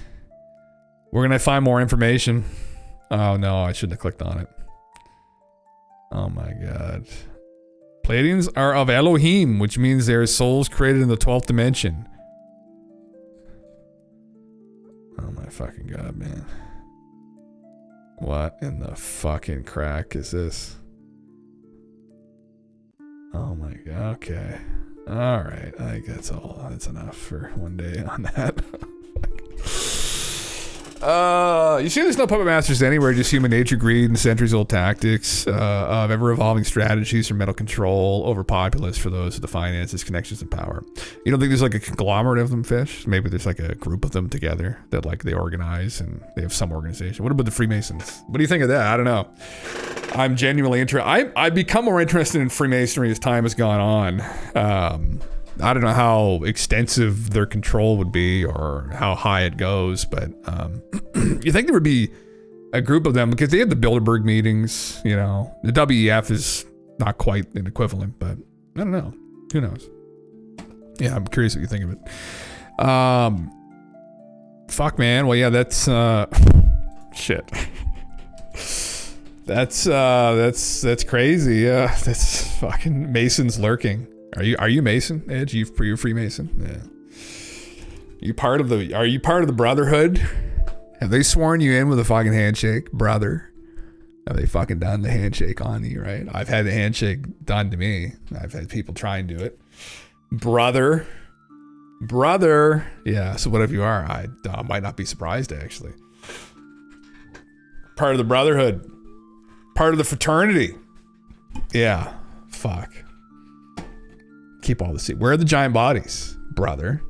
S2: We're going to find more information. Oh no, I shouldn't have clicked on it. Oh my God. Platings are of Elohim, which means they are souls created in the 12th dimension. Oh my fucking God, man. What in the fucking crack is this? Oh my God, okay. Alright, I think that's all. That's enough for one day on that. You see there's no puppet masters anywhere, just human nature, greed, and centuries-old tactics of ever-evolving strategies for mental control over populace for those with the finances, connections, and power. You don't think there's like a conglomerate of them, Fish? Maybe there's like a group of them together that like they organize and they have some organization. What about the Freemasons? What do you think of that? I don't know. I'm genuinely interested. I've become more interested in Freemasonry as time has gone on. I don't know how extensive their control would be or how high it goes, but you think there would be a group of them because they have the Bilderberg meetings, you know. The WEF is not quite an equivalent, but I don't know. Who knows? Yeah, I'm curious what you think of it. Fuck, man. Well, yeah, that's shit. That's crazy. Yeah, that's fucking Masons lurking. Are you Mason, Edge? You're Freemason? Yeah. Are you part of the Brotherhood? Have they sworn you in with a fucking handshake, brother? Have they fucking done the handshake on you, right? I've had the handshake done to me. I've had people try and do it. Brother. Yeah, so whatever you are, I might not be surprised, actually. Part of the Brotherhood. Part of the fraternity. Yeah. Fuck. Keep all the secret. Where are the giant bodies, brother?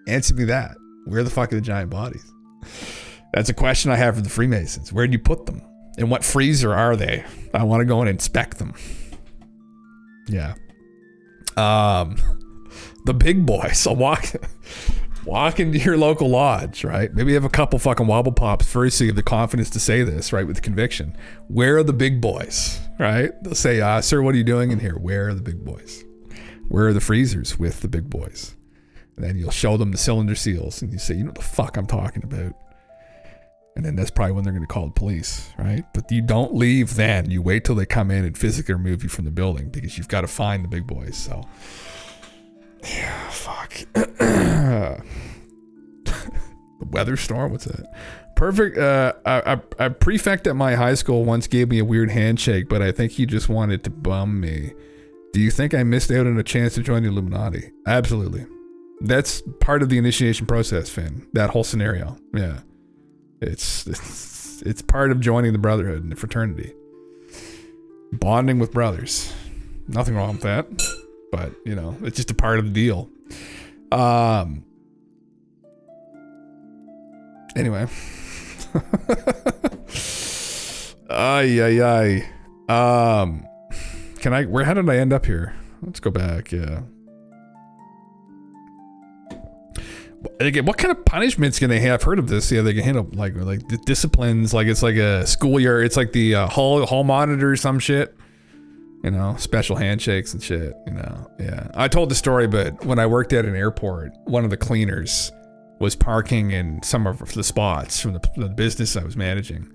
S2: Answer me that. Where the fuck are the giant bodies? That's a question I have for the Freemasons. Where do you put them? And what freezer are they? I want to go and inspect them. Yeah. The big boys. I'll walk into your local lodge, right? Maybe you have a couple fucking wobble pops first so you have the confidence to say this, right? With conviction. Where are the big boys, right? They'll say, sir, what are you doing in here? Where are the big boys? Where are the freezers with the big boys? And then you'll show them the cylinder seals and you say, you know what the fuck I'm talking about. And then that's probably when they're going to call the police, right? But you don't leave then. You wait till they come in and physically remove you from the building because you've got to find the big boys. So, yeah, fuck. The weather storm? What's that? Perfect. A prefect at my high school once gave me a weird handshake, but I think he just wanted to bum me. Do you think I missed out on a chance to join the Illuminati? Absolutely. That's part of the initiation process, Finn. That whole scenario. Yeah. It's part of joining the brotherhood and the fraternity. Bonding with brothers. Nothing wrong with that. But, you know, it's just a part of the deal. Anyway. Ay. How did I end up here? Let's go back, yeah. Again, what kind of punishments can they have? I've heard of this. Yeah, they can handle like the disciplines, like it's like a schoolyard. It's like the hall monitor or some shit. You know, special handshakes and shit. You know, yeah. I told the story, but when I worked at an airport, one of the cleaners was parking in some of the spots from the business I was managing,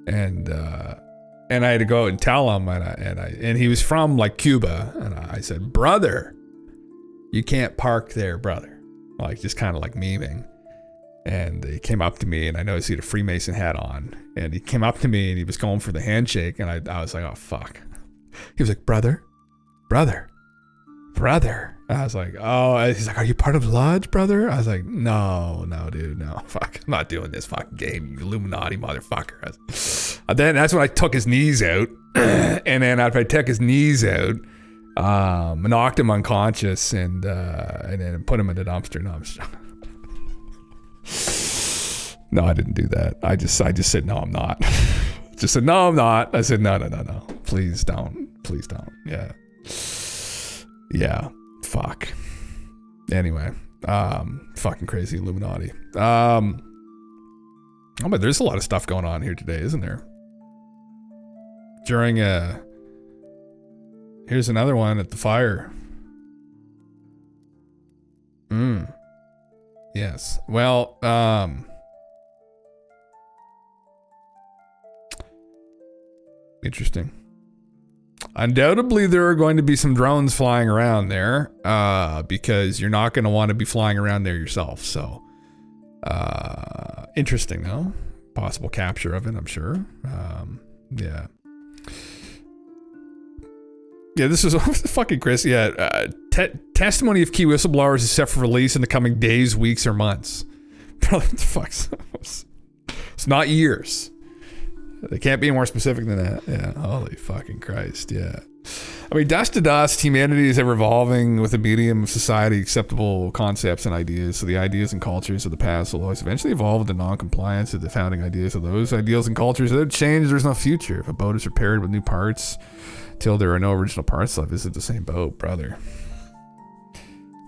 S2: and I had to go out and tell him, and he was from like Cuba, and I said, brother, you can't park there, brother. Like just kind of like memeing. And he came up to me and I noticed he had a Freemason hat on. And he came up to me and he was going for the handshake. And I was like, oh, fuck. He was like, brother. I was like, oh, he's like, are you part of the lodge, brother? I was like, no, dude, no. Fuck, I'm not doing this fucking game, you Illuminati motherfucker. Then that's when I took his knees out. And then after I took his knees out, knocked him unconscious and then put him in the dumpster. No, I didn't do that. I just said, no, I'm not. Just said, no, I'm not. I said, no. Please don't. Yeah. Fuck. Anyway, fucking crazy Illuminati. Oh, but there's a lot of stuff going on here today, isn't there? Here's another one at the fire. Yes. Well, interesting. Undoubtedly, there are going to be some drones flying around there, because you're not going to want to be flying around there yourself. So, interesting, though. Possible capture of it, I'm sure. Yeah. Yeah, this is fucking Chris. Yeah, testimony of key whistleblowers is set for release in the coming days, weeks, or months. Probably what the fuck? It's not years. They can't be more specific than that. Yeah, holy fucking Christ. Yeah. I mean, dust to dust, humanity is ever evolving with a medium of society acceptable concepts and ideas. So the ideas and cultures of the past will always eventually evolve into non-compliance with the founding ideas of those ideals and cultures. Without change, there's no future. If a boat is repaired with new parts till there are no original parts left, is it the same boat, brother?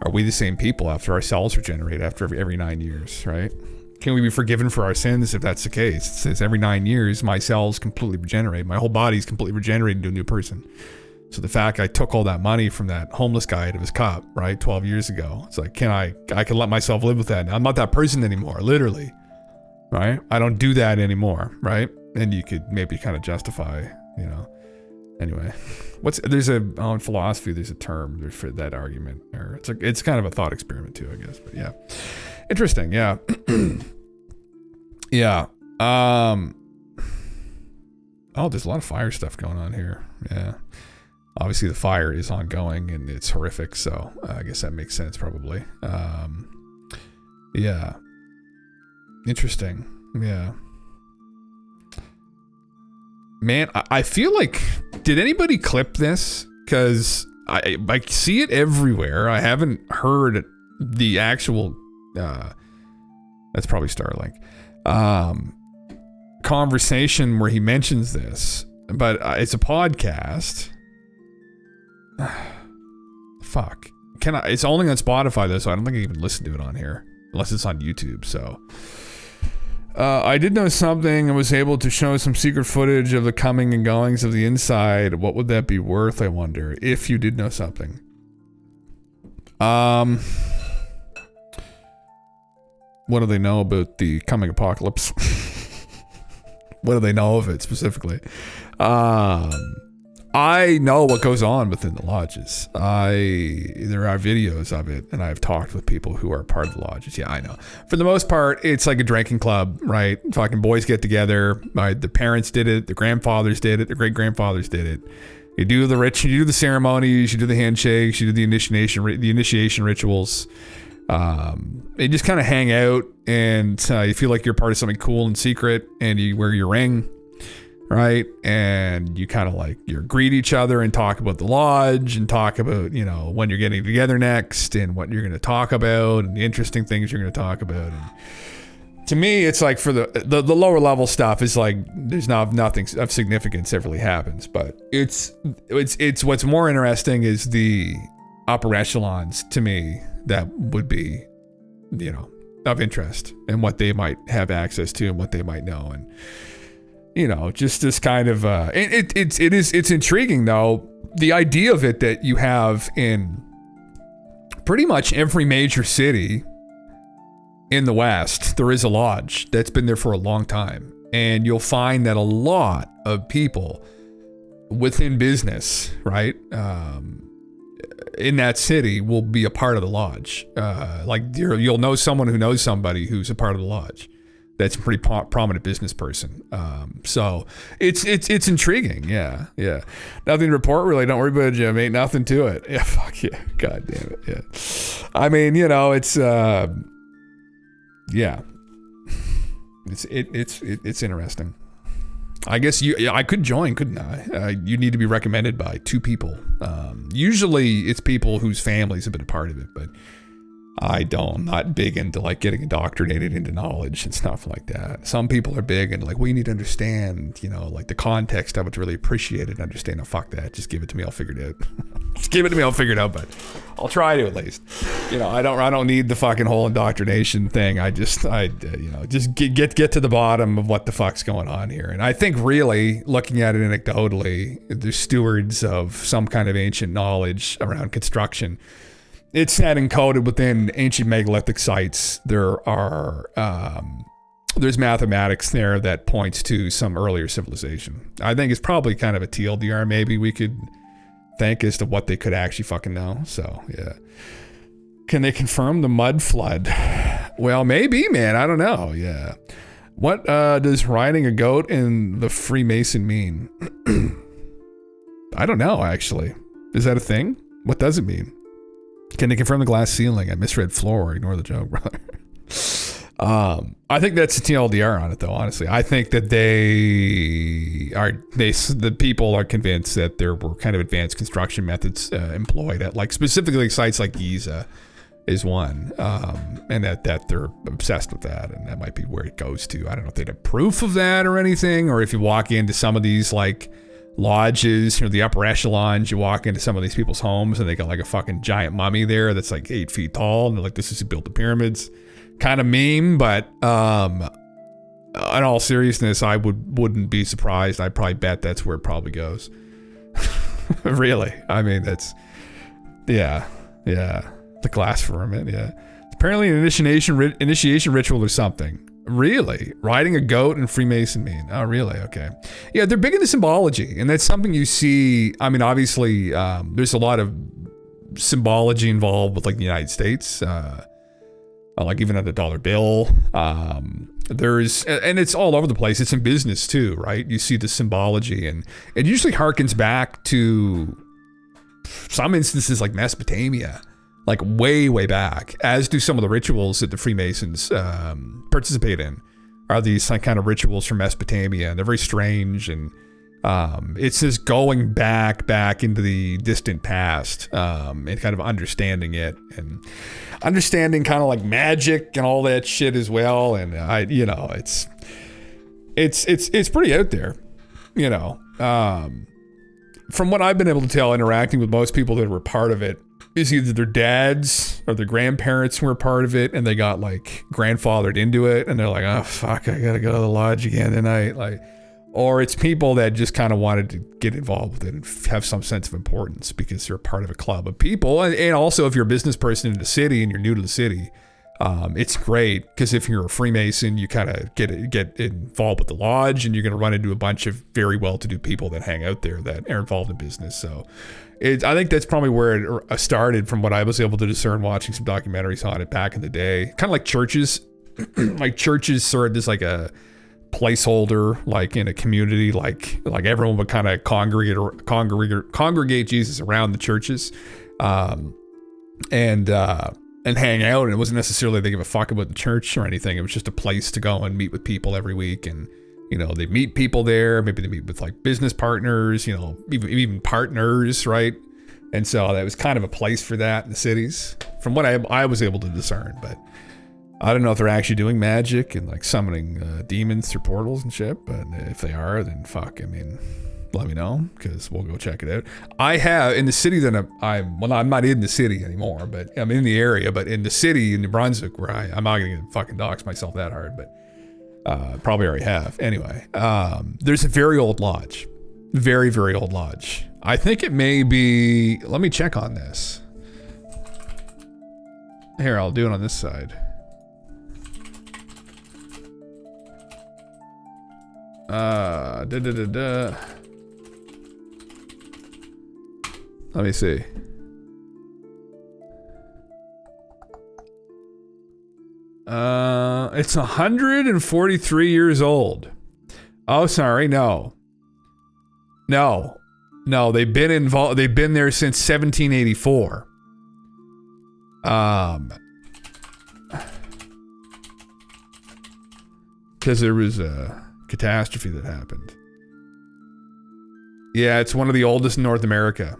S2: Are we the same people after our cells regenerate after every 9 years, right? Can we be forgiven for our sins if that's the case? It says every 9 years, my cells completely regenerate. My whole body's completely regenerated into a new person. So the fact I took all that money from that homeless guy out of his cup, right, 12 years ago, it's like, I can let myself live with that now. I'm not that person anymore, literally, right? I don't do that anymore, right? And you could maybe kind of justify, you know. Anyway, in philosophy, there's a term for that argument, or it's kind of a thought experiment too, I guess. But yeah, interesting. Yeah, yeah. Oh, there's a lot of fire stuff going on here. Yeah, obviously the fire is ongoing and it's horrific, so I guess that makes sense probably. Yeah, interesting. Yeah. Man, I feel like, did anybody clip this? Because I see it everywhere. I haven't heard the actual, that's probably Starlink, conversation where he mentions this, but it's a podcast. Fuck. It's only on Spotify though, so I don't think I can even listen to it on here, unless it's on YouTube, so. I did know something and was able to show some secret footage of the coming and goings of the inside. What would that be worth, I wonder, if you did know something? What do they know about the coming apocalypse? What do they know of it specifically? I know what goes on within the lodges. There are videos of it, and I've talked with people who are part of the lodges. Yeah, I know. For the most part, it's like a drinking club, right? Fucking boys get together. Right? The parents did it. The grandfathers did it. The great grandfathers did it. You do the ceremonies. You do the handshakes. You do the initiation rituals. They just kind of hang out, and you feel like you're part of something cool and secret, and you wear your ring. Right. And you kind of like, you greet each other and talk about the lodge and talk about, when you're getting together next and what you're going to talk about and the interesting things you're going to talk about. And to me, it's like for the lower level stuff is like, there's nothing of significance that really happens, but it's what's more interesting is the upper echelons to me that would be, of interest and what they might have access to and what they might know. And, just this kind of it's intriguing though, the idea of it that you have in pretty much every major city in the West, there is a lodge that's been there for a long time. And you'll find that a lot of people within business, right, in that city will be a part of the lodge. Like you'll know someone who knows somebody who's a part of the lodge. That's a pretty prominent business person. So it's intriguing. Yeah. Nothing to report really. Don't worry about it, Jim. Ain't nothing to it. Yeah, fuck yeah. God damn it. Yeah. I mean, it's yeah. It's interesting. I guess I could join, couldn't I? You need to be recommended by 2 people. Usually it's people whose families have been a part of it, but I'm not big into like getting indoctrinated into knowledge and stuff like that. Some people are big and like, we need to understand, like the context of it to really appreciate it and understand. Oh, fuck that. Just give it to me. I'll figure it out. Just give it to me. I'll figure it out, but I'll try to at least. I don't need the fucking whole indoctrination thing. Just get to the bottom of what the fuck's going on here. And I think really looking at it anecdotally, they're stewards of some kind of ancient knowledge around construction. It's not encoded within ancient megalithic sites. There's mathematics there that points to some earlier civilization. I think it's probably kind of a TLDR maybe we could think as to what they could actually fucking know. So, yeah. Can they confirm the mud flood? Well, maybe, man. I don't know. Yeah. What does riding a goat in the Freemason mean? I don't know, actually. Is that a thing? What does it mean? Can they confirm the glass ceiling? I misread floor. Ignore the joke, brother. I think that's a TLDR on it, though. Honestly, I think that the people are convinced that there were kind of advanced construction methods employed at, like, specifically sites like Giza is one, and that they're obsessed with that, and that might be where it goes to. I don't know if they have proof of that or anything, or if you walk into some of these like lodges, the upper echelons, you walk into some of these people's homes and they got like a fucking giant mummy there that's like 8 feet tall, and they're like, this is who built the pyramids. Kind of meme, but in all seriousness, I wouldn't be surprised. I'd probably bet that's where it probably goes. Really, I mean, that's the glass firmament. Yeah, apparently an initiation ritual or something. Really? Riding a goat and Freemason mean? Oh, really? Okay. Yeah, they're big into symbology, and that's something you see. I mean, obviously, there's a lot of symbology involved with like the United States, like even at the dollar bill. And it's all over the place. It's in business too, right? You see the symbology, and it usually harkens back to some instances like Mesopotamia. Like way back, as do some of the rituals that the Freemasons participate in, are these kind of rituals from Mesopotamia, and they're very strange, and it's just going back into the distant past, and kind of understanding it, and understanding kind of like magic and all that shit as well, and it's pretty out there, from what I've been able to tell, interacting with most people that were part of it, is either their dads or their grandparents who were part of it and they got like grandfathered into it and they're like, oh fuck, I gotta go to the lodge again tonight, like, or it's people that just kind of wanted to get involved with it and have some sense of importance because they're part of a club of people. And also, if you're a business person in the city and you're new to the city, It's great because if you're a Freemason, you kind of get involved with the lodge, and you're going to run into a bunch of very well-to-do people that hang out there that are involved in business. So I think that's probably where it started, from what I was able to discern watching some documentaries on it back in the day. Kind of like churches. Like churches served as like a placeholder, like in a community, like everyone would kind of congregate Jesus around the churches, and hang out. And it wasn't necessarily they give a fuck about the church or anything. It was just a place to go and meet with people every week. And, you know, they meet people there. Maybe they meet with like business partners, you know, even partners, right? And so that was kind of a place for that in the cities, from what I was able to discern. But I don't know if they're actually doing magic and like summoning demons through portals and shit. But if they are, then fuck, I mean, let me know, because we'll go check it out. I have in the city that I'm not in the city anymore, but I'm in the area. But in the city in New Brunswick, where I'm not gonna fucking dox myself that hard, but probably already have. Anyway, there's a very old lodge, very, very old lodge. I think it may be. Let me check on this. Here, I'll do it on this side. Let me see. It's 143 years old. Oh, sorry, no. They've been involved. They've been there since 1784. Because there was a catastrophe that happened. Yeah, it's one of the oldest in North America.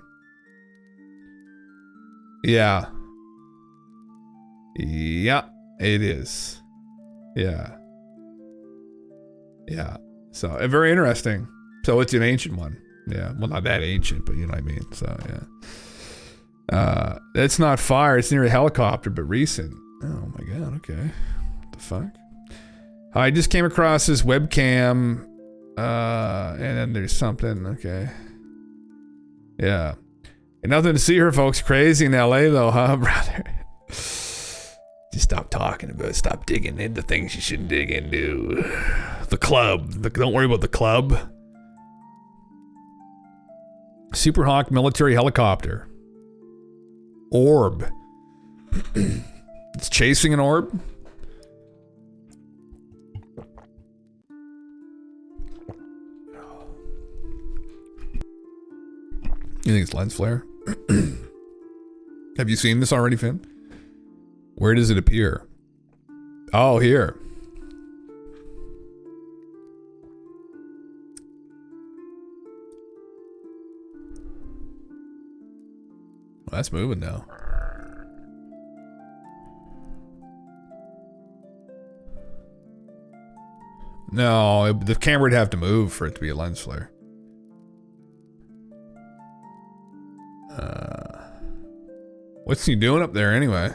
S2: Yeah. Yeah, it is. Yeah. Yeah. So, very interesting. So, it's an ancient one. Yeah. Well, not that ancient, but you know what I mean. So, yeah. It's not fire. It's near a helicopter, but recent. Oh, my God. Okay. What the fuck? I just came across this webcam. And then there's something. Okay. Yeah. And nothing to see her, folks. Crazy in LA, though, huh, brother? Just stop talking about it. Stop digging into things you shouldn't dig into. The club. Don't worry about the club. Super Hawk military helicopter. Orb. It's chasing an orb. You think it's lens flare? Have you seen this already, Finn? Where does it appear? Oh, here. Well, that's moving now. No, the camera would have to move for it to be a lens flare. What's he doing up there anyway?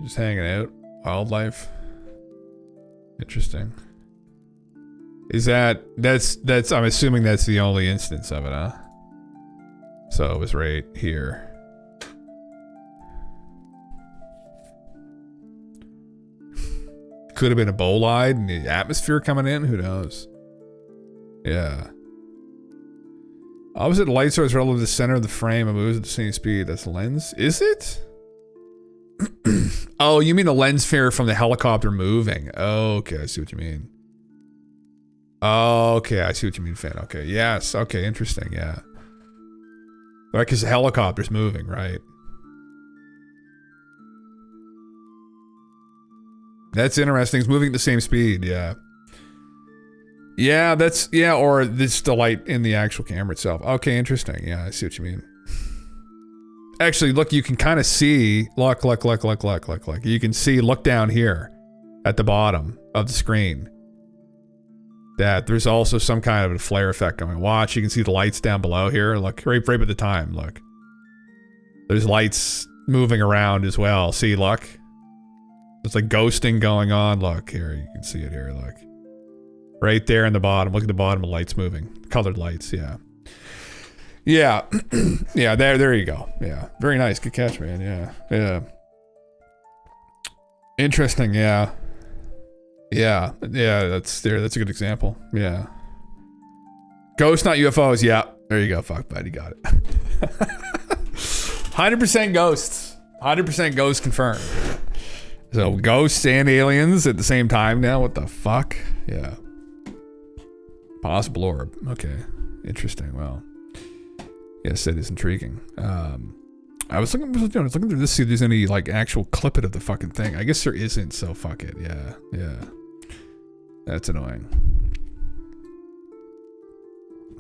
S2: Just hanging out. Wildlife. Interesting. Is that's I'm assuming that's the only instance of it, huh? So it was right here. Could have been a bolide and the atmosphere coming in, who knows? Yeah. Opposite light source relative to the center of the frame and moves at the same speed. That's the lens. Is it? Oh, you mean a lens flare from the helicopter moving. Okay, I see what you mean. Okay, I see what you mean, Finn. Okay, yes. Okay, interesting, yeah. Right, because the helicopter's moving, right? That's interesting. It's moving at the same speed, yeah. Yeah, that's, yeah, or it's the light in the actual camera itself. Okay, interesting. Yeah, I see what you mean. Actually, look, you can kind of see, look. You can see, look down here at the bottom of the screen. That there's also some kind of a flare effect going. Watch, you can see the lights down below here. Look, right at the time, look. There's lights moving around as well. See, look. It's like ghosting going on. Look, here, you can see it here, look. Right there in the bottom. Look at the bottom of lights moving. Colored lights, yeah. Yeah. Yeah, there you go. Yeah. Very nice. Good catch, man. Yeah. Yeah. Interesting. Yeah. Yeah. That's there. That's a good example. Yeah. Ghosts, not UFOs. Yeah. There you go. Fuck, bud. You got it. 100% ghosts. 100% ghosts confirmed. So ghosts and aliens at the same time now. What the fuck? Yeah. Possible orb. Okay. Interesting. Well. Yes, it is intriguing. I was looking through this to see if there's any like actual clip it of the fucking thing. I guess there isn't, so fuck it. Yeah. That's annoying.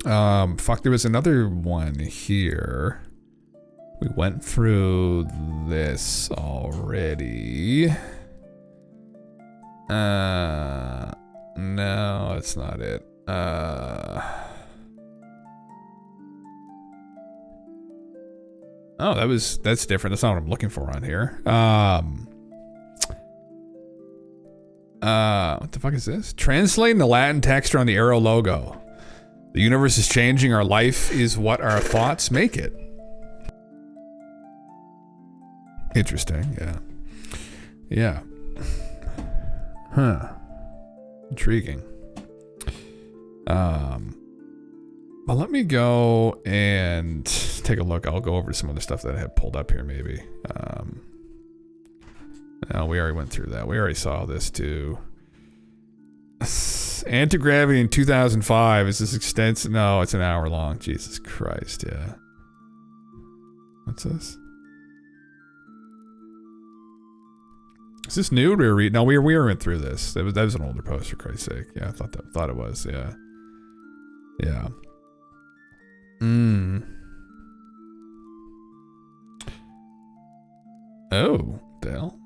S2: Fuck, there was another one here. We went through this already. No, it's not it. Oh, that's different. That's not what I'm looking for on here. What the fuck is this? Translating the Latin text on the arrow logo. The universe is changing. Our life is what our thoughts make it. Interesting. Yeah. Huh. Intriguing. Well, let me go and take a look. I'll go over some other stuff that I had pulled up here, maybe. No, we already went through that. We already saw this too. Anti-gravity in 2005. Is this extensive? No, it's an hour long. Jesus Christ, yeah. What's this? Is this new? We were reading? No, we went through this. That was an older post, for Christ's sake. Yeah, I thought it was. Yeah. Oh, the hell?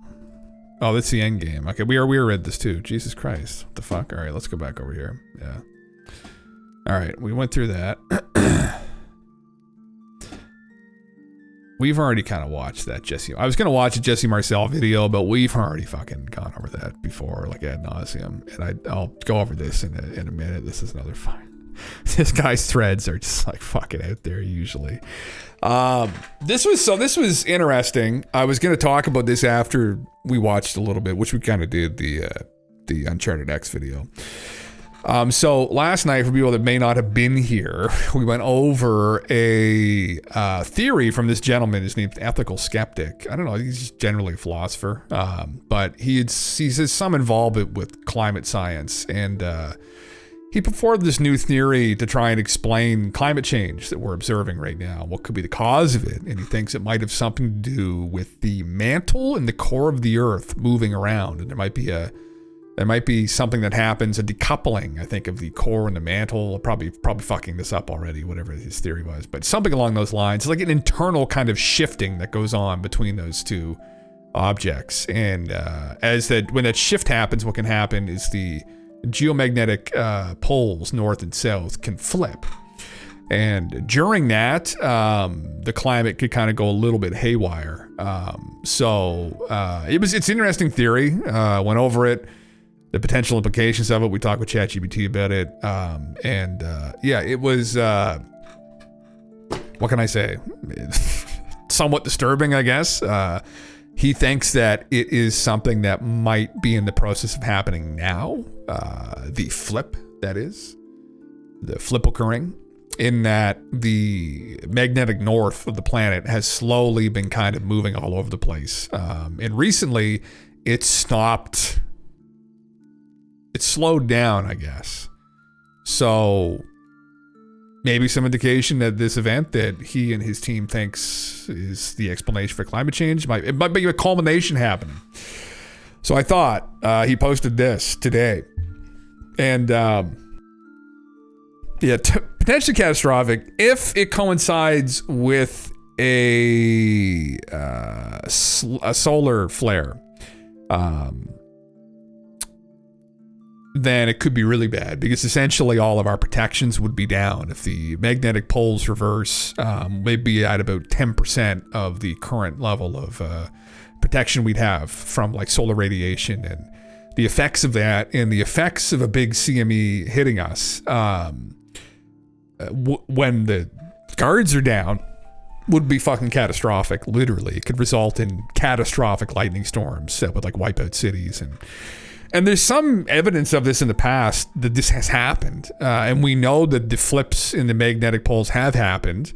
S2: Oh, that's the end game. Okay, we read this too. Jesus Christ. What the fuck? Alright, let's go back over here. Yeah. Alright, we went through that. We've already kind of watched that Jesse. I was going to watch a Jesse Marcel video, but we've already fucking gone over that before, like ad nauseum. And I'll go over this in a minute. This is another fine. This guy's threads are just like fucking out there usually. This was interesting. I was going to talk about this after we watched a little bit, which we kind of did the Uncharted X video. So last night, for people that may not have been here, we went over a theory from this gentleman. His name's Ethical Skeptic. I don't know, he's just generally a philosopher, but he has some involvement with climate science, and he put forward this new theory to try and explain climate change that we're observing right now. What could be the cause of it? And he thinks it might have something to do with the mantle and the core of the Earth moving around, and there might be something that happens, a decoupling, I think, of the core and the mantle. Probably fucking this up already, whatever his theory was, but something along those lines. It's like an internal kind of shifting that goes on between those two objects, and when that shift happens, what can happen is the geomagnetic poles, north and south, can flip. And during that, the climate could kind of go a little bit haywire. It's an interesting theory. Went over it, the potential implications of it. We talked with ChatGPT about it. It was, what can I say? Somewhat disturbing, I guess. He thinks that it is something that might be in the process of happening now. The flip, that is. The flip occurring. In that the magnetic north of the planet has slowly been kind of moving all over the place. And recently, it stopped. It slowed down, I guess. So maybe some indication that this event that he and his team thinks is the explanation for climate change it might be a culmination happening. So I thought he posted this today, and potentially catastrophic if it coincides with a solar flare. Then it could be really bad, because essentially all of our protections would be down. If the magnetic poles reverse, we'd be at about 10% of the current level of protection we'd have from like solar radiation, and the effects of that and the effects of a big CME hitting us when the guards are down would be fucking catastrophic. Literally, it could result in catastrophic lightning storms that would like wipe out cities. And there's some evidence of this in the past that this has happened. And we know that the flips in the magnetic poles have happened,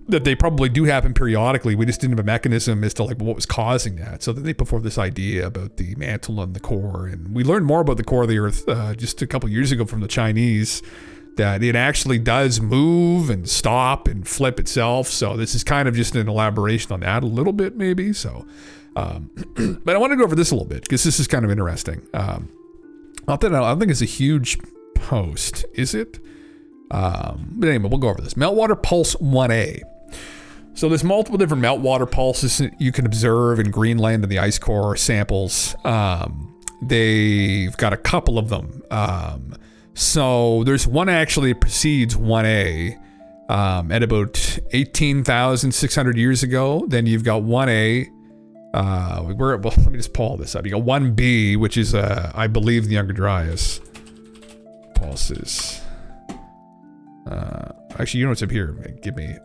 S2: that they probably do happen periodically. We just didn't have a mechanism as to like what was causing that. So then they put forth this idea about the mantle and the core. And we learned more about the core of the Earth just a couple years ago from the Chinese, that it actually does move and stop and flip itself. So this is kind of just an elaboration on that a little bit, maybe. So, but I want to go over this a little bit because this is kind of interesting. Not that I don't think it's a huge post, is it? But anyway, we'll go over this. Meltwater Pulse 1A. So there's multiple different meltwater pulses that you can observe in Greenland and the ice core samples. They've got a couple of them. So there's one actually that precedes 1A at about 18,600 years ago. Then you've got 1A. Well, let me just pull this up. You got 1B, which is, I believe, the Younger Dryas pulses. Actually, you know what's up here? Give me.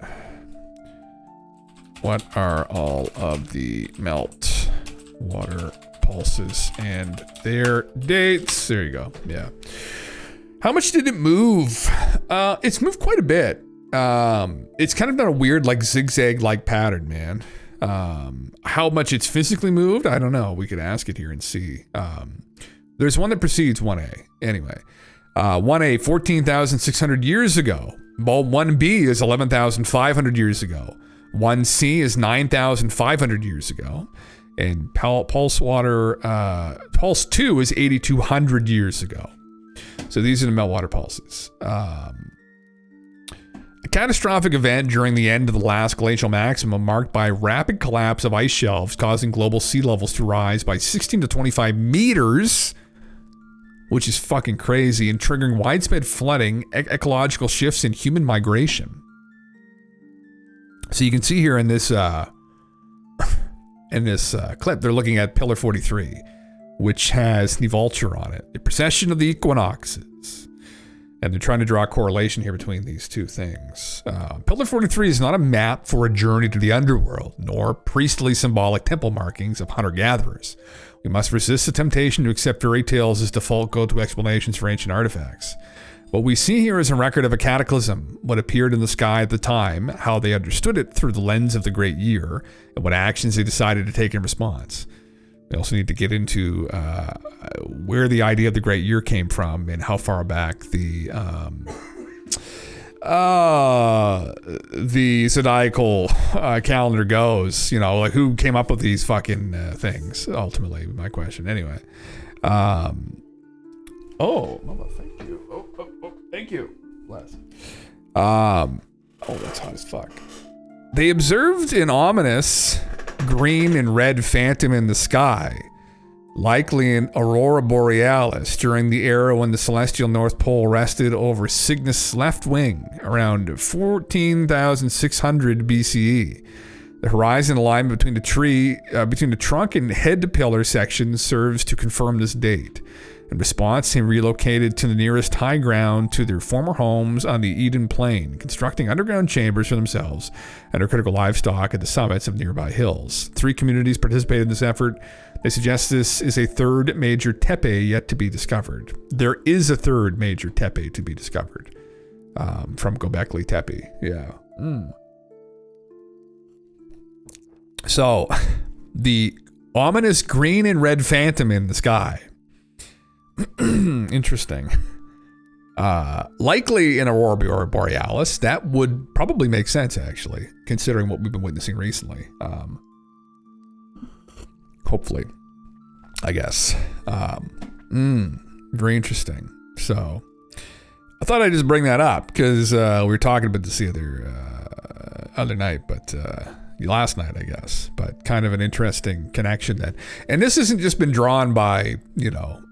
S2: What are all of the melt water pulses and their dates? There you go. Yeah. How much did it move? It's moved quite a bit. It's kind of done a weird, like, zigzag-like pattern, man. How much it's physically moved, I don't know. We could ask it here and see. There's one that precedes 1A. Anyway, 1A, 14,600 years ago. 1B is 11,500 years ago. 1C is 9,500 years ago. And Pulse 2 is 8,200 years ago. So these are the meltwater pulses. A catastrophic event during the end of the last glacial maximum marked by rapid collapse of ice shelves causing global sea levels to rise by 16 to 25 meters, which is fucking crazy, and triggering widespread flooding, ecological shifts, and human migration. So you can see here in this clip, they're looking at Pillar 43, which has the vulture on it, the precession of the equinoxes. And they're trying to draw a correlation here between these two things. Pillar 43 is not a map for a journey to the underworld, nor priestly symbolic temple markings of hunter-gatherers. We must resist the temptation to accept fairy tales as default go-to explanations for ancient artifacts. What we see here is a record of a cataclysm, what appeared in the sky at the time, how they understood it through the lens of the Great Year, and what actions they decided to take in response. We also need to get into where the idea of the Great Year came from and how far back the zodiacal calendar goes. You know, like who came up with these fucking things? Ultimately, my question. Anyway. Oh, mama, thank you. Oh, thank you. Bless. Oh, that's hot as fuck. They observed an ominous green and red phantom in the sky, likely an aurora borealis, during the era when the celestial North Pole rested over Cygnus' left wing around 14,600 BCE. The horizon alignment between the trunk and head pillar sections serves to confirm this date. In response, they relocated to the nearest high ground to their former homes on the Eden Plain, constructing underground chambers for themselves and their critical livestock at the summits of nearby hills. 3 communities participated in this effort. They suggest this is a third major tepe yet to be discovered. There is a third major tepe to be discovered from Göbekli Tepe. Yeah. So, the ominous green and red phantom in the sky. Interesting. Likely an aurora borealis. That would probably make sense, actually, considering what we've been witnessing recently. Hopefully, I guess. Very interesting. So, I thought I'd just bring that up because we were talking about this the other night, but last night, I guess. But kind of an interesting connection that, and this hasn't just been drawn by, you know.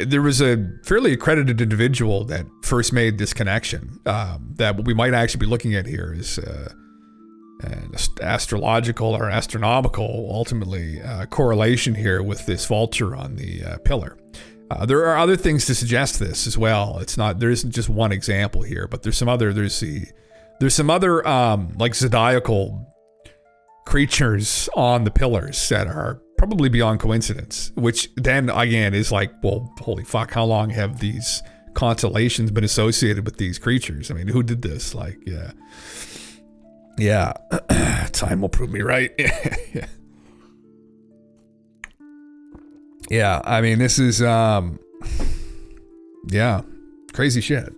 S2: There was a fairly accredited individual that first made this connection. That what we might actually be looking at here is an astrological or astronomical, ultimately, correlation here with this vulture on the pillar. There are other things to suggest this as well. There isn't just one example here, but there's some other. There's the There's some other like zodiacal creatures on the pillars that are probably beyond coincidence, which then again is like, well, holy fuck, how long have these constellations been associated with these creatures? I mean, who did this? Like, yeah. Time will prove me right. Yeah, I mean, this is crazy shit.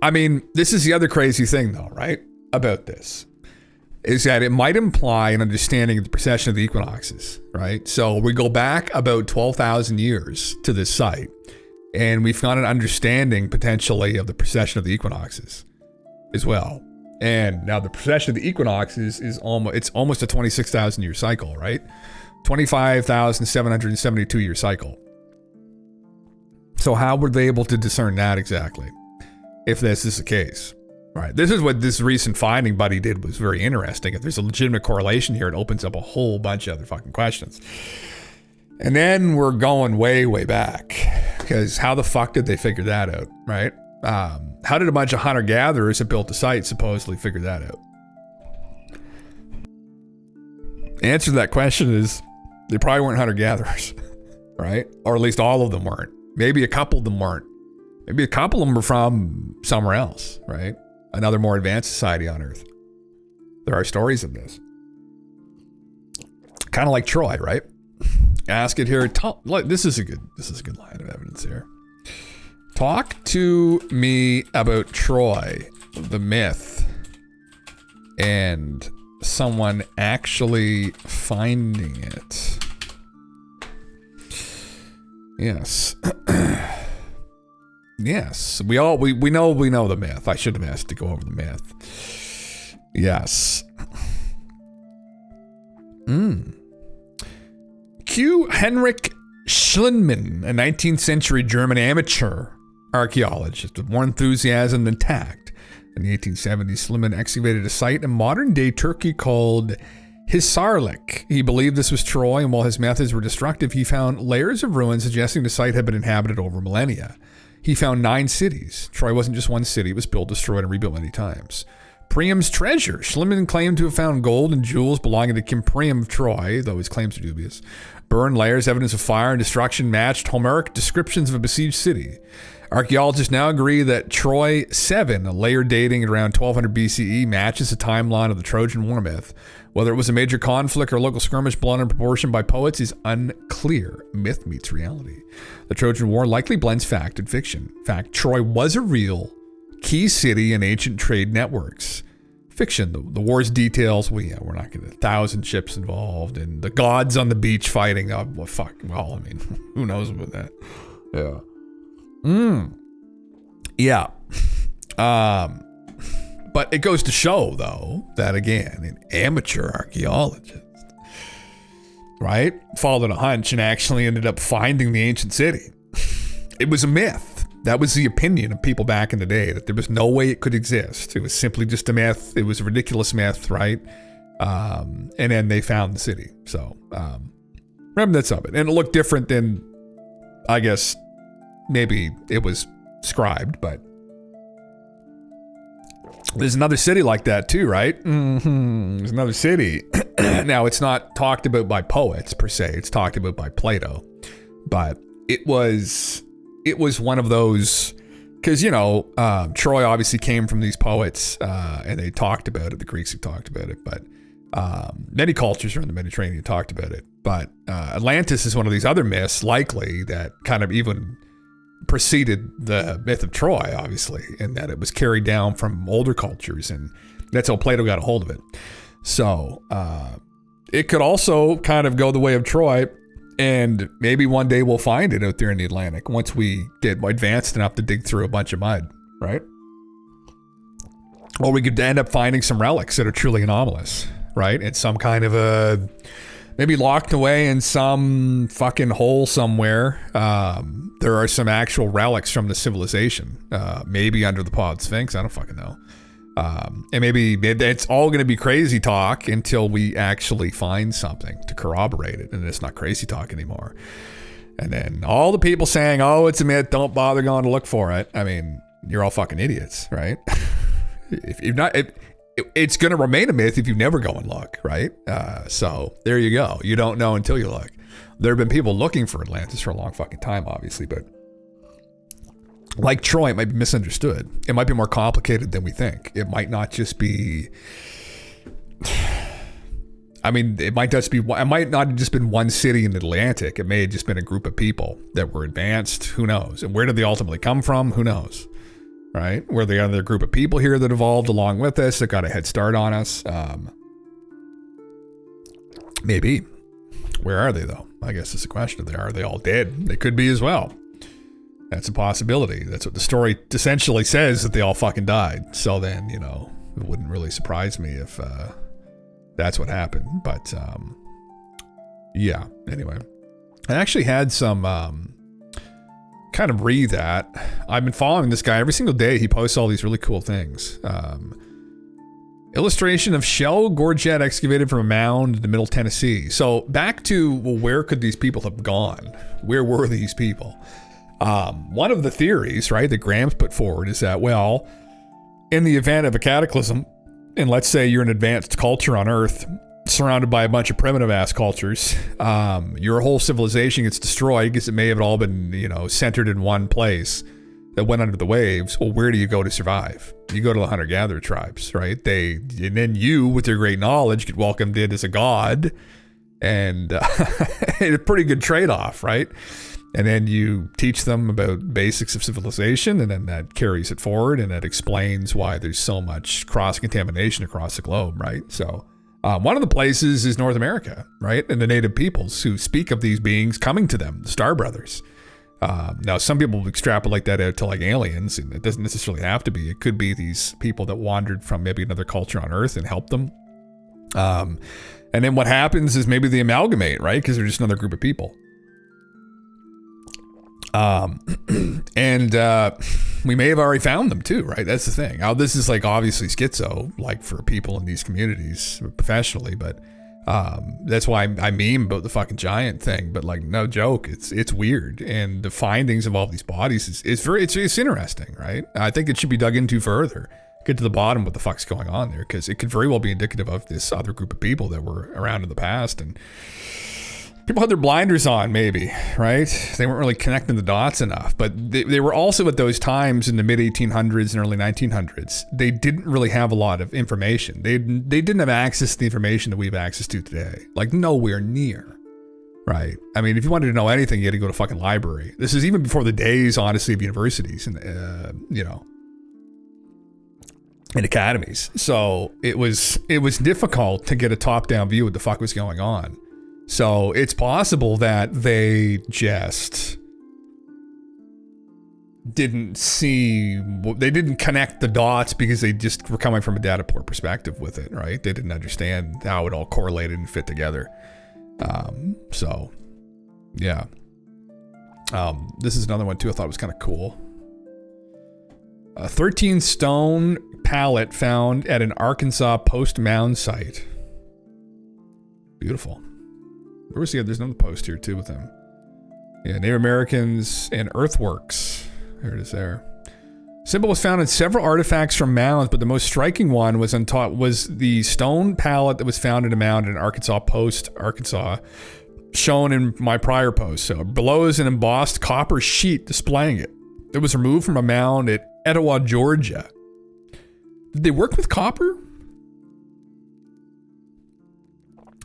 S2: I mean, this is the other crazy thing though, right, about this, is that it might imply an understanding of the precession of the equinoxes, right? So we go back about 12,000 years to this site, and we've got an understanding potentially of the precession of the equinoxes as well. And now the precession of the equinoxes is almost a 26,000 year cycle, right? 25,772 year cycle. So how were they able to discern that exactly, if this is the case? Right. This is what this recent finding Buddy did was very interesting. If there's a legitimate correlation here, it opens up a whole bunch of other fucking questions. And then we're going way, way back, because how the fuck did they figure that out, right? How did a bunch of hunter-gatherers that built the site supposedly figure that out? The answer to that question is they probably weren't hunter-gatherers, right? Or at least all of them weren't. Maybe a couple of them weren't. Maybe a couple of them were from somewhere else, right? Another more advanced society on Earth. There are stories of this. Kind of like Troy, right? Ask it here. This is a good line of evidence here. Talk to me about Troy, the myth, and someone actually finding it. Yes. Yes. We know the myth. I should have asked to go over the myth. Yes. Q. Henrik Schliemann, a 19th century German amateur archaeologist with more enthusiasm than tact. In the 1870s, Schliemann excavated a site in modern-day Turkey called Hisarlik. He believed this was Troy, and while his methods were destructive, he found layers of ruins suggesting the site had been inhabited over millennia. He found 9 cities. Troy wasn't just one city. It was built, destroyed, and rebuilt many times. Priam's treasure. Schliemann claimed to have found gold and jewels belonging to King Priam of Troy, though his claims are dubious. Burned layers, evidence of fire and destruction matched Homeric descriptions of a besieged city. Archaeologists now agree that Troy 7, a layer dating around 1200 BCE, matches the timeline of the Trojan War myth. Whether it was a major conflict or local skirmish blown in proportion by poets is unclear. Myth meets reality. The Trojan War likely blends fact and fiction. Fact, Troy was a real key city in ancient trade networks. Fiction, the war's details, we're not going to 1,000 ships involved and the gods on the beach fighting. Oh, well, fuck. Well, I mean, who knows about that? Yeah. Yeah. But it goes to show, though, that again, an amateur archaeologist, right, followed a hunch and actually ended up finding the ancient city. It was a myth. That was the opinion of people back in the day, that there was no way it could exist. It was simply just a myth. It was a ridiculous myth, right? And then they found the city. So, remnants of it. And it looked different than, I guess, maybe it was scribed, but there's another city like that too, right? There's another city. Now, it's not talked about by poets per se. It's talked about by Plato. But it was one of those, because, Troy obviously came from these poets, and they talked about it. The Greeks have talked about it, but many cultures around the Mediterranean talked about it. But Atlantis is one of these other myths, likely, that kind of even preceded the myth of Troy, obviously, and that it was carried down from older cultures, and that's how Plato got a hold of it. So it could also kind of go the way of Troy, and maybe one day we'll find it out there in the Atlantic once we get advanced enough to dig through a bunch of mud, right? Or we could end up finding some relics that are truly anomalous, right? It's some kind of a, maybe locked away in some fucking hole somewhere. There are some actual relics from the civilization, maybe under the Pod Sphinx. I don't fucking know. And maybe it's all going to be crazy talk until we actually find something to corroborate it, and it's not crazy talk anymore. And then all the people saying, "Oh, it's a myth. Don't bother going to look for it." I mean, you're all fucking idiots, right? If not, it's going to remain a myth if you never go and look, right? So there you go. You don't know until you look. There have been people looking for Atlantis for a long fucking time, obviously, but like Troy, it might be misunderstood. It might be more complicated than we think. It might not just be. I mean, it might not have just been one city in the Atlantic. It may have just been a group of people that were advanced. Who knows? And where did they ultimately come from? Who knows? Right? Were they another group of people here that evolved along with us that got a head start on us? Maybe. Where are they, though? I guess it's a question. Are they all dead? They could be as well. That's a possibility. That's what the story essentially says, that they all fucking died. So then, it wouldn't really surprise me if that's what happened. But yeah, anyway. I actually had some kind of read that. I've been following this guy every single day. He posts all these really cool things. Illustration of shell gorget excavated from a mound in the middle Tennessee. So back to, well, where could these people have gone? Where were these people? One of the theories, right, that Graham's put forward is that, well, in the event of a cataclysm, and let's say you're an advanced culture on Earth, surrounded by a bunch of primitive ass cultures, your whole civilization gets destroyed because it may have all been, centered in one place that went under the waves. Well, where do you go to survive? You go to the hunter-gatherer tribes, right? And then you, with your great knowledge, get welcomed in as a god, and a pretty good trade-off, right? And then you teach them about basics of civilization, and then that carries it forward, and that explains why there's so much cross-contamination across the globe, right? So one of the places is North America, right? And the native peoples who speak of these beings coming to them, the Star Brothers. Now, some people extrapolate that out to like aliens, and it doesn't necessarily have to be. It could be these people that wandered from maybe another culture on Earth and helped them. And then what happens is maybe they amalgamate, right? Because they're just another group of people. And we may have already found them too, right? That's the thing. Now, this is like obviously schizo, like for people in these communities professionally, but that's why I meme about the fucking giant thing. But like, no joke, it's weird, and the findings of all these bodies it's interesting, right? I think it should be dug into further, get to the bottom of what the fuck's going on there, because it could very well be indicative of this other group of people that were around in the past, and people had their blinders on, maybe, right? They weren't really connecting the dots enough. But they were also at those times in the mid-1800s and early 1900s, they didn't really have a lot of information. They didn't have access to the information that we have access to today. Like, nowhere near, right? I mean, if you wanted to know anything, you had to go to a fucking library. This is even before the days, honestly, of universities and, and academies. So it was difficult to get a top-down view of what the fuck was going on. So it's possible that they just didn't connect the dots because they just were coming from a data poor perspective with it, right? They didn't understand how it all correlated and fit together. So, yeah. This is another one too I thought was kind of cool. A 13 stone pallet found at an Arkansas post-mound site. Beautiful. Where was he? There's another post here too with him. Yeah, Native Americans and earthworks. There it is there. Symbol was found in several artifacts from mounds, but the most striking one was the stone pallet that was found in a mound in Arkansas Post, Arkansas, shown in my prior post. So below is an embossed copper sheet displaying it. It was removed from a mound at Etowah, Georgia. Did they work with copper?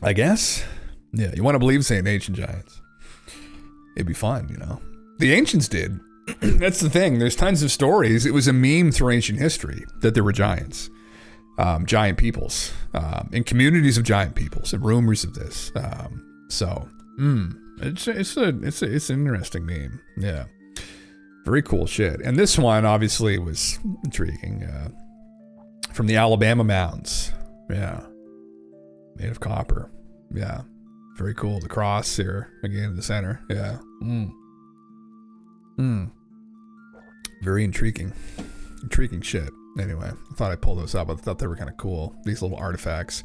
S2: I guess. Yeah, you want to believe, saying ancient giants. It'd be fun, The ancients did. That's the thing. There's tons of stories. It was a meme through ancient history that there were giants, giant peoples, and communities of giant peoples, and rumors of this. It's an interesting meme. Yeah, very cool shit. And this one obviously was intriguing. From the Alabama mounds. Yeah, made of copper. Yeah. Very cool. The cross here again in the center. Yeah. Very intriguing. Intriguing shit. Anyway, I thought I'd pull those up. I thought they were kind of cool. These little artifacts.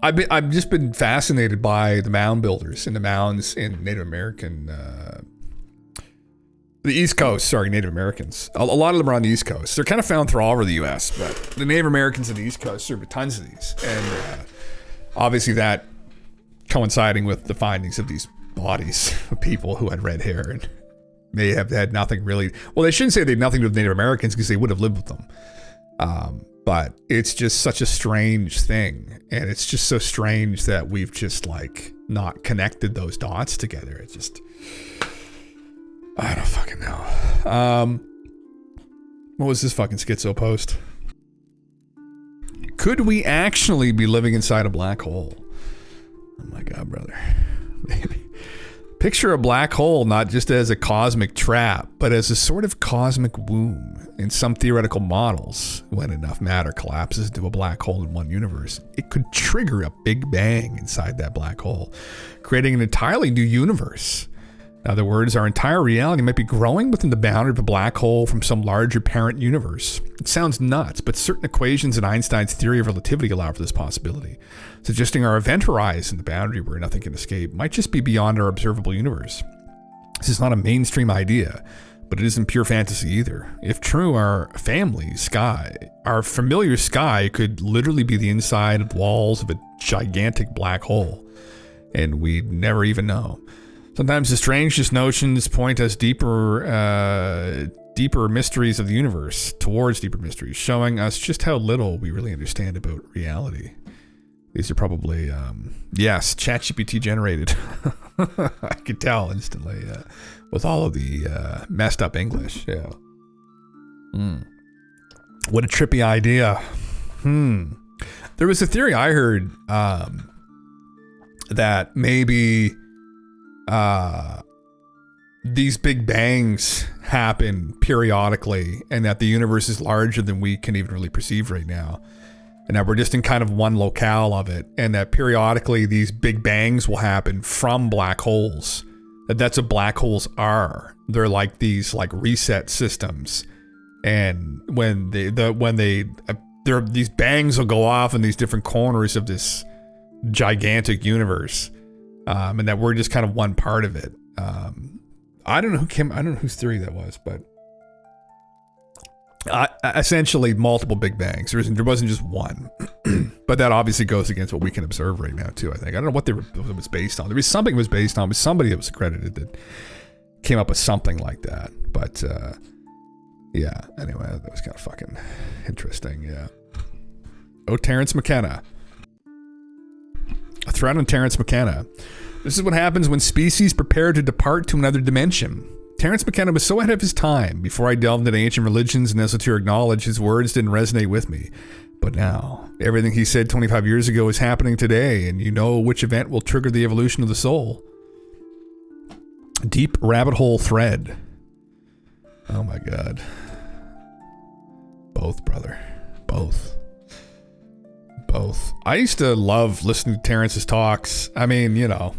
S2: I've just been fascinated by the mound builders and the mounds in Native American The East Coast, sorry, Native Americans. A lot of them are on the East Coast. They're kind of found through all over the U.S., but the Native Americans on the East Coast serve tons of these. And obviously that coinciding with the findings of these bodies of people who had red hair and may have had nothing really... Well, they shouldn't say they had nothing to do with Native Americans because they would have lived with them. But it's just such a strange thing. And it's just so strange that we've just like not connected those dots together. It's just... I don't fucking know. What was this fucking schizo post? Could we actually be living inside a black hole? Oh my God, brother. Maybe. Picture a black hole not just as a cosmic trap, but as a sort of cosmic womb. In some theoretical models, when enough matter collapses into a black hole in one universe, it could trigger a big bang inside that black hole, creating an entirely new universe. In other words, our entire reality might be growing within the boundary of a black hole from some larger parent universe. It sounds nuts, but certain equations in Einstein's theory of relativity allow for this possibility, suggesting our event horizon, the boundary where nothing can escape, might just be beyond our observable universe. This is not a mainstream idea, but it isn't pure fantasy either. If true, our family sky, our familiar sky could literally be the inside of the walls of a gigantic black hole, and we'd never even know. Sometimes the strangest notions point us deeper mysteries of the universe, towards deeper mysteries, showing us just how little we really understand about reality. These are probably, yes, ChatGPT generated. I could tell instantly with all of the messed up English. Yeah. What a trippy idea. There was a theory I heard that maybe these big bangs happen periodically and that the universe is larger than we can even really perceive right now. And that we're just in kind of one locale of it. And that periodically these big bangs will happen from black holes. That's what black holes are. They're like these like reset systems. And when these bangs will go off in these different corners of this gigantic universe. And that we're just kind of one part of it. I don't know whose theory that was, but essentially multiple big bangs. There wasn't just one, but that obviously goes against what we can observe right now too. I think I don't know what it was based on. There was something it was based on, but somebody that was accredited that came up with something like that. But yeah. Anyway, that was kind of fucking interesting. Yeah. Oh, Terrence McKenna. A threat on Terrence McKenna. This is what happens when species prepare to depart to another dimension. Terrence McKenna was so ahead of his time. Before I delved into ancient religions and esoteric knowledge, his words didn't resonate with me. But now, everything he said 25 years ago is happening today, and you know which event will trigger the evolution of the soul. Deep rabbit hole thread. Oh my God. Both, brother. Both. I used to love listening to Terrence's talks. I mean, you know,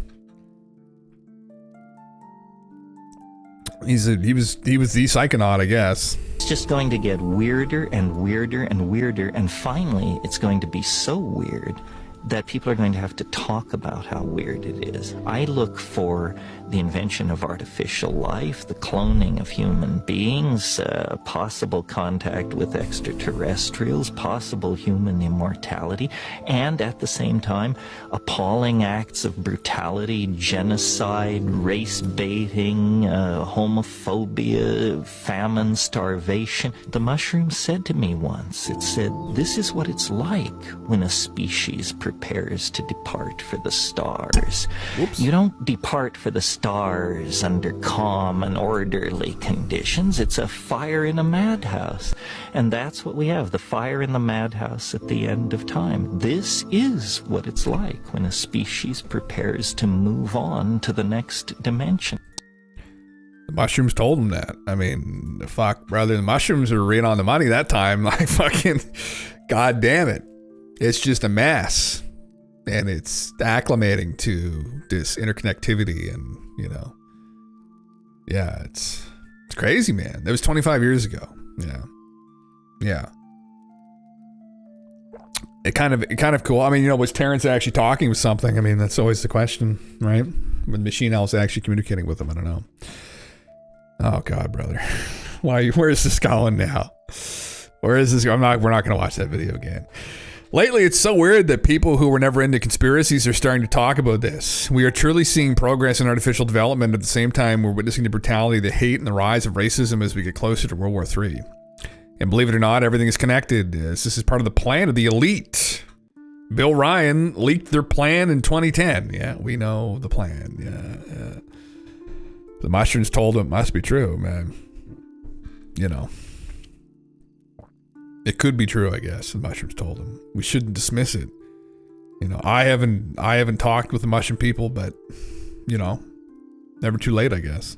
S2: he was the psychonaut, I guess.
S7: It's just going to get weirder and weirder and weirder, and finally it's going to be so weird that people are going to have to talk about how weird it is. I look for the invention of artificial life, the cloning of human beings, possible contact with extraterrestrials, possible human immortality, and at the same time, appalling acts of brutality, genocide, race baiting, homophobia, famine, starvation. The mushroom said to me once, it said, "This is what it's like when a species prepares to depart for the stars." Oops. You don't depart for the stars under calm and orderly conditions. It's a fire in a madhouse. And that's what we have, the fire in the madhouse at the end of time. This is what it's like when a species prepares to move on to the next dimension.
S2: The mushrooms told him that. I mean, fuck, brother, the mushrooms are right on the money that time. Like, fucking, god damn it. It's just a mess. And it's acclimating to this interconnectivity and, you know, yeah, it's crazy, man. That was 25 years ago. Yeah. It kind of cool. I mean, you know, was Terrence actually talking with something? I mean, that's always the question, right? When Machine Owl's actually communicating with him, I don't know. Oh God, brother. Where is this going now? Where is this? We're not going to watch that video again. Lately, it's so weird that people who were never into conspiracies are starting to talk about this. We are truly seeing progress in artificial development. At the same time, we're witnessing the brutality, the hate, and the rise of racism as we get closer to World War III. And believe it or not, everything is connected. This is part of the plan of the elite. Bill Ryan leaked their plan in 2010. Yeah, we know the plan. Yeah. The mushrooms told him it must be true, man. You know. It could be true, I guess. The mushrooms told him. We shouldn't dismiss it. You know, I haven't talked with the mushroom people, but you know, never too late, I guess.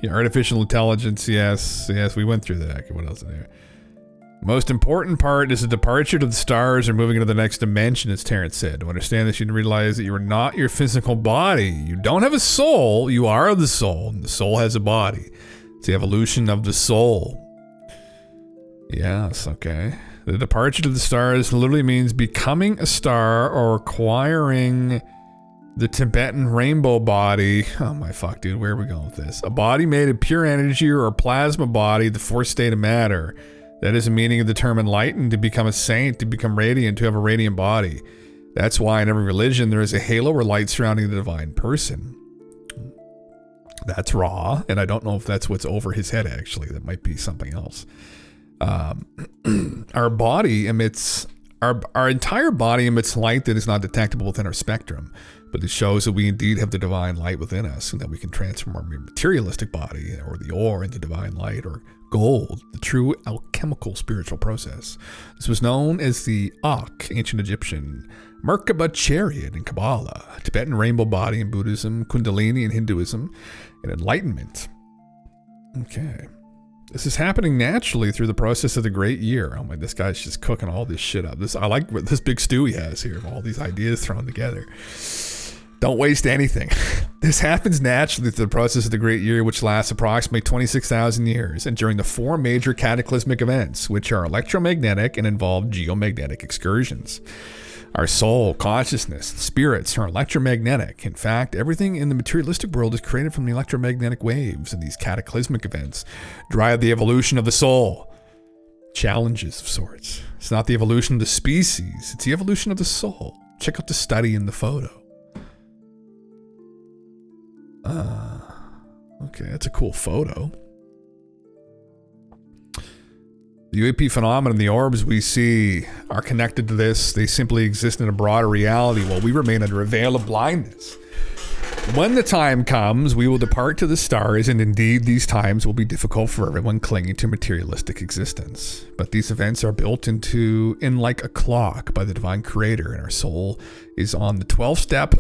S2: Yeah, artificial intelligence, yes, we went through that. Okay, what else is there? Most important part is the departure to the stars or moving into the next dimension, as Terrence said. To understand this, you realize that you are not your physical body. You don't have a soul. You are the soul, and the soul has a body. It's the evolution of the soul. Yes, okay. The departure to the stars literally means becoming a star or acquiring the Tibetan rainbow body. Oh my fuck, dude, where are we going with this? A body made of pure energy or a plasma body, the fourth state of matter. That is the meaning of the term enlightened, to become a saint, to become radiant, to have a radiant body. That's why in every religion there is a halo or light surrounding the divine person. That's raw, and I don't know if that's what's over his head, actually. That might be something else. Our body emits, our entire body emits light that is not detectable within our spectrum, but it shows that we indeed have the divine light within us, and that we can transform our materialistic body, or the ore, into divine light, or gold, the true alchemical spiritual process. This was known as the Ak, ancient Egyptian, Merkaba chariot in Kabbalah, Tibetan rainbow body in Buddhism, Kundalini in Hinduism, and enlightenment. Okay. This is happening naturally through the process of the great year. Oh my, this guy's just cooking all this shit up. I like this big stew he has here of all these ideas thrown together. Don't waste anything. This happens naturally through the process of the great year, which lasts approximately 26,000 years, and during the four major cataclysmic events, which are electromagnetic and involve geomagnetic excursions. Our soul, consciousness, spirits are electromagnetic. In fact, everything in the materialistic world is created from the electromagnetic waves, and these cataclysmic events drive the evolution of the soul. Challenges of sorts. It's not the evolution of the species, it's the evolution of the soul. Check out the study in the photo. Okay, that's a cool photo. The UAP phenomenon, the orbs we see are connected to this. They simply exist in a broader reality while we remain under a veil of blindness. When the time comes, we will depart to the stars, and indeed these times will be difficult for everyone clinging to materialistic existence. But these events are built in like a clock by the divine creator, and our soul is on the 12-step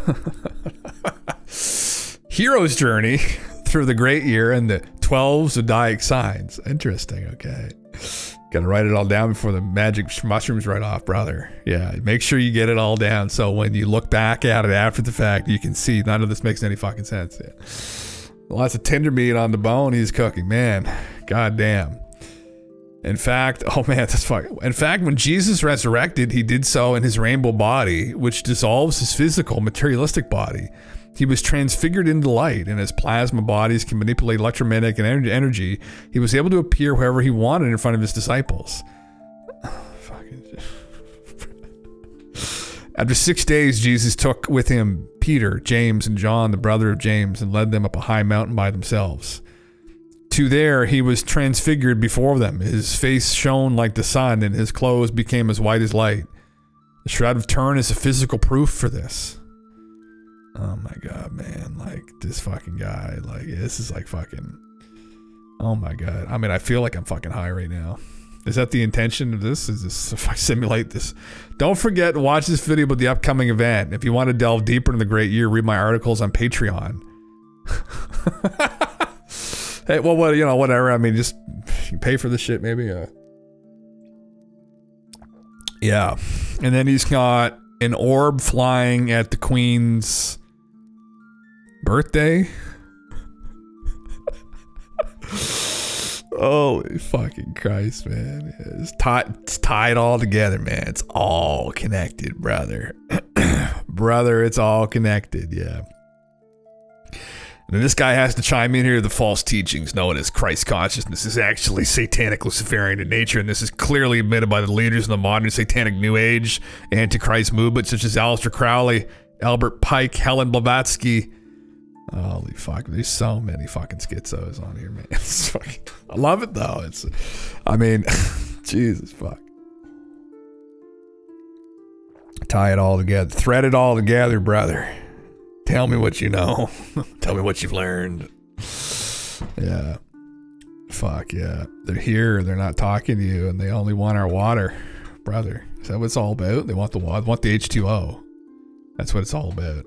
S2: hero's journey through the great year and the 12 zodiac signs. Interesting, okay. Gotta write it all down before the magic mushrooms right off, brother. Yeah, make sure you get it all down so when you look back at it after the fact, you can see none of this makes any fucking sense. Yeah. Lots of tender meat on the bone he's cooking, man. God damn. In fact, oh man, that's fucking. In fact, when Jesus resurrected, he did so in his rainbow body, which dissolves his physical, materialistic body. He was transfigured into light, and as plasma bodies can manipulate electromagnetic and energy, he was able to appear wherever he wanted in front of his disciples. After 6 days, Jesus took with him Peter, James, and John, the brother of James, and led them up a high mountain by themselves. To there, he was transfigured before them. His face shone like the sun, and his clothes became as white as light. The Shroud of Turin is a physical proof for this. Oh my god, man, like this fucking guy, like this is like fucking, oh my god. I mean, I feel like I'm fucking high right now. Is that the intention of this? Is this if I simulate this? Don't forget to watch this video about the upcoming event. If you want to delve deeper into the great year, read my articles on Patreon. Hey, well, what, you know, whatever. I mean, just you pay for this shit, maybe. Yeah, and then he's got an orb flying at the Queen's birthday. Holy fucking Christ, man. It's tied all together, man. It's all connected, brother. Brother, it's all connected, yeah. And then this guy has to chime in here. The false teachings known as Christ consciousness is actually satanic Luciferian in nature, and this is clearly admitted by the leaders in the modern satanic New Age Antichrist movement, such as Aleister Crowley, Albert Pike, Helen Blavatsky. Holy fuck, there's so many fucking schizos on here, man. It's fucking, I love it though. Jesus fuck. Tie it all together. Thread it all together, brother. Tell me what you know. Tell me what you've learned. Yeah. Fuck yeah. They're here. They're not talking to you, and they only want our water, brother. Is that what it's all about? They want the water. They want the H2O. That's what it's all about.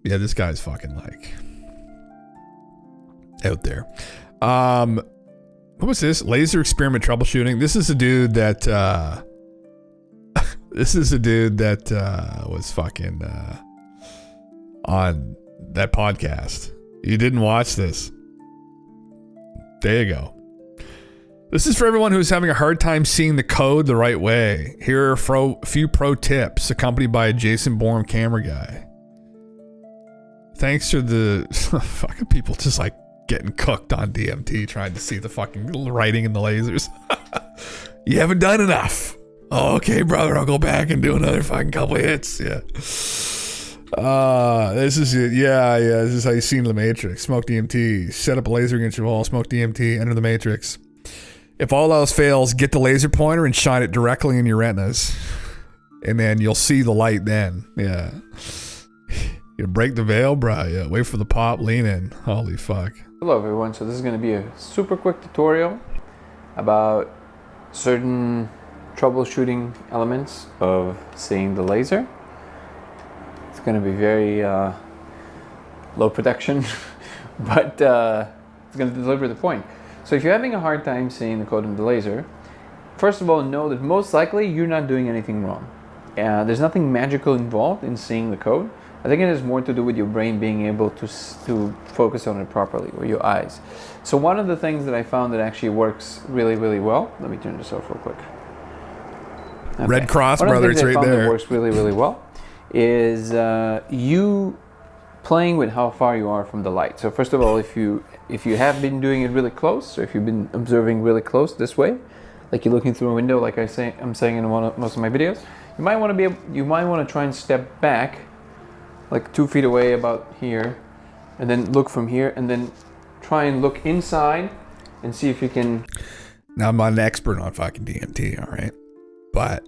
S2: Yeah, this guy's fucking like out there. What was this? Laser experiment troubleshooting. This is a dude that was fucking on that podcast. You didn't watch this. There you go. This is for everyone who's having a hard time seeing the code the right way. Here are a few pro tips accompanied by a Jason Bourne camera guy. Thanks to the fucking people just like getting cooked on DMT trying to see the fucking writing in the lasers. You haven't done enough. Oh, okay, brother, I'll go back and do another fucking couple of hits. Yeah. This is it. Yeah. This is how you see in the Matrix. Smoke DMT. Set up a laser against your wall. Smoke DMT. Enter the Matrix. If all else fails, get the laser pointer and shine it directly in your retinas. And then you'll see the light then. Yeah. You break the veil, bro. Yeah. Wait for the pop. Lean in. Holy fuck.
S8: Hello, everyone. So this is going to be a super quick tutorial about certain troubleshooting elements of seeing the laser. It's going to be very low protection, but it's going to deliver the point. So if you're having a hard time seeing the code in the laser, first of all, know that most likely you're not doing anything wrong. There's nothing magical involved in seeing the code. I think it has more to do with your brain being able to focus on it properly, or your eyes. So one of the things that I found that actually works really, really well, let me turn this off real quick. Okay.
S2: Red Cross, brother, it's right there.
S8: That works really, really well is you playing with how far you are from the light. So first of all, if you have been doing it really close, or if you've been observing really close this way, like you're looking through a window, like I'm saying in most of my videos, you might want to try and step back like 2 feet away about here, and then look from here, and then try and look inside and see if you can.
S2: Now, I'm not an expert on fucking DMT, all right, but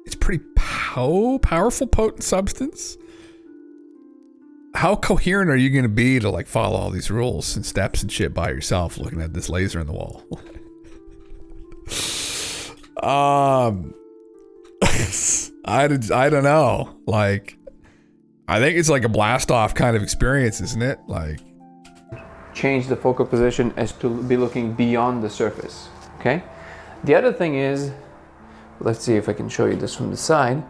S2: it's pretty powerful, potent substance. How coherent are you going to be to like follow all these rules and steps and shit by yourself, looking at this laser in the wall? I don't know. Like, I think it's like a blast off kind of experience, isn't it? Like,
S8: change the focal position as to be looking beyond the surface. Okay. The other thing is, let's see if I can show you this from the side.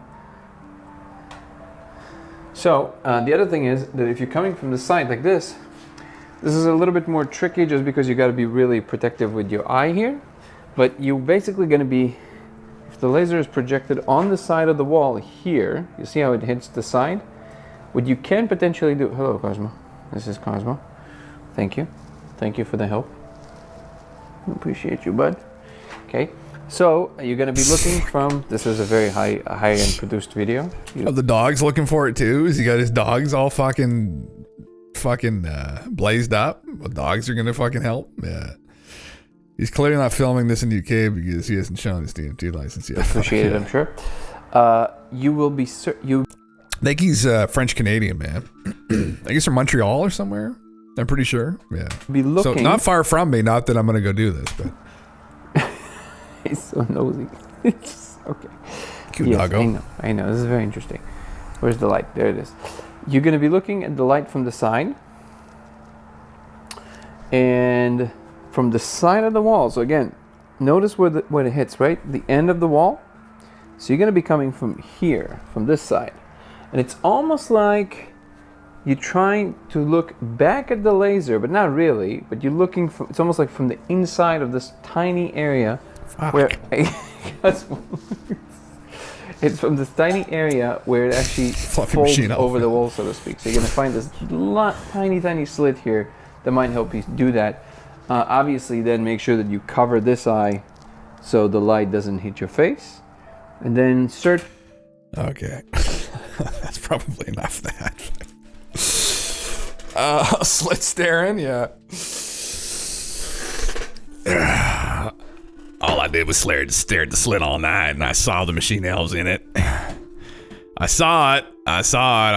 S8: So the other thing is that if you're coming from the side like this is a little bit more tricky, just because you got to be really protective with your eye here. But you're basically going to be, if the laser is projected on the side of the wall here, you see how it hits the side? What you can potentially do, hello Cosmo, this is Cosmo. Thank you for the help. Appreciate you, bud. Okay, so you're going to be looking from, this is a very high-end produced video.
S2: Are the dog's looking for it too? Is he got his dogs all fucking blazed up? The dogs are going to fucking help? Yeah. He's clearly not filming this in the UK because he hasn't shown his DMT license yet.
S8: Appreciate it, I'm sure. You will be,
S2: I think he's French Canadian, man. I guess from Montreal or somewhere. I'm pretty sure. Yeah.
S8: Be looking.
S2: So not far from me. Not that I'm gonna go do this, but
S8: he's so nosy. Okay.
S2: Cute
S8: yes,
S2: doggo.
S8: I know. This is very interesting. Where's the light? There it is. You're gonna be looking at the light from the side, and from the side of the wall. So again, notice where it hits, right? The end of the wall. So you're gonna be coming from here, from this side. And it's almost like you're trying to look back at the laser, but not really, but you're looking from, it's almost like from the inside of this tiny area. Fuck. Where It's from this tiny area where it actually folds over the wall, so to speak. So you're going to find this tiny slit here that might help you do that. Obviously, then make sure that you cover this eye so the light doesn't hit your face. And then search.
S2: Okay. That's probably enough of that. Slit staring, yeah. All I did was stare at the slit all night, and I saw the machine elves in it. I saw it. I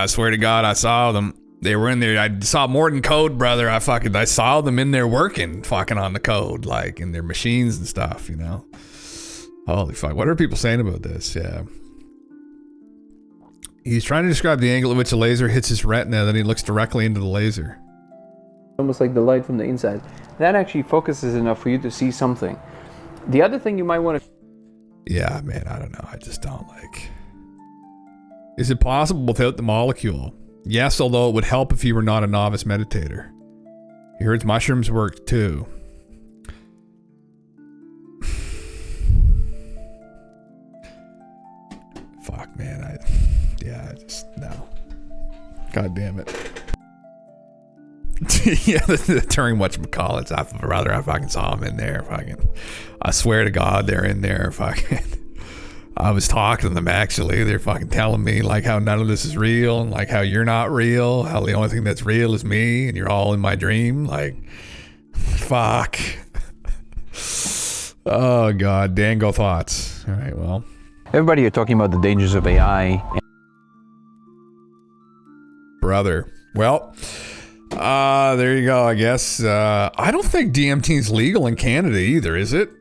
S2: swear to God, I saw them. They were in there. I saw more than code, brother. I saw them in there working, fucking on the code, like in their machines and stuff, you know? Holy fuck. What are people saying about this? Yeah. He's trying to describe the angle at which a laser hits his retina, then he looks directly into the laser.
S8: Almost like the light from the inside. That actually focuses enough for you to see something. The other thing you might want to...
S2: Yeah, man, I don't know. I just don't like... Is it possible without the molecule? Yes, although it would help if you were not a novice meditator. He heard mushrooms work too. Fuck, man. No. God damn it. Yeah, the Turing whatchamacallits. I fucking saw him in there. Fucking, I swear to God, they're in there. Fucking, I was talking to them actually. They're fucking telling me like how none of this is real and like how you're not real. How the only thing that's real is me and you're all in my dream. Like, fuck. Oh God, Dango thoughts. All right, well.
S8: Everybody are talking about the dangers of AI.
S2: Brother. Well, there you go, I guess. I don't think DMT is legal in Canada either, is it?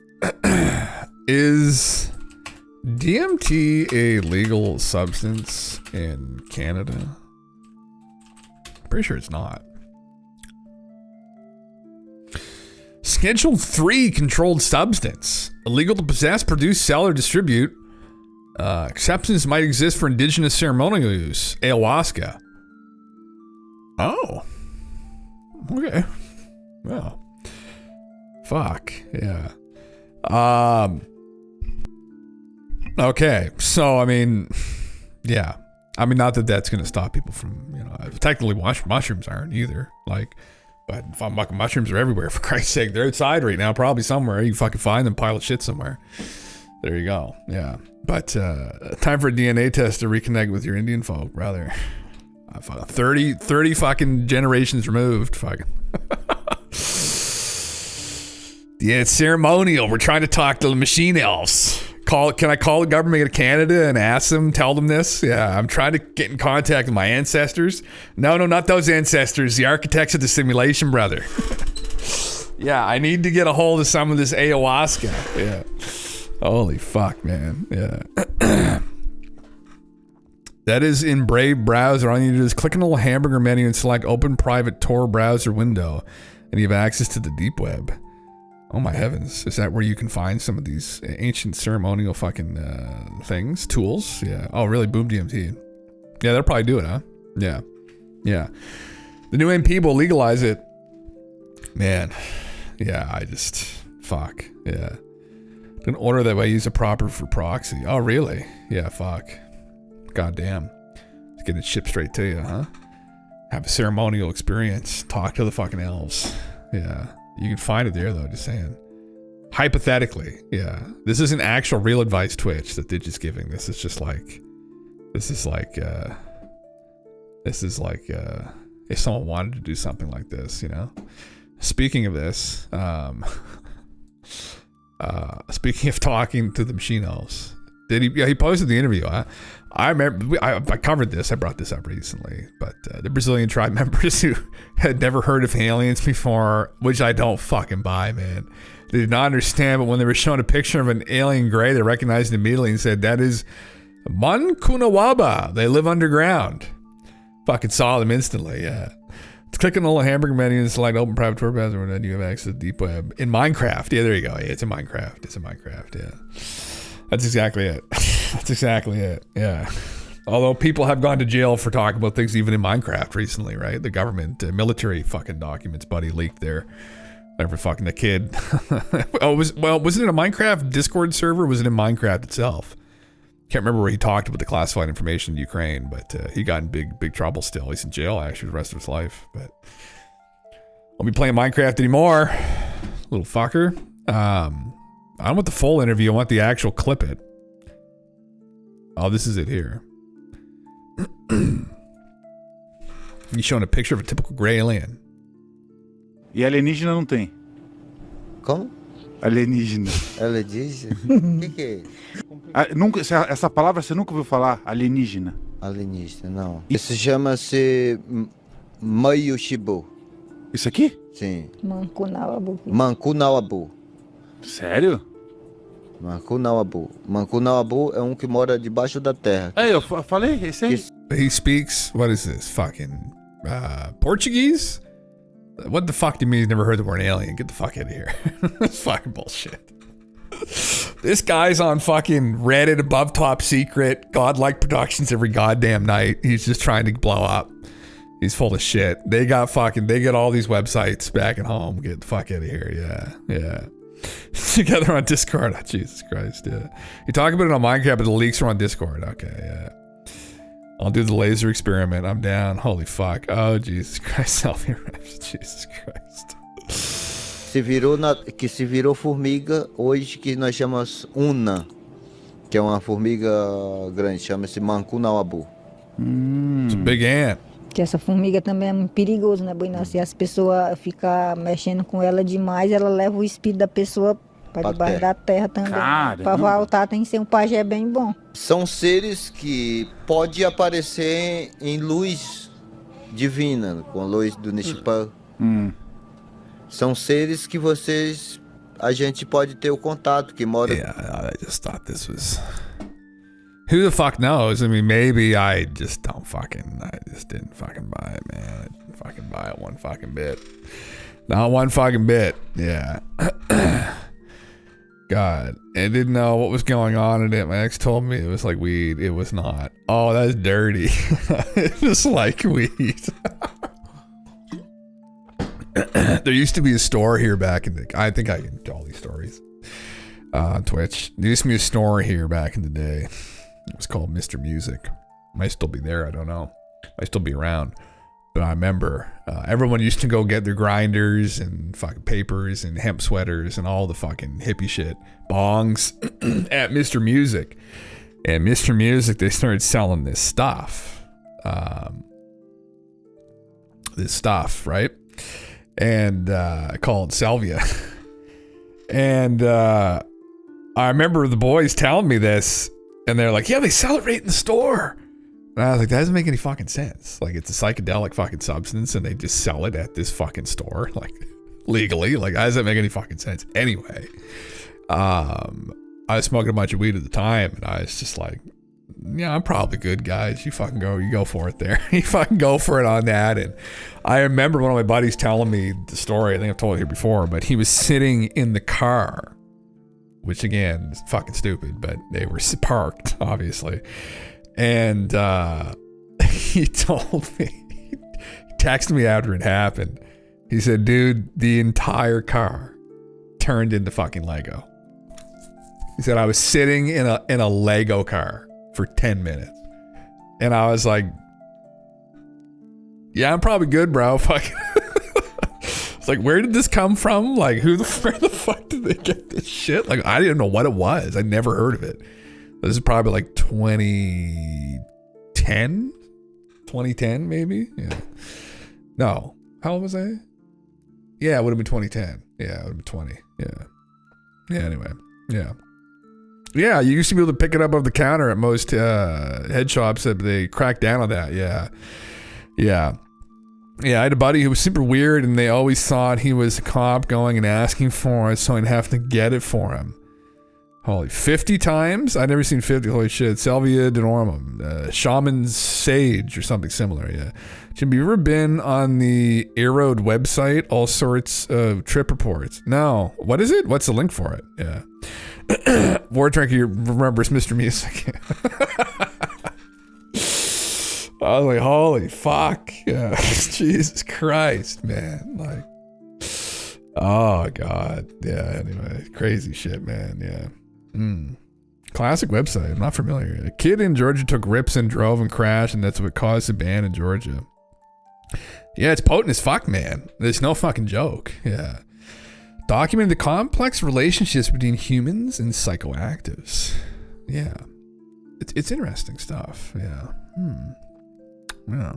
S2: Is DMT a legal substance in Canada? Pretty sure it's not. Schedule 3 controlled substance. Illegal to possess, produce, sell, or distribute. Exceptions might exist for indigenous ceremonial use. Ayahuasca. Oh. Okay. Well. Fuck. Yeah. Okay. So, I mean, yeah. I mean, not that that's going to stop people from, you know, technically mushrooms aren't either. Like, but fucking mushrooms are everywhere, for Christ's sake. They're outside right now, probably somewhere. You fucking find them, pile of shit somewhere. There you go. Yeah. But, time for a DNA test to reconnect with your Indian folk, brother. 30 fucking generations removed. Fucking. Yeah, it's ceremonial. We're trying to talk to the machine elves. Can I call the government of Canada and ask them, tell them this? Yeah, I'm trying to get in contact with my ancestors. No, not those ancestors. The architects of the simulation, brother. Yeah, I need to get a hold of some of this ayahuasca. Yeah. Holy fuck, man. Yeah. That is in Brave browser. All you need to do is click on the little hamburger menu and select open private Tor browser window, and you have access to the deep web. Oh my heavens. Is that where you can find some of these ancient ceremonial fucking things, tools? Yeah. Oh, really? Boom DMT. Yeah, they'll probably do it, huh? Yeah. Yeah. The new MP will legalize it. Man. Yeah, fuck. Yeah. An order that way use a proper for proxy. Oh, really? Yeah, fuck. Goddamn. Let's get it shipped straight to you, huh? Have a ceremonial experience. Talk to the fucking elves. Yeah. You can find it there, though, just saying. Hypothetically, yeah. This isn't actual real advice Twitch that they're just giving. This is like if someone wanted to do something like this, you know? Speaking of this, speaking of talking to the machine elves, he posted the interview. I remember I covered this. I brought this up recently, but the Brazilian tribe members who had never heard of aliens before, which I don't fucking buy, man. They did not understand, but when they were shown a picture of an alien gray, they recognized it immediately and said, "That is Mankunawaba. They live underground." Fucking saw them instantly. Yeah. Let's click on the little hamburger menu and select open private Tor browser, and then you have access to the deep web in Minecraft. Yeah, there you go. Yeah, it's in Minecraft. Yeah. That's exactly it. That's exactly it. Yeah. Although people have gone to jail for talking about things even in Minecraft recently, right? The government, military fucking documents, buddy, leaked there. Whatever, fucking the kid. Was it in a Minecraft Discord server? Or was it in Minecraft itself? Can't remember where he talked about the classified information in Ukraine, but he got in big trouble still. He's in jail, actually, the rest of his life. But won't be playing Minecraft anymore. Little fucker. I don't want the full interview. I want the actual clip it. Oh, this is it here. He's showing a picture of a typical gray alien.
S9: E alienígena não tem.
S10: Como?
S9: Alienígena.
S10: Alienígena? O que é?
S9: Nunca, essa palavra você nunca ouviu falar? Alienígena.
S10: Alienígena, não. Isso chama-se Maio Shibu.
S9: Isso aqui?
S10: Sim.
S23: Mancunawabu.
S10: Mancunawabu.
S9: Sério?
S10: Mancunawabu. Mancunawabu é um que mora debaixo da terra.
S9: É, eu falei, esse aí.
S2: He speaks, what is this? Fucking Portuguese? What the fuck do you mean he's never heard the word alien? Get the fuck out of here. That's fucking bullshit. This guy's on fucking Reddit above top secret, godlike productions every goddamn night. He's just trying to blow up. He's full of shit. They get all these websites back at home. Get the fuck out of here. Yeah. Together on Discord. Oh, Jesus Christ, yeah. You talk about it on Minecraft, but the leaks are on Discord. Okay, yeah. I'll do the laser experiment. I'm down. Holy fuck. Oh, Jesus Christ. Selfie reps. Jesus Christ.
S10: Se virou formiga hoje, que nós chamamos Una, que é uma formiga grande, chama-se Mancunawabu.
S2: It's a big ant.
S23: Que essa formiga também é muito perigoso, né, Buina? Se as pessoas ficam mexendo com ela demais, ela leva o espírito da pessoa para debaixo da terra também. Para voltar tem que ser um pajé bem bom.
S10: São seres que pode aparecer em luz divina, com a luz do Nishpan. São seres que a gente pode ter o contato, que mora...
S2: Yeah, I just thought this was... Who the fuck knows? I mean, maybe I just didn't fucking buy it, man. I didn't fucking buy it one fucking bit. Not one fucking bit. Yeah. God. I didn't know what was going on in it. My ex told me it was like weed. It was not. Oh, that's dirty. It's just like weed. There used to be a store here back in the... I think I can tell all these stories on Twitch. There used to be a store here back in the day. It was called Mr. Music. Might still be there, I don't know. Might still be around. But I remember everyone used to go get their grinders and fucking papers and hemp sweaters and all the fucking hippie shit. Bongs at Mr. Music. And Mr. Music, they started selling this stuff. Right? And called Salvia. And I remember the boys telling me this. And they're like, yeah, they sell it right in the store. And I was like, that doesn't make any fucking sense. Like, it's a psychedelic fucking substance and they just sell it at this fucking store, like, legally. Like, how does that make any fucking sense? Anyway, I was smoking a bunch of weed at the time and I was just like, yeah, I'm probably good, guys. You go for it there. You fucking go for it on that. And I remember one of my buddies telling me the story. I think I've told it here before, but he was sitting in the car. Which again is fucking stupid, but they were parked, obviously. And he told me, he texted me after it happened. He said, dude, the entire car turned into fucking Lego. He said, I was sitting in a Lego car for 10 minutes. And I was like, yeah, I'm probably good, bro. Fucking. It's like, where did this come from? Like, where the fuck did they get this shit? Like, I didn't know what it was. I never heard of it. This is probably like 2010? 2010, maybe? Yeah. No. How old was I? Yeah, it would have been 2010. Yeah, it would have been 20. Yeah. Yeah, anyway. Yeah. Yeah, you used to be able to pick it up off the counter at most head shops. They cracked down on that. Yeah. Yeah. Yeah, I had a buddy who was super weird, and they always thought he was a cop going and asking for it, so I'd have to get it for him. Holy, 50 times? I'd never seen 50. Holy shit. Salvia Denormum. Shaman's Sage, or something similar, yeah. Jim, have you ever been on the Aerode website? All sorts of trip reports. No. What is it? What's the link for it? Yeah. War Drinker remembers Mr. Music. I was like, holy fuck. Yeah. Jesus Christ, man. Like, oh, God. Yeah, anyway. Crazy shit, man. Yeah. Classic website. I'm not familiar. A kid in Georgia took rips and drove and crashed, and that's what caused the ban in Georgia. Yeah, it's potent as fuck, man. There's no fucking joke. Yeah. Documented the complex relationships between humans and psychoactives. Yeah. It's interesting stuff. Yeah. Yeah.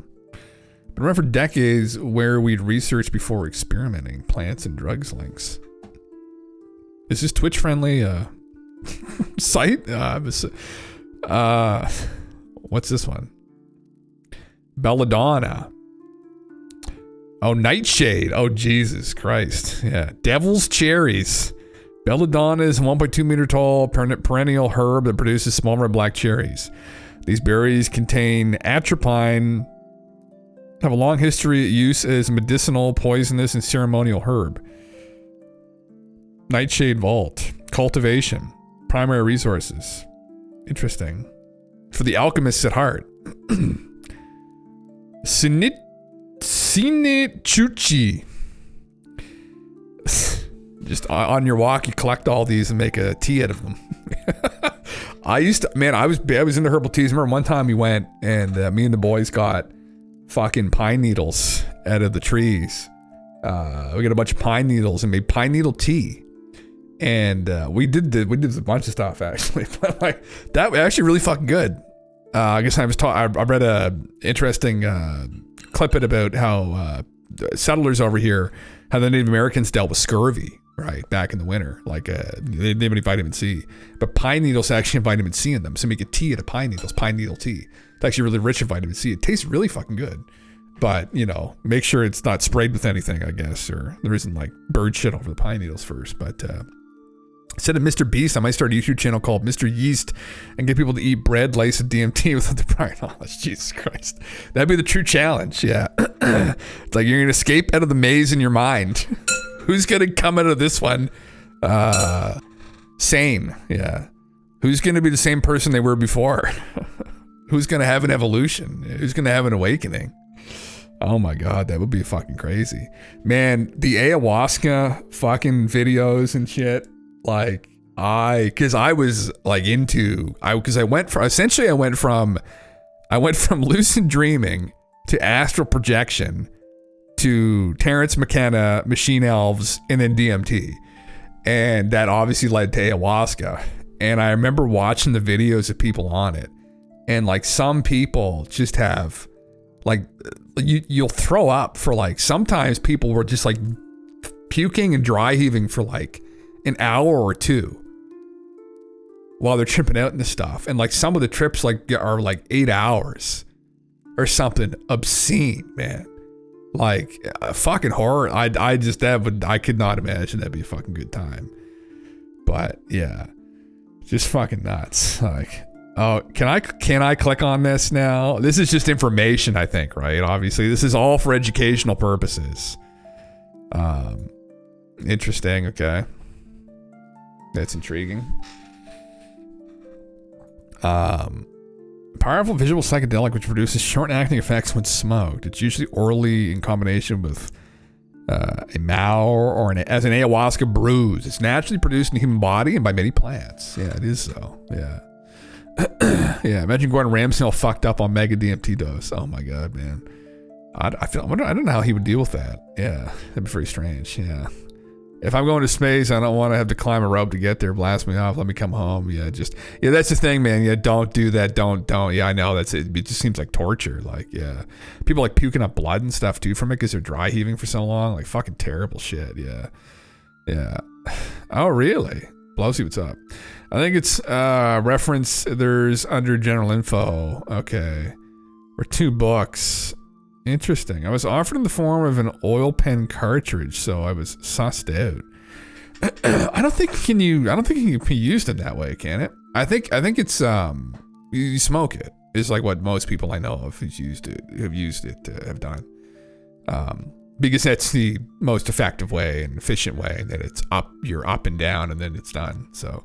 S2: Been around for decades where we'd research before experimenting plants and drugs links. Is this Twitch friendly site? What's this one? Belladonna. Oh, Nightshade. Oh, Jesus Christ. Yeah. Devil's Cherries. Belladonna is a 1.2 meter tall perennial herb that produces small red black cherries. These berries contain atropine, have a long history of use as medicinal, poisonous, and ceremonial herb. Nightshade Vault. Cultivation. Primary resources. Interesting. For the alchemists at heart. Sinichuchi. Just on your walk, you collect all these and make a tea out of them. I was into herbal teas. Remember one time we went and me and the boys got fucking pine needles out of the trees. We got a bunch of pine needles and made pine needle tea. And we did a bunch of stuff actually, but like that was actually really fucking good. I guess I read a interesting clip about how settlers over here, how the Native Americans dealt with scurvy, right, back in the winter. Like they didn't have any vitamin C, but pine needles actually have vitamin C in them. So make a tea out of pine needles, pine needle tea. It's actually really rich in vitamin C. It tastes really fucking good, but make sure it's not sprayed with anything, I guess, or there isn't like bird shit over the pine needles first. But instead of Mr. Beast, I might start a YouTube channel called Mr. Yeast and get people to eat bread laced with DMT without the prior knowledge. Jesus Christ. That'd be the true challenge. Yeah. It's like you're going to escape out of the maze in your mind. Who's going to come out of this one sane? Yeah. Who's going to be the same person they were before? Who's going to have an evolution? Who's going to have an awakening? Oh my God, that would be fucking crazy. Man, the ayahuasca fucking videos and shit. Like I went from lucid dreaming to astral projection to Terrence McKenna, Machine Elves, and then DMT. And that obviously led to ayahuasca. And I remember watching the videos of people on it. And like some people just have like, you'll throw up for like, sometimes people were just like puking and dry heaving for like an hour or two while they're tripping out and stuff. And like some of the trips like are like 8 hours or something obscene, man. Like fucking horror. I could not imagine that'd be a fucking good time. But yeah, just fucking nuts. Like, oh, can I click on this now? This is just information, I think, right? Obviously, this is all for educational purposes. Interesting. Okay. That's intriguing. Powerful visual psychedelic which produces short-acting effects when smoked. It's usually orally in combination with a mao or as an ayahuasca brews. It's naturally produced in the human body and by many plants. Yeah, it is so. Yeah. Yeah, imagine Gordon Ramsay all fucked up on mega DMT dose. Oh my God, man. I don't know how he would deal with that. Yeah, that'd be very strange. Yeah. If I'm going to space, I don't want to have to climb a rope to get there. Blast me off. Let me come home. Yeah, that's the thing, man. Yeah, don't do that. Don't. Yeah, I know. It just seems like torture. Like, yeah. People like puking up blood and stuff too from it because they're dry heaving for so long. Like, fucking terrible shit. Yeah. Yeah. Oh, really? Blowsy, what's up? I think it's reference. There's under general info. Okay. Or 2 books. Interesting. I was offered in the form of an oil pen cartridge, so I was sussed out. I don't think it can be used in that way, can it? I think it's you smoke it. It's like what most people I know of have used it have done. Because that's the most effective way and efficient way, that you're up and down and then it's done. So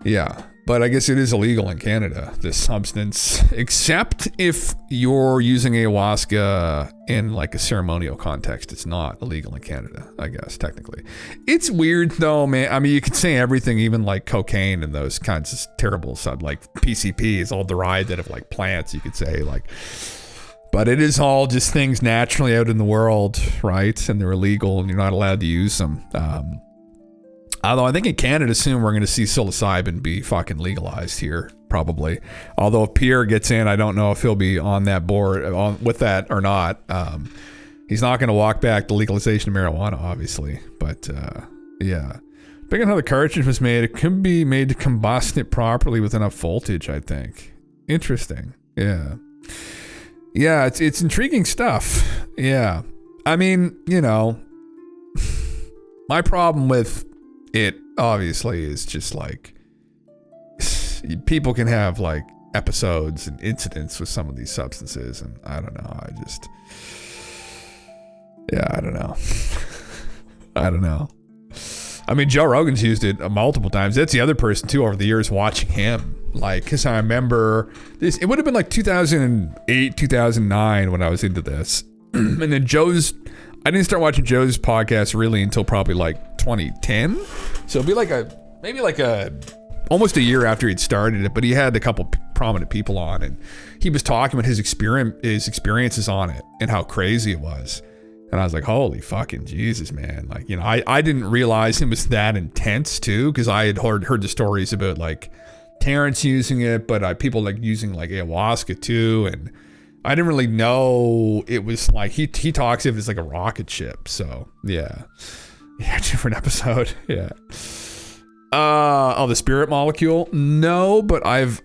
S2: Yeah. But I guess it is illegal in Canada, this substance, except if you're using ayahuasca in like a ceremonial context. It's not illegal in Canada, I guess, technically. It's weird though, man. I mean, you could say everything, even like cocaine and those kinds of terrible stuff, like PCP is all derived out of like plants, you could say, like, but it is all just things naturally out in the world, right? And they're illegal and you're not allowed to use them. Although I think in Canada soon we're going to see psilocybin be fucking legalized here, probably. Although if Pierre gets in, I don't know if he'll be on that board with that or not. He's not going to walk back the legalization of marijuana, obviously. But yeah. Depending on how the cartridge was made, it could be made to combust it properly with enough voltage, I think. Interesting. Yeah. Yeah, it's intriguing stuff. Yeah. I mean, you know, my problem with it obviously is just like people can have like episodes and incidents with some of these substances, and I don't know. I don't know. I don't know. I mean, Joe Rogan's used it multiple times. That's the other person too over the years watching him. Like, cause I remember this, it would have been like 2008, 2009 when I was into this. And then I didn't start watching Joe's podcast really until probably like 2010. So it'd be like almost a year after he'd started it, but he had a couple prominent people on and he was talking about his experiences on it and how crazy it was. And I was like, holy fucking Jesus, man. Like, you know, I didn't realize it was that intense too, because I had heard the stories about like Terrence using it, but people like using like ayahuasca too. And I didn't really know it was like, he talks if it's like a rocket ship. So yeah. Yeah, different episode. Yeah. The spirit molecule? No, but I've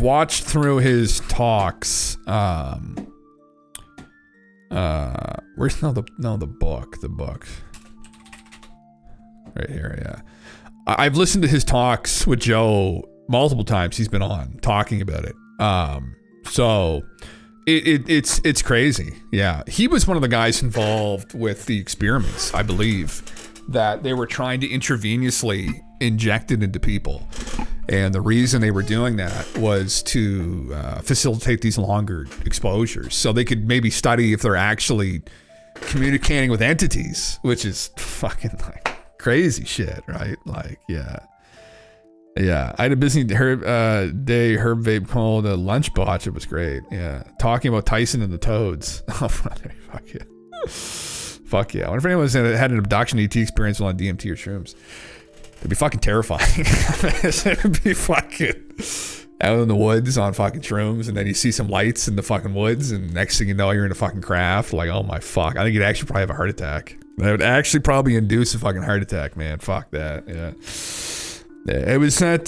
S2: watched through his talks. Where's the book? Right here, yeah. I've listened to his talks with Joe multiple times. He's been on talking about it. So it's crazy. Yeah. He was one of the guys involved with the experiments, I believe, that they were trying to intravenously inject it into people. And the reason they were doing that was to facilitate these longer exposures so they could maybe study if they're actually communicating with entities, which is fucking like crazy shit, right? Like, yeah. Yeah, I had a busy day Herb Vape called a lunch botch. It was great. Yeah, talking about Tyson and the Toads. Oh, fuck yeah. Fuck yeah. I wonder if anyone's had an abduction ET experience while on DMT or shrooms. It'd be fucking terrifying. It'd be fucking out in the woods on fucking shrooms, and then you see some lights in the fucking woods, and next thing you know, you're in a fucking craft. Like, oh my fuck. I think you'd actually probably have a heart attack. That would actually probably induce a fucking heart attack, man. Fuck that. Yeah. It was a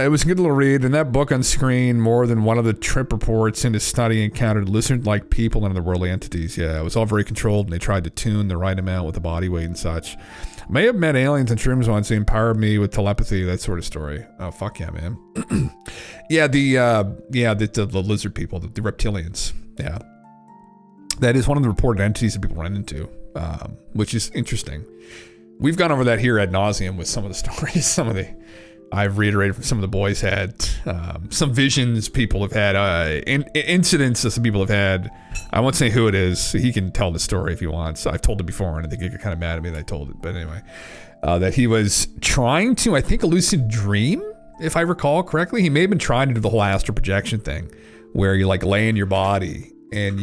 S2: good little read. In that book on screen, more than one of the trip reports in his study encountered lizard-like people and otherworldly entities. Yeah, it was all very controlled, and they tried to tune the right amount with the body weight and such. May have met aliens and shrooms once. They empowered me with telepathy, that sort of story. Oh, fuck yeah, man. Yeah, the lizard people, the reptilians. Yeah. That is one of the reported entities that people run into, which is interesting. We've gone over that here ad nauseum with some of the stories, I've reiterated from some of the boys had some visions people have had, incidents that some people have had. I won't say who it is. He can tell the story if he wants. I've told it before, and I think he got kind of mad at me that I told it. But anyway, that he was trying to, I think, a lucid dream, if I recall correctly. He may have been trying to do the whole astral projection thing, where you like lay in your body, and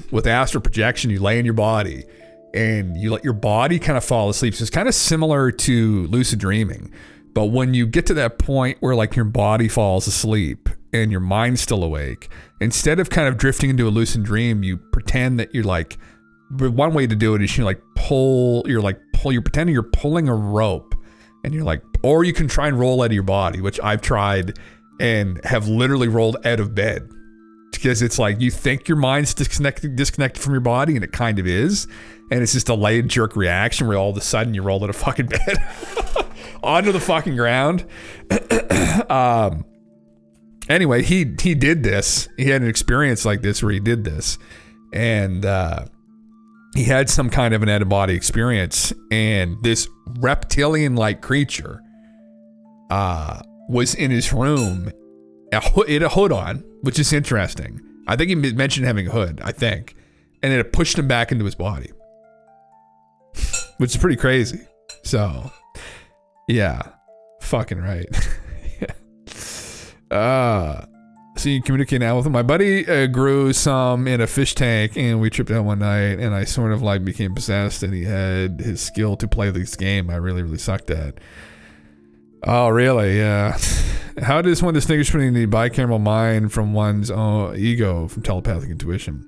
S2: with astral projection, you lay in your body, and you let your body kind of fall asleep. So it's kind of similar to lucid dreaming. But when you get to that point where like your body falls asleep and your mind's still awake, instead of kind of drifting into a lucid dream, you pretend that you're like, one way to do it is you're pretending you're pulling a rope, and you're like, or you can try and roll out of your body, which I've tried and have literally rolled out of bed, because it's like you think your mind's disconnected from your body, and it kind of is. And it's just a delayed jerk reaction where all of a sudden you roll out of fucking bed onto the fucking ground. Anyway, he did this. He had an experience like this where he did this. And he had some kind of an out-of-body experience, and this reptilian-like creature was in his room. It had a hood on, which is interesting. I think he mentioned having a hood, I think. And it pushed him back into his body. Which is pretty crazy. So, yeah. Fucking right. So you communicate now with him. My buddy grew some in a fish tank, and we tripped out one night, and I sort of like became possessed, and he had his skill to play this game I really, really sucked at. Oh, really? Yeah. How does one distinguish between the bicameral mind from one's own ego from telepathic intuition?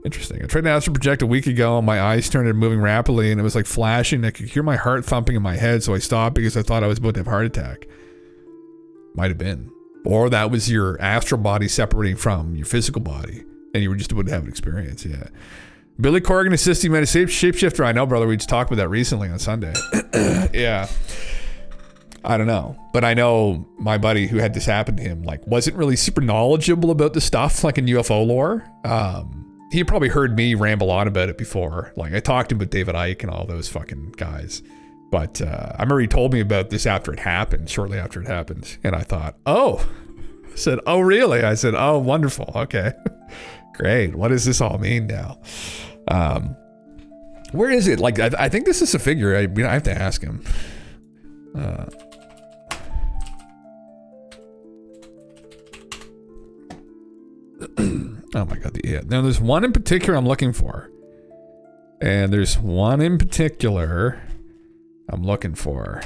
S2: Interesting. I tried to astral project a week ago, and my eyes started moving rapidly, and it was like flashing. I could hear my heart thumping in my head, so I stopped because I thought I was about to have a heart attack. Might have been. Or that was your astral body separating from your physical body, and you were just about to have an experience, yeah. Billy Corgan assisting me, shapeshifter. I know, brother. We just talked about that recently on Sunday. Yeah. I don't know. But I know my buddy who had this happen to him, like, wasn't really super knowledgeable about the stuff, like in UFO lore. He probably heard me ramble on about it before. Like, I talked to him with David Icke and all those fucking guys. But I remember he told me about this after it happened, shortly after it happened. And I thought, oh. I said, oh, really? I said, oh, wonderful. Okay. Great. What does this all mean now? Where is it? Like, I think this is a figure. I have to ask him. Oh my God. Yeah. Now there's one in particular I'm looking for. And there's one in particular I'm looking for.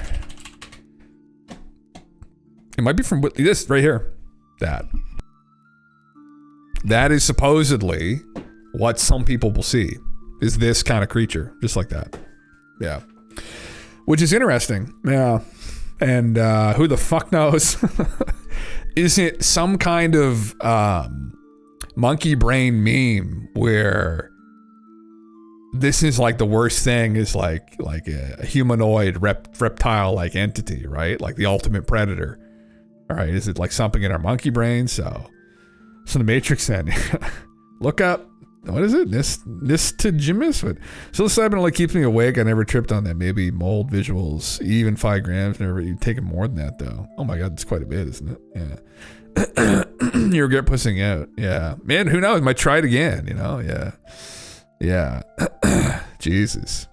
S2: It might be from this right here. That is supposedly what some people will see, is this kind of creature, just like that. Yeah. Which is interesting. Yeah. And who the fuck knows? Is it some kind of monkey brain meme where this is like the worst thing, is like a humanoid reptile like entity, right? Like the ultimate predator. All right, is it like something in our monkey brain? So the Matrix said, look up, what is it? Nystagimus? Psilocybin only keeps me awake. I never tripped on that. Maybe mold visuals, even 5 grams. Never, you've taken more than that though. Oh my God, that's quite a bit, isn't it? Yeah. You regret pussing out. Yeah. Man, who knows? Might try it again, you know? Yeah. Yeah. Jesus.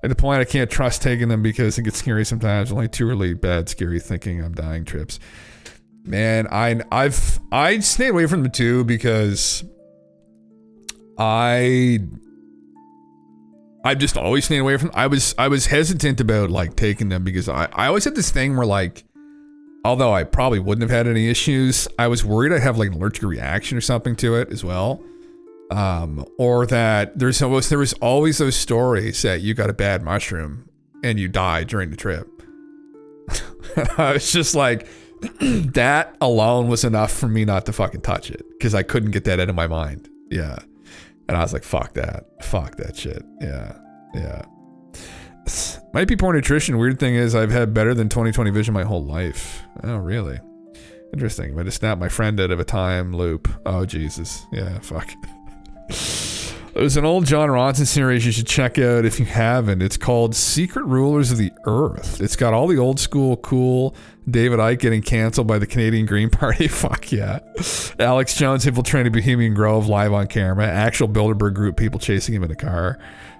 S2: At the point I can't trust taking them because it gets scary sometimes. Only 2 really bad, scary thinking I'm dying trips. Man, I stayed away from them too because I've just always stayed away from them. I was hesitant about like taking them because I always had this thing where like, although I probably wouldn't have had any issues, I was worried I'd have like an allergic reaction or something to it as well. Or that there was always those stories that you got a bad mushroom and you die during the trip. I was just like, that alone was enough for me not to fucking touch it because I couldn't get that out of my mind. Yeah. And I was like, fuck that shit. Yeah. Might be poor nutrition. Weird thing is I've had better than 20/20 vision my whole life. Oh, really? Interesting. I just snapped my friend out of a time loop. Oh, Jesus. Yeah, fuck. There's an old John Ronson series you should check out if you haven't. It's called Secret Rulers of the Earth. It's got all the old school cool David Icke getting canceled by the Canadian Green Party. Fuck yeah. Alex Jones infiltrating Bohemian Grove live on camera. Actual Bilderberg group people chasing him in a car.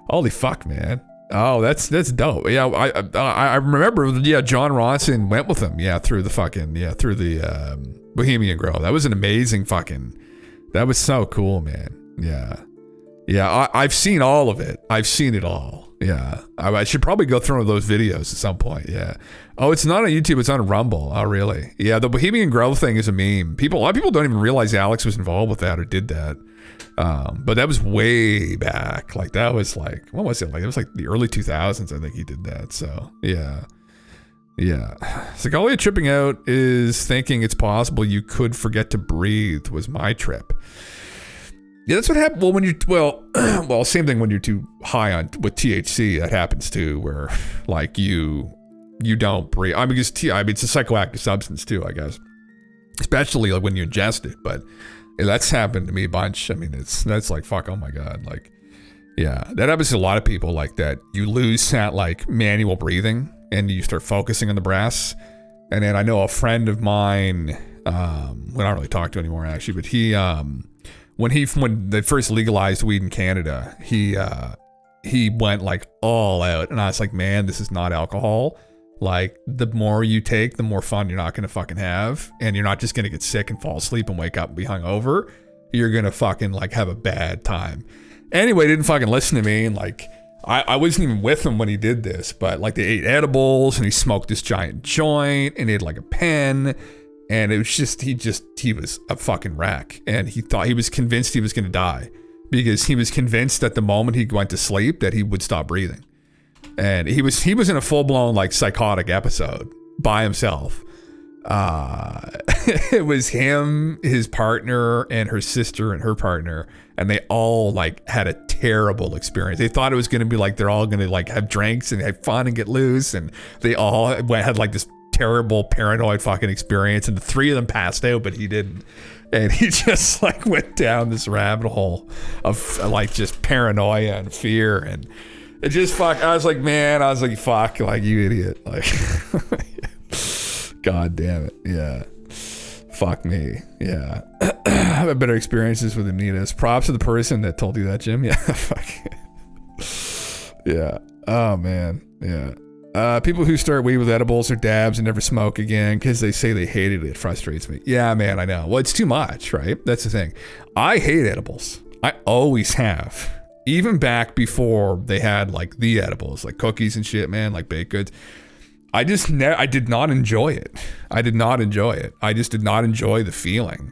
S2: Holy fuck, man. Oh, that's dope. Yeah, I remember. Yeah, John Ronson went with him. Yeah, through the Bohemian Grove. That was an amazing fucking. That was so cool, man. Yeah. I've seen all of it. I've seen it all. Yeah, I should probably go through those videos at some point. Yeah. Oh, it's not on YouTube. It's on Rumble. Oh, really? Yeah. The Bohemian Grove thing is a meme. A lot of people don't even realize Alex was involved with that or did that. But that was way back. Like that was like, what was it? Like it was like the early 2000s. I think he did that. So yeah. It's like all you're tripping out is thinking it's possible you could forget to breathe was my trip. Yeah, that's what happened. Well, when well, same thing when you're too high on with THC. That happens too, where like you don't breathe. I mean, it's a psychoactive substance too, I guess, especially like when you ingest it. But yeah, that's happened to me a bunch. I mean, that's like fuck. Oh my God, like Yeah, that happens to a lot of people like that. You lose that like manual breathing and you start focusing on the breaths. And then I know a friend of mine, we don't really talk to anymore actually, but he, when they first legalized weed in Canada, he went like all out, and I was like, man, this is not alcohol. Like, the more you take, the more fun you're not gonna fucking have, and you're not just gonna get sick and fall asleep and wake up and be hungover. You're gonna fucking like have a bad time. Anyway, didn't fucking listen to me, and like I wasn't even with him when he did this, but like they ate edibles and he smoked this giant joint and he had like a pen, and it was just he was a fucking wreck, and he was convinced he was gonna die because he was convinced that the moment he went to sleep that he would stop breathing, and he was in a full blown like psychotic episode by himself. It was him, his partner, and her sister and her partner, and they all like had a terrible experience. They thought it was going to be like they're all going to like have drinks and have fun and get loose, and they all had like this terrible paranoid fucking experience, and the three of them passed out, but he didn't. And he just like went down this rabbit hole of like just paranoia and fear, and it just I was like, fuck, like, you idiot, like. God damn it. Yeah. Fuck me. Yeah. I have better experiences with Anitas. Props to the person that told you that, Jim. Yeah. Fuck. Yeah. Oh, man. Yeah. People who start weed with edibles or dabs and never smoke again because they say they hated it frustrates me. Yeah, man, I know. Well, it's too much, right? That's the thing. I hate edibles. I always have. Even back before they had like the edibles, like cookies and shit, man, like baked goods. I did not enjoy it. I just did not enjoy the feeling,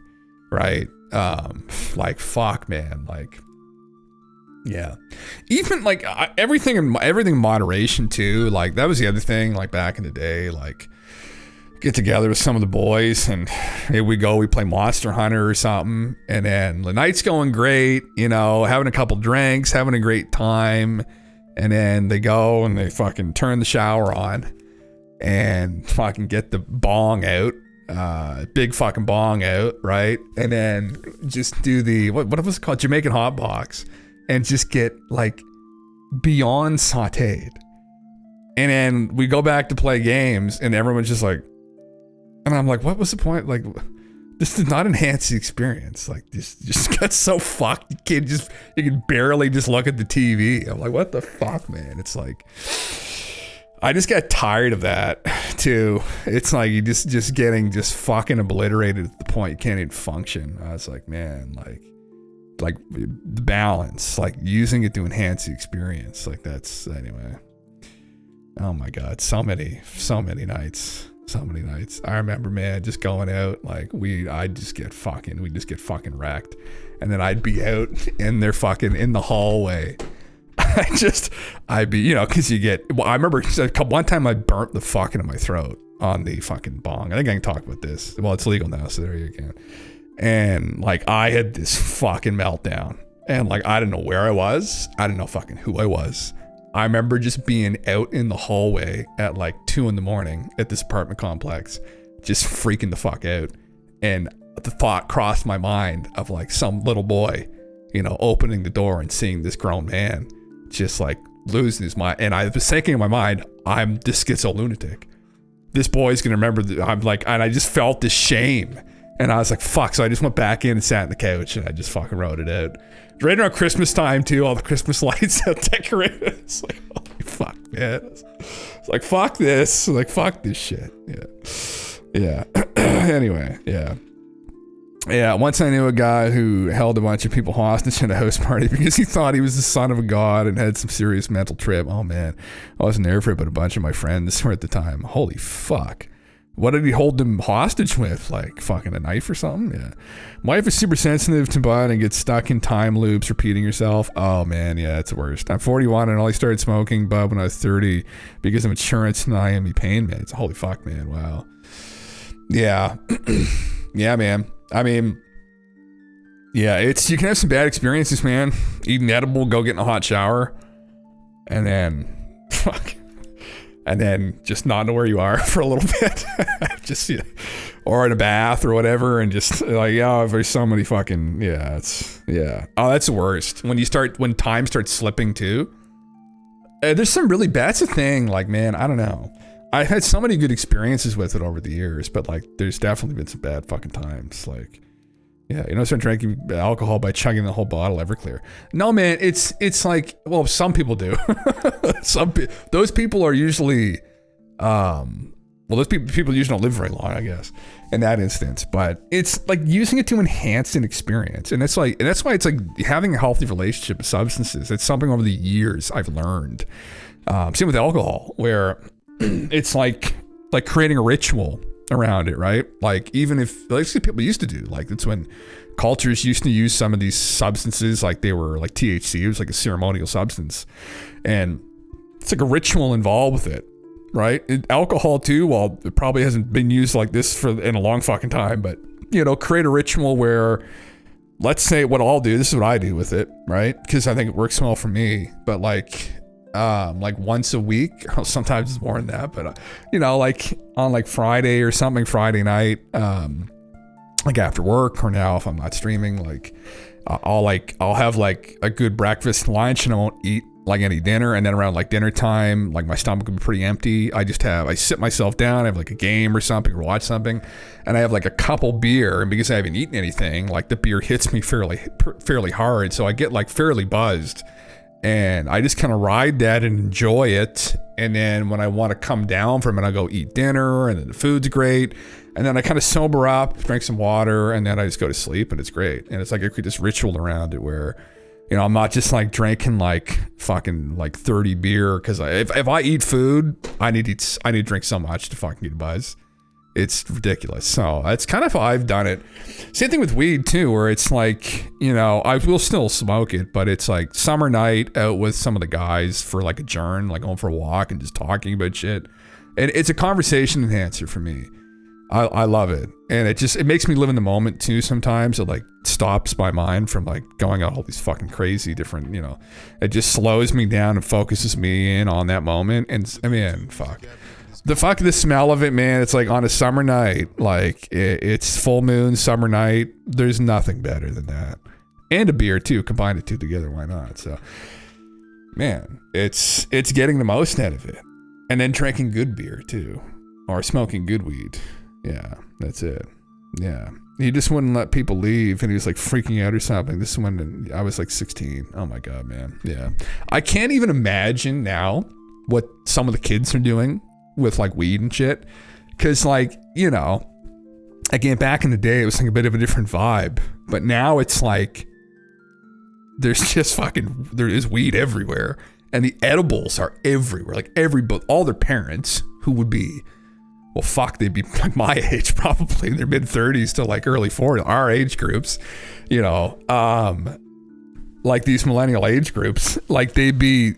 S2: right? Like, fuck, man. Like, yeah. Even like everything in moderation too. Like, that was the other thing. Like, back in the day, like, get together with some of the boys and here we play Monster Hunter or something, and then the night's going great, you know, having a couple drinks, having a great time, and then they go and they fucking turn the shower on and fucking get the bong out, big fucking bong out, right? And then just do the, what was it called? Jamaican hot box, and just get like beyond sauteed. And then we go back to play games and everyone's just like, and I'm like, what was the point? Like, this did not enhance the experience. Like, this just got so fucked. You can barely just look at the TV. I'm like, what the fuck, man? It's like, I just got tired of that too. It's like you just getting fucking obliterated at the point you can't even function. I was like, man, like the balance, like using it to enhance the experience. Like, that's, anyway. Oh my God. So many nights. I remember, man, just going out, like we just get fucking wrecked. And then I'd be out and they're fucking in the hallway. I'd be, you know, because I remember one time I burnt the fucking in my throat on the fucking bong. I think I can talk about this. Well, it's legal now, so there you go. And like, I had this fucking meltdown, and like, I didn't know where I was. I didn't know fucking who I was. I remember just being out in the hallway at like 2 a.m. at this apartment complex, just freaking the fuck out. And the thought crossed my mind of like some little boy, you know, opening the door and seeing this grown man just like losing his mind. And I was thinking in my mind, I'm the schizo lunatic. This boy's gonna remember that I'm like, and I just felt this shame. And I was like, fuck. So I just went back in and sat on the couch and I just fucking wrote it out. Right around Christmas time too, all the Christmas lights out decorated. It's like, holy fuck, man. It's like, fuck this. Like, fuck this shit. Yeah. Anyway, yeah. Yeah, once I knew a guy who held a bunch of people hostage at a house party because he thought he was the son of a god and had some serious mental trip. Oh man, I wasn't there for it, but a bunch of my friends were at the time. Holy fuck. What did he hold them hostage with? Like fucking a knife or something? Yeah. My wife is super sensitive to bud and gets stuck in time loops repeating herself. Oh man, yeah, it's the worst. I'm 41 and only started smoking bud when I was 30 because of insurance and IME pain meds. Holy fuck, man. Wow. Yeah. Yeah, man. I mean, yeah, you can have some bad experiences, man. Eating edible, go get in a hot shower, and then, fuck. and then just not know where you are for a little bit. Just, you know, or in a bath or whatever, and just like, oh, there's so many fucking, oh, that's the worst when time starts slipping too. There's some really that's the thing, like, man, I don't know, I've had so many good experiences with it over the years, but like there's definitely been some bad fucking times. Like, yeah, you know, start drinking alcohol by chugging the whole bottle Everclear. No, man, it's like, well, some people do. Those people are usually, those people usually don't live very long, I guess, in that instance. But it's like using it to enhance an experience, and that's why it's like having a healthy relationship with substances. It's something over the years I've learned. Same with alcohol, where it's like creating a ritual around it, right? Like, even if, like, people used to do, like, that's when cultures used to use some of these substances, like they were like THC, it was like a ceremonial substance, and it's like a ritual involved with it, right? Alcohol too, while it probably hasn't been used like this in a long fucking time, but, you know, create a ritual where, let's say, what I'll do, this is what I do with it, right? Because I think it works well for me, but like once a week, sometimes it's more than that, but you know, like on like Friday or something, Friday night, like after work, or now if I'm not streaming, like I'll have like a good breakfast, lunch, and I won't eat like any dinner, and then around like dinner time, like my stomach will be pretty empty. I sit myself down, I have like a game or something, or watch something, and I have like a couple beer, and because I haven't eaten anything, like the beer hits me fairly hard, so I get like fairly buzzed. And I just kind of ride that and enjoy it. And then when I want to come down from it, I go eat dinner, and then the food's great. And then I kind of sober up, drink some water, and then I just go to sleep, and it's great. And it's like I create this ritual around it where, you know, I'm not just like drinking like fucking like 30 beer, because if I eat food, I need to drink so much to fucking get a buzz. It's ridiculous. So that's kind of how I've done it. Same thing with weed too, where it's like, you know, I will still smoke it, but it's like summer night out with some of the guys for like a journ, like going for a walk and just talking about shit. And it's a conversation enhancer for me. I love it. And it makes me live in the moment too sometimes. It like stops my mind from like going on all these fucking crazy different, you know, it just slows me down and focuses me in on that moment. And I mean, fuck. The smell of it, man, it's like on a summer night, like it's full moon, summer night. There's nothing better than that. And a beer too, combine the two together, why not? So, man, it's getting the most out of it. And then drinking good beer too, or smoking good weed. Yeah, that's it. Yeah. He just wouldn't let people leave, and he was like freaking out or something. This one, I was like 16. Oh my God, man. Yeah. I can't even imagine now what some of the kids are doing with like weed and shit, because like, you know, again, back in the day it was like a bit of a different vibe, but now it's like there's just there is weed everywhere, and the edibles are everywhere. Like all their parents, who would be, well, fuck, they'd be like my age, probably in their mid 30s to like early 40s, our age groups, you know, like these millennial age groups, like the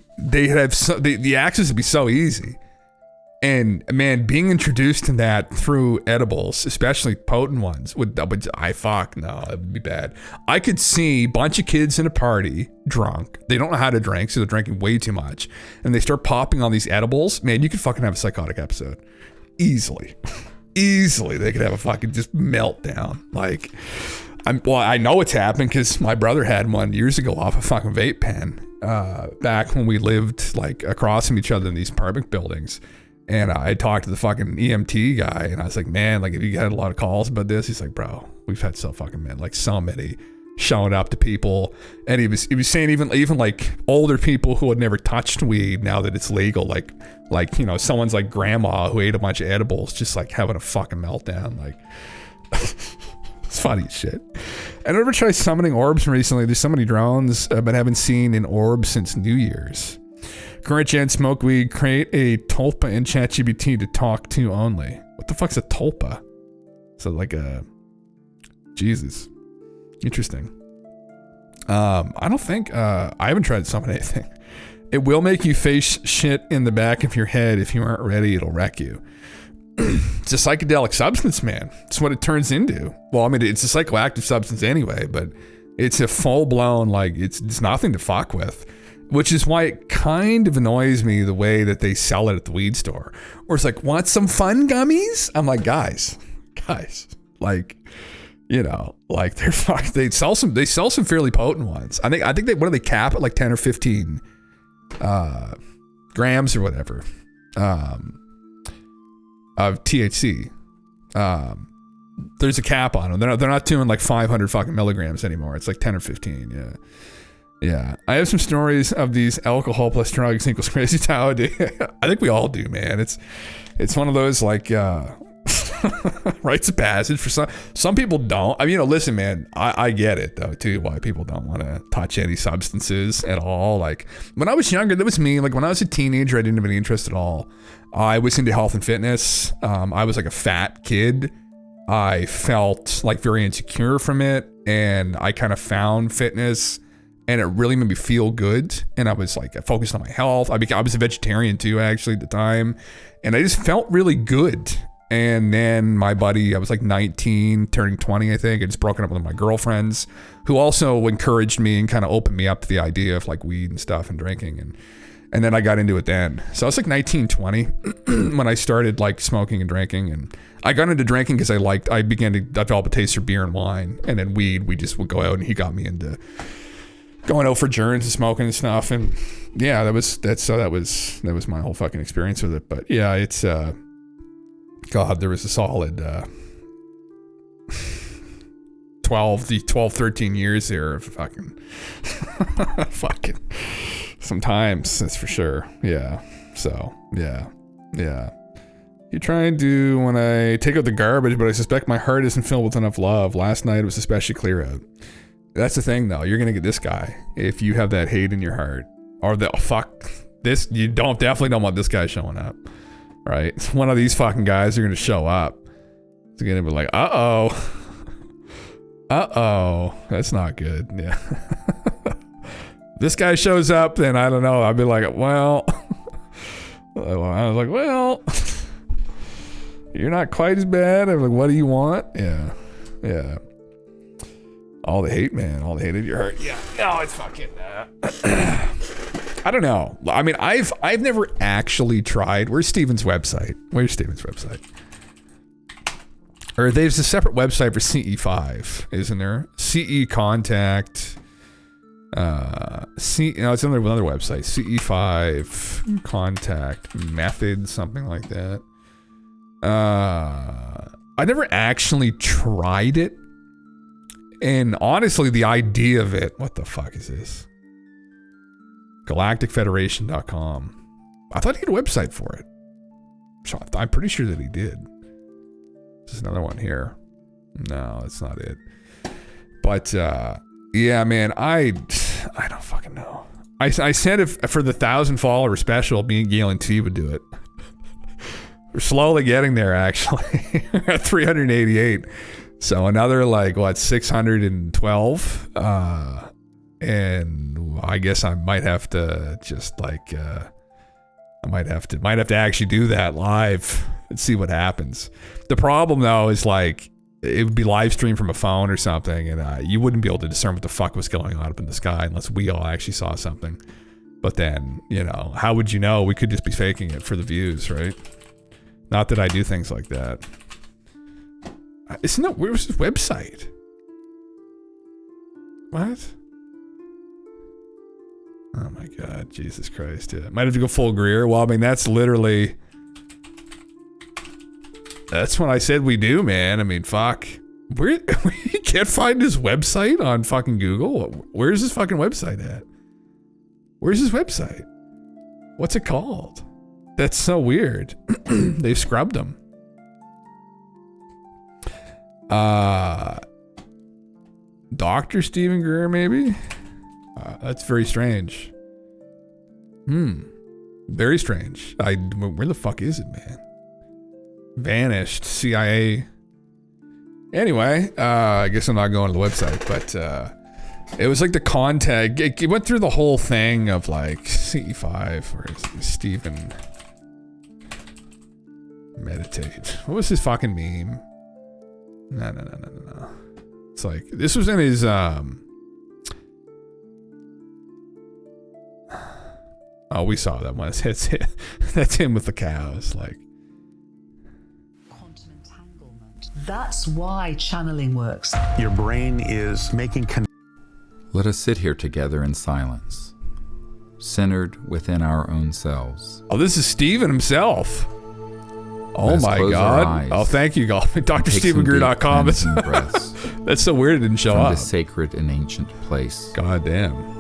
S2: access would be so easy. And man, being introduced to that through edibles, especially potent ones, no, it would be bad. I could see a bunch of kids in a party, drunk. They don't know how to drink, so they're drinking way too much. And they start popping on these edibles. Man, you could fucking have a psychotic episode. Easily. Easily, they could have a fucking just meltdown. Like, I know it's happened because my brother had one years ago off a fucking vape pen, back when we lived like across from each other in these apartment buildings. And I talked to the fucking EMT guy, and I was like, man, like, have you had a lot of calls about this? He's like, bro, we've had so many showing up to people. And he was saying even like older people who had never touched weed, now that it's legal, like, you know, someone's like grandma who ate a bunch of edibles, just like having a fucking meltdown. Like, it's funny as shit. I never tried summoning orbs recently. There's so many drones, but haven't seen an orb since New Year's. Current gen smoke weed, create a tulpa in ChatGPT to talk to only. What the fuck's a tulpa? So like a, Jesus. Interesting. I don't think, I haven't tried to summon anything. It will make you face shit in the back of your head. If you aren't ready, it'll wreck you. It's a psychedelic substance, man. It's what it turns into. Well, I mean, it's a psychoactive substance anyway, but it's a full blown, like, it's nothing to fuck with. which is why it kind of annoys me the way that they sell it at the weed store. Or it's like, want some fun gummies? I'm like, guys, like, you know, like they sell some fairly potent ones. I think what do they cap at, like 10 or 15 grams or whatever of THC. There's a cap on them. They're not doing like 500 fucking milligrams anymore. It's like 10 or 15. Yeah. Yeah. I have some stories of these alcohol plus drugs equals crazy town. I think we all do, man. It's one of those like rites of passage for some people don't. I mean, you know, listen, man, I get it though too, why people don't want to touch any substances at all. Like when I was younger, that was me. Like when I was a teenager, I didn't have any interest at all. I was into health and fitness. I was like a fat kid. I felt like very insecure from it, and I kind of found fitness, and it really made me feel good. And I was like, I focused on my health. I was a vegetarian too, actually, at the time, and I just felt really good. And then my buddy, I was like 19, turning 20, I think. I just broken up with my girlfriends, who also encouraged me and kind of opened me up to the idea of like weed and stuff and drinking. And then I got into it then. So I was like 19, 20 when I started like smoking and drinking. And I got into drinking because I began to develop a taste for beer and wine. And then weed, we just would go out, and he got me into going out for journeys and smoking and stuff. And yeah, that was my whole fucking experience with it. But yeah, it's God, there was a solid 12, 13 years there of fucking sometimes, that's for sure. Yeah. So yeah. You try and do when I take out the garbage, but I suspect my heart isn't filled with enough love. Last night was especially clear out. That's the thing though. You're gonna get this guy if you have that hate in your heart, or you definitely don't want this guy showing up. Right? One of these fucking guys are gonna show up. It's gonna be like, uh-oh, that's not good. Yeah. This guy shows up, then I don't know. I'll be like, well, I was like, well, you're not quite as bad. I'm like, what do you want? Yeah. All the hate, man. All the hate in your heart. Yeah. No, it's fucking. I don't know. I mean, I've never actually tried. Where's Steven's website? Or there's a separate website for CE5, isn't there? CE Contact. It's another website. CE5 Contact Method, something like that. I never actually tried it. And honestly, the idea of it, what the fuck is this? GalacticFederation.com. I thought he had a website for it. So I'm pretty sure that he did. There's another one here. No, that's not it. But yeah, man, I don't fucking know. I said if for the 1,000 follower special, me and Galen T would do it. We're slowly getting there, actually. We're at 388. So another 612. And I guess I might have to just I might have to actually do that live and see what happens. The problem though is it would be live streamed from a phone or something, and you wouldn't be able to discern what the fuck was going on up in the sky unless we all actually saw something. But then, how would you know? We could just be faking it for the views, right? Not that I do things like that. Where's his website? What? Oh my God, Jesus Christ, yeah. Might have to go full Greer. Well, I mean, that's literally... That's what I said we do, man. I mean, fuck. You can't find his website on fucking Google? Where's his fucking website at? Where's his website? What's it called? That's so weird. They've scrubbed him. Dr. Stephen Greer, maybe? That's very strange. Very strange. Where the fuck is it, man? Vanished. CIA. Anyway, I guess I'm not going to the website, but it was like the contact. It went through the whole thing of CE5 or Stephen meditate. What was his fucking meme? No. It's this was in his Oh, we saw that one. It's that's him with the cows. Like,
S11: That's why channeling works.
S12: Your brain is making
S13: Let us sit here together in silence, centered within our own selves.
S2: oh, this is Steven himself. Oh
S13: Let us
S2: my
S13: close our
S2: God.
S13: eyes
S2: Oh, thank you,
S13: and take some deep
S2: DrStevenGreer.com.
S13: cleansing breaths
S2: That's so weird it didn't show
S13: from
S2: up.
S13: this sacred and ancient place.
S2: God damn.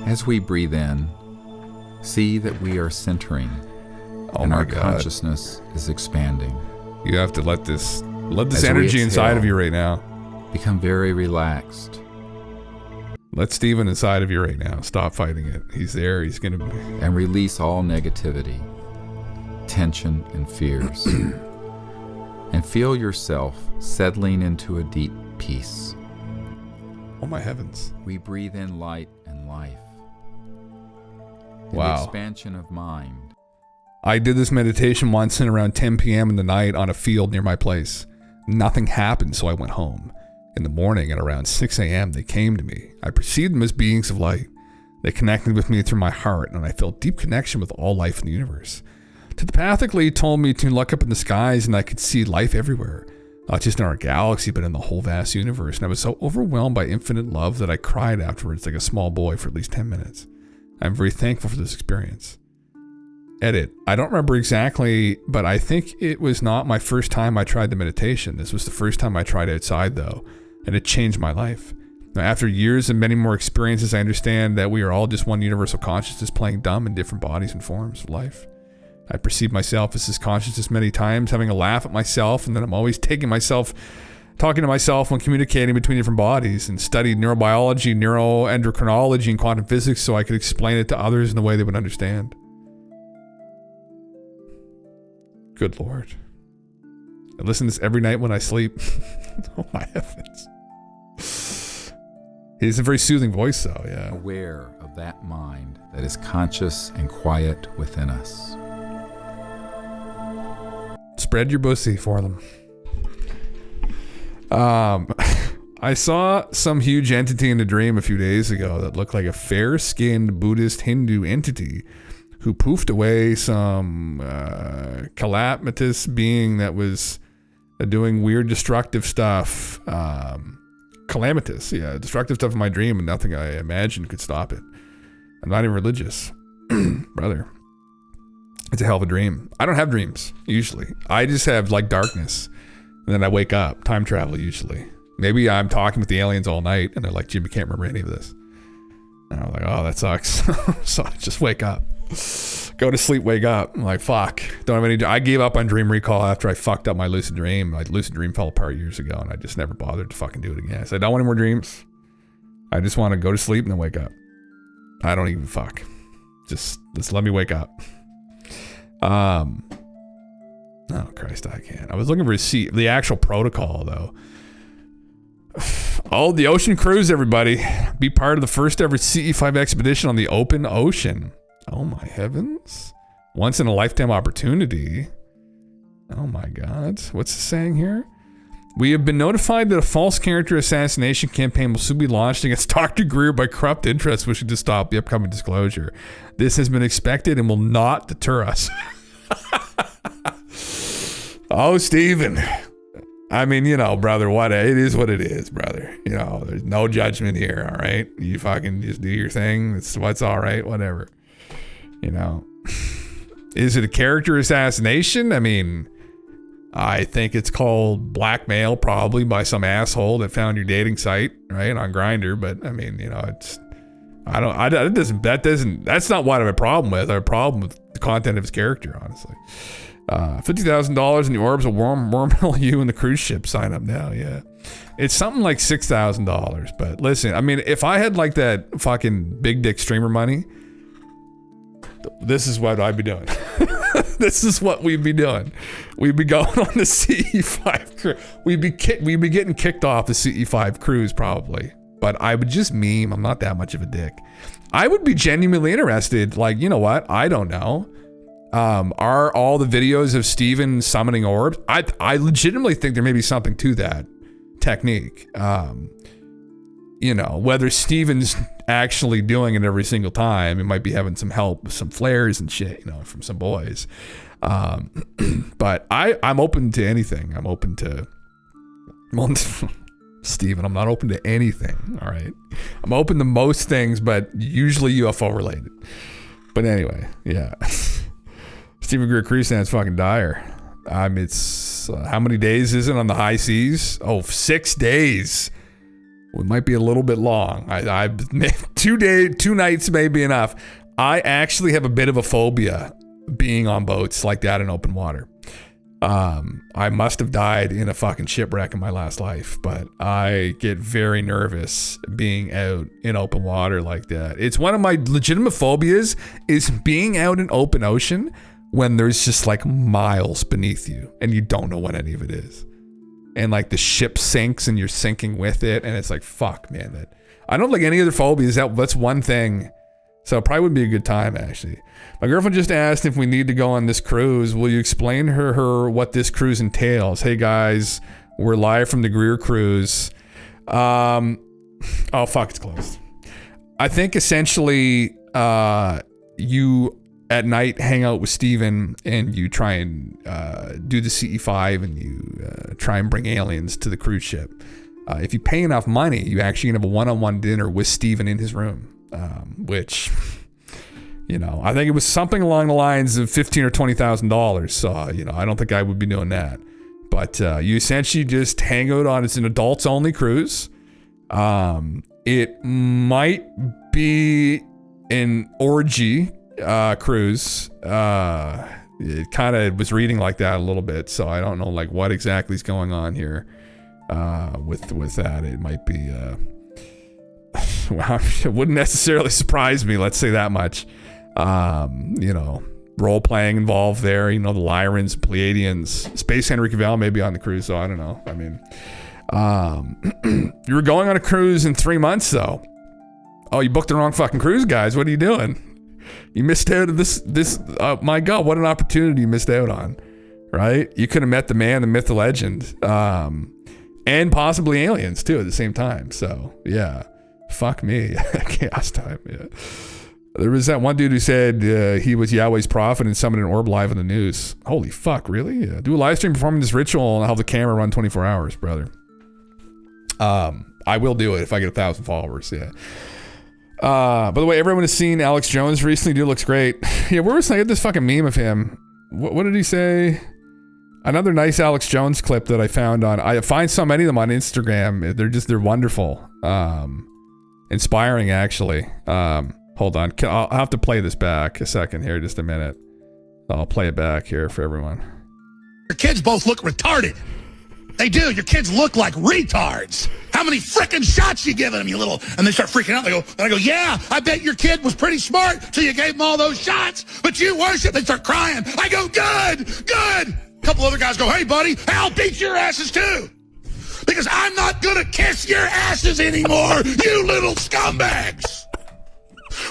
S13: As we breathe in, see that we are centering, and
S2: my
S13: our
S2: God.
S13: consciousness is expanding.
S2: You have to let this
S13: As we
S2: energy inside of
S13: exhale,
S2: you right now.
S13: Become very relaxed.
S2: Let Steven inside of you right now. Stop fighting it. He's there. He's going to be.
S13: And release all negativity, tension, and fears. And feel yourself settling into a deep peace.
S2: Oh my heavens.
S13: We breathe in light and life. And
S2: Wow.
S13: expansion of mind.
S2: I did this meditation once in around 10 p.m. in the night on a field near my place. Nothing happened, so I went home. In the morning at around 6 a.m., they came to me. I perceived them as beings of light. They connected with me through my heart, and I felt deep connection with all life in the universe. Telepathically told me to look up in the skies, and I could see life everywhere. Not just in our galaxy, but in the whole vast universe. And I was so overwhelmed by infinite love that I cried afterwards like a small boy for at least 10 minutes. I'm very thankful for this experience. Edit. I don't remember exactly, but I think it was not my first time I tried the meditation. This was the first time I tried outside, though, and it changed my life. Now, after years and many more experiences, I understand that we are all just one universal consciousness playing dumb in different bodies and forms of life. I perceive myself as this consciousness many times, having a laugh at myself, and then I'm always talking to myself when communicating between different bodies, and studied neurobiology, neuroendocrinology, and quantum physics so I could explain it to others in a way they would understand. Good Lord. I listen to this every night when I sleep. Oh my heavens. He has a very soothing voice though, yeah.
S13: Aware of that mind that is conscious and quiet within us.
S2: Spread your pussy for them. I saw some huge entity in a dream a few days ago that looked like a fair-skinned Buddhist Hindu entity who poofed away some calamitous being that was doing weird destructive stuff. Calamitous, yeah, destructive stuff in my dream, and nothing I imagined could stop it. I'm not even religious. Brother. It's a hell of a dream. I don't have dreams, usually. I just have, like, darkness. And then I wake up. Time travel, usually. Maybe I'm talking with the aliens all night, and they're like, Jimmy can't remember any of this. And I'm like, oh, that sucks. So I just wake up. Go to sleep, wake up. I'm like, fuck. Don't have any. I gave up on dream recall after I fucked up my lucid dream. My lucid dream fell apart years ago, and I just never bothered to fucking do it again. I said, I don't want any more dreams. I just want to go to sleep and then wake up. I don't even fuck. Just let me wake up. Oh Christ, I can't. I was looking for the actual protocol though. Oh, the ocean cruise, everybody. Be part of the first ever CE5 expedition on the open ocean. Oh my heavens. Once in a lifetime opportunity. Oh my God. What's the saying here? We have been notified that a false character assassination campaign will soon be launched against Dr. Greer by corrupt interests wishing to stop the upcoming disclosure. This has been expected and will not deter us. Oh, Steven. I mean, you know, brother, it is what it is, brother. You know, there's no judgment here, all right? You fucking just do your thing. It's what's all right, whatever. You know. Is it a character assassination? I mean, I think it's called blackmail, probably by some asshole that found your dating site, right, on Grindr. But I mean, you know, that's not what I have a problem with. I have a problem with the content of his character, honestly. $50,000 in the orbs will wormhole you in the cruise ship. Sign up now, yeah. It's something like $6,000. But listen, I mean, if I had like that fucking big dick streamer money, this is what I'd be doing. This is what we'd be doing. We'd be going on the CE5 cruise. We'd be getting kicked off the CE5 cruise probably. But I would just meme. I'm not that much of a dick. I would be genuinely interested. Like, you know what? I don't know. Are all the videos of Steven summoning orbs? I legitimately think there may be something to that technique. You know, whether Steven's actually doing it every single time. He might be having some help with some flares and shit, you know, from some boys. But I'm open to anything. I'm open to, well, Steven, I'm not open to anything. All right. I'm open to most things, but usually UFO related. But anyway, yeah. Stephen Greer Cruise is fucking dire. It's how many days is it on the high seas? Oh, 6 days. Well, it might be a little bit long. I 2 nights may be enough. I actually have a bit of a phobia being on boats like that in open water. I must have died in a fucking shipwreck in my last life, but I get very nervous being out in open water like that. It's one of my legitimate phobias is being out in open ocean when there's just like miles beneath you and you don't know what any of it is. And like the ship sinks and you're sinking with it. And it's like, fuck, man. I don't like any other phobias. That's one thing. So it probably would be a good time, actually. My girlfriend just asked if we need to go on this cruise. Will you explain to her what this cruise entails? Hey, guys, we're live from the Greer Cruise. Oh, fuck, it's closed. I think essentially you at night hang out with Steven and you try and do the CE5 and you try and bring aliens to the cruise ship. If you pay enough money, you actually can have a one-on-one dinner with Steven in his room. Which, you know, I think it was something along the lines of $15,000 or $20,000. So, you know, I don't think I would be doing that. But you essentially just hang out on, it's an adults only cruise. It might be an orgy cruise. It kind of was reading like that a little bit. So I don't know like what exactly is going on here with that. It might be... well, it wouldn't necessarily surprise me, let's say that much. You know, role playing involved there, you know, the Lyrans, Pleiadians, Space Henry Cavill may be on the cruise, so I don't know. I mean, you were going on a cruise in 3 months though. Oh, you booked the wrong fucking cruise, guys. What are you doing? You missed out on this my God, what an opportunity you missed out on, right? You could have met the man, the myth, the legend, and possibly aliens too at the same time. So yeah. Fuck me. Chaos time, yeah. There was that one dude who said he was Yahweh's prophet and summoned an orb live on the news. Holy fuck, really? Yeah. Do a live stream performing this ritual and I'll have the camera run 24 hours, brother. I will do it if I get 1,000 followers, yeah. By the way, everyone has seen Alex Jones recently. Dude looks great. Yeah, where was I? Get this fucking meme of him. What did he say? Another nice Alex Jones clip that I found on... I find so many of them on Instagram. They're wonderful. Inspiring, actually. Hold on. I'll have to play this back a second here, just a minute. I'll play it back here for everyone.
S21: Your kids both look retarded. They do. Your kids look like retards. How many frickin' shots you giving them, you little... And they start freaking out. I go, yeah, I bet your kid was pretty smart till you gave him all those shots, but you worship. They start crying. I go, good. A couple other guys go, hey, buddy, I'll beat your asses too. Because I'm not gonna kiss your asses anymore, you little scumbags!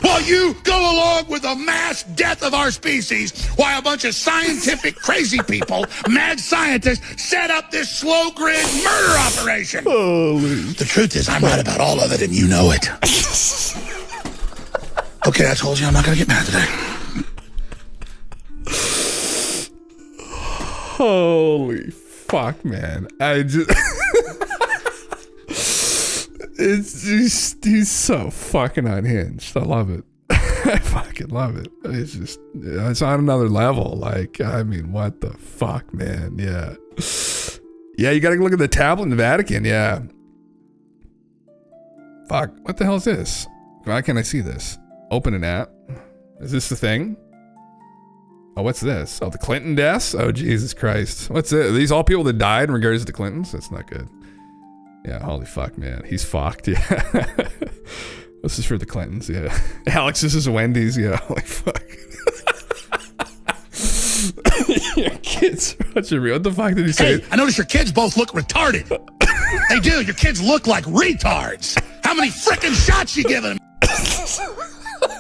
S21: While you go along with the mass death of our species, while a bunch of scientific crazy people, mad scientists, set up this slow grid murder operation. Holy. The truth is, I'm right about all of it, and you know it. Okay, I told you I'm not gonna get mad today.
S2: Holy fuck, man. I just... he's so fucking unhinged. I love it. I fucking love it. It's just, it's on another level. Like, I mean, what the fuck, man? Yeah. Yeah, you gotta look at the tablet in the Vatican. Yeah. Fuck, what the hell is this? Why can't I see this? Open an app. Is this the thing? Oh, what's this? Oh, the Clinton deaths? Oh, Jesus Christ. What's it? Are these all people that died in regards to the Clintons? That's not good. Yeah, holy fuck, man. He's fucked, yeah. This is for the Clintons, yeah. Alex, this is Wendy's, yeah. Holy fuck. Your kids are such a real... What the fuck did he say?
S21: Hey, I notice your kids both look retarded. They do. Your kids look like retards. How many frickin' shots you giving them?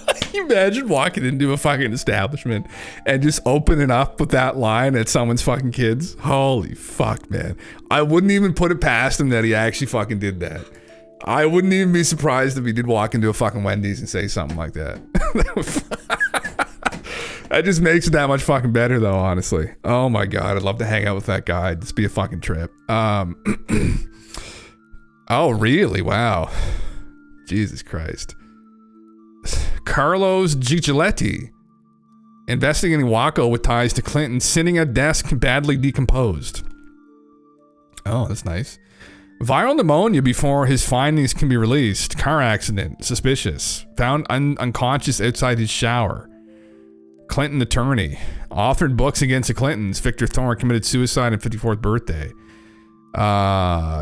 S2: Can you imagine walking into a fucking establishment and just opening up with that line at someone's fucking kids? Holy fuck, man. I wouldn't even put it past him that he actually fucking did that. I wouldn't even be surprised if he did walk into a fucking Wendy's and say something like that. That just makes it that much fucking better, though, honestly. Oh my god, I'd love to hang out with that guy. It'd just be a fucking trip. Oh, really? Wow. Jesus Christ. Carlos Gigiletti, investigating Waco with ties to Clinton, sitting at desk badly decomposed. Oh, that's nice. Viral pneumonia before his findings can be released. Car accident, suspicious. Found unconscious outside his shower. Clinton attorney. Authored books against the Clintons. Victor Thorne committed suicide on 54th birthday.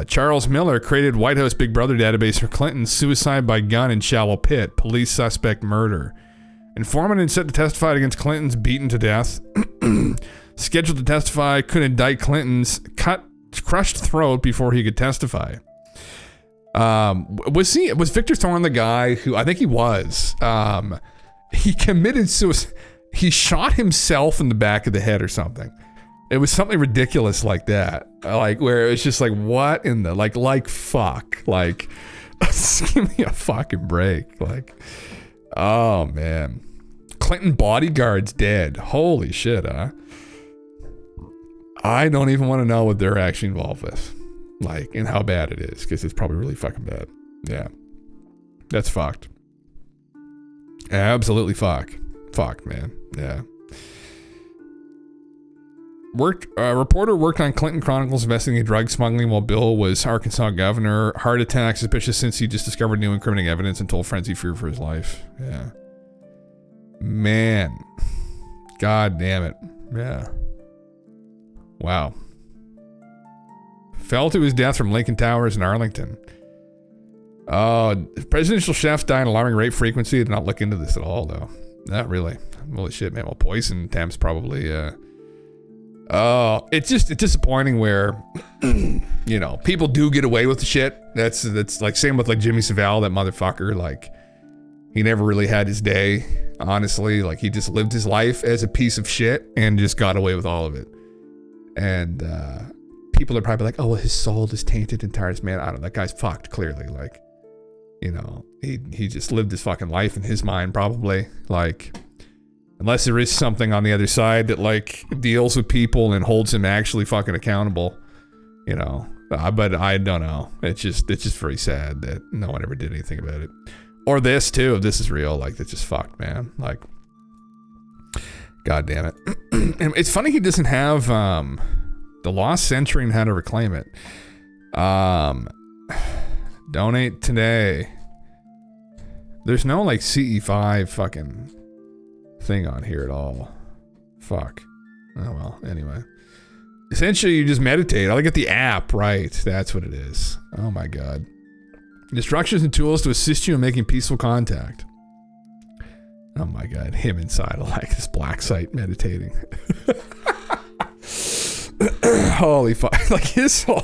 S2: Charles Miller created White House Big Brother database for Clinton. Suicide by gun in shallow pit. Police suspect murder. Informant and set to testify against Clintons beaten to death. Scheduled to testify, could indict Clintons. Crushed throat before he could testify. Was Victor Thorne the guy who, I think he was, he committed suicide. He shot himself in the back of the head or something. It was something ridiculous like that. Like, where it was just like, what in the, like fuck. Like, give me a fucking break. Like, oh man. Clinton bodyguard's dead. Holy shit, huh? I don't even want to know what they're actually involved with. Like, and how bad it is, because it's probably really fucking bad. Yeah. That's fucked. Absolutely fucked, man. Yeah. Reporter worked on Clinton Chronicles investigating drug smuggling while Bill was Arkansas governor. Heart attack suspicious since he just discovered new incriminating evidence and told friends he feared for his life. Yeah. Man. God damn it. Yeah. Wow. Fell to his death from Lincoln Towers in Arlington. Presidential chefs die at an alarming rate frequency. I did not look into this at all, though. Not really. Holy shit, man. Well, poison attempts probably, it's disappointing where, you know, people do get away with the shit. That's like same with like Jimmy Savile, that motherfucker. Like, he never really had his day, honestly. Like, he just lived his life as a piece of shit and just got away with all of it. And people are probably like, oh, well, his soul is tainted and tired. Man, I don't know. That guy's fucked, clearly. Like, you know, he just lived his fucking life in his mind, probably. Like, unless there is something on the other side that, like, deals with people and holds him actually fucking accountable, you know. But I don't know. It's just very sad that no one ever did anything about it. Or this, too. If this is real, like, that's just fucked, man. Like, God damn it. And it's funny he doesn't have the lost century and how to reclaim it. Donate today. There's no like CE5 fucking thing on here at all. Fuck. Oh well, anyway. Essentially you just meditate. I get the app, right. That's what it is. Oh my god. Instructions and tools to assist you in making peaceful contact. Oh my god, him inside of like this black site meditating. Holy fuck. Like his whole...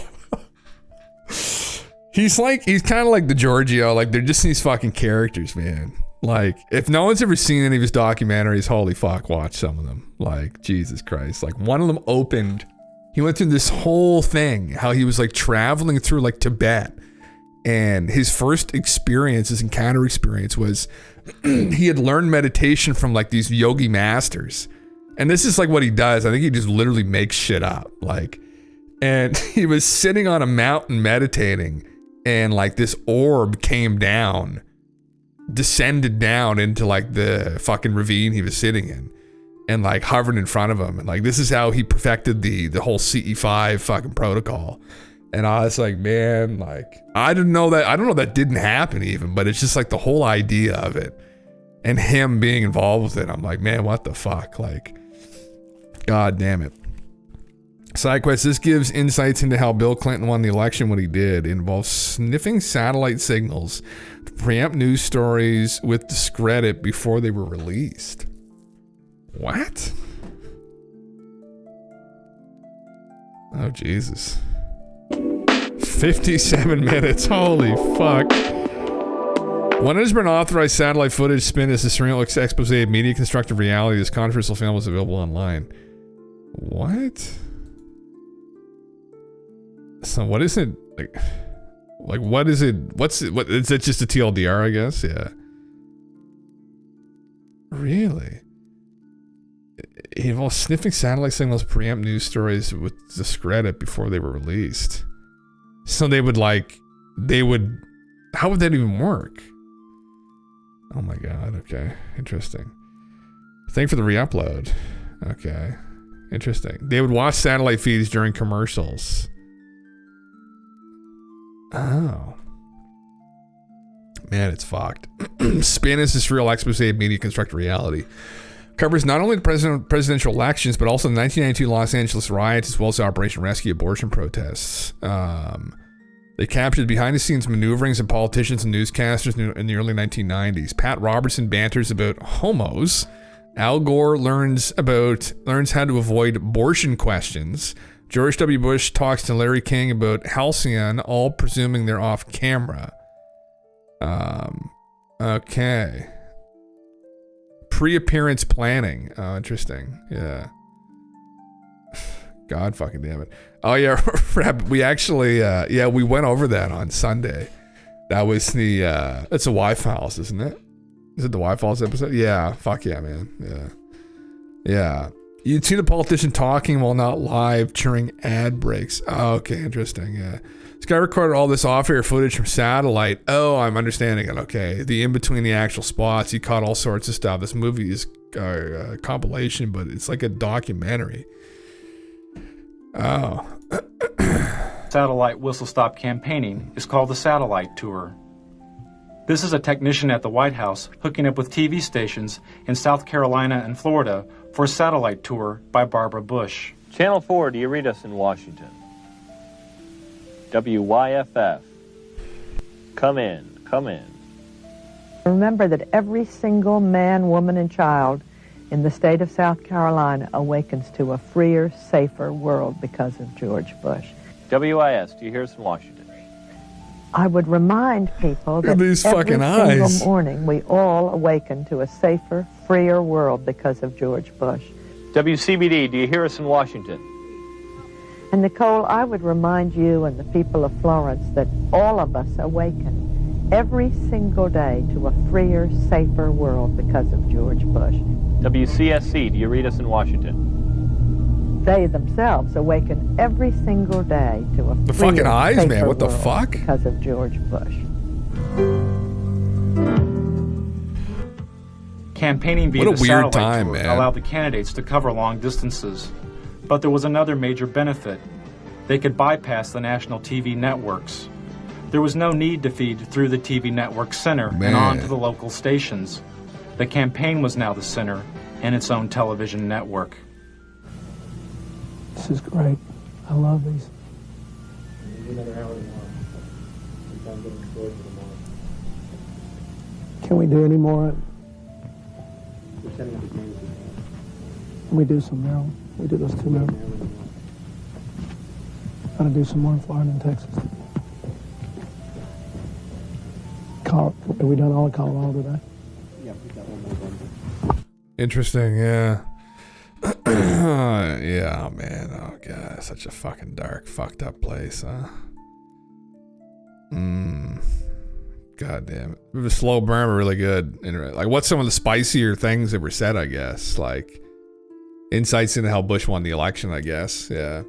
S2: He's kind of like the Giorgio. Like, they're just these fucking characters, man. Like, if no one's ever seen any of his documentaries, holy fuck, watch some of them. Like, Jesus Christ. Like, one of them opened... He went through this whole thing, how he was like traveling through like Tibet. And his first experience, his encounter experience was he had learned meditation from like these yogi masters. And this is like what he does. I think he just literally makes shit up. Like, and he was sitting on a mountain meditating and like this orb came down, descended down into like the fucking ravine he was sitting in and like hovered in front of him. And like, this is how he perfected the whole CE5 fucking protocol. And I was like, man, like, I don't know that didn't happen even, but it's just like the whole idea of it and him being involved with it. I'm like, man, what the fuck? Like, god damn it. Side quest, this gives insights into how Bill Clinton won the election when he did. It involves sniffing satellite signals to preempt news stories with discredit before they were released. What? Oh, Jesus. 57 minutes. Holy fuck. When it has been authorized satellite footage spin as a surreal expose of media constructive reality, this controversial film is available online. What? So what is it? Like, Like, what is it? What is it? Just a TLDR, I guess. Yeah. Really? It involves sniffing satellite signals, preempt news stories with discredit before they were released. So they would how would that even work? Oh my god, okay. Interesting. Thank you for the re-upload. Okay. Interesting. They would watch satellite feeds during commercials. Oh. Man, it's fucked. Spin is this real expose of media construct reality. Covers not only the presidential elections, but also the 1992 Los Angeles riots, as well as Operation Rescue abortion protests. They captured behind-the-scenes maneuverings of politicians and newscasters in the early 1990s. Pat Robertson banters about homos. Al Gore learns how to avoid abortion questions. George W. Bush talks to Larry King about Halcyon, all presuming they're off camera. Okay. Pre-appearance planning. Oh, interesting. Yeah. God fucking damn it. Oh yeah, we actually we went over that on Sunday. That was the it's a Y-Files, isn't it? Is it the Y-Files episode? Yeah, fuck yeah, man. Yeah. Yeah. You'd see the politician talking while not live during ad breaks. Oh, okay, interesting, yeah. This guy recorded all this off-air footage from satellite. Oh, I'm understanding it, okay. The in-between the actual spots, he caught all sorts of stuff. This movie is a compilation, but it's like a documentary. Oh.
S14: Satellite whistle-stop campaigning is called the Satellite Tour. This is a technician at the White House hooking up with TV stations in South Carolina and Florida for a satellite tour by Barbara Bush.
S15: Channel 4, do you read us in Washington? WYFF. Come in, come in.
S17: Remember that every single man, woman, and child in the state of South Carolina awakens to a freer, safer world because of George Bush.
S15: WIS, do you hear us in Washington?
S17: I would remind people that
S2: these
S17: every
S2: fucking
S17: single
S2: eyes.
S17: morning we all awaken to a safer, freer world because of George Bush.
S15: WCBD, do you hear us in Washington?
S17: And Nicole, I would remind you and the people of Florence that all of us awaken every single day to a freer, safer world because of George Bush.
S15: WCSC, do you read us in Washington?
S17: They themselves awaken every single day to a
S2: The
S17: freer,
S2: fucking eyes, man.
S17: safer
S2: What the
S17: world
S2: fuck?
S17: because of George Bush.
S14: Campaigning via
S2: What a
S14: the
S2: weird
S14: satellite
S2: time,
S14: tour
S2: man.
S14: allowed the candidates to cover long distances. But there was another major benefit. They could bypass the national TV networks. There was no need to feed through the TV network center and on to the local stations. The campaign was now the center and its own television network.
S24: This is great. I love these. Can we do any more? Can we do some now? We do those two now. Gotta do some more in Florida and Texas. Have we done all of Colorado today?
S25: Yeah, we got one more.
S2: Interesting, yeah. Yeah, man. Oh, God. Such a fucking dark, fucked up place, huh? God damn it. It was slow burn, but really good. Like, what's some of the spicier things that were said, I guess? Like, insights into how Bush won the election, I guess. Yeah.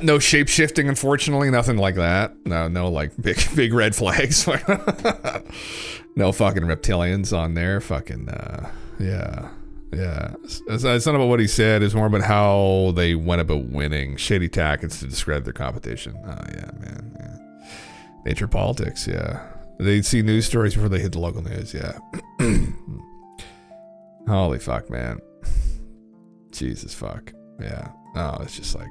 S2: No shape shifting, unfortunately. Nothing like that. No, like, big red flags. No fucking reptilians on there. Fucking, yeah. Yeah, it's not about what he said. It's more about how they went about winning. Shady tactics to discredit their competition. Oh, yeah, man. Yeah. Nature politics, yeah. They'd see news stories before they hit the local news, yeah. Holy fuck, man. Jesus fuck. Yeah. No, it's just like...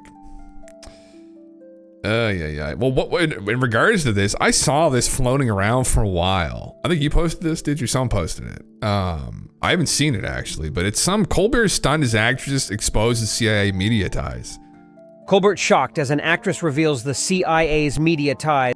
S2: yeah. Well, in regards to this, I saw this floating around for a while. I think you posted this, did you? Someone posted it. I haven't seen it actually, but it's some Colbert stunned as actress exposes CIA media ties.
S26: Colbert shocked as an actress reveals the CIA's media ties.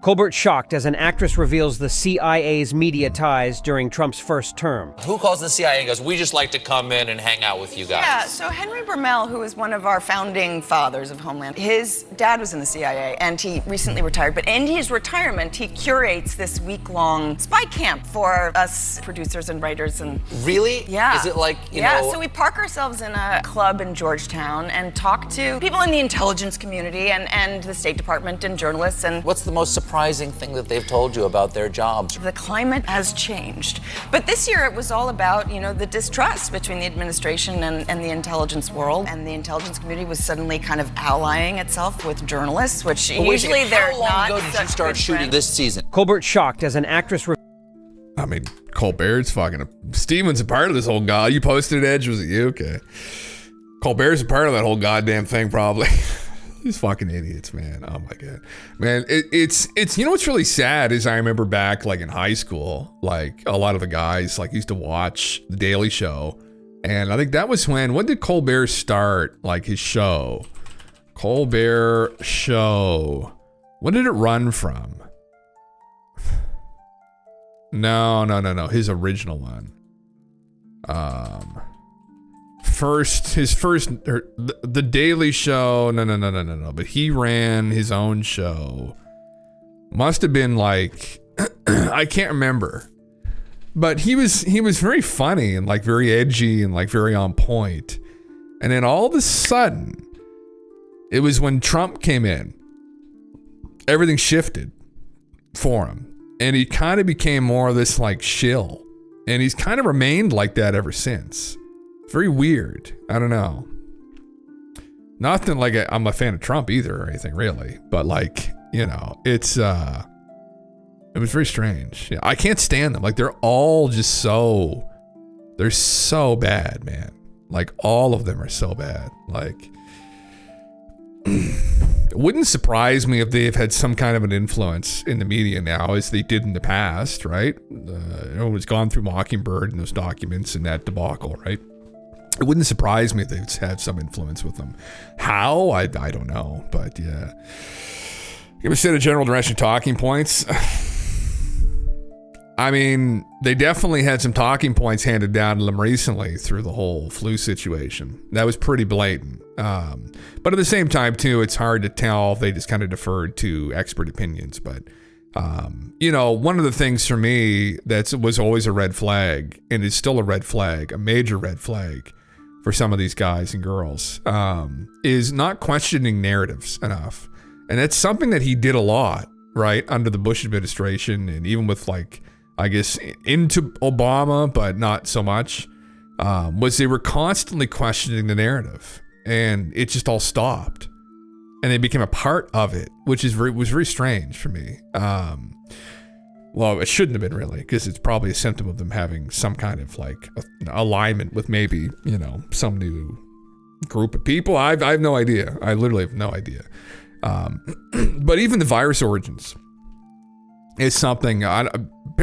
S1: Colbert shocked as an actress reveals the CIA's media ties during Trump's first term.
S16: Who calls the CIA and goes, we just like to come in and hang out with you guys?
S18: Yeah, so Henry Bermel, who is one of our founding fathers of Homeland, his dad was in the CIA and he recently retired. But in his retirement, he curates this week-long spy camp for us producers and writers. And
S16: really?
S18: Yeah.
S16: Is it like, you know?
S18: Yeah, so we park ourselves in a club in Georgetown and talk to people in the intelligence community and the State Department and journalists. And
S16: what's the most surprising thing that they've told you about their jobs?
S18: The climate has changed. But this year it was all about, you know, the distrust between the administration and the intelligence world. And the intelligence community was suddenly kind of allying itself with journalists, which usually they're not.
S16: How long ago did you start shooting this season?
S1: Colbert shocked as an actress.
S2: I mean, Colbert's fucking. Steven's a part of this whole god. You posted it, Edge? Was it you? Okay. Colbert's a part of that whole goddamn thing, probably. These fucking idiots, man. Oh my god, man. It's you know what's really sad is I remember back like in high school, like a lot of the guys like used to watch The Daily Show, and I think that was when did Colbert start like his show? Colbert Show. When did it run from? No. His original one. The Daily Show. No. But he ran his own show. Must have been like, I can't remember. But he was very funny and like very edgy and like very on point. And then all of a sudden, it was when Trump came in. Everything shifted for him. And he kind of became more of this like shill. And he's kind of remained like that ever since. Very weird. I don't know. Nothing like I'm a fan of Trump either or anything really. But like, you know, it was very strange. Yeah, I can't stand them. Like they're all just they're so bad, man. Like all of them are so bad. Like it wouldn't surprise me if they've had some kind of an influence in the media now as they did in the past, right? It's gone through Mockingbird and those documents and that debacle, right? It wouldn't surprise me if they've had some influence with them. How? I don't know, but yeah. Give a set of general direction talking points. I mean, they definitely had some talking points handed down to them recently through the whole flu situation. That was pretty blatant. But at the same time, too, it's hard to tell if they just kind of deferred to expert opinions. But, you know, one of the things for me that was always a red flag, and is still a red flag, a major red flag for some of these guys and girls, is not questioning narratives enough. And that's something that he did a lot, right, under the Bush administration, and even with, like, I guess, into Obama, but not so much, was they were constantly questioning the narrative. And it just all stopped. And they became a part of it, which was very strange for me. Well, it shouldn't have been really, because it's probably a symptom of them having some kind of like alignment with maybe, you know, some new group of people. I have no idea. I literally have no idea. But even the virus origins is something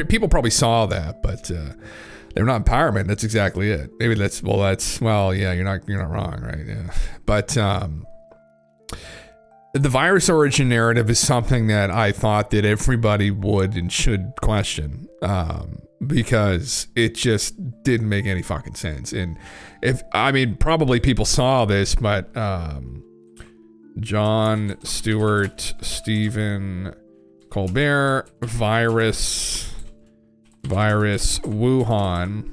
S2: people probably saw that, but they're not empowerment. That's exactly it. Maybe yeah, you're not wrong, right? Yeah, but the virus origin narrative is something that I thought that everybody would and should question, because it just didn't make any fucking sense. And probably people saw this, but Jon Stewart, Stephen Colbert, virus, Wuhan.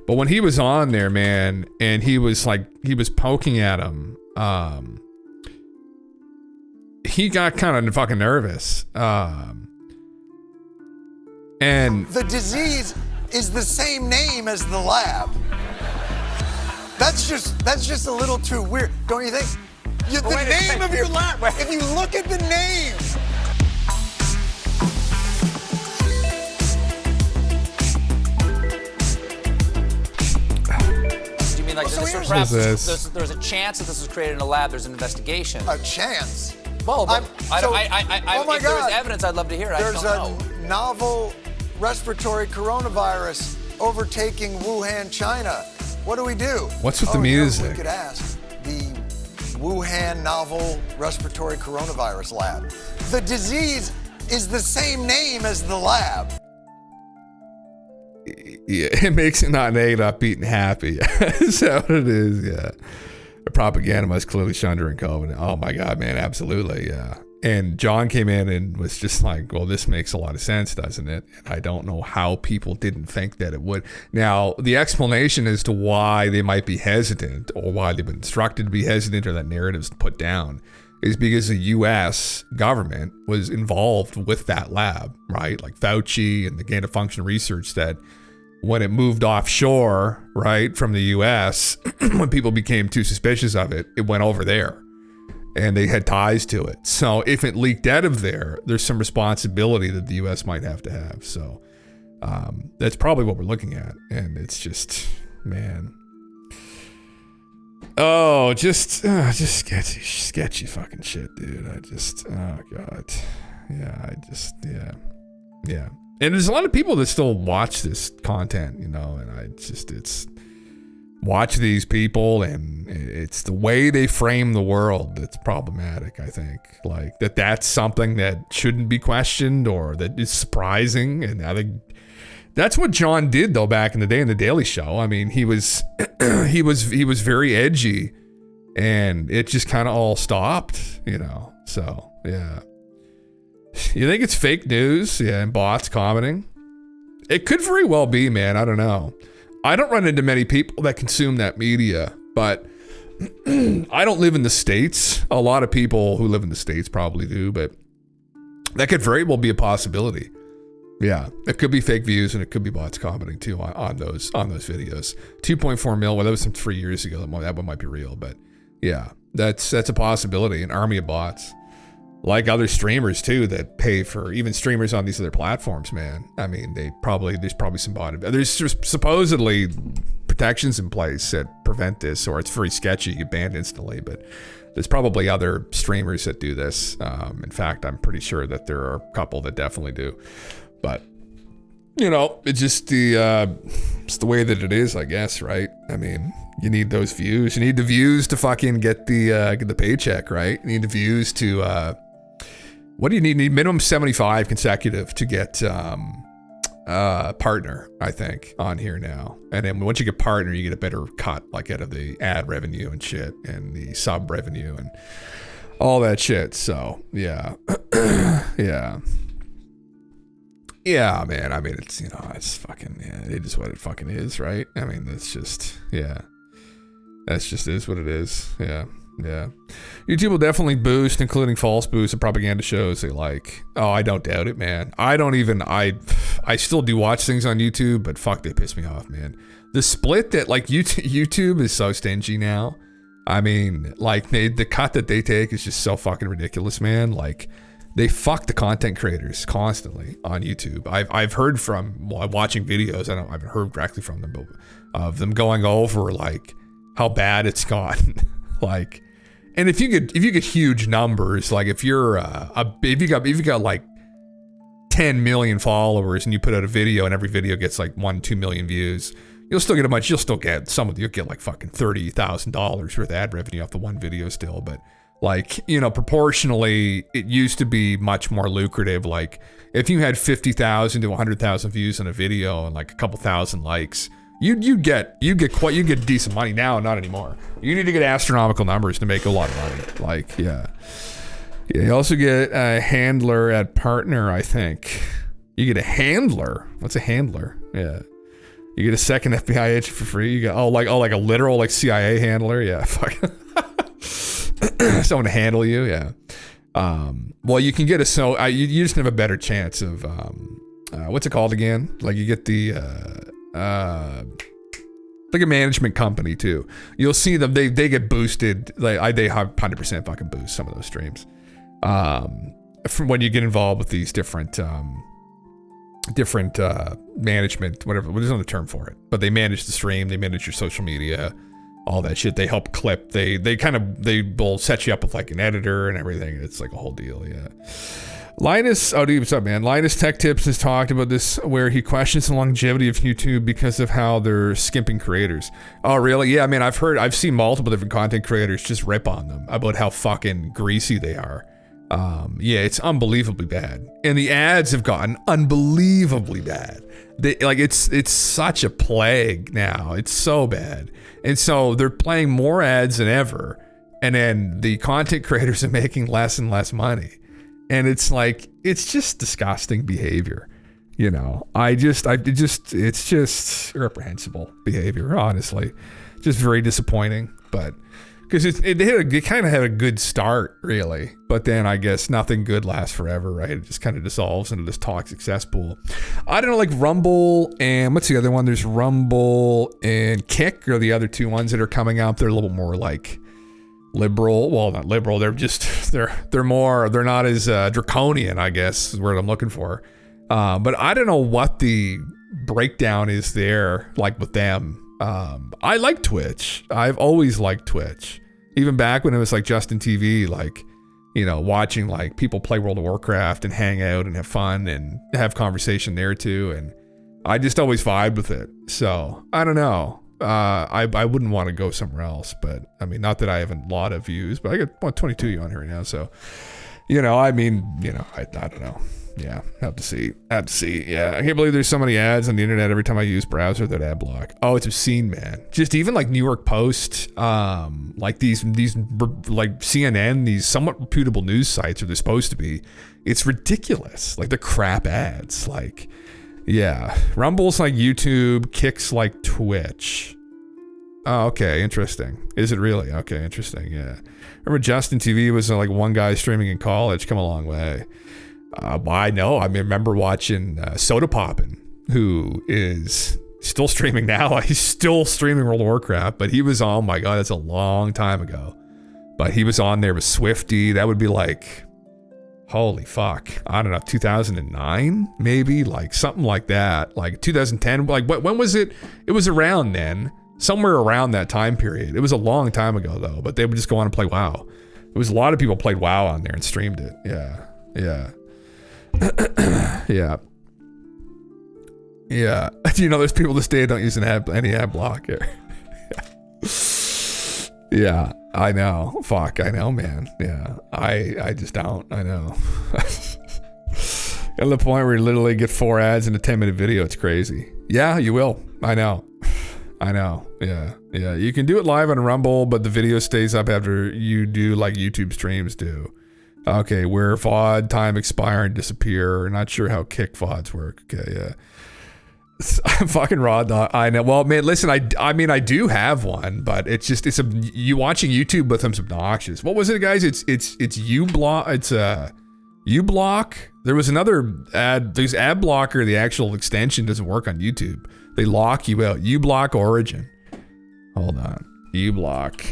S2: But when he was on there, man, and he was poking at him, he got kind of fucking nervous. And
S19: the disease is the same name as the lab. That's just a little too weird, don't you think? The name of your lab, if you look at the names.
S16: Like there's a chance that this was created in a lab. There's an investigation.
S19: A chance?
S16: Well, if there was evidence, I'd love to hear it.
S19: There's a novel respiratory coronavirus overtaking Wuhan, China. What do we do?
S2: What's with the music?
S19: We could ask the Wuhan novel respiratory coronavirus lab. The disease is the same name as the lab.
S2: Yeah, it makes it not negative, upbeat, and happy. Is that what it is? Yeah. The propaganda must clearly shun during COVID. Oh my God, man, absolutely, yeah. And John came in and was just like, well, this makes a lot of sense, doesn't it? And I don't know how people didn't think that it would. Now, the explanation as to why they might be hesitant or why they've been instructed to be hesitant or that narrative's put down is because the U.S. government was involved with that lab, right? Like Fauci and the gain of function research that when it moved offshore, right, from the U.S., when people became too suspicious of it, it went over there. And they had ties to it. So if it leaked out of there, there's some responsibility that the U.S. might have to have. So that's probably what we're looking at. And it's just, man. Oh, just sketchy fucking shit, dude. Oh God. Yeah. And there's a lot of people that still watch this content, you know, and it's watch these people, and it's the way they frame the world that's problematic, I think. Like, that's something that shouldn't be questioned or that is surprising. And I think that's what John did, though, back in the day in The Daily Show. I mean, he was he was very edgy, and it just kind of all stopped, you know. So, yeah. You think it's fake news? Yeah, and bots commenting? It could very well be, man. I don't know. I don't run into many people that consume that media, but I don't live in the States. A lot of people who live in the States probably do, but that could very well be a possibility. Yeah, it could be fake views, and it could be bots commenting too on those videos. 2.4 mil. Well, that was from 3 years ago. That one might be real, but yeah, that's a possibility. An army of bots, like other streamers too, that pay for, even streamers on these other platforms, man. I mean, there's probably some bot. There's just supposedly protections in place that prevent this, or it's very sketchy. You get banned instantly, but there's probably other streamers that do this. In fact, I'm pretty sure that there are a couple that definitely do. But you know, it's just it's the way that it is, I guess, right? I mean, you need those views. You need the views to fucking get the paycheck, right? You need the views to what do you need? You need minimum 75 consecutive to get partner, I think, on here now. And then once you get partner, you get a better cut, like out of the ad revenue and shit, and the sub revenue and all that shit. So yeah. Yeah, man. I mean, it's, you know, it's fucking, yeah, it is what it fucking is, right? I mean, that's just, yeah. That's just is what it is. Yeah. YouTube will definitely boost, including false boosts and propaganda shows they like. Oh, I don't doubt it, man. I still do watch things on YouTube, but fuck, they piss me off, man. The split that, like, YouTube is so stingy now. I mean, like, the cut that they take is just so fucking ridiculous, man. Like, they fuck the content creators constantly on YouTube. I've heard from watching videos. I haven't heard directly from them, but of them going over like how bad it's gotten. Like, and if you get huge numbers, like if you're if you got like 10 million followers and you put out a video and every video gets like 1-2 million views, you'll still get you'll get like fucking $30,000 worth of ad revenue off the one video still, but. Like, you know, proportionally, it used to be much more lucrative. Like, if you had 50,000 to 100,000 views on a video and like a couple thousand likes, you get decent money now. Not anymore. You need to get astronomical numbers to make a lot of money. Like, yeah. You also get a handler at partner, I think. You get a handler. What's a handler? Yeah. You get a second FBI agent for free. You get like a literal like CIA handler. Yeah. Fuck. Someone to handle you, yeah. Well, you can get you just have a better chance of what's it called again? Like you get the like a management company too. You'll see them; they get boosted. Like they have 100% fucking boost some of those streams. From when you get involved with these different management, whatever. There's another term for it, but they manage the stream. They manage your social media. All that shit. They help clip. They will set you up with like an editor and everything. It's like a whole deal. Yeah. Linus, what's up, man? Linus Tech Tips has talked about this where he questions the longevity of YouTube because of how they're skimping creators. Oh, really? Yeah, I mean, I've seen multiple different content creators just rip on them about how fucking greasy they are Yeah, it's unbelievably bad. And the ads have gotten unbelievably bad. It's such a plague now. It's so bad. And so they're playing more ads than ever. And then the content creators are making less and less money. And it's like, it's just disgusting behavior. You know, it's just reprehensible behavior, honestly. Just very disappointing. But because they kind of had a good start, really. But then I guess nothing good lasts forever, right? It just kind of dissolves into this toxic cesspool. I don't know, like Rumble and what's the other one? There's Rumble and Kick are the other two ones that are coming out. They're a little more like liberal. Well, not liberal. They're just, they're not as draconian, I guess, is what I'm looking for. But I don't know what the breakdown is there, like with them. I like Twitch. I've always liked Twitch. Even back when it was like Justin TV, like, you know, watching like people play World of Warcraft and hang out and have fun and have conversation there too. And I just always vibe with it. So I don't know. I wouldn't want to go somewhere else, but I mean, not that I have a lot of views, but I got 22 you on here right now. So, you know, I mean, you know, I don't know. Yeah, have to see. Yeah, I can't believe there's so many ads on the internet every time I use browser that ad block. Oh, it's obscene, man. Just even like New York Post, like these like CNN, these somewhat reputable news sites, or they're supposed to be. It's ridiculous. Like the crap ads. Like, yeah, Rumble's like YouTube, Kick's like Twitch. Oh, okay, interesting. Is it really? Okay, interesting. Yeah, remember Justin TV was like one guy streaming in college. Come a long way. I know. I remember watching Soda Poppin', who is still streaming now. He's still streaming World of Warcraft, but he was on, oh my God, that's a long time ago. But he was on there with Swifty. That would be like, holy fuck. I don't know, 2009, maybe? Like something like that. Like 2010. Like when was it? It was around then. Somewhere around that time period. It was a long time ago though, but they would just go on and play WoW. There was a lot of people played WoW on there and streamed it. Yeah. Yeah. You know, there's people to this day don't use any ad block here. Yeah, I know. Fuck, I know, man. Yeah, I just don't. I know. At the point where you literally get 4 ads in a 10-minute video, it's crazy. Yeah, you will. I know. Yeah. You can do it live on Rumble, but the video stays up after you do, like YouTube streams do. Okay, where VOD time expire and disappear. Not sure how Kick VODs work. Okay, yeah. I'm fucking raw dog. I know. Well, man, listen, I mean, I do have one, but you watching YouTube with them's obnoxious. What was it, guys? It's uBlock. It's uBlock. There was another ad. There's ad blocker. The actual extension doesn't work on YouTube. They lock you out. uBlock Origin. Hold on. uBlock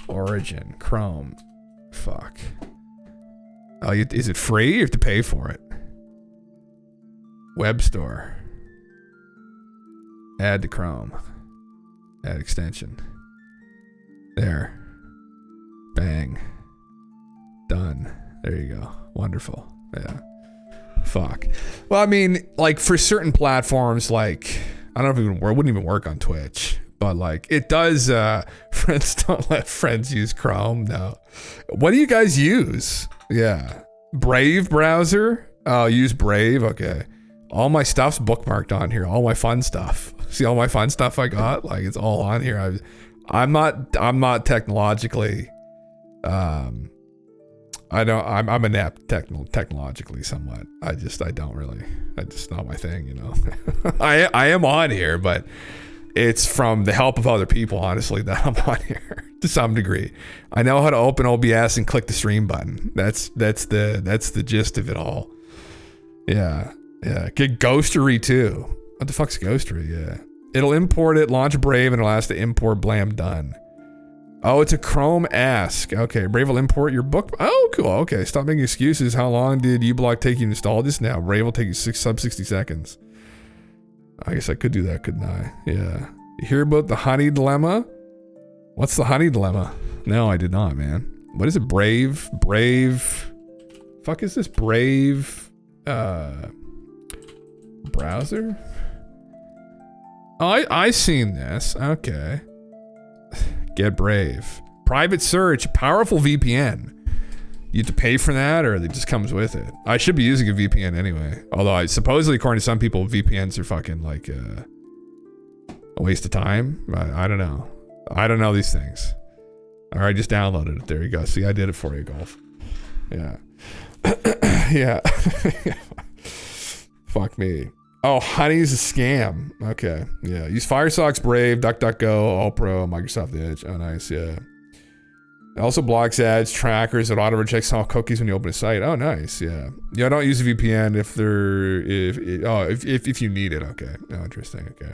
S2: Origin. Chrome. Fuck. Oh, is it free? You have to pay for it. Web store. Add to Chrome. Add extension. There. Bang. Done. There you go. Wonderful. Yeah. Fuck. Well, I mean, like for certain platforms, like I don't know if it wouldn't even work on Twitch, but like it does. Friends don't let friends use Chrome. No. What do you guys use? Yeah. Brave browser? Oh, use Brave? Okay. All my stuff's bookmarked on here. All my fun stuff. See all my fun stuff I got? Like it's all on here. I'm not technologically I'm inept technologically somewhat. It's not my thing, you know. I am on here, but it's from the help of other people, honestly, that I'm on here to some degree. I know how to open OBS and click the stream button. That's the gist of it all. Yeah. Get Ghostery too. What the fuck's Ghostery? Yeah. It'll import it, launch Brave, and it'll ask to import Blam done. Oh, it's a Chrome ask. Okay, Brave will import your book. Oh, cool. Okay, stop making excuses. How long did uBlock take you to install this now? Brave will take you 60 seconds. I guess I could do that, couldn't I? Yeah. You hear about the honey dilemma? What's the honey dilemma? No, I did not, man. What is it? Brave? Fuck is this? Brave? Browser? Oh, I seen this. Okay. Get Brave. Private search. Powerful VPN. You have to pay for that, or it just comes with it? I should be using a VPN anyway. Although supposedly, according to some people, VPNs are fucking like a waste of time. I don't know. I don't know these things. All right, just downloaded it. There you go. See, I did it for you, Golf. Yeah. Yeah. Fuck me. Oh, Honey's a scam. Okay. Yeah. Use Firefox, Brave, DuckDuckGo, All Pro, Microsoft Edge. Oh, nice. Yeah. It also blocks ads, trackers, it auto rejects all cookies when you open a site. Oh, nice. Yeah. Yeah, don't use a VPN if you need it. Okay. Oh, interesting. Okay.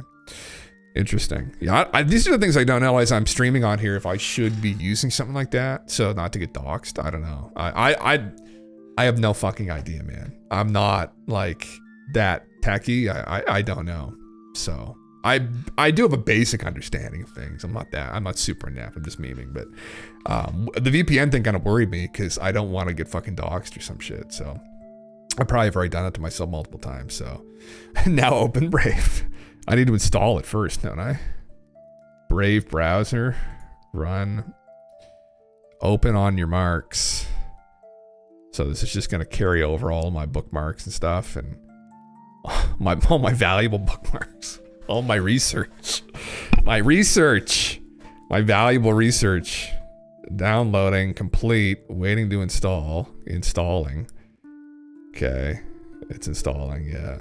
S2: Interesting. Yeah, these are the things I don't know as I'm streaming on here if I should be using something like that so not to get doxxed. I don't know. I have no fucking idea, man. I'm not like that techie. I don't know. So I do have a basic understanding of things. I'm not super inept. I'm just memeing, but the VPN thing kind of worried me because I don't want to get fucking doxxed or some shit. So I probably have already done it to myself multiple times. So now open Brave. I need to install it first, don't I? Brave browser, run, open on your marks. So this is just gonna carry over all my bookmarks and stuff, and all my valuable bookmarks, all my research, my valuable research. Downloading complete, waiting to install, installing. Okay, it's installing. Yeah.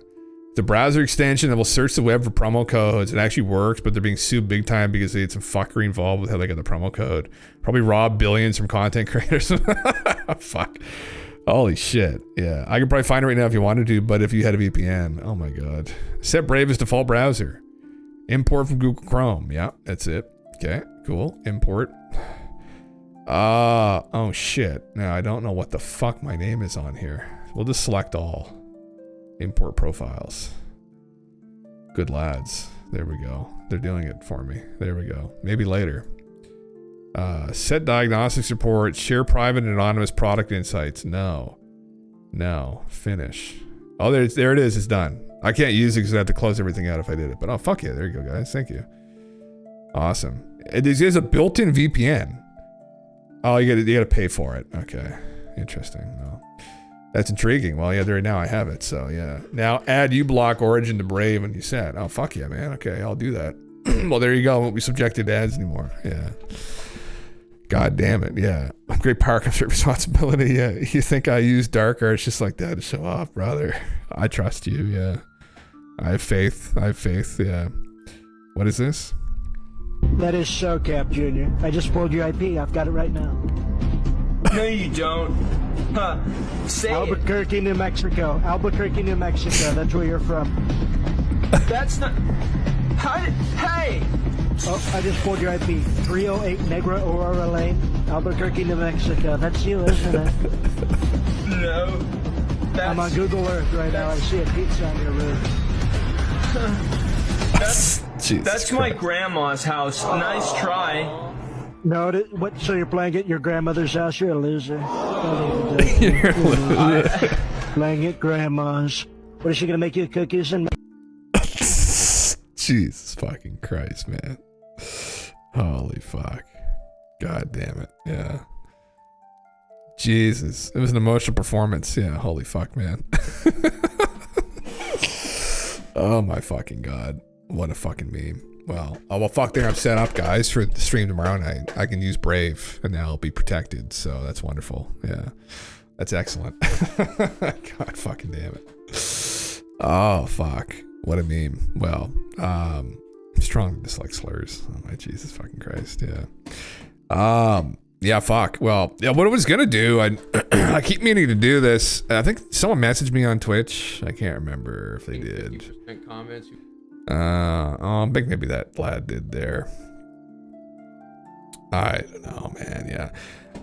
S2: The browser extension that will search the web for promo codes. It actually works, but they're being sued big time because they had some fuckery involved with how they got the promo code. Probably robbed billions from content creators. Fuck. Holy shit. Yeah. I could probably find it right now if you wanted to, but if you had a VPN. Oh my God. Set Brave as default browser. Import from Google Chrome. Yeah, that's it. Okay, cool. Import. Oh shit. Now I don't know what the fuck my name is on here. We'll just select all. Import profiles. Good lads. There we go. They're doing it for me. There we go. Maybe later. Set diagnostics report. Share private and anonymous product insights. No. Finish. Oh, there it is. It's done. I can't use it because I have to close everything out if I did it. But oh, fuck yeah. There you go, guys. Thank you. Awesome. It is a built-in VPN. Oh, you gotta pay for it. Okay. Interesting. Well, that's intriguing. Well, yeah, there now I have it. So yeah. Now add uBlock Origin to Brave and you said, oh fuck yeah, man. Okay, I'll do that. Well, there you go. I won't be subjected to ads anymore. Yeah. God damn it. Yeah. Great power comes with responsibility. Yeah. You think I use dark arts just like that to show off, brother? I trust you. Yeah. I have faith. Yeah. What is this?
S24: That is SoCap, Junior. I just pulled your IP. I've got it right now.
S4: No, you don't. Huh. Say
S24: Albuquerque, New Mexico. Albuquerque, New Mexico. That's where you're from.
S4: That's not... Hey!
S24: Oh, I just pulled your IP. 308 Negra Aurora Lane, Albuquerque, New Mexico. That's you, isn't it?
S4: No.
S24: I'm on Google Earth right now. I see a pizza on your roof.
S4: That's my grandma's house. Nice try.
S24: No, what? So you're playing at your grandmother's house? You're a loser.
S2: You're a loser.
S24: Playing at grandma's. What is she gonna make you cookies and?
S2: Jesus fucking Christ, man. Holy fuck. God damn it. Yeah. Jesus. It was an emotional performance. Yeah. Holy fuck, man. Oh my fucking God. What a fucking meme. Well, fuck there. I'm set up, guys, for the stream tomorrow night. I can use Brave and now I'll be protected. So that's wonderful. Yeah. That's excellent. God fucking damn it. Oh, fuck. What a meme. Well, strong dislike slurs. Oh my Jesus fucking Christ. Yeah. Yeah, fuck. Well, yeah, what I was gonna do, I keep meaning to do this. I think someone messaged me on Twitch. I can't remember if they did.
S8: Comments.
S2: I think maybe that lad did there. I don't know, man. Yeah.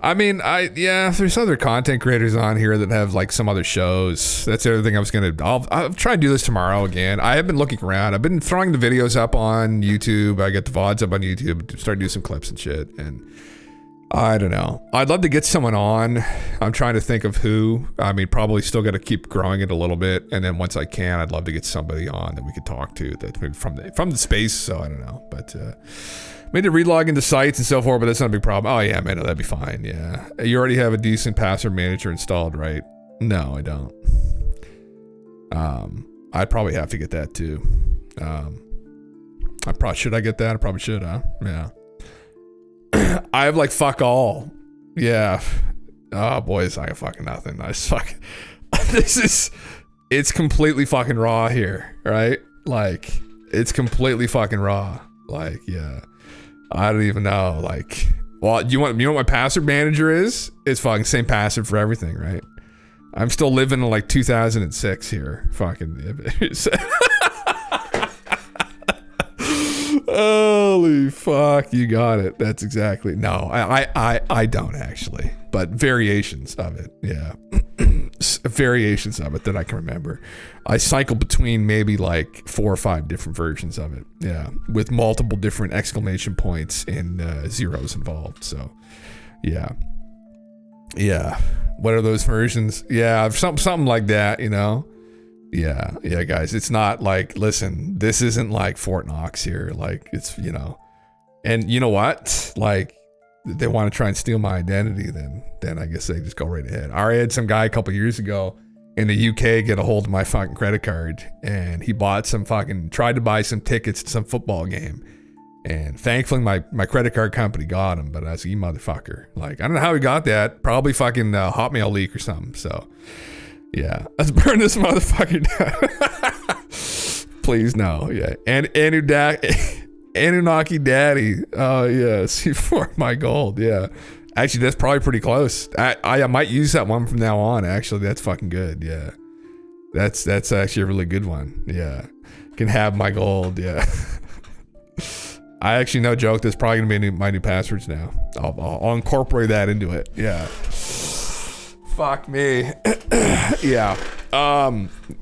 S2: I mean, there's other content creators on here that have like some other shows. That's the other thing I was I'll try and do this tomorrow again. I have been looking around. I've been throwing the videos up on YouTube. I get the VODs up on YouTube, start doing some clips and shit. And I don't know. I'd love to get someone on. I'm trying to think of who. I mean, probably still got to keep growing it a little bit, and then once I can, I'd love to get somebody on that we could talk to that maybe from the space. So I don't know, but maybe to relog into sites and so forth. But that's not a big problem. Oh yeah, man, that'd be fine. Yeah, you already have a decent password manager installed, right? No, I don't. I'd probably have to get that too. Should I get that? I probably should, huh? Yeah. I have like fuck all. Yeah. Oh boys, I got fucking nothing. I just fucking it's completely fucking raw here, right? Like it's completely fucking raw. Like, yeah. I don't even know. Like, well, you know what my password manager is? It's fucking same password for everything, right? I'm still living in like 2006 here. Fucking holy fuck, you got it. That's exactly. No, I don't actually, but variations of it. Yeah. Variations of it that I can remember. I cycle between maybe like 4 or 5 different versions of it. Yeah. With multiple different exclamation points and zeros involved. So yeah. Yeah. What are those versions? Yeah. Something like that, you know? Yeah, guys, it's not like, listen, this isn't like Fort Knox here. Like, it's, you know, and you know what? Like, they want to try and steal my identity, then I guess they just go right ahead. I already had some guy a couple years ago in the UK get a hold of my fucking credit card, and he tried to buy some tickets to some football game. And thankfully, my credit card company got him, but I was like, you motherfucker. Like, I don't know how he got that. Probably fucking Hotmail leak or something, so. Yeah, let's burn this motherfucker down. Please, no. Yeah, and Anunnaki Daddy. Oh yeah, C4 my gold. Yeah, actually, that's probably pretty close. I might use that one from now on. Actually, that's fucking good. Yeah, that's actually a really good one. Yeah, can have my gold. Yeah. I actually, no joke, that's probably gonna be my new passwords now. I'll incorporate that into it. Yeah. Fuck me. Yeah.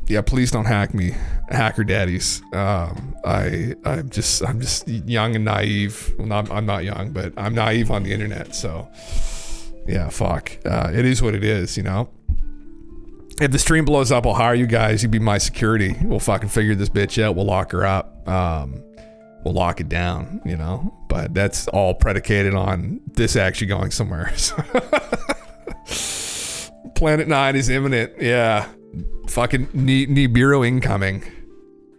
S2: Yeah, please don't hack me. Hacker daddies. I'm just young and naive. Well, I'm not young, but I'm naive on the internet, so yeah, fuck. It is what it is, you know? If the stream blows up, I'll hire you guys. You be my security. We'll fucking figure this bitch out. We'll lock her up. We'll lock it down, you know? But that's all predicated on this actually going somewhere. Planet 9 is imminent. Yeah. Fucking Nibiru incoming.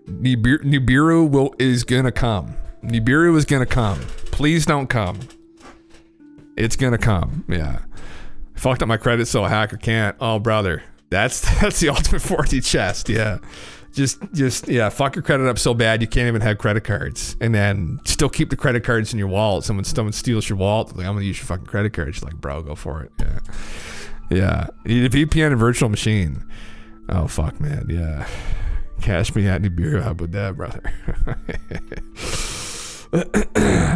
S2: Nibiru is gonna come. Nibiru is gonna come. Please don't come. It's gonna come. Yeah. I fucked up my credit so a hacker can't. Oh, brother. That's the ultimate 4D chest. Yeah. Just yeah, fuck your credit up so bad you can't even have credit cards, and then still keep the credit cards in your wallet. Someone steals your wallet, like, I'm gonna use your fucking credit cards. Like, bro, go for it. Yeah. Yeah, you need a VPN and virtual machine. Oh fuck, man. Yeah, cash me at Nibiru. How about that, brother?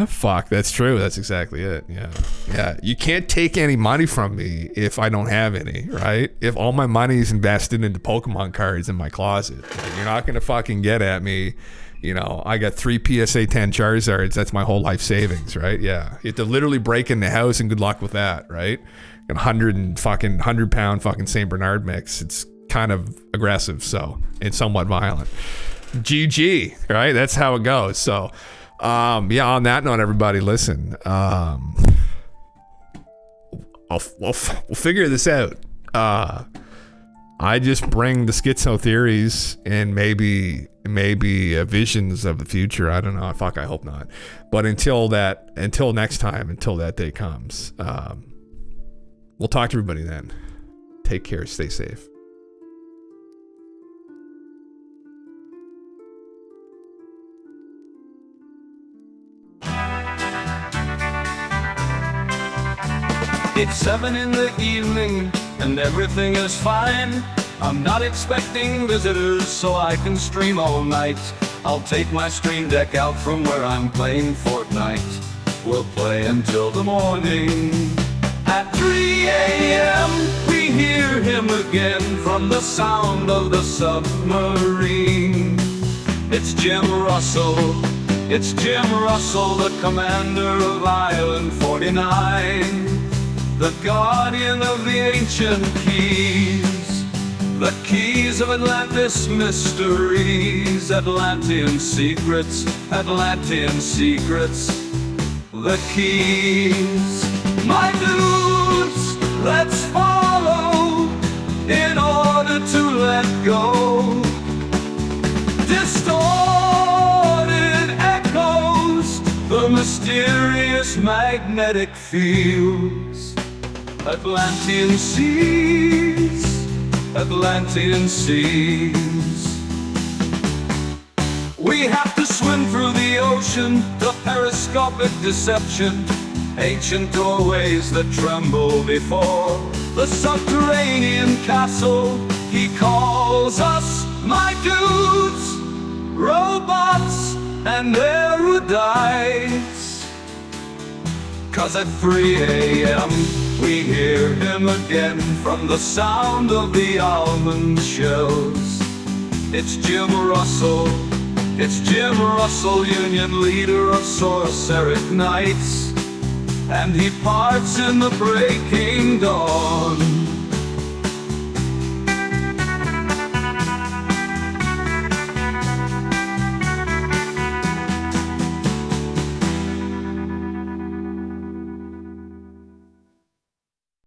S2: Fuck, that's true. That's exactly it. Yeah. You can't take any money from me if I don't have any, right? If all my money is invested into Pokemon cards in my closet, like, you're not gonna fucking get at me. You know, I got 3 PSA 10 Charizards. That's my whole life savings, right? Yeah, you have to literally break in the house, and good luck with that, right? 100 pound fucking Saint Bernard mix. It's kind of aggressive, so it's somewhat violent. GG, right? That's how it goes. So, yeah. On that note, everybody, listen. We'll figure this out. I just bring the schizo theories and maybe visions of the future. I don't know. Fuck, I hope not. But until next time, until that day comes, we'll talk to everybody then. Take care. Stay safe.
S3: It's 7 in the evening and everything is fine. I'm not expecting visitors, so I can stream all night. I'll take my stream deck out from where I'm playing Fortnite. We'll play until the morning. At 3 a.m. we hear him again from the sound of the submarine. It's Jim Russell It's Jim Russell, the commander of Island 49, the guardian of the ancient keys, the keys of Atlantis mysteries, Atlantean secrets, Atlantean secrets, the keys. My dudes, let's follow in order to let go. Distorted echoes, the mysterious magnetic fields. Atlantean seas, Atlantean seas. We have to swim through the ocean to periscopic deception, ancient doorways that tremble before the subterranean castle. He calls us, my dudes, robots and erudites. 'Cause at 3 a.m. we hear him again from the sound of the almond shells. It's Jim Russell, it's Jim Russell, union leader of sorceric knights, and he parts in the breaking dawn.